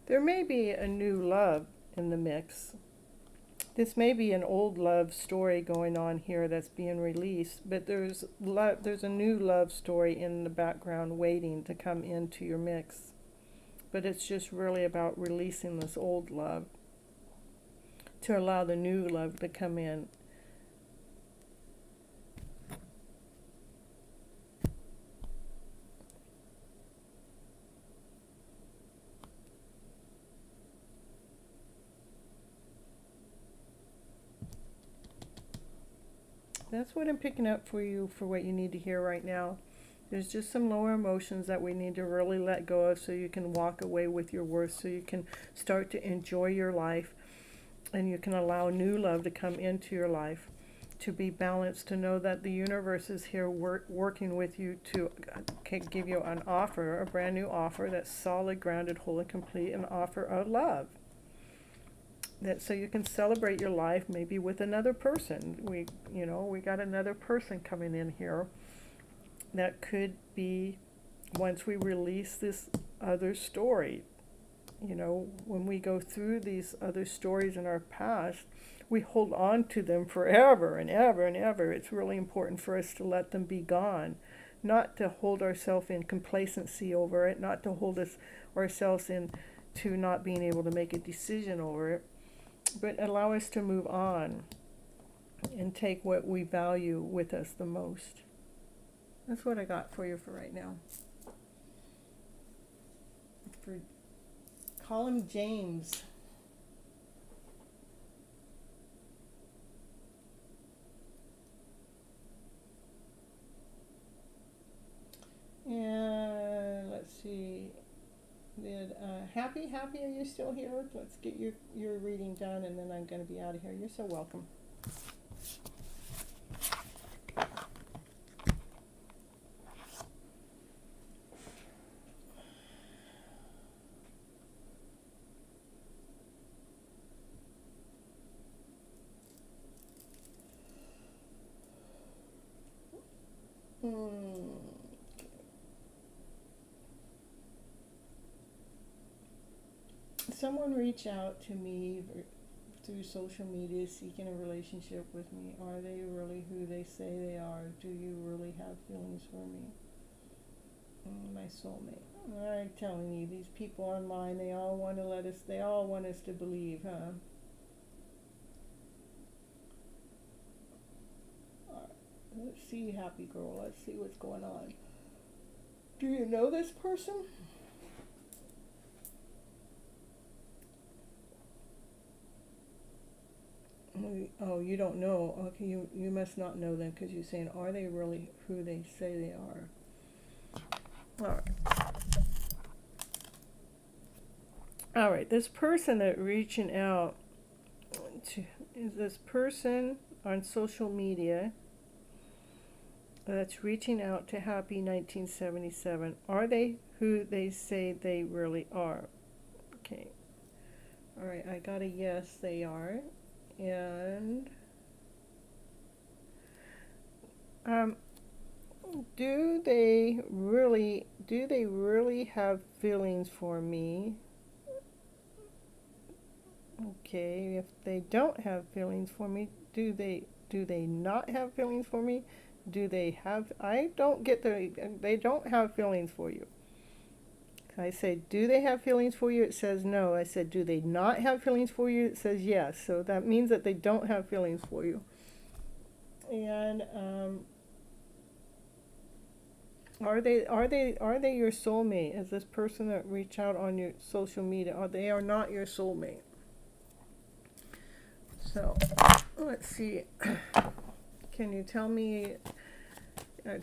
There may be a new love in the mix. This may be an old love story going on here that's being released, but there's a new love story in the background waiting to come into your mix. But it's just really about releasing this old love to allow the new love to come in. That's what I'm picking up for you, for what you need to hear right now. There's just some lower emotions that we need to really let go of, so you can walk away with your worth, so you can start to enjoy your life, and you can allow new love to come into your life, to be balanced, to know that the universe is here working with you to give you an offer, a brand new offer that's solid, grounded, whole, and complete, an offer of love. That so you can celebrate your life maybe with another person. We got another person coming in here. That could be, once we release this other story, You know, when we go through these other stories in our past, we hold on to them forever and ever and ever. It's really important for us to let them be gone, not to hold ourselves in complacency over it, not to hold ourselves in to not being able to make a decision over it, but allow us to move on and take what we value with us the most. That's what I got for you for right now. For call him James. And let's see. Happy, are you still here? Let's get your reading done, and then I'm going to be out of here. You're so welcome. Someone reach out to me through social media seeking a relationship with me. Are they really who they say they are? Do you really have feelings for me? My soulmate. I'm telling you, these people online, they all want us to believe, huh? Alright, let's see, happy girl. Let's see what's going on. Do you know this person? Oh, you don't know. Okay, you must not know them because you're saying, are they really who they say they are? All right. All right, this person that reaching out to is this person on social media that's reaching out to Happy 1977. Are they who they say they really are? Okay. All right, I got a yes, they are. And do they really have feelings for me? Okay, if they don't have feelings for me, do they not have feelings for me? Do they have? I don't get they don't have feelings for you. I said, do they have feelings for you? It says no. I said, do they not have feelings for you? It says yes. So that means that they don't have feelings for you. And are they your soulmate? Is this person that reached out on your social media? They are not your soulmate. So let's see. Can you tell me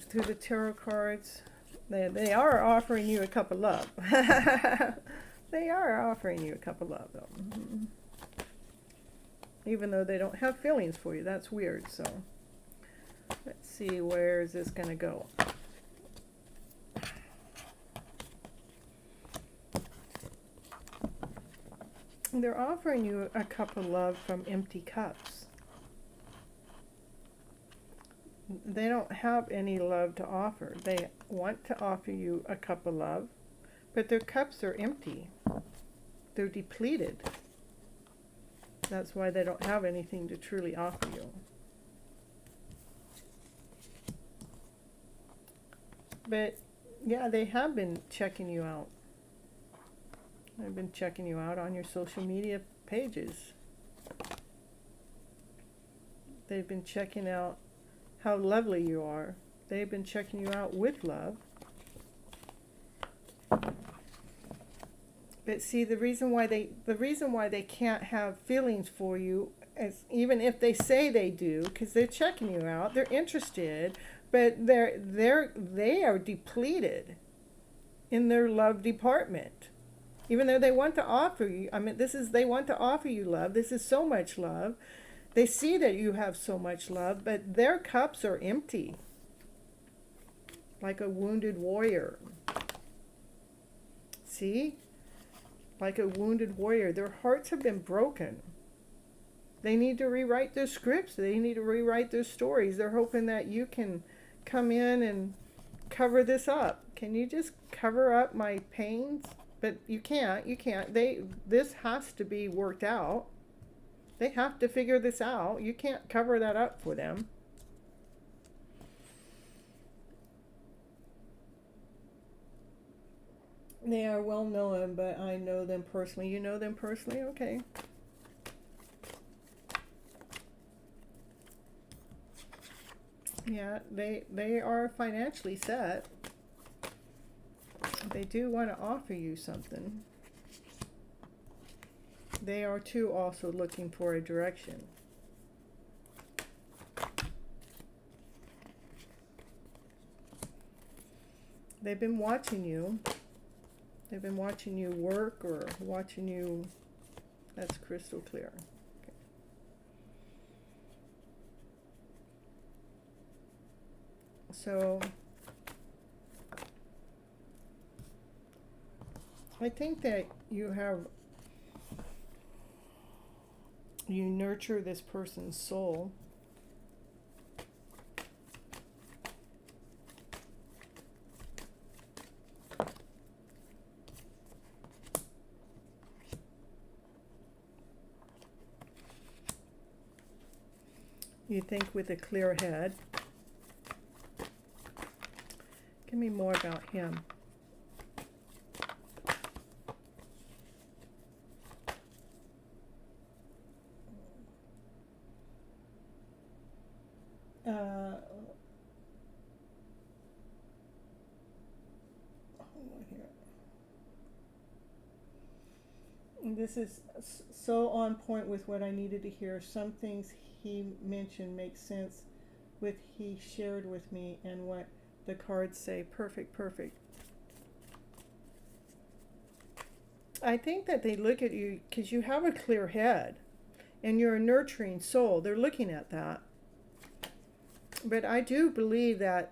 through the tarot cards? They are offering you a cup of love. They are offering you a cup of love, though. Mm-hmm. Even though they don't have feelings for you. That's weird. So let's see, where is this going to go? They're offering you a cup of love from empty cups. They don't have any love to offer. They want to offer you a cup of love, but their cups are empty. They're depleted. That's why they don't have anything to truly offer you. But yeah, they have been checking you out. They've been checking you out on your social media pages. They've been checking out how lovely you are. They've been checking you out with love. But see, the reason why they can't have feelings for you, is even if they say they do, because they're checking you out, they're interested, but they are depleted in their love department. Even though they want to offer you, they want to offer you love. This is so much love. They see that you have so much love, but their cups are empty. Like a wounded warrior. See? Like a wounded warrior. Their hearts have been broken. They need to rewrite their scripts. They need to rewrite their stories. They're hoping that you can come in and cover this up. Can you just cover up my pains? but you can't. This has to be worked out. They have to figure this out. You can't cover that up for them. They are well known, but I know them personally. You know them personally? Okay. Yeah, they are financially set. They do want to offer you something. They are too also looking for a direction. They've been watching you. They've been watching you work or watching you. That's crystal clear. Okay. So I think that you nurture this person's soul. You think with a clear head. Give me more about him. This is so on point with what I needed to hear. Some things he mentioned make sense with he shared with me and what the cards say. Perfect, perfect. I think that they look at you because you have a clear head and you're a nurturing soul. They're looking at that. But I do believe that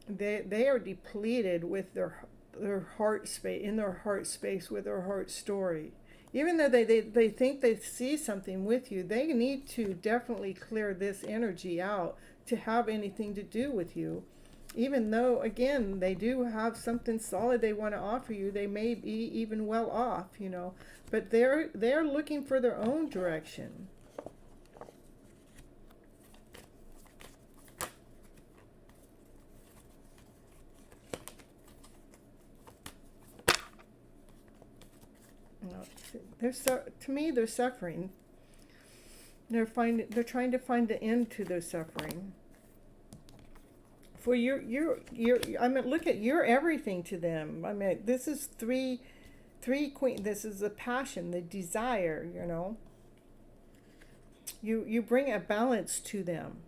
they are depleted with their heart space, in their heart space, with their heart story. Even though they think they see something with you, they need to definitely clear this energy out to have anything to do with you. Even though, again, they do have something solid they want to offer you, they may be even well off, you know. But they're looking for their own direction. To me, they're suffering. They're trying to find the end to their suffering. For I mean, look at, you're everything to them. I mean, this is three queen. This is the passion, the desire. You know. You bring a balance to them.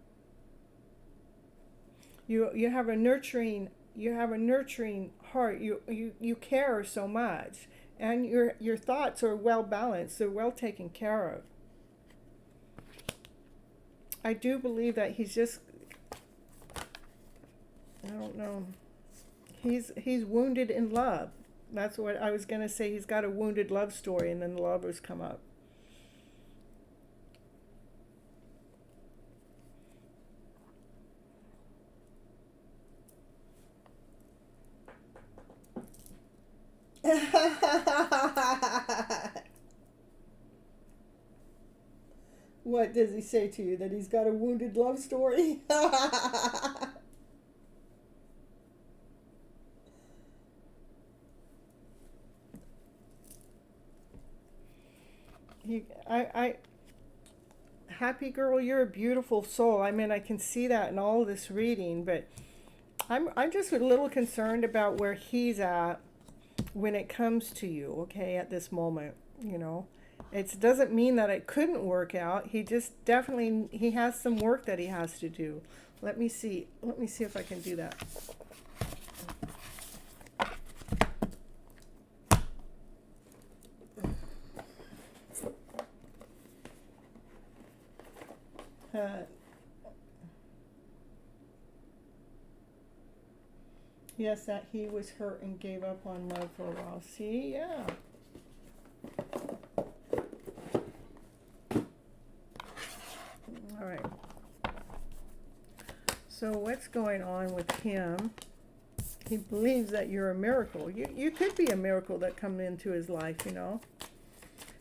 You have a nurturing heart. You care so much. And your thoughts are well balanced. They're well taken care of. I do believe that he's just, I don't know. He's wounded in love. That's what I was going to say. He's got a wounded love story, and then the lovers come up. What does he say to you? That he's got a wounded love story? Happy girl, you're a beautiful soul. I mean, I can see that in all this reading, but I'm just a little concerned about where he's at when it comes to you, okay, at this moment, you know. It doesn't mean that it couldn't work out. He just definitely, he has some work that he has to do. Let me see if I can do that. Yes, that he was hurt and gave up on love for a while. See, yeah. All right. So what's going on with him? He believes that you're a miracle. You could be a miracle that come into his life, you know.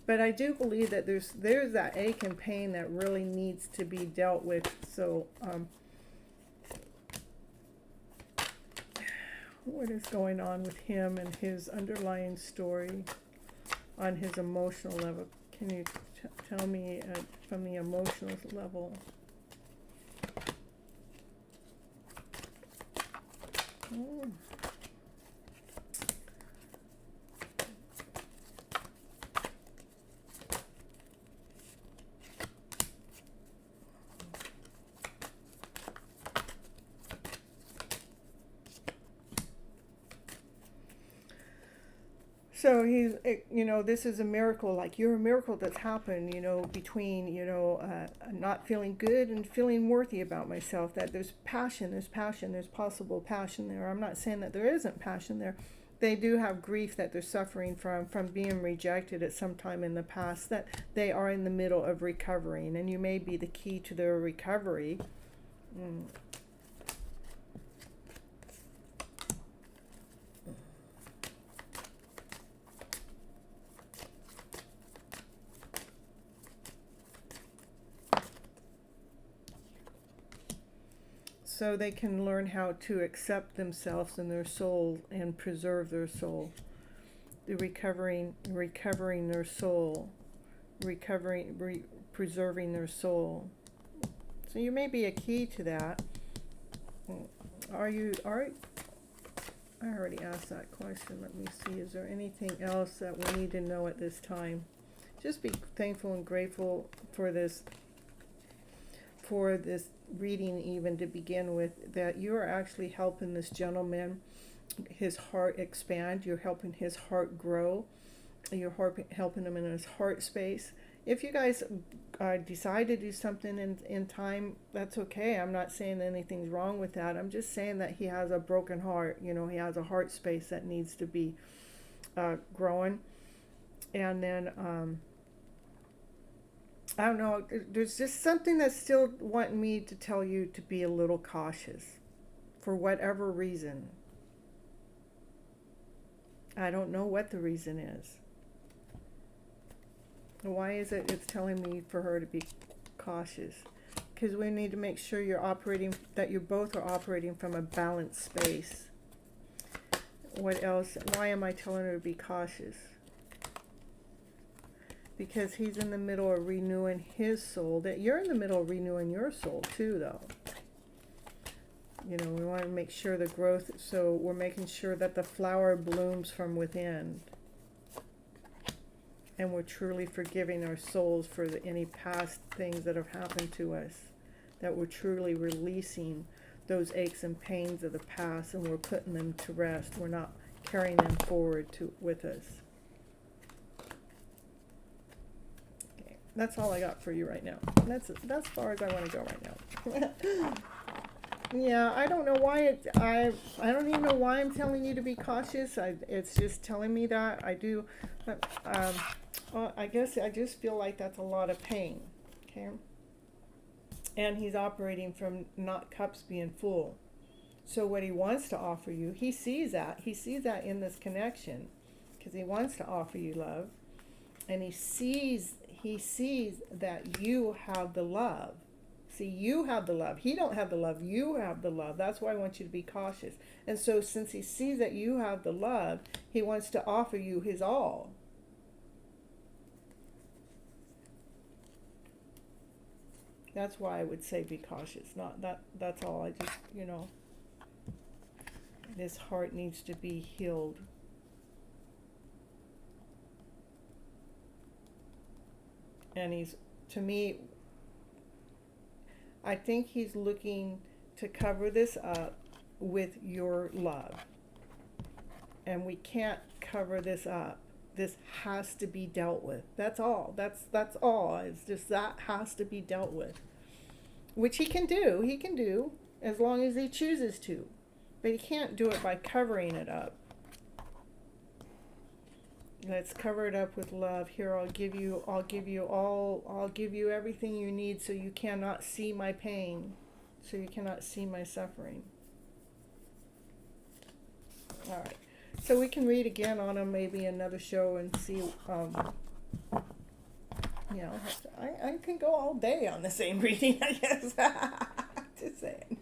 But I do believe that there's that ache and pain that really needs to be dealt with. So, what is going on with him and his underlying story on his emotional level? Can you tell me from the emotional level? Oh. So he's, you know, this is a miracle, like you're a miracle that's happened, you know, between, you know, not feeling good and feeling worthy about myself, that there's possible passion there. I'm not saying that there isn't passion there. They do have grief that they're suffering from being rejected at some time in the past, that they are in the middle of recovering, and you may be the key to their recovery. So they can learn how to accept themselves and their soul and preserve their soul. The recovering their soul, preserving their soul. So you may be a key to that. Are you? I already asked that question. Let me see. Is there anything else that we need to know at this time? Just be thankful and grateful for this reading, even to begin with, that you are actually helping this gentleman, his heart expand. You're helping his heart grow. You're helping him in his heart space. If you guys decide to do something in time, that's okay. I'm not saying anything's wrong with that. I'm just saying that he has a broken heart. You know, he has a heart space that needs to be growing. And then I don't know, there's just something that's still wanting me to tell you to be a little cautious for whatever reason. I don't know what the reason is. Why is it it's telling me for her to be cautious? Because we need to make sure that you both are operating from a balanced space. What else? Why am I telling her to be cautious? Because he's in the middle of renewing his soul. That you're in the middle of renewing your soul too, though. You know, we want to make sure the growth, so we're making sure that the flower blooms from within. And we're truly forgiving our souls for any past things that have happened to us. That we're truly releasing those aches and pains of the past, and we're putting them to rest. We're not carrying them forward with us. That's all I got for you right now. That's as far as I want to go right now. Yeah, I don't know why I don't even know why I'm telling you to be cautious. It's just telling me that I do. But, well, I guess I just feel like that's a lot of pain. Okay. And he's operating from not cups being full. So what he wants to offer you, he sees that. He sees that in this connection, because he wants to offer you love, and he sees that you have the love. See, you have the love. He don't have the love. You have the love. That's why I want you to be cautious. And so since he sees that you have the love, he wants to offer you his all. That's why I would say be cautious. Not that. That's all. I just, you know, this heart needs to be healed. And he's, to me, I think he's looking to cover this up with your love. And we can't cover this up. This has to be dealt with. That's all. That's all. It's just that has to be dealt with. Which he can do. He can do as long as he chooses to. But he can't do it by covering it up. Let's cover it up with love. Here, I'll give you everything you need, so you cannot see my pain, so you cannot see my suffering. All right. So we can read again on them, maybe another show, and see. You know, I can go all day on the same reading, I guess. Just saying.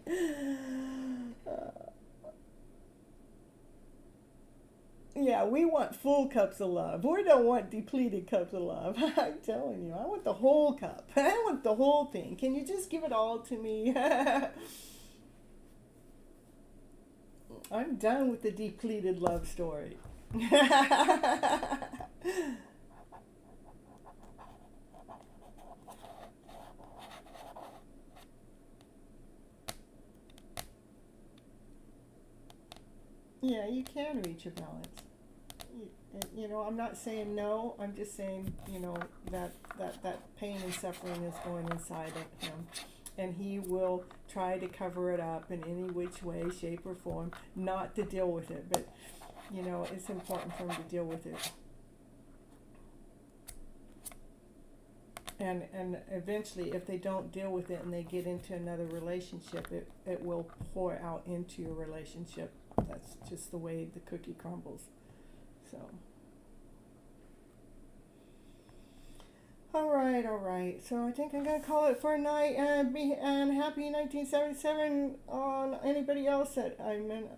Yeah, we want full cups of love. We don't want depleted cups of love. I'm telling you, I want the whole cup. I want the whole thing. Can you just give it all to me? I'm done with the depleted love story. Yeah, you can reach a balance. You know, I'm not saying no. I'm just saying, you know, that pain and suffering is going inside of him, and he will try to cover it up in any which way, shape, or form, not to deal with it. But, you know, it's important for him to deal with it. And eventually, if they don't deal with it and they get into another relationship, it will pour out into your relationship. That's just the way the cookie crumbles. So, all right. So I think I'm gonna call it for a night, and happy 1977 on anybody else that I meant.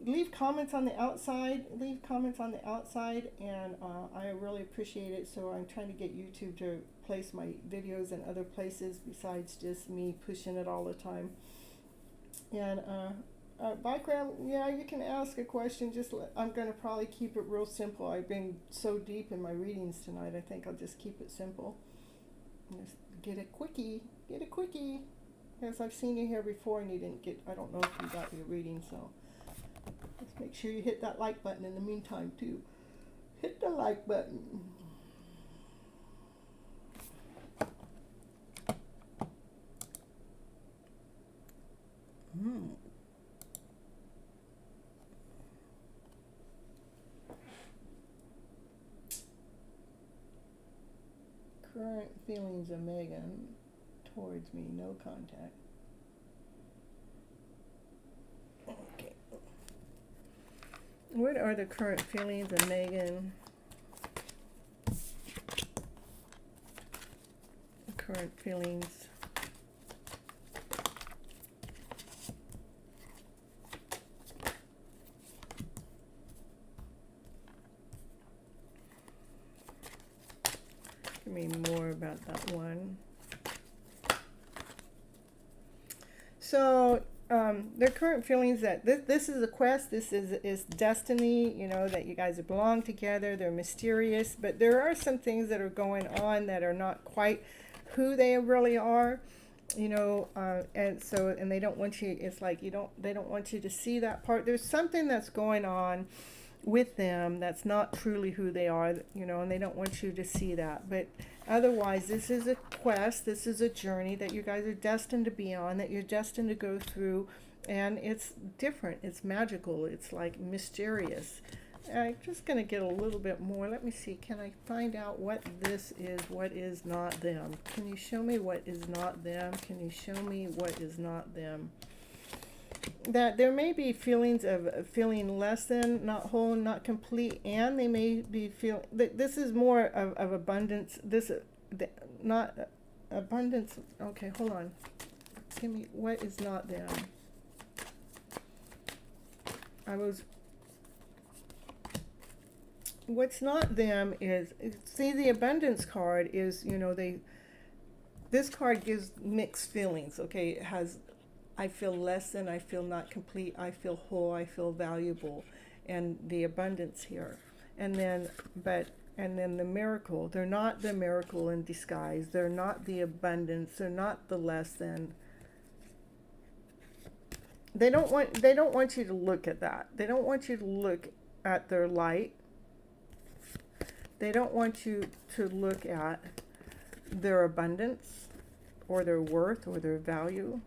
Leave comments on the outside. And I really appreciate it. So I'm trying to get YouTube to place my videos in other places besides just me pushing it all the time. And background, yeah, you can ask a question. I'm going to probably keep it real simple. I've been so deep in my readings tonight. I think I'll just keep it simple. Just get a quickie. Because I've seen you here before and you didn't get, I don't know if you got your reading, so just make sure you hit that like button in the meantime, too. Hit the like button. Current feelings of Megan towards me, no contact. Okay. What are the current feelings of Megan? Current feelings. Give me more about that one. So their current feelings that this is a quest, this is destiny, you know, that you guys belong together, they're mysterious, but there are some things that are going on that are not quite who they really are, you know, and they don't want you, it's like they don't want you to see that part. There's something that's going on with them that's not truly who they are, you know, and they don't want you to see that. But otherwise, this is a quest, this is a journey that you guys are destined to be on, that you're destined to go through, and it's different, it's magical, it's like mysterious. I'm just going to get a little bit more. Let me see, can I find out what this is, what is not them? Can you show me what is not them? Can you show me what is not them? That there may be feelings of feeling less than, not whole, not complete, and they may be feel. This is more of abundance. Not abundance. Okay, hold on. Give me what is not them. What's not them is, see, the abundance card is, you know, this card gives mixed feelings. Okay, it has, I feel less than, I feel not complete, I feel whole, I feel valuable, and the abundance here. And then the miracle, they're not the miracle in disguise, they're not the abundance, they're not the less than. They don't want you to look at that. They don't want you to look at their light. They don't want you to look at their abundance or their worth or their value.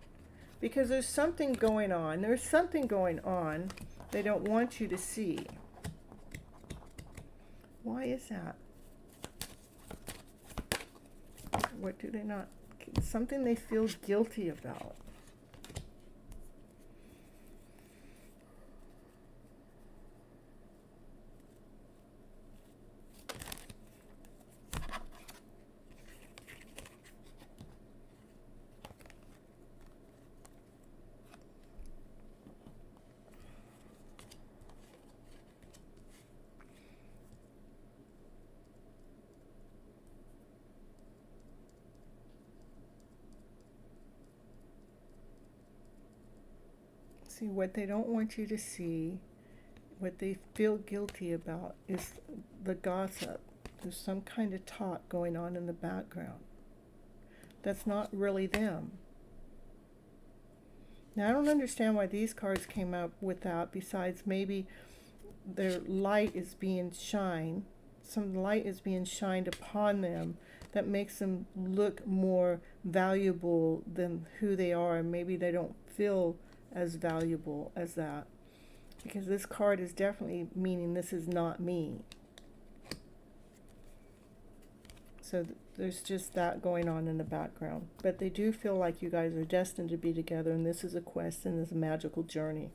Because there's something going on. There's something going on they don't want you to see. Why is that? What do they not? Something they feel guilty about. See, what they don't want you to see, what they feel guilty about, is the gossip. There's some kind of talk going on in the background. That's not really them. Now, I don't understand why these cards came up with that, besides maybe their light is being shined. Some light is being shined upon them that makes them look more valuable than who they are, and maybe they don't feel as valuable as that. Because this card is definitely meaning this is not me. So there's just that going on in the background. But they do feel like you guys are destined to be together, and this is a quest and it's a magical journey.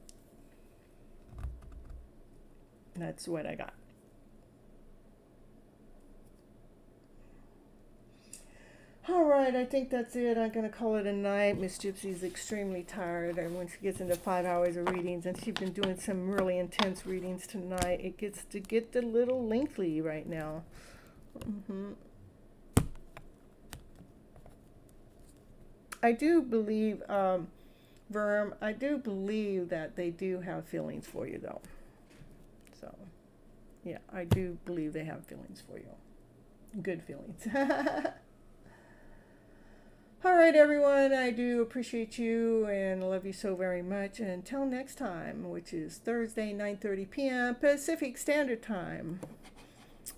That's what I got. All right, I think that's it. I'm going to call it a night. Miss Gypsy's extremely tired, and when she gets into 5 hours of readings, and she's been doing some really intense readings tonight, it gets to get a little lengthy right now. I do believe, Verm, I do believe that they do have feelings for you, though. So, yeah, I do believe they have feelings for you. Good feelings. All right, everyone, I do appreciate you and love you so very much. And until next time, which is Thursday, 9:30 p.m. Pacific Standard Time.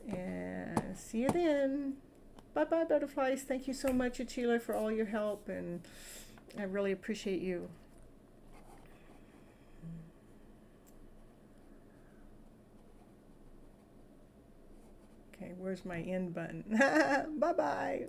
And see you then. Bye-bye, butterflies. Thank you so much, Achila, for all your help, and I really appreciate you. Okay, where's my end button? Bye-bye.